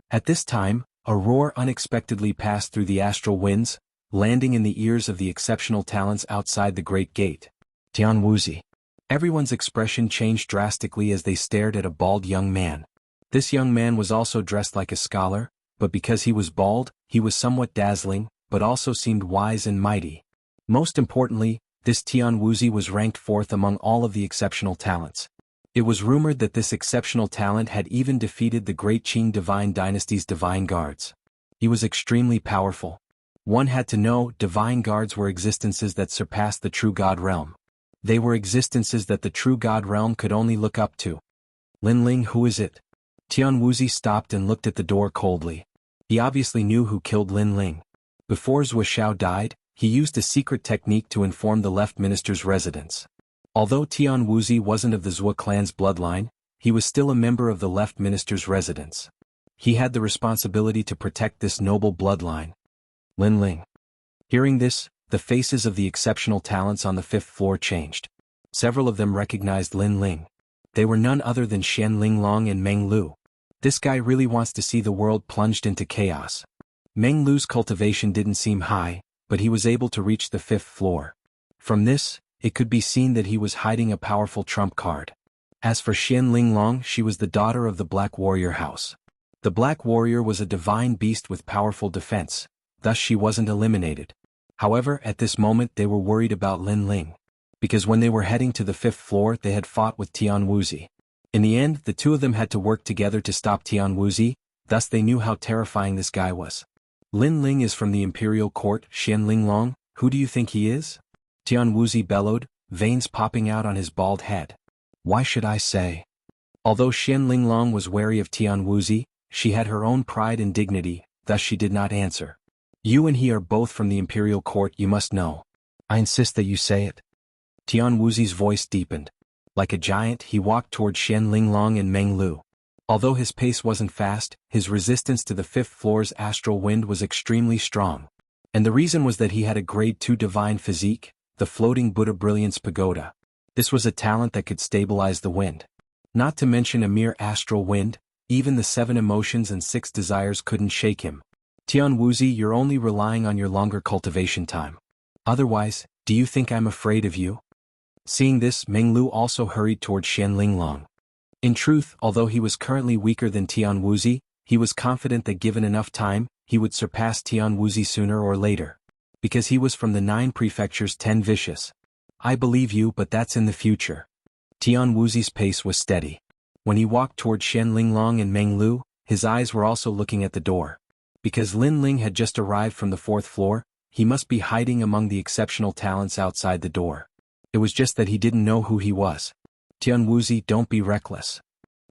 At this time, a roar unexpectedly passed through the astral winds, landing in the ears of the exceptional talents outside the Great Gate. Tian Wuxi. Everyone's expression changed drastically as they stared at a bald young man. This young man was also dressed like a scholar, but because he was bald, he was somewhat dazzling, but also seemed wise and mighty. Most importantly, this Tian Wuxi was ranked 4th among all of the exceptional talents. It was rumored that this exceptional talent had even defeated the great Qing Divine Dynasty's Divine Guards. He was extremely powerful. One had to know Divine Guards were existences that surpassed the true God realm. They were existences that the true God realm could only look up to. Lin Ling, who is it? Tian Wuxi stopped and looked at the door coldly. He obviously knew who killed Lin Ling. Before Zhuo Xiao died, he used a secret technique to inform the left minister's residence. Although Tian Wuxi wasn't of the Zhuo clan's bloodline, he was still a member of the left minister's residence. He had the responsibility to protect this noble bloodline. Lin Ling. Hearing this, the faces of the exceptional talents on the 5th floor changed. Several of them recognized Lin Ling. They were none other than Xian Linglong and Meng Lu. This guy really wants to see the world plunged into chaos. Meng Lu's cultivation didn't seem high, but he was able to reach the 5th floor. From this, it could be seen that he was hiding a powerful trump card. As for Xian Linglong, she was the daughter of the Black Warrior House. The Black Warrior was a divine beast with powerful defense, thus she wasn't eliminated. However, at this moment they were worried about Lin Ling. Because when they were heading to the 5th floor they had fought with Tian Wuxi. In the end, the two of them had to work together to stop Tian Wuxi, thus they knew how terrifying this guy was. Lin Ling is from the Imperial Court. Xian Linglong, who do you think he is? Tian Wuxi bellowed, veins popping out on his bald head. Why should I say? Although Xian Linglong was wary of Tian Wuxi, she had her own pride and dignity, thus she did not answer. You and he are both from the Imperial Court, you must know. I insist that you say it. Tian Wuxi's voice deepened. Like a giant, he walked toward Xian Linglong and Meng Lu. Although his pace wasn't fast, his resistance to the 5th floor's astral wind was extremely strong. And the reason was that he had a grade 2 divine physique, the floating Buddha Brilliance Pagoda. This was a talent that could stabilize the wind. Not to mention a mere astral wind, even the 7 emotions and 6 desires couldn't shake him. Tian Wuxi, you're only relying on your longer cultivation time. Otherwise, do you think I'm afraid of you? Seeing this, Meng Lu also hurried toward Xian Linglong. In truth, although he was currently weaker than Tian Wuxi, he was confident that given enough time, he would surpass Tian Wuxi sooner or later. Because he was from the 9 prefectures 10 vicious. I believe you, but that's in the future. Tian Wuxi's pace was steady. When he walked toward Xian Linglong and Meng Lu, his eyes were also looking at the door. Because Lin Ling had just arrived from the 4th floor, he must be hiding among the exceptional talents outside the door. It was just that he didn't know who he was. Tian Wuxi, don't be reckless.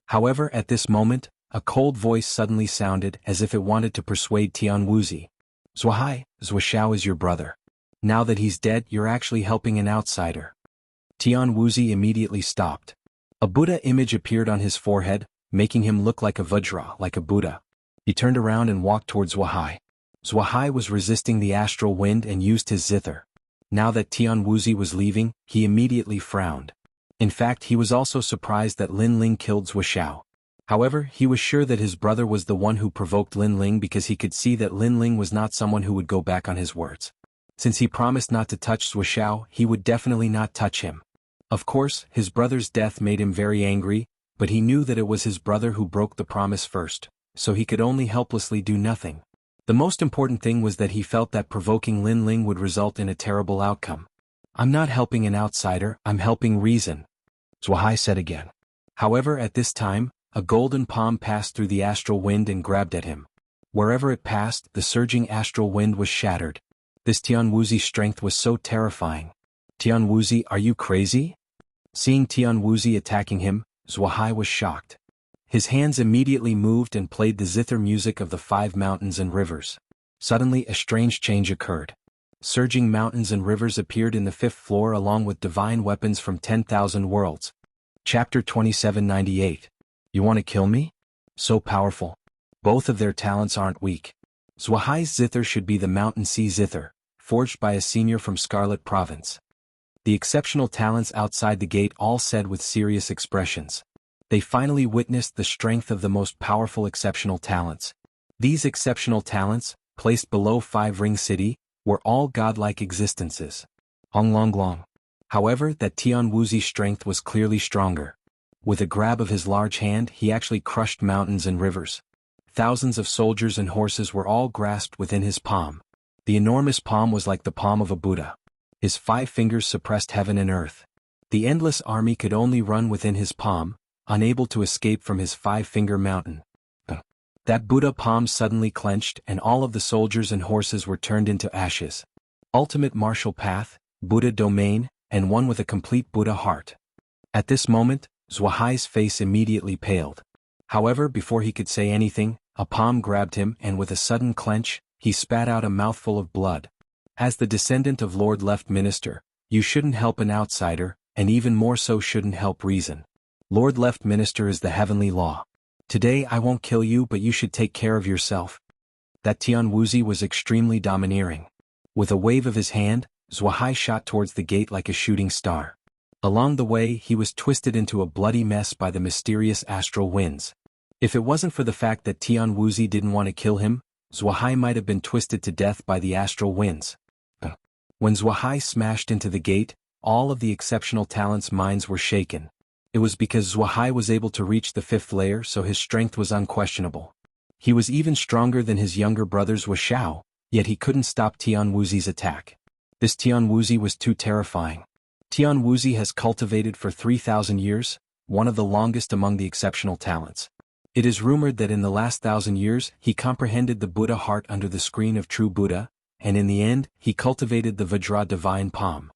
However, at this moment, a cold voice suddenly sounded as if it wanted to persuade Tian Wuxi. Zhuo Xiao is your brother. Now that he's dead, you're actually helping an outsider. Tian Wuxi immediately stopped. A Buddha image appeared on his forehead, making him look like a Vajra, like a Buddha. He turned around and walked towards Zhuo. Zhuo was resisting the astral wind and used his zither. Now that Tian Wuxi was leaving, he immediately frowned. In fact, he was also surprised that Lin Ling killed Zhuo Xiao. However, he was sure that his brother was the one who provoked Lin Ling because he could see that Lin Ling was not someone who would go back on his words. Since he promised not to touch Zhuo Xiao, he would definitely not touch him. Of course, his brother's death made him very angry, but he knew that it was his brother who broke the promise first, so he could only helplessly do nothing. The most important thing was that he felt that provoking Lin Ling would result in a terrible outcome. I'm not helping an outsider, I'm helping reason, Zhuhai said again. However, at this time, a golden palm passed through the astral wind and grabbed at him. Wherever it passed, the surging astral wind was shattered. This Tian Wuxi's strength was so terrifying. Tian Wuxi, are you crazy? Seeing Tian Wuxi attacking him, Zhuhai was shocked. His hands immediately moved and played the zither music of the 5 mountains and rivers. Suddenly a strange change occurred. Surging mountains and rivers appeared in the 5th floor along with divine weapons from 10,000 worlds. Chapter 2798. You want to kill me? So powerful. Both of their talents aren't weak. Zhuhai's zither should be the Mountain Sea Zither, forged by a senior from Scarlet Province. The exceptional talents outside the gate all said with serious expressions. They finally witnessed the strength of the most powerful exceptional talents. These exceptional talents, placed below 5 Ring City, were all godlike existences. Long. However, that Tian Wuxi's strength was clearly stronger. With a grab of his large hand, he actually crushed mountains and rivers. Thousands of soldiers and horses were all grasped within his palm. The enormous palm was like the palm of a Buddha. His 5 fingers suppressed heaven and earth. The endless army could only run within his palm, unable to escape from his 5-finger mountain. That Buddha palm suddenly clenched and all of the soldiers and horses were turned into ashes. Ultimate martial path, Buddha domain, and one with a complete Buddha heart. At this moment, Zhuhai's face immediately paled. However, before he could say anything, a palm grabbed him and with a sudden clench, he spat out a mouthful of blood. As the descendant of Lord Left Minister, you shouldn't help an outsider, and even more so shouldn't help reason. Lord Left Minister is the heavenly law. Today I won't kill you, but you should take care of yourself. That Tian Wuxi was extremely domineering. With a wave of his hand, Zhuhai shot towards the gate like a shooting star. Along the way, he was twisted into a bloody mess by the mysterious astral winds. If it wasn't for the fact that Tian Wuxi didn't want to kill him, Zhuhai might have been twisted to death by the astral winds. When Zhuhai smashed into the gate, all of the exceptional talents' minds were shaken. It was because Zhuhai was able to reach the 5th layer, so his strength was unquestionable. He was even stronger than his younger brothers Wuxia, yet he couldn't stop Tian Wuxi's attack. This Tian Wuxi was too terrifying. Tian Wuxi has cultivated for 3,000 years, one of the longest among the exceptional talents. It is rumored that in the last 1,000 years he comprehended the Buddha heart under the screen of true Buddha, and in the end he cultivated the Vajra divine palm.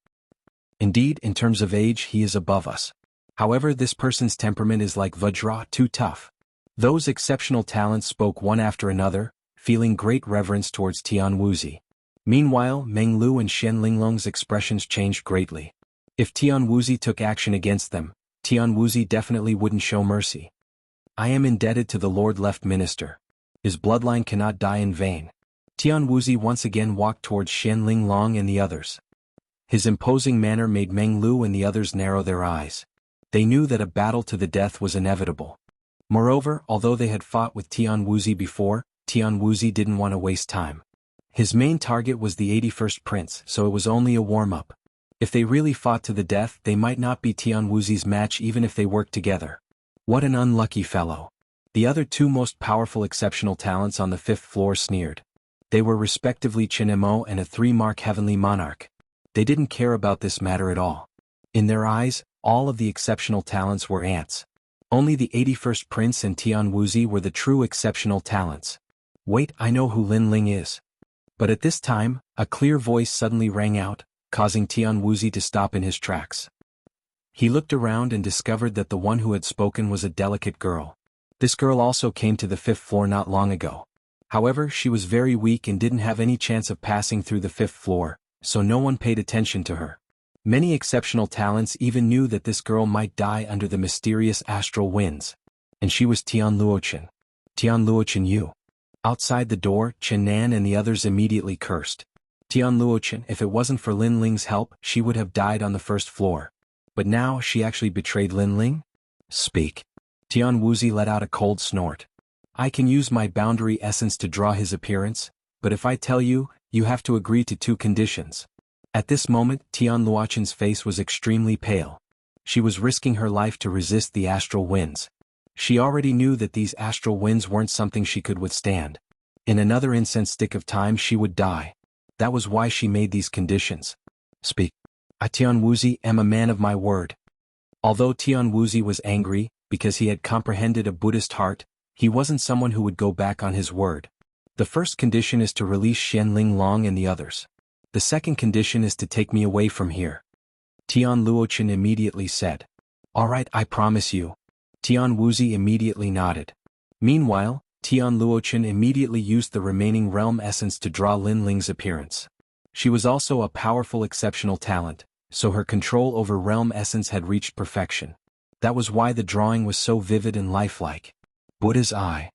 Indeed, in terms of age he is above us. However, this person's temperament is like Vajra, too tough. Those exceptional talents spoke one after another, feeling great reverence towards Tian Wuxi. Meanwhile, Meng Lu and Shen Linglong's expressions changed greatly. If Tian Wuxi took action against them, Tian Wuxi definitely wouldn't show mercy. I am indebted to the Lord Left Minister. His bloodline cannot die in vain. Tian Wuxi once again walked towards Shen Linglong and the others. His imposing manner made Meng Lu and the others narrow their eyes. They knew that a battle to the death was inevitable. Moreover, although they had fought with Tian Wuxi before, Tian Wuxi didn't want to waste time. His main target was the 81st prince, so it was only a warm-up. If they really fought to the death, they might not be Tian Wuxi's match even if they worked together. What an unlucky fellow. The other 2 most powerful exceptional talents on the 5th floor sneered. They were respectively Chinemo and a 3-mark heavenly monarch. They didn't care about this matter at all. In their eyes, all of the exceptional talents were ants. Only the 81st prince and Tian Wuxi were the true exceptional talents. Wait, I know who Lin Ling is. But at this time, a clear voice suddenly rang out, causing Tian Wuxi to stop in his tracks. He looked around and discovered that the one who had spoken was a delicate girl. This girl also came to the 5th floor not long ago. However, she was very weak and didn't have any chance of passing through the 5th floor, so no one paid attention to her. Many exceptional talents even knew that this girl might die under the mysterious astral winds. And she was Tian Luochen. Tian Luochen you. Outside the door, Chen Nan and the others immediately cursed. Tian Luochen, if it wasn't for Lin Ling's help, she would have died on the 1st floor. But now she actually betrayed Lin Ling? Speak. Tian Wuxi let out a cold snort. I can use my boundary essence to draw his appearance, but if I tell you, you have to agree to 2 conditions. At this moment, Tian Luochen's face was extremely pale. She was risking her life to resist the astral winds. She already knew that these astral winds weren't something she could withstand. In another incense stick of time she would die. That was why she made these conditions. Speak. I Tianwuzi am a man of my word. Although Tianwuzi was angry, because he had comprehended a Buddhist heart, he wasn't someone who would go back on his word. The first condition is to release Xianling Long and the others. The second condition is to take me away from here. Tian Luochen immediately said. All right, I promise you. Tianwuzi immediately nodded. Meanwhile, Tian Luochen immediately used the remaining realm essence to draw Lin Ling's appearance. She was also a powerful exceptional talent, so her control over realm essence had reached perfection. That was why the drawing was so vivid and lifelike. Buddha's eye.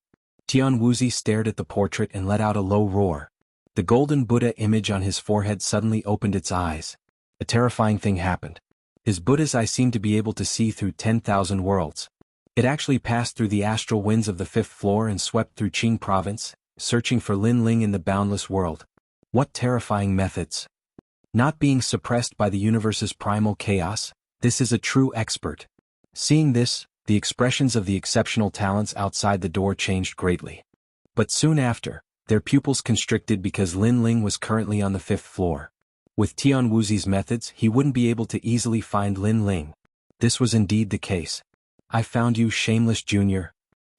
Tianwuzi stared at the portrait and let out a low roar. The golden Buddha image on his forehead suddenly opened its eyes. A terrifying thing happened. His Buddha's eye seemed to be able to see through 10,000 worlds. It actually passed through the astral winds of the 5th floor and swept through Qing province, searching for Lin Ling in the boundless world. What terrifying methods! Not being suppressed by the universe's primal chaos, this is a true expert. Seeing this, the expressions of the exceptional talents outside the door changed greatly. But soon after, their pupils constricted because Lin Ling was currently on the 5th floor. With Tianwuzi's methods, he wouldn't be able to easily find Lin Ling. This was indeed the case. I found you, shameless junior.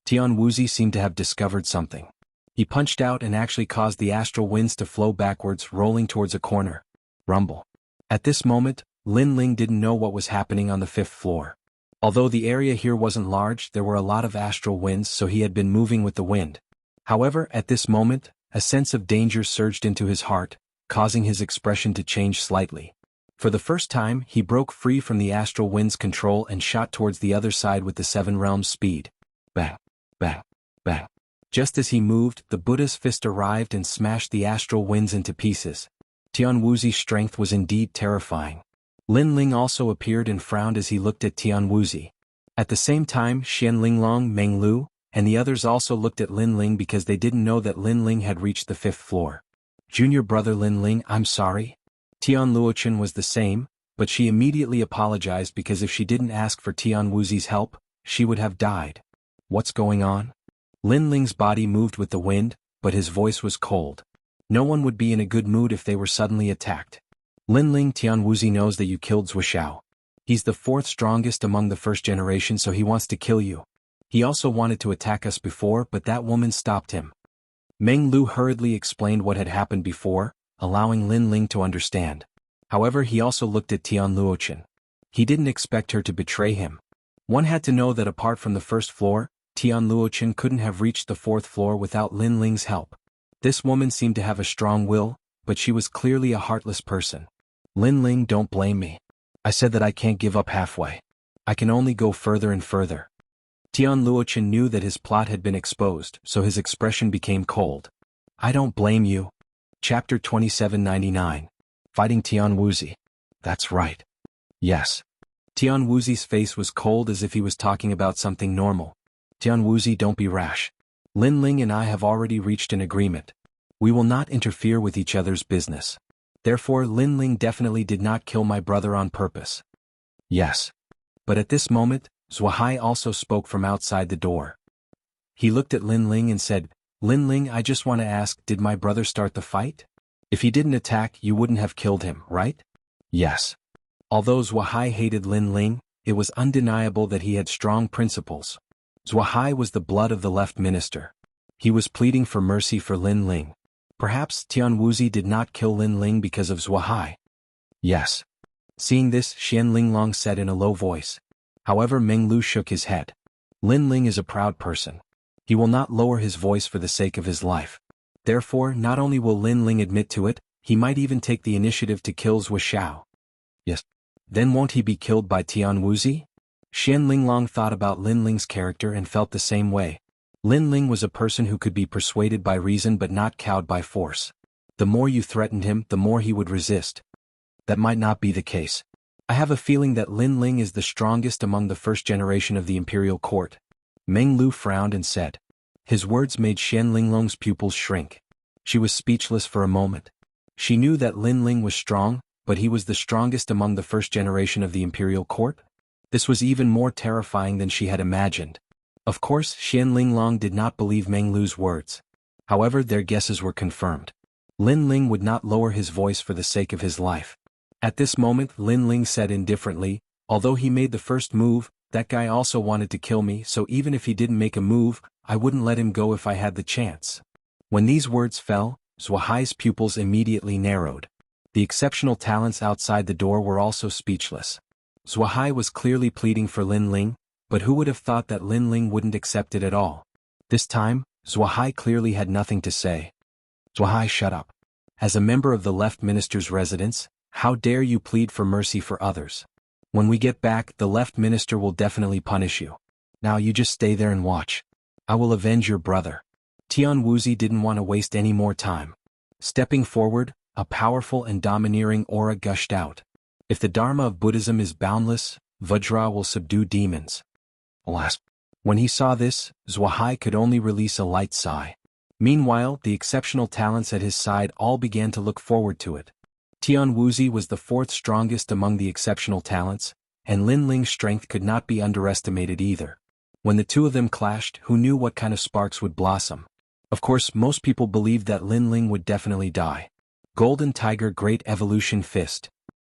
Tianwuzi seemed to have discovered something. He punched out and actually caused the astral winds to flow backwards, rolling towards a corner. Rumble. At this moment, Lin Ling didn't know what was happening on the 5th floor. Although the area here wasn't large, there were a lot of astral winds, so he had been moving with the wind. However, at this moment, a sense of danger surged into his heart, causing his expression to change slightly. For the first time, he broke free from the astral wind's control and shot towards the other side with the 7 realms speed. Bang, bang, bang. Just as he moved, the Buddha's fist arrived and smashed the astral winds into pieces. Tianwuzi's strength was indeed terrifying. Lin Ling also appeared and frowned as he looked at Tianwuzi. At the same time, Xianling Long, Meng Lu, and the others also looked at Lin Ling because they didn't know that Lin Ling had reached the 5th floor. Junior brother Lin Ling, I'm sorry. Tian Luochen was the same, but she immediately apologized because if she didn't ask for Tianwuzi's help, she would have died. What's going on? Lin Ling's body moved with the wind, but his voice was cold. No one would be in a good mood if they were suddenly attacked. Lin Ling, Tianwuzi knows that you killed Zhuo. He's the 4th strongest among the 1st generation, so he wants to kill you. He also wanted to attack us before, but that woman stopped him. Meng Lu hurriedly explained what had happened before, allowing Lin Ling to understand. However, he also looked at Tian Luochen. He didn't expect her to betray him. One had to know that apart from the 1st floor, Tian Luochen couldn't have reached the 4th floor without Lin Ling's help. This woman seemed to have a strong will, but she was clearly a heartless person. Lin Ling, don't blame me. I said that I can't give up halfway. I can only go further and further. Tian Luochen knew that his plot had been exposed, so his expression became cold. I don't blame you. Chapter 2799. Fighting Tianwuzi. That's right. Yes. Tianwuzi's face was cold as if he was talking about something normal. Tianwuzi, don't be rash. Lin Ling and I have already reached an agreement. We will not interfere with each other's business. Therefore, Lin Ling definitely did not kill my brother on purpose. Yes. But at this moment, Zhuo also spoke from outside the door. He looked at Lin Ling and said, Lin Ling, I just want to ask, did my brother start the fight? If he didn't attack, you wouldn't have killed him, right? Yes. Although Zhuo hated Lin Ling, it was undeniable that he had strong principles. Zhuo was the blood of the left minister. He was pleading for mercy for Lin Ling. Perhaps Tianwuzi did not kill Lin Ling because of Zhuo. Yes. Seeing this, Xianling Long said in a low voice. However, Meng Lu shook his head. Lin Ling is a proud person. He will not lower his voice for the sake of his life. Therefore, not only will Lin Ling admit to it, he might even take the initiative to kill Zhuo. Yes. Then won't he be killed by Tianwuzi? Xianling Long thought about Lin Ling's character and felt the same way. Lin Ling was a person who could be persuaded by reason but not cowed by force. The more you threatened him, the more he would resist. That might not be the case. I have a feeling that Lin Ling is the strongest among the 1st generation of the imperial court. Meng Lu frowned and said. His words made Xianling Long's pupils shrink. She was speechless for a moment. She knew that Lin Ling was strong, but he was the strongest among the 1st generation of the imperial court? This was even more terrifying than she had imagined. Of course, Xianling Long did not believe Meng Lu's words. However, their guesses were confirmed. Lin Ling would not lower his voice for the sake of his life. At this moment, Lin Ling said indifferently, although he made the first move, that guy also wanted to kill me, so even if he didn't make a move, I wouldn't let him go if I had the chance. When these words fell, Zhuhai's pupils immediately narrowed. The exceptional talents outside the door were also speechless. Zhuhai was clearly pleading for Lin Ling, but who would have thought that Lin Ling wouldn't accept it at all? This time, Zhuhai clearly had nothing to say. Zhuhai, shut up. As a member of the left minister's residence, how dare you plead for mercy for others? When we get back, the left minister will definitely punish you. Now you just stay there and watch. I will avenge your brother. Tian Wuxi didn't want to waste any more time. Stepping forward, a powerful and domineering aura gushed out. If the Dharma of Buddhism is boundless, Vajra will subdue demons. Alas. When he saw this, Zhuhai could only release a light sigh. Meanwhile, the exceptional talents at his side all began to look forward to it. Tian Wuxi was the fourth strongest among the exceptional talents, and Lin Ling's strength could not be underestimated either. When the two of them clashed, who knew what kind of sparks would blossom? Of course, most people believed that Lin Ling would definitely die. Golden Tiger Great Evolution Fist.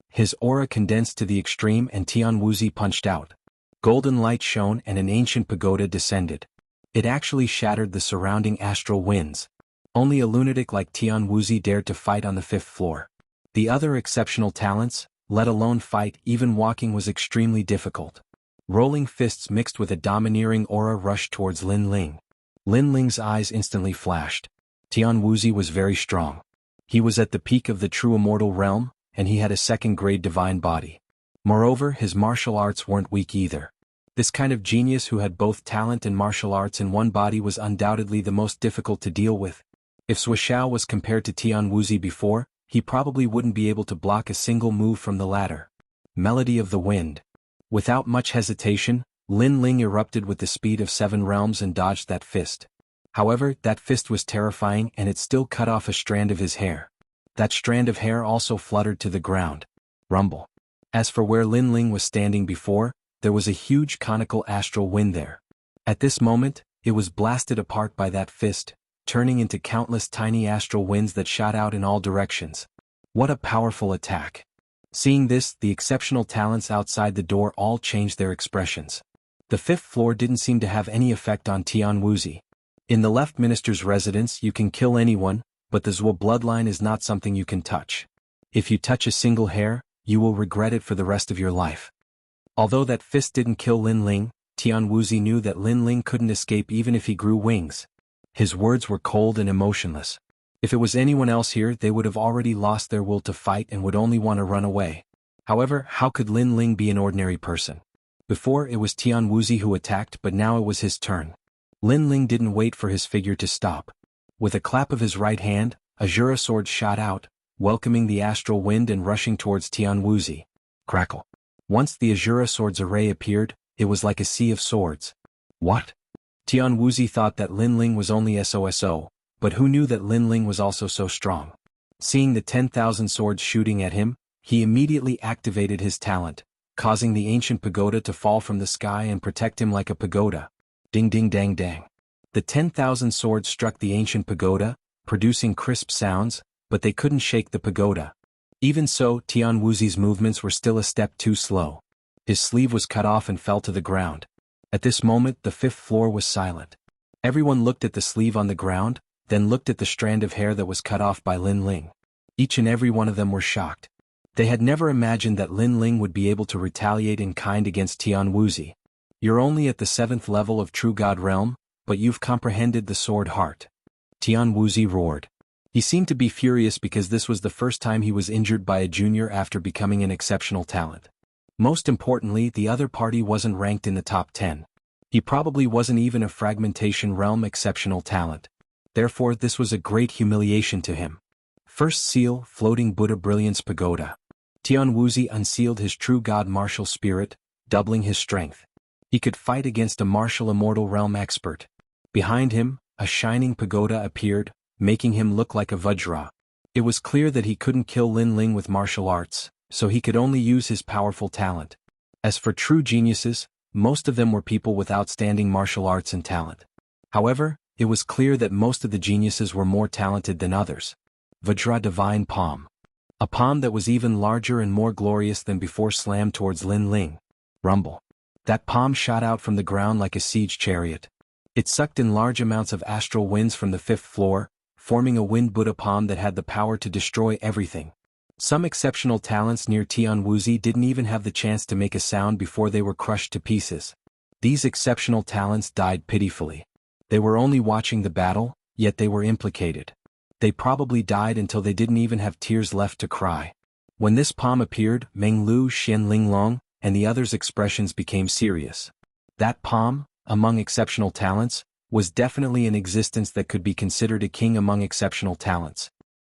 His aura condensed to the extreme and Tian Wuxi punched out. Golden light shone and an ancient pagoda descended. It actually shattered the surrounding astral winds. Only a lunatic like Tian Wuxi dared to fight on the 5th floor. The other exceptional talents, let alone fight, even walking was extremely difficult. Rolling fists mixed with a domineering aura rushed towards Lin Ling. Lin Ling's eyes instantly flashed. Tian Wuxi was very strong. He was at the peak of the true immortal realm, and he had a second-grade divine body. Moreover, his martial arts weren't weak either. This kind of genius who had both talent and martial arts in one body was undoubtedly the most difficult to deal with. If Suishao was compared to Tian Wuxi before, he probably wouldn't be able to block a single move from the latter. Melody of the Wind. Without much hesitation, Lin Ling erupted with the speed of 7 realms and dodged that fist. However, that fist was terrifying and it still cut off a strand of his hair. That strand of hair also fluttered to the ground. Rumble. As for where Lin Ling was standing before, there was a huge conical astral wind there. At this moment, it was blasted apart by that fist, turning into countless tiny astral winds that shot out in all directions. What a powerful attack. Seeing this, the exceptional talents outside the door all changed their expressions. The 5th floor didn't seem to have any effect on Tian Wuxi. In the left minister's residence you can kill anyone, but the Zhuo bloodline is not something you can touch. If you touch a single hair, you will regret it for the rest of your life. Although that fist didn't kill Lin Ling, Tian Wuxi knew that Lin Ling couldn't escape even if he grew wings. His words were cold and emotionless. If it was anyone else here, they would have already lost their will to fight and would only want to run away. However, how could Lin Ling be an ordinary person? Before it was Tian Wuxi who attacked, but now it was his turn. Lin Ling didn't wait for his figure to stop. With a clap of his right hand, a Jura sword shot out, welcoming the astral wind and rushing towards Tian Wuxi. Crackle. Once the Azura sword's array appeared, it was like a sea of swords. What? Tian Wuxi thought that Lin Ling was only SOSO, but who knew that Lin Ling was also so strong? Seeing the 10,000 swords shooting at him, he immediately activated his talent, causing the ancient pagoda to fall from the sky and protect him like a pagoda. Ding ding dang dang. The 10,000 swords struck the ancient pagoda, producing crisp sounds, but they couldn't shake the pagoda. Even so, Tian Wuxi's movements were still a step too slow. His sleeve was cut off and fell to the ground. At this moment, the 5th floor was silent. Everyone looked at the sleeve on the ground, then looked at the strand of hair that was cut off by Lin Ling. Each and every one of them were shocked. They had never imagined that Lin Ling would be able to retaliate in kind against Tian Wuxi. You're only at the 7th level of True God Realm, but you've comprehended the sword heart. Tian Wuxi roared. He seemed to be furious because this was the first time he was injured by a junior after becoming an exceptional talent. Most importantly, the other party wasn't ranked in the top 10. He probably wasn't even a fragmentation realm exceptional talent. Therefore, this was a great humiliation to him. First seal, Floating Buddha Brilliance Pagoda. Tian Wuxi unsealed his true god martial spirit, doubling his strength. He could fight against a martial immortal realm expert. Behind him, a shining pagoda appeared, making him look like a Vajra. It was clear that he couldn't kill Lin Ling with martial arts, so he could only use his powerful talent. As for true geniuses, most of them were people with outstanding martial arts and talent. However, it was clear that most of the geniuses were more talented than others. Vajra Divine Palm. A palm that was even larger and more glorious than before slammed towards Lin Ling. Rumble. That palm shot out from the ground like a siege chariot. It sucked in large amounts of astral winds from the 5th floor, forming a wind Buddha palm that had the power to destroy everything. Some exceptional talents near Tian Wuzi didn't even have the chance to make a sound before they were crushed to pieces. These exceptional talents died pitifully. They were only watching the battle, yet they were implicated. They probably died until they didn't even have tears left to cry. When this palm appeared, Meng Lu, Xian Linglong, and the others' expressions became serious. That palm, among exceptional talents, was definitely an existence that could be considered a king among exceptional talents.